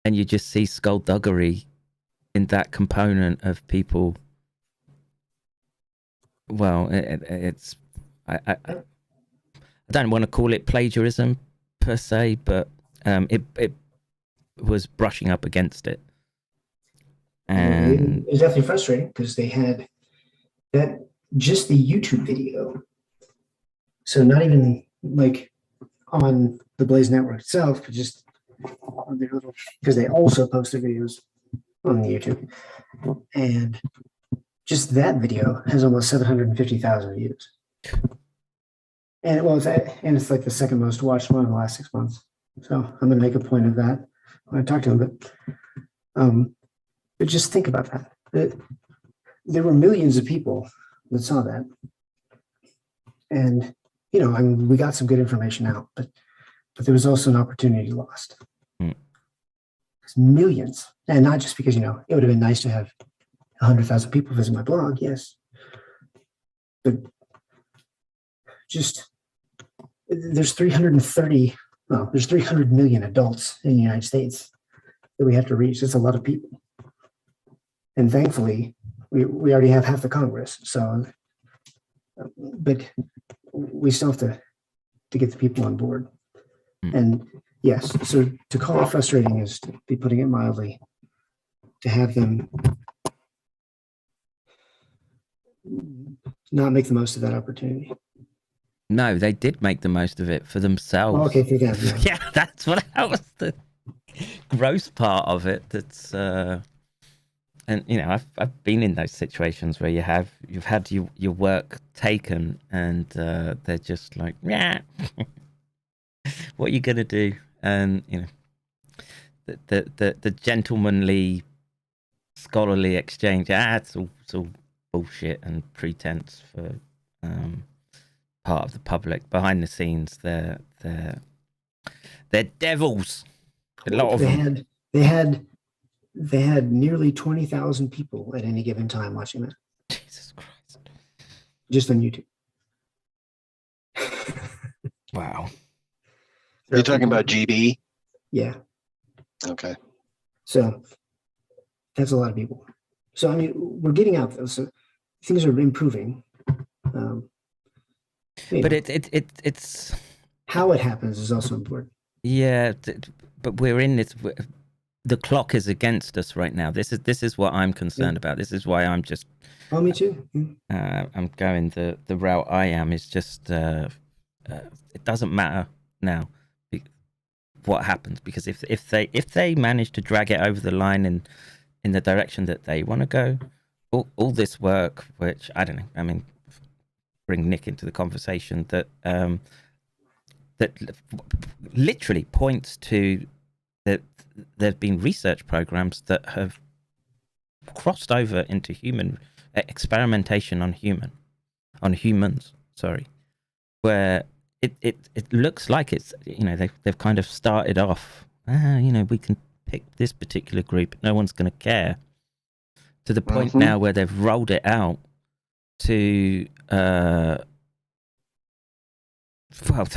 and you just see skullduggery in that component of people. Well, it's I don't want to call it plagiarism per se, but it was brushing up against it. And it was definitely frustrating because they had that, just the YouTube video. So not even like on the Blaze network itself, but just on their little, because they also posted videos on the YouTube. And just that video has almost 750,000 views. And it's like the second most watched one in the last 6 months. So I'm going to make a point of that when I talk to him. But just think about that. There were millions of people that saw that. And, we got some good information out, but there was also an opportunity lost. It's millions. And not just because, it would have been nice to have 100,000 people visit my blog, yes. But just, there's 300 million adults in the United States that we have to reach. It's a lot of people. And thankfully, we already have half the Congress. So, but we still have to get the people on board. And yes, so to call it frustrating is to be putting it mildly, to have them not make the most of that opportunity. No, they did make the most of it for themselves. Oh, okay, for them. Yeah. Yeah, that was the gross part of it. That's and I've been in those situations where you've had your work taken, and they're just like, yeah, what are you gonna do? And the gentlemanly, scholarly exchange, it's all bullshit and pretense for part of the public. Behind the scenes, they're devils. A lot of them. They had nearly 20,000 people at any given time watching that. Jesus Christ! Just on YouTube. Wow. You're talking about GB? Yeah. Okay. So that's a lot of people. So we're getting out though. So things are improving. But it's how it happens is also important. Yeah, but we're in this. The clock is against us right now. This is what I'm concerned about. This is why I'm just. Oh, me too. I'm going the route I am. Is just it doesn't matter now what happens, because if they manage to drag it over the line in the direction that they want to go, all this work, which I don't know. Bring Nick into the conversation, that literally points to that there've been research programs that have crossed over into human experimentation on humans, where it looks like it's, they've kind of started off, we can pick this particular group, no one's going to care, to the point now where they've rolled it out to they'll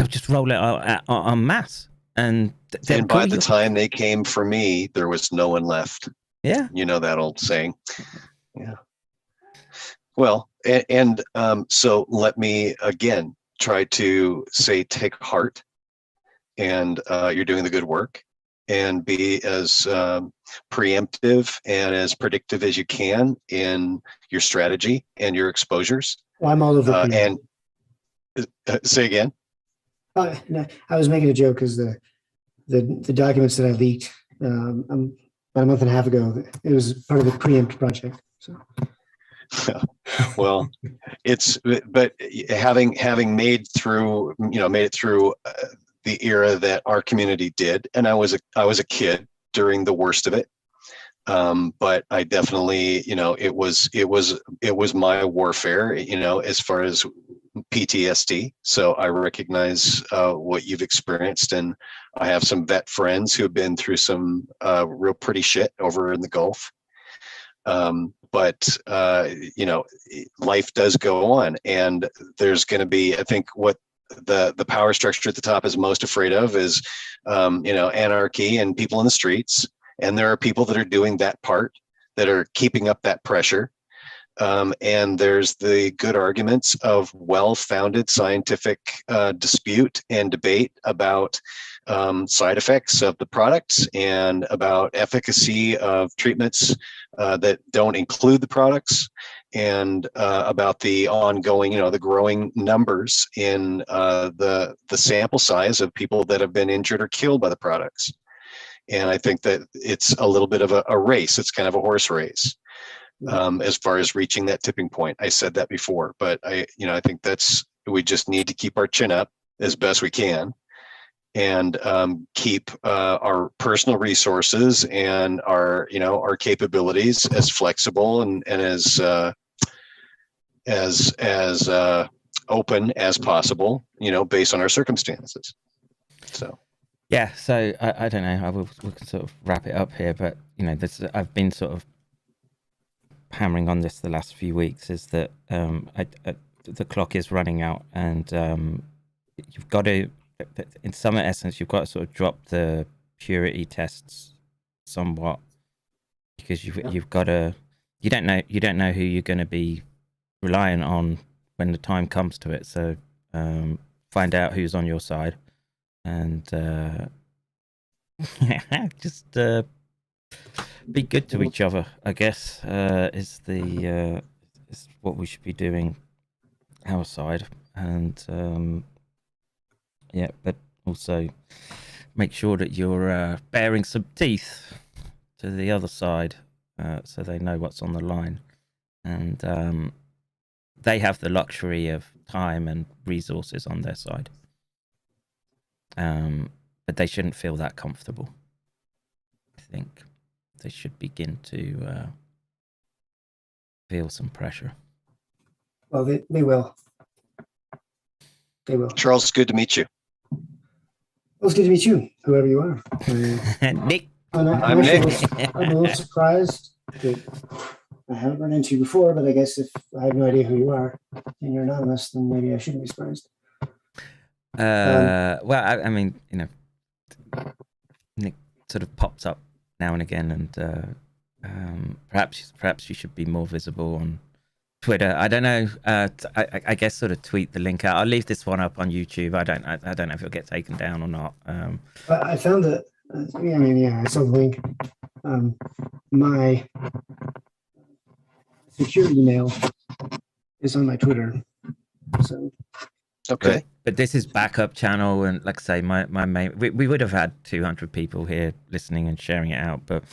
just roll it out en masse, and by the time they came for me, there was no one left. Yeah, that old saying. Yeah. Well, and so let me again try to say, take heart, and you're doing the good work, and be as preemptive and as predictive as you can in your strategy and your exposures. Well, I'm all over. And say again. No, I was making a joke because the documents that I leaked about a month and a half ago, it was part of the preempt project. So. Well, but having made it through the era that our community did, and I was a kid during the worst of it. But I definitely, it was my warfare, as far as PTSD. So I recognize what you've experienced, and I have some vet friends who have been through some real pretty shit over in the Gulf. But life does go on, and there's going to be, I think, what the power structure at the top is most afraid of is, anarchy and people in the streets. And there are people that are doing that part, that are keeping up that pressure. And there's the good arguments of well-founded scientific dispute and debate about side effects of the products and about efficacy of treatments that don't include the products, and about the ongoing, the growing numbers in the sample size of people that have been injured or killed by the products. And I think that it's a little bit of a race. It's kind of a horse race as far as reaching that tipping point. I said that before, but I think we just need to keep our chin up as best we can, and keep our personal resources and our capabilities as flexible and as open as possible, based on our circumstances. So. Yeah, so I don't know. We can sort of wrap it up here, but I've been sort of hammering on this the last few weeks. Is that the clock is running out, and you've got to, in some essence, you've got to sort of drop the purity tests somewhat, because you've got to. You don't know who you're going to be relying on when the time comes to it. So find out who's on your side. And just be good to each other, I guess, is what we should be doing our side. And but also make sure that you're bearing some teeth to the other side, so they know what's on the line. And they have the luxury of time and resources on their side. But they shouldn't feel that comfortable. I think they should begin to feel some pressure. Well, they will. They will. Charles, it's good to meet you. Well, it's good to meet you, whoever you are. Nick. I'm Nick. I'm a little surprised that I haven't run into you before, but I guess if I have no idea who you are and you're anonymous, then maybe I shouldn't be surprised. Well, I mean, Nick sort of pops up now and again, and perhaps you should be more visible on Twitter. I don't know. I guess sort of tweet the link out. I'll leave this one up on YouTube. I don't know if it'll get taken down or not. I found that. I saw the link. My secure email is on my Twitter. So. Okay. But this is backup channel, and like I say, my main, we would have had 200 people here listening and sharing it out, but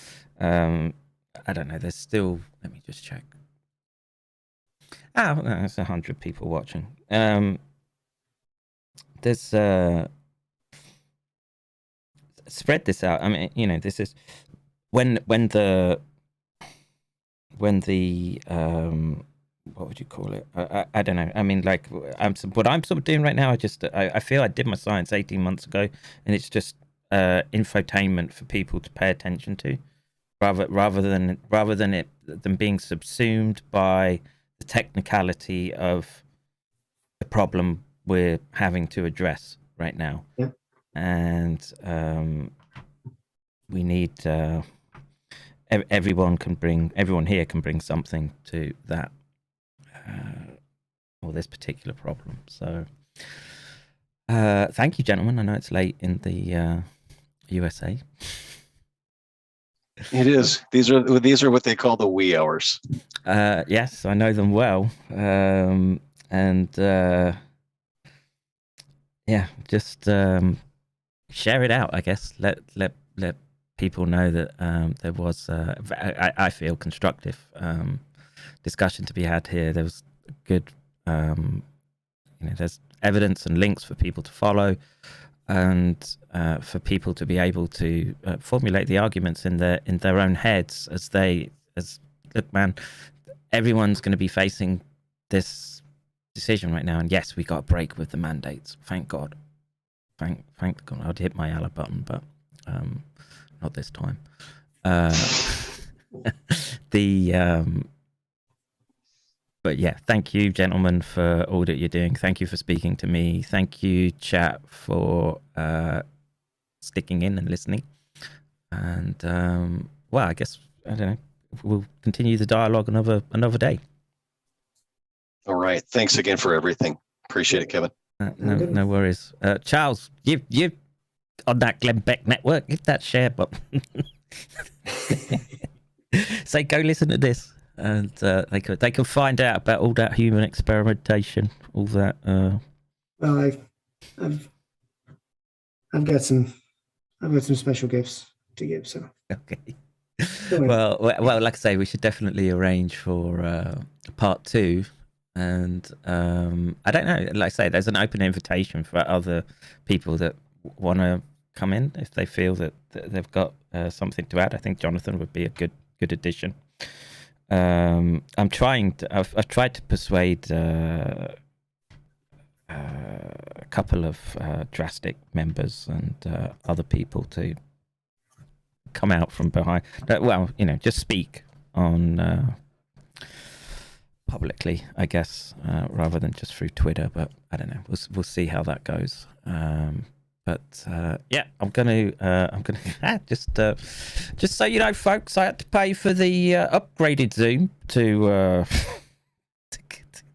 I don't know. There's still, let me just check. Oh, no, there's 100 people watching. There's spread this out. I mean, this is when the what would you call it? I don't know. I mean, like, what I'm sort of doing right now, I feel I did my science 18 months ago, and it's just infotainment for people to pay attention to, rather than them being subsumed by the technicality of the problem we're having to address right now. Yeah. And we need everyone here can bring something to that. Or this particular problem. So thank you, gentlemen. I know it's late in the USA. It is. These are what they call the wee hours. Yes, I know them well. Yeah, just share it out, I guess. Let people know that there was, I feel, constructive discussion to be had here. There was good, there's evidence and links for people to follow, and for people to be able to formulate the arguments in their own heads as look, man, everyone's going to be facing this decision right now, and yes, we got a break with the mandates. Thank God. Thank God. I'd hit my yellow button, but not this time. But yeah, thank you, gentlemen, for all that you're doing. Thank you for speaking to me. Thank you, chat, for sticking in and listening. And well, I guess, I don't know, we'll continue the dialogue another day. All right. Thanks again for everything. Appreciate it, Kevin. No worries. Charles, you on that Glenn Beck network, hit that share button. Say, go listen to this, and they can find out about all that human experimentation, all that. Well, I've got some special gifts to give. So okay. Well, like I say, we should definitely arrange for part 2. And I don't know, like I say, there's an open invitation for other people that want to come in if they feel that they've got something to add. I think Jonathan would be a good addition. I've tried to persuade a couple of drastic members and other people to come out from behind. Well, just speak on publicly, I guess, rather than just through Twitter. But I don't know. We'll see how that goes. But yeah, I'm gonna just so you know, folks, I had to pay for the upgraded Zoom to.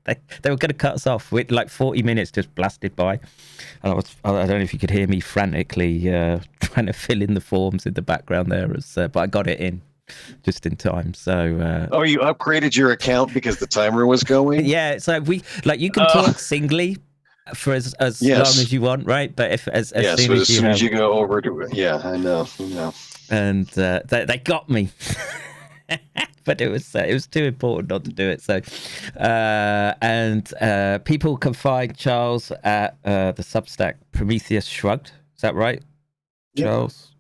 They were going to cut us off with like 40 minutes just blasted by. And I don't know if you could hear me frantically trying to fill in the forms in the background there, but I got it in just in time. So oh, you upgraded your account because the timer was going? Yeah, so you can talk singly for as yes. long as you want, right? But if as soon as you go over to it, yeah, I know. And they got me. But it was too important not to do it. So, and people can find Charles at the Substack Prometheus Shrugged. Is that right, yep. Charles?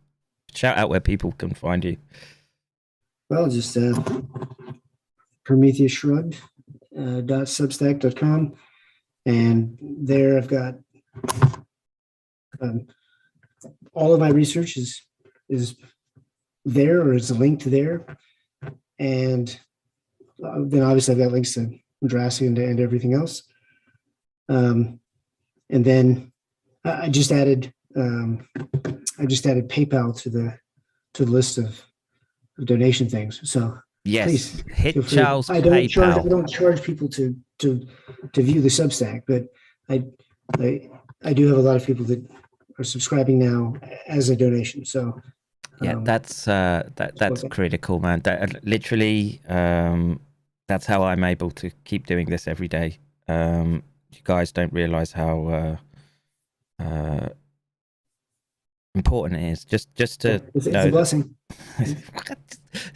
Shout out where people can find you. Well, just Prometheus Shrugged .substack.com, and there I've got all of my research is there, or is linked there. And then obviously I've got links to Andrassy and everything else. And then I just added PayPal to the list of donation things. So yes, please hit Charles PayPal. I don't charge people to view the Substack, but I do have a lot of people that are subscribing now as a donation. So. Yeah, that's critical, man. That literally, that's how I'm able to keep doing this every day. You guys don't realize how important it is. Just to it's a blessing.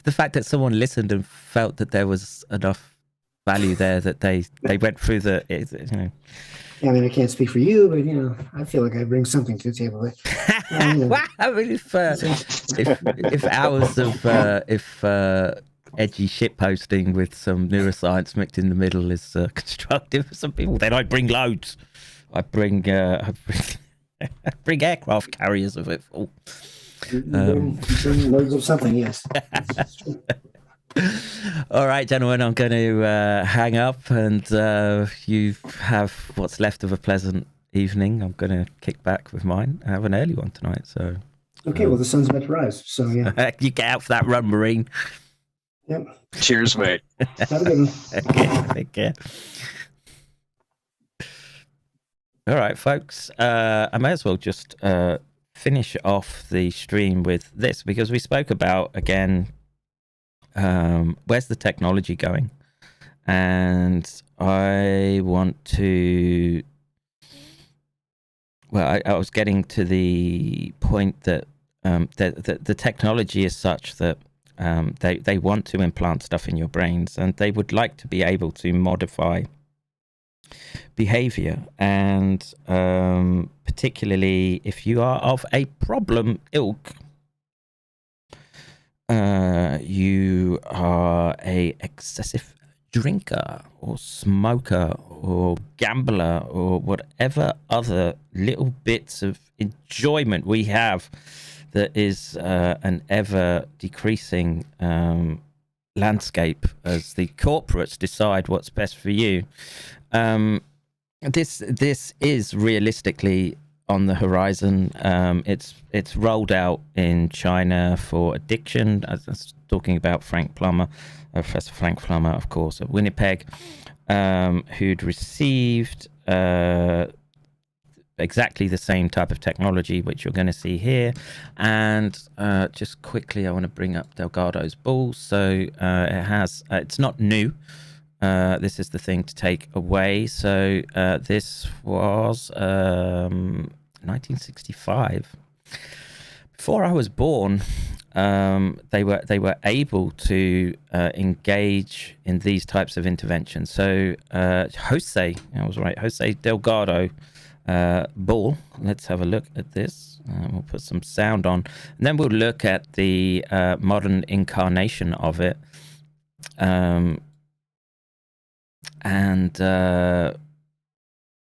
The fact that someone listened and felt that there was enough value there that they went through the. I mean, I can't speak for you, but I feel like I bring something to the table. Well, I mean, if hours of edgy shit posting with some neuroscience mixed in the middle is constructive for some people, then I bring loads. I bring aircraft carriers of it full. Bring loads of something, yes. All right, gentlemen, I'm going to hang up, and you have what's left of a pleasant evening. I'm going to kick back with mine. I have an early one tonight, so. Okay, well, the sun's about to rise, so yeah. You get out for that run, Marine. Yep. Cheers, mate. Have a good one. Okay, take care. All right, folks. I may as well just finish off the stream with this, because we spoke about, again, where's the technology going? And I want to, well, I was getting to the point that the technology is such that they want to implant stuff in your brains, and they would like to be able to modify behavior, and particularly if you are of a problem ilk, you are a excessive drinker or smoker or gambler or whatever other little bits of enjoyment we have, that is an ever decreasing landscape as the corporates decide what's best for you. This is realistically on the horizon. It's rolled out in China for addiction. I was talking about Professor Frank Plummer, of course, at Winnipeg, who'd received exactly the same type of technology, which you're going to see here. And just quickly, I want to bring up Delgado's bull. So it's not new. This is the thing to take away. So this was 1965. Before I was born, they were able to engage in these types of interventions. So Jose Delgado bull. Let's have a look at this. We'll put some sound on, and then we'll look at the modern incarnation of it. And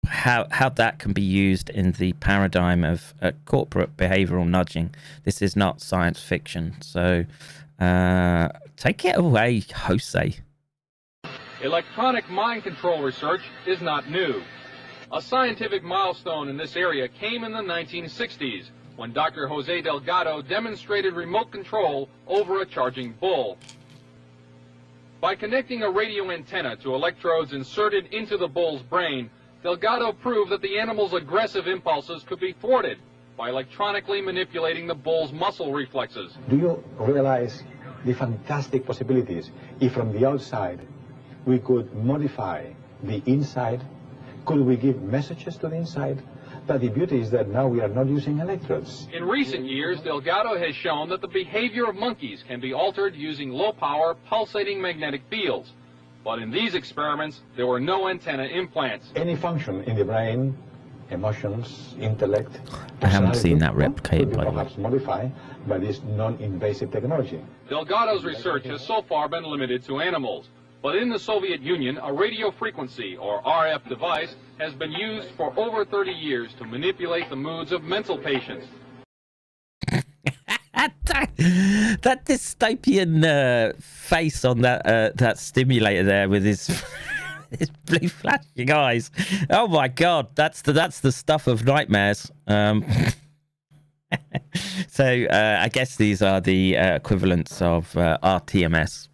how that can be used in the paradigm of corporate behavioral nudging. This is not science fiction. So take it away, Jose. Electronic mind control research is not new. A scientific milestone in this area came in the 1960s, when Dr. Jose Delgado demonstrated remote control over a charging bull. By connecting a radio antenna to electrodes inserted into the bull's brain, Delgado proved that the animal's aggressive impulses could be thwarted by electronically manipulating the bull's muscle reflexes. Do you realize the fantastic possibilities if from the outside we could modify the inside? Could we give messages to the inside? But the beauty is that now we are not using electrodes. In recent years, Delgado has shown that the behavior of monkeys can be altered using low-power, pulsating magnetic fields. But in these experiments, there were no antenna implants. Any function in the brain, emotions, intellect, I haven't seen that replicated, replicated, by the way. Perhaps modify by this non-invasive technology. Delgado's research has so far been limited to animals. But in the Soviet Union, a radio frequency, or RF device, has been used for over 30 years to manipulate the moods of mental patients. That dystopian face on that stimulator there with his his blue flashing eyes. Oh my God, that's the stuff of nightmares. So I guess these are the equivalents of RTMS.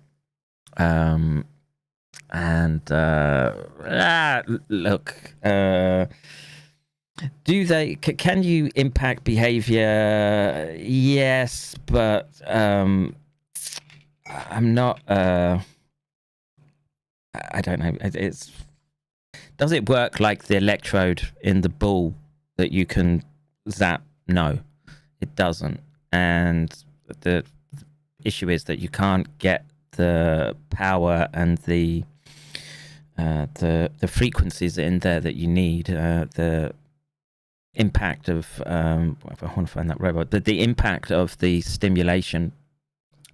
Look, can you impact behavior? Yes, but I'm not, I don't know. Does it work like the electrode in the bull that you can zap? No, it doesn't. And the issue is that you can't get the power and the frequencies in there that you need. The impact of I want to find that robot. The impact of the stimulation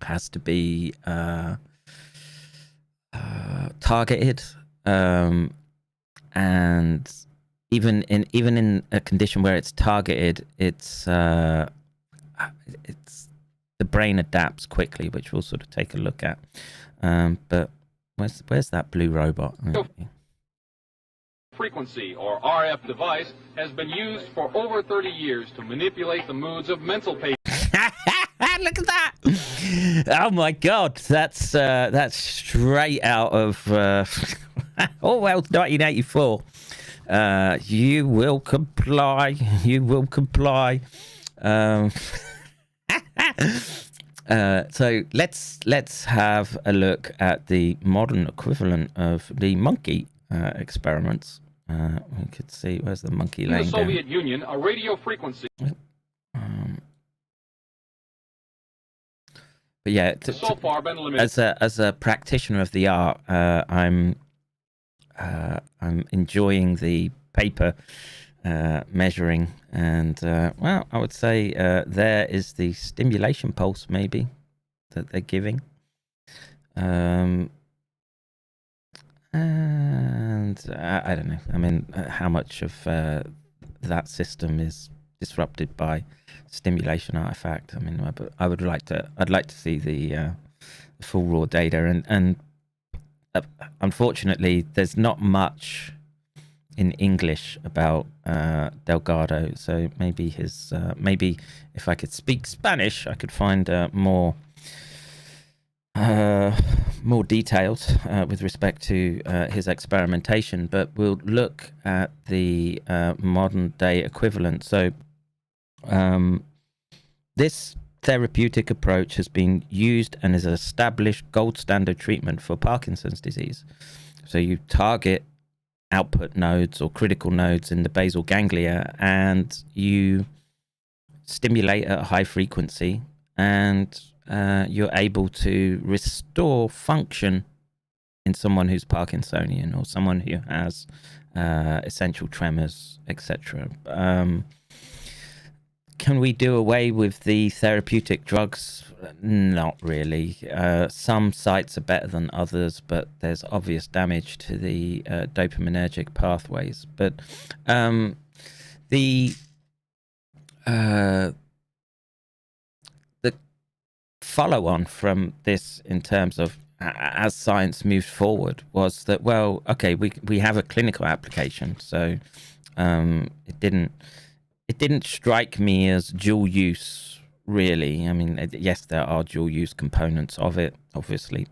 has to be targeted, and even in a condition where it's targeted, it's the brain adapts quickly, which we'll sort of take a look at. But where's that blue robot? Frequency, or RF device, has been used for over 30 years to manipulate the moods of mental patients. Look at that! Oh my God, that's straight out of Orwell's 1984. You will comply. You will comply. Um, so let's have a look at the modern equivalent of the monkey experiments. We could see, where's the monkey In the laying Soviet down? Union, a radio frequency But yeah, has so far been limited. as a practitioner of the art, I'm enjoying the paper measuring, and well, I would say there is the stimulation pulse maybe that they're giving, and I don't know. I mean, how much of that system is disrupted by stimulation artifact? I mean, I'd like to see the full raw data, and unfortunately, there's not much in English about Delgado. So maybe maybe if I could speak Spanish, I could find more details with respect to his experimentation. But we'll look at the modern day equivalent. So this therapeutic approach has been used and is an established gold standard treatment for Parkinson's disease. So you target output nodes or critical nodes in the basal ganglia, and you stimulate at a high frequency, and you're able to restore function in someone who's Parkinsonian or someone who has essential tremors, etc. Can we do away with the therapeutic drugs? Not really. Some sites are better than others, but there's obvious damage to the dopaminergic pathways. But the follow-on from this, in terms of as science moved forward, was that, well, okay, we have a clinical application, so it didn't strike me as dual use, really. I mean, yes, there are dual use components of it, obviously,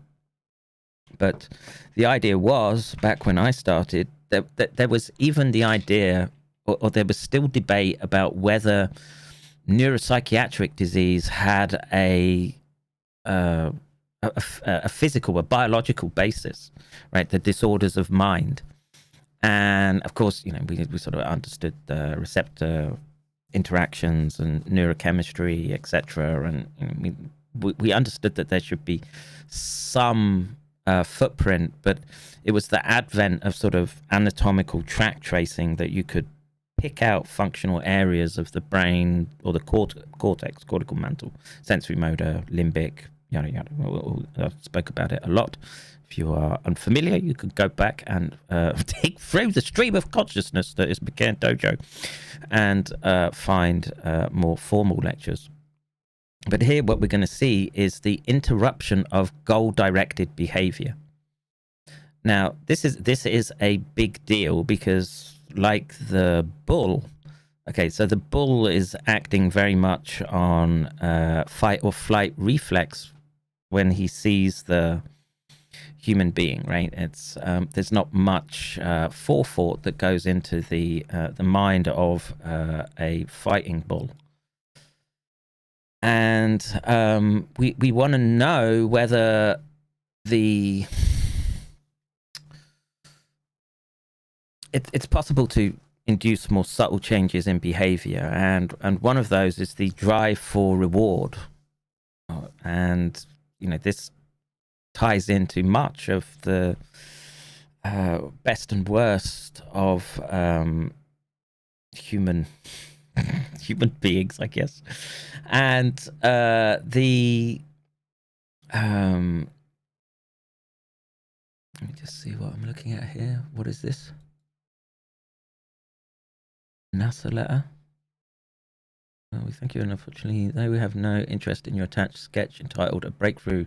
but the idea was, back when I started, that there was even the idea, or there was still debate about whether neuropsychiatric disease had a physical, a biological basis, right? The disorders of mind. And of course, you know, we sort of understood the receptor interactions and neurochemistry, etc. And you know, we understood that there should be some footprint, but it was the advent of sort of anatomical track tracing that you could pick out functional areas of the brain or the cortex, cortical mantle, sensory motor, limbic, yada yada. I spoke about it a lot. If you are unfamiliar, you could go back and take through the stream of consciousness that is McCairn Dojo and find more formal lectures. But here what we're going to see is the interruption of goal-directed behavior. Now, this is a big deal because, like the bull, okay, so the bull is acting very much on fight or flight reflex when he sees the human being, right? It's there's not much forethought that goes into the mind of a fighting bull, and we want to know whether it's possible to induce more subtle changes in behavior, and one of those is the drive for reward, and you know, this ties into much of the best and worst of human beings, I guess. And let me just see what I'm looking at here. What is this? NASA letter. Well, we thank you, and unfortunately, though we have no interest in your attached sketch entitled "A Breakthrough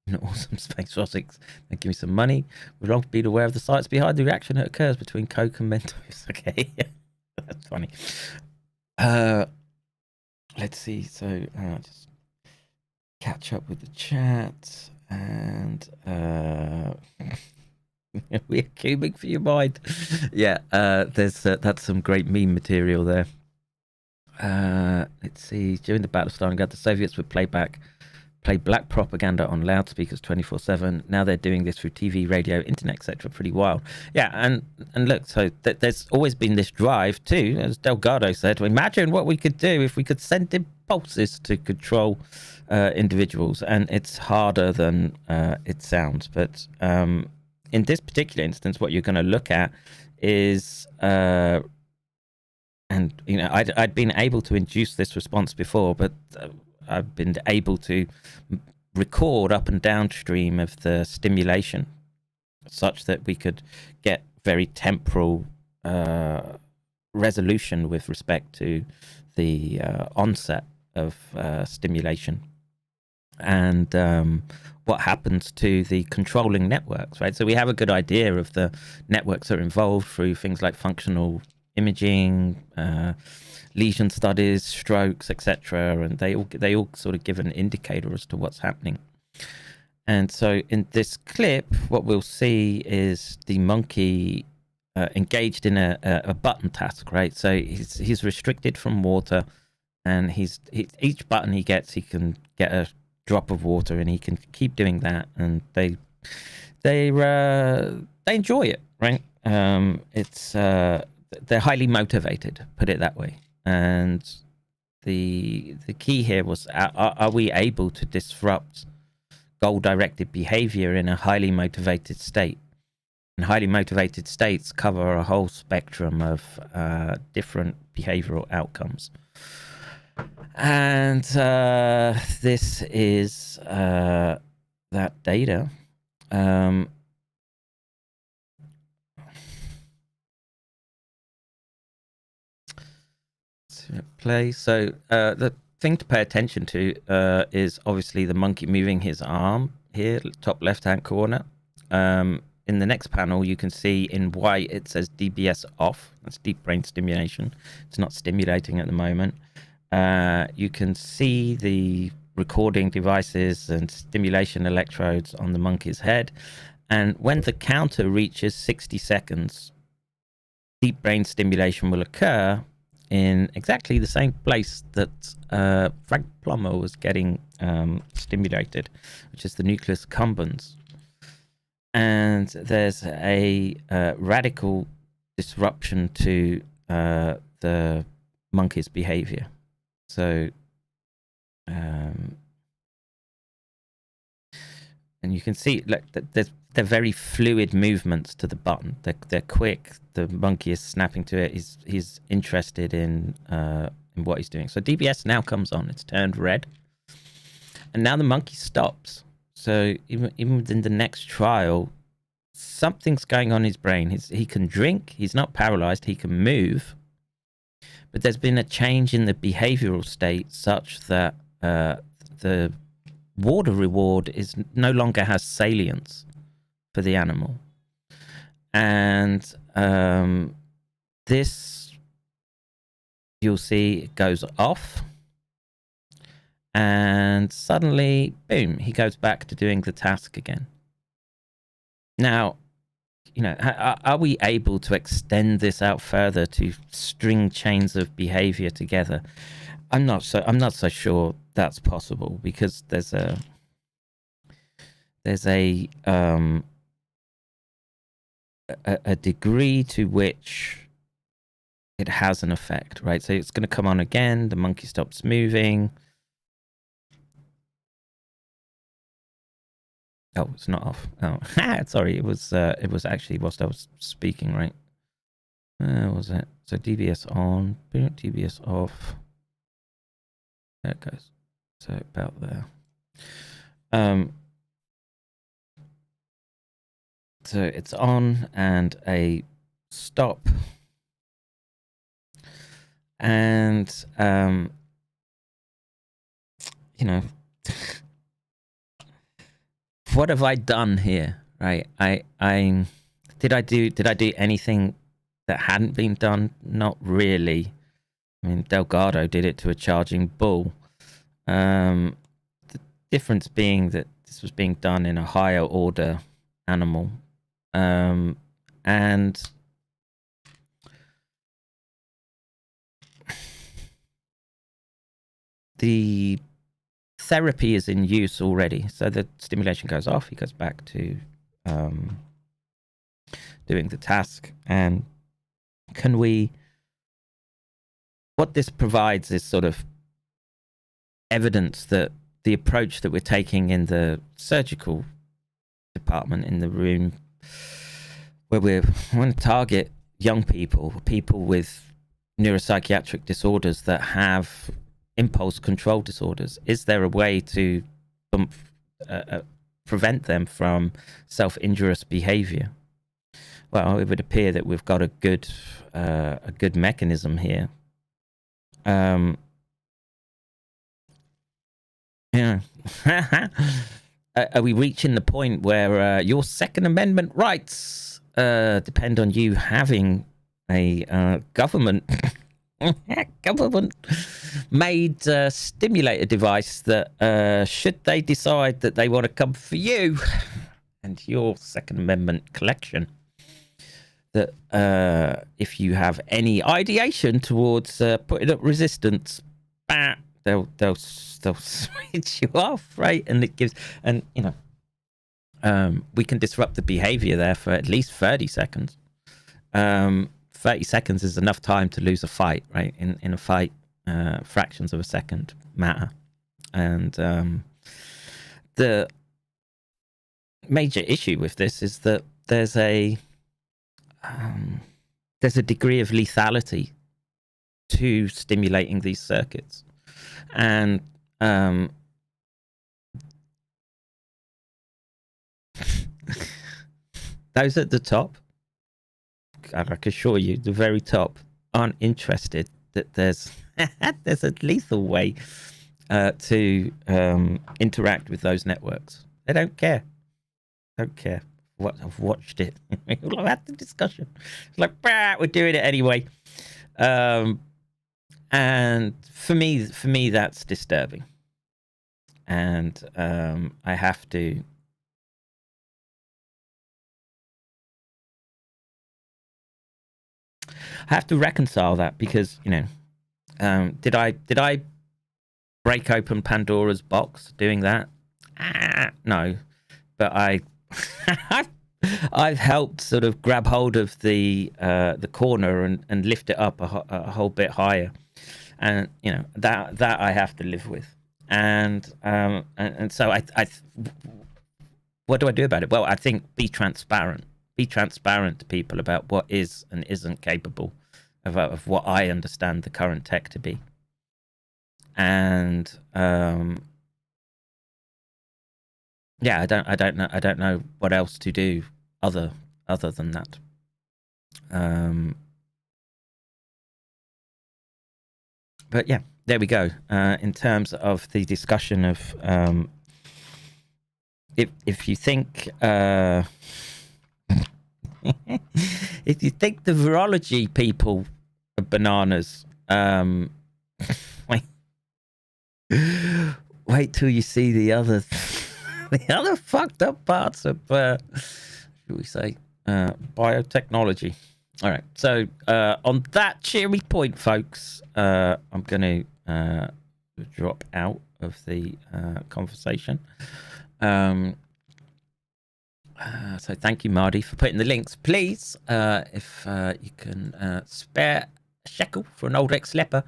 in Awesome Space Physics," and give me some money. We'd like to be aware of the science behind the reaction that occurs between Coke and Mentos. Okay, that's funny. Let's see. So just catch up with the chat, and we're cubing for your mind. Yeah, there's that's some great meme material there. Let's see. During the Battle of Stalingrad, the Soviets would play black propaganda on loudspeakers 24/7. Now they're doing this through TV, radio, internet, etc. Pretty wild. Yeah, and look, so there's always been this drive too, as Delgado said, to imagine what we could do if we could send impulses to control individuals, and it's harder than it sounds. But in this particular instance, what you're going to look at is and I'd been able to induce this response before, but I've been able to record up and downstream of the stimulation such that we could get very temporal resolution with respect to the onset of stimulation and what happens to the controlling networks, right? So we have a good idea of the networks that are involved through things like functional imaging, lesion studies, strokes, etc., and they all sort of give an indicator as to what's happening. And so in this clip, what we'll see is the monkey engaged in a button task, right? So he's restricted from water, and each button he gets, he can get a drop of water, and he can keep doing that, and they enjoy it, right? They're highly motivated, put it that way. And the key here was, are we able to disrupt goal-directed behavior in a highly motivated state? And highly motivated states cover a whole spectrum of different behavioral outcomes. And this is that data. Play. So the thing to pay attention to is obviously the monkey moving his arm here, top left-hand corner. In the next panel, you can see in white it says DBS off. That's deep brain stimulation. It's not stimulating at the moment. You can see the recording devices and stimulation electrodes on the monkey's head. And when the counter reaches 60 seconds, deep brain stimulation will occur in exactly the same place that Frank Plummer was getting stimulated, which is the nucleus accumbens. And there's a radical disruption to the monkey's behavior. So, and you can see, like, they're very fluid movements to the button. They're quick. The monkey is snapping to it. He's interested in what he's doing. So DBS now comes on. It's turned red, and now the monkey stops. So even within the next trial, something's going on in his brain. He can drink. He's not paralyzed. He can move. But there's been a change in the behavioral state such that the water reward no longer has salience for the animal. And this, you'll see, it goes off. And suddenly, boom, he goes back to doing the task again. Now, are we able to extend this out further to string chains of behavior together? I'm not so sure that's possible, because there's a degree to which it has an effect, right? So it's going to come on again. The monkey stops moving. Oh, it's not off. Oh, sorry. It was actually whilst I was speaking, right? Where was it? So DBS on, DBS off. There it goes. So about there. So it's on and a stop. And what have I done here, right? Did I do anything that hadn't been done? Not really. I mean, Delgado did it to a charging bull. The difference being that this was being done in a higher order animal. And the therapy is in use already. So the stimulation goes off. He goes back to doing the task. And what this provides is sort of evidence that the approach that we're taking in the surgical department, in the room, where we want to target young people with neuropsychiatric disorders that have impulse control disorders. Is there a way to prevent them from self-injurious behavior? Well, it would appear that we've got a good mechanism here. Yeah. Are we reaching the point where your Second Amendment rights depend on you having a government made stimulator device that should they decide that they want to come for you and your Second Amendment collection, that if you have any ideation towards putting up resistance, they'll switch you off, right? And it gives, and you know, we can disrupt the behavior there for at least 30 seconds. 30 seconds is enough time to lose a fight, right? In a fight, fractions of a second matter. And the major issue with this is that there's a degree of lethality to stimulating these circuits. And those at the top, I can assure you, the very top, aren't interested that there's a lethal way to interact with those networks. They don't care. Don't care. What, I've watched it. We'll have the discussion. It's like, we're doing it anyway. And for me, that's disturbing. And I have to reconcile that, because, you know, did I break open Pandora's box doing that? No, but I've helped sort of grab hold of the corner and lift it up a whole bit higher, and you know that I have to live with, and so I what do I do about it? Well, I think be transparent to people about what is and isn't capable of what I understand the current tech to be, and yeah, I don't know what else to do other than that. But yeah, there we go. In terms of the discussion of if you think if you think the virology people are bananas, wait till you see the other fucked up parts of should we say biotechnology. All right, so on that cheery point, folks, I'm going to drop out of the conversation. So thank you, Marty, for putting the links. Please, if you can spare a shekel for an old ex-leper,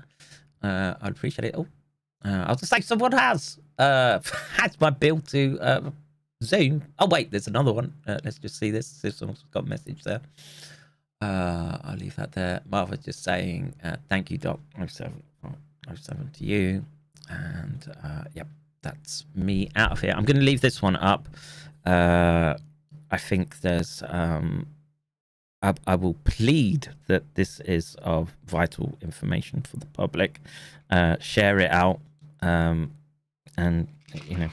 I'd appreciate it. Oh, I'll just say someone has my bill to Zoom. Oh wait, there's another one. Let's just see this. Someone's got a message there. I'll leave that there. Martha just saying thank you, Doc 07 to you. And yep, that's me out of here. I'm going to leave this one up. I think there's I will plead that this is of vital information for the public. Share it out, and you know,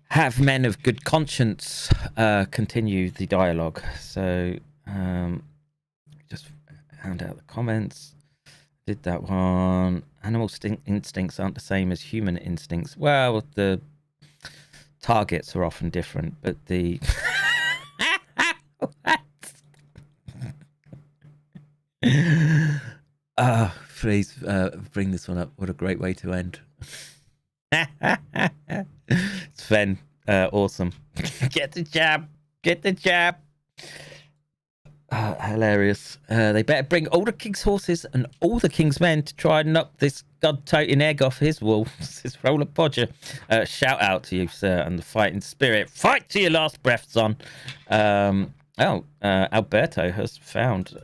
have men of good conscience continue the dialogue. So just hand out the comments. Did that one. Animal instincts aren't the same as human instincts. Well, the targets are often different, but the Please bring this one up. What a great way to end. Sven, awesome. Get the jab. Get the jab. Hilarious. They better bring all the king's horses and all the king's men to try and knock this god-toting egg off his wall. This roller podger. Shout out to you, sir, and the fighting spirit. Fight to your last breath, son. Alberto has found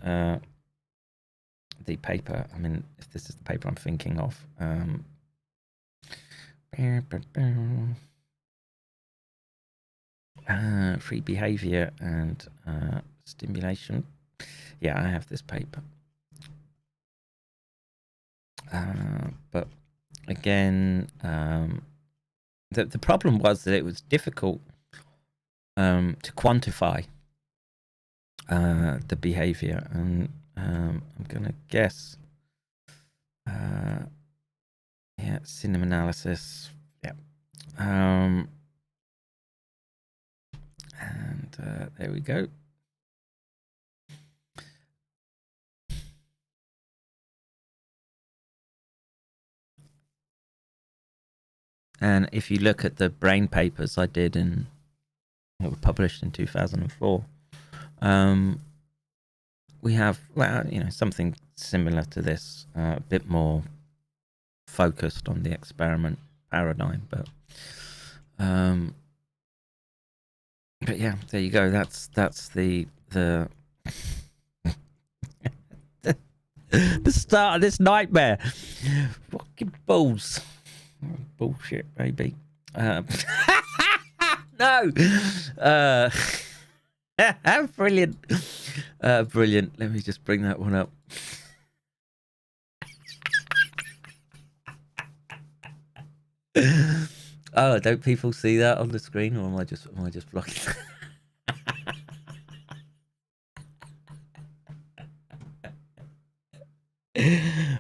the paper. I mean, if this is the paper I'm thinking of. Free behavior and stimulation. Yeah, I have this paper. But again, the problem was that it was difficult to quantify the behavior, and I'm gonna guess synonym analysis, and there we go. And if you look at the brain papers I did that were published in 2004, we have, something similar to this, a bit more focused on the experiment paradigm, but yeah, there you go. That's the the start of this nightmare. Fucking balls. Bullshit, baby. No. Brilliant. Brilliant. Let me just bring that one up. Oh, don't people see that on the screen, or am I just blocking?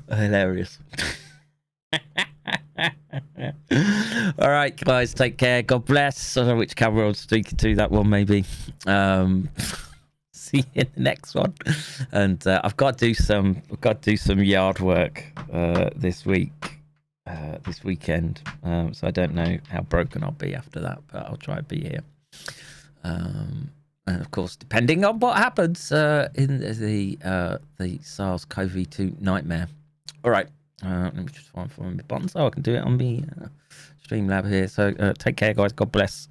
Hilarious. All right, guys, take care. God bless. I don't know which camera I was speaking to. That one, maybe. See you in the next one. And I've got to do some yard work this weekend. So I don't know how broken I'll be after that, but I'll try and be here. And of course, depending on what happens in the SARS-CoV-2 nightmare. All right. Let me just find my buttons. Oh, I can do it on the Streamlab here. So take care, guys. God bless.